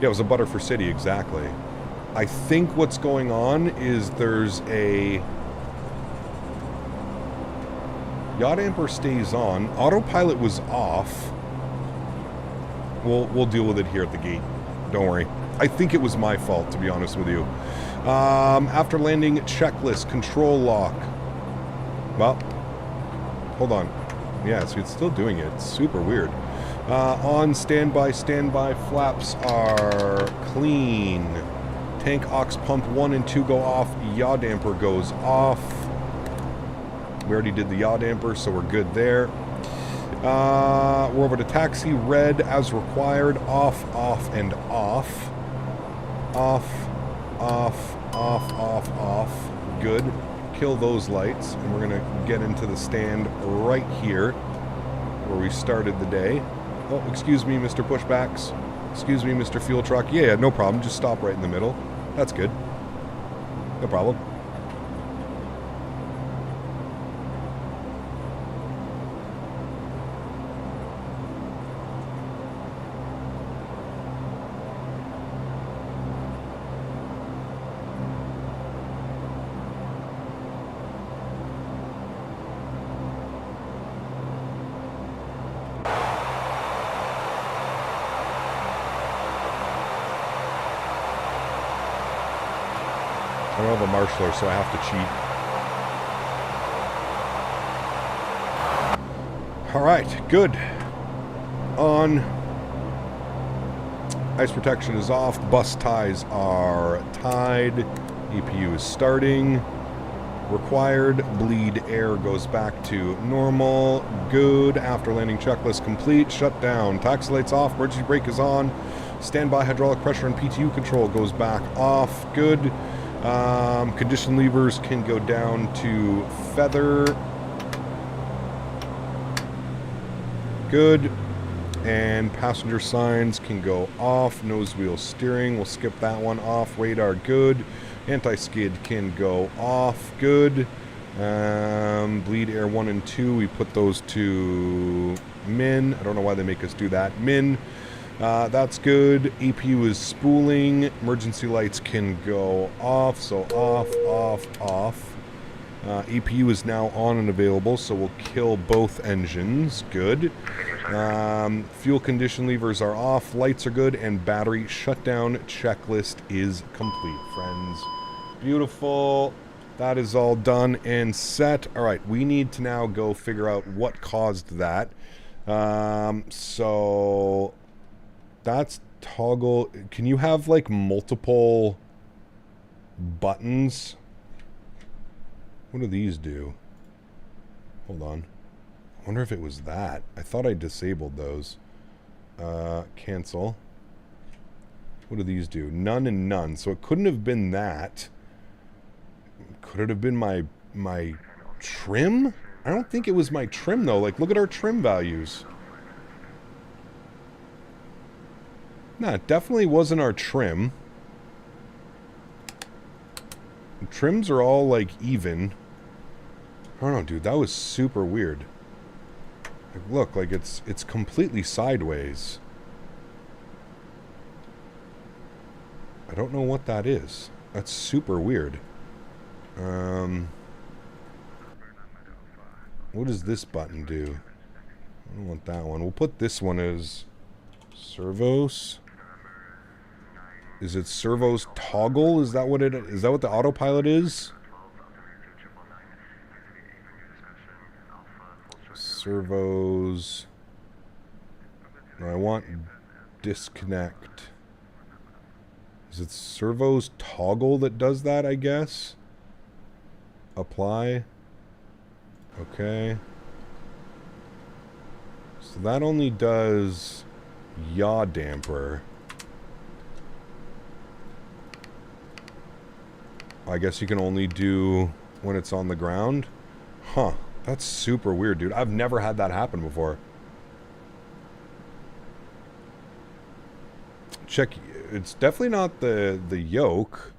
Yeah, it was a butter for city, exactly. I think what's going on is there's a... Yaw damper stays on. Autopilot was off. We'll deal with it here at the gate. Don't worry. I think it was my fault, to be honest with you. After landing checklist, control lock. Well, hold on. Yeah, so it's still doing it. It's super weird. On standby, flaps are clean. Tank aux pump 1 and 2 go off. Yaw damper goes off. We already did the yaw damper, so we're good there. We're over to taxi, red as required, off, and off. Off, off. Good. Kill those lights, and we're gonna get into the stand right here, where we started the day. Oh, excuse me, Mr. Pushbacks. Excuse me, Mr. Fuel Truck. Yeah, no problem, just stop right in the middle. That's good. No problem. I don't have a marshaller, so I have to cheat. Alright, good. On. Ice protection is off. Bus ties are tied. EPU is starting. Required. Bleed air goes back to normal. Good. After landing checklist complete. Shut down. Taxi lights off. Emergency brake is on. Standby hydraulic pressure and PTU control goes back off. Good. Condition levers can go down to feather. Good. And passenger signs can go off. Nose wheel steering, we'll skip that one off. Radar, good. Anti-skid can go off. Good. Bleed air 1 and 2, we put those to min. I don't know why they make us do that. Min. That's good. APU is spooling. Emergency lights can go off. So off. APU is now on and available, so we'll kill both engines. Good. Fuel condition levers are off, lights are good, and battery shutdown checklist is complete, friends. Beautiful. That is all done and set. All right, we need to now go figure out what caused that. So that's toggle. Can you have like multiple buttons? What do these do? Hold on. I wonder if it was that. I thought I disabled those. Cancel. What do these do? None and none. So it couldn't have been that. Could it have been my trim? I don't think it was my trim though. Like, look at our trim values. Nah, it definitely wasn't our trim. The trims are all like even. I don't know, dude. That was super weird. Like, look, like it's completely sideways. I don't know what that is. That's super weird. What does this button do? I don't want that one. We'll put this one as servos. Is it servos toggle? Is that what it is? That what the autopilot is? Servos. No, I want disconnect. Is it servos toggle that does that, I guess? Apply. Okay. So that only does yaw damper. I guess you can only do when it's on the ground. Huh. That's super weird, dude. I've never had that happen before. Check. It's definitely not the yoke.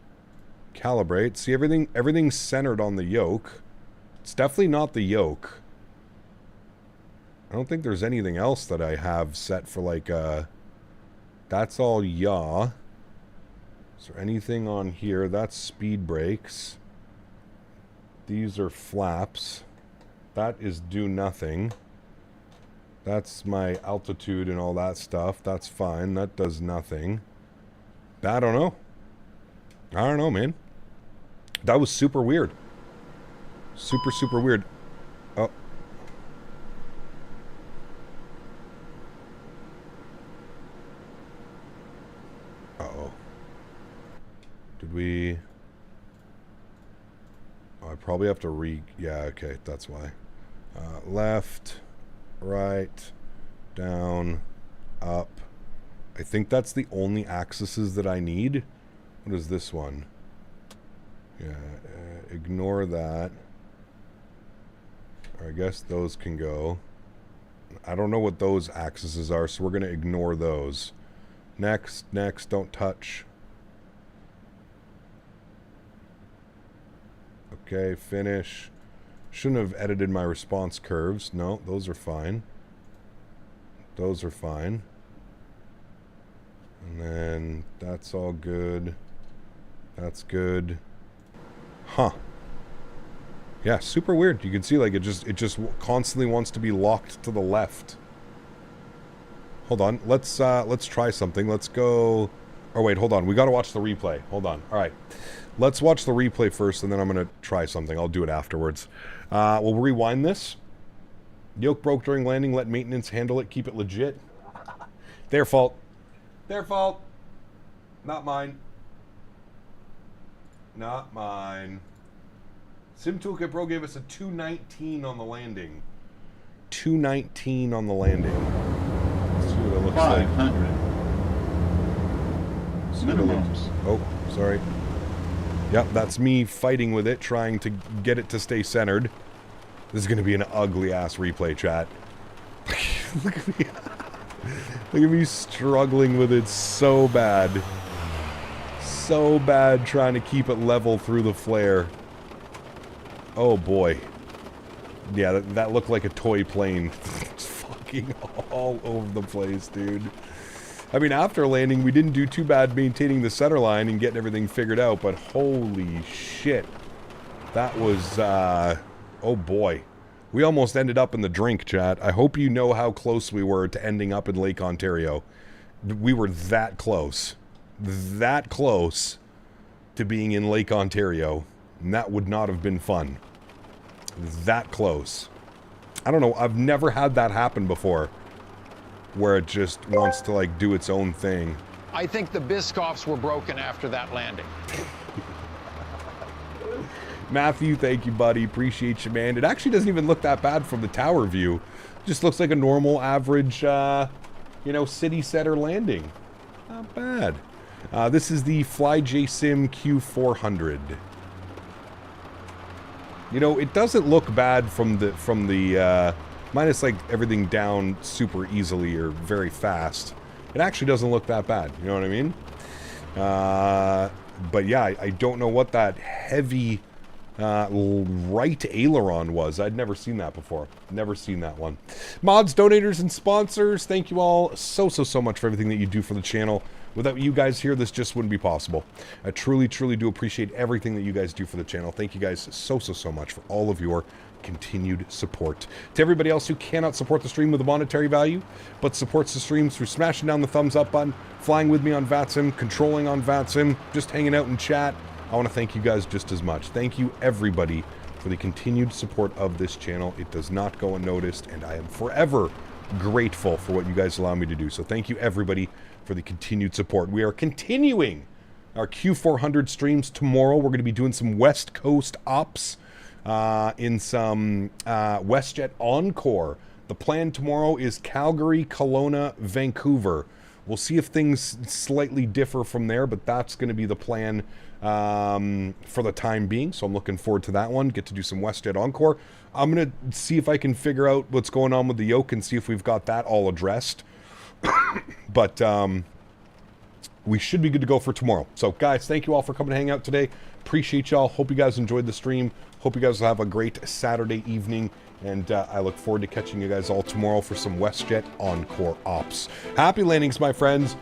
Calibrate. See, everything's centered on the yoke. It's definitely not the yoke. I don't think there's anything else that I have set for like that's all yaw. Is there anything on here? That's speed brakes. These are flaps. That is do nothing. That's my altitude and all that stuff. That's fine. That does nothing. I don't know. I don't know, man. That was super weird. Super, super weird. Oh. Uh-oh. Did we... Oh, I probably have to yeah, okay, that's why. Left, right, down, up. I think that's the only axes that I need. What is this one? Yeah, ignore that. I guess those can go. I don't know what those axes are, so we're going to ignore those. Next, next, don't touch. Okay, finish. Shouldn't have edited my response curves. No, those are fine. Those are fine. And then that's all good. That's good. Huh. Yeah, super weird. You can see like it just constantly wants to be locked to the left. Hold on. Let's try something. Let's go. Oh wait, hold on. We got to watch the replay. Hold on. All right. Let's watch the replay first, and then I'm going to try something. I'll do it afterwards. We'll rewind this. Yoke broke during landing. Let maintenance handle it. Keep it legit. Their fault. Their fault. Not mine. Not mine. Sim Toolkit Pro gave us a 219 on the landing. 219 on the landing. Let's see what it looks 500. like. Minimums. Oh, sorry. Yep, that's me fighting with it, trying to get it to stay centered. This is going to be an ugly-ass replay, chat. Look at me. Look at me struggling with it so bad. So bad trying to keep it level through the flare. Oh, boy. Yeah, that looked like a toy plane. It's fucking all over the place, dude. I mean, after landing, we didn't do too bad maintaining the center line and getting everything figured out, but holy shit. That was, oh boy. We almost ended up in the drink, chat. I hope you know how close we were to ending up in Lake Ontario. We were that close. That close to being in Lake Ontario. And that would not have been fun. That close. I don't know. I've never had that happen before. Where it just wants to, like, do its own thing. I think the Biscoffs were broken after that landing. Matthew, thank you, buddy. Appreciate you, man. It actually doesn't even look that bad from the tower view. It just looks like a normal, average, you know, city center landing. Not bad. This is the FlyJSim Q400. You know, it doesn't look bad from the minus, like, everything down super easily or very fast. It actually doesn't look that bad. You know what I mean? But yeah, I don't know what that heavy right aileron was. I'd never seen that before. Never seen that one. Mods, donators, and sponsors, thank you all so much for everything that you do for the channel. Without you guys here, this just wouldn't be possible. I truly do appreciate everything that you guys do for the channel. Thank you guys so much for all of your continued support. To everybody else who cannot support the stream with a monetary value, but supports the stream through smashing down the thumbs up button, flying with me on VATSIM, controlling on VATSIM, just hanging out in chat, I want to thank you guys just as much. Thank you, everybody, for the continued support of this channel. It does not go unnoticed, and I am forever grateful for what you guys allow me to do. So thank you, everybody, for the continued support. We are continuing our Q400 streams tomorrow. We're going to be doing some West Coast ops in some WestJet Encore. The plan tomorrow is Calgary, Kelowna, Vancouver. We'll see if things slightly differ from there, but that's going to be the plan for the time being. So I'm looking forward to that one. Get to do some WestJet Encore. I'm going to see if I can figure out what's going on with the yoke and see if we've got that all addressed. But we should be good to go for tomorrow. So guys, thank you all for coming to hang out today. Appreciate y'all. Hope you guys enjoyed the stream. Hope you guys will have a great Saturday evening. And I look forward to catching you guys all tomorrow for some WestJet Encore ops. Happy landings, my friends.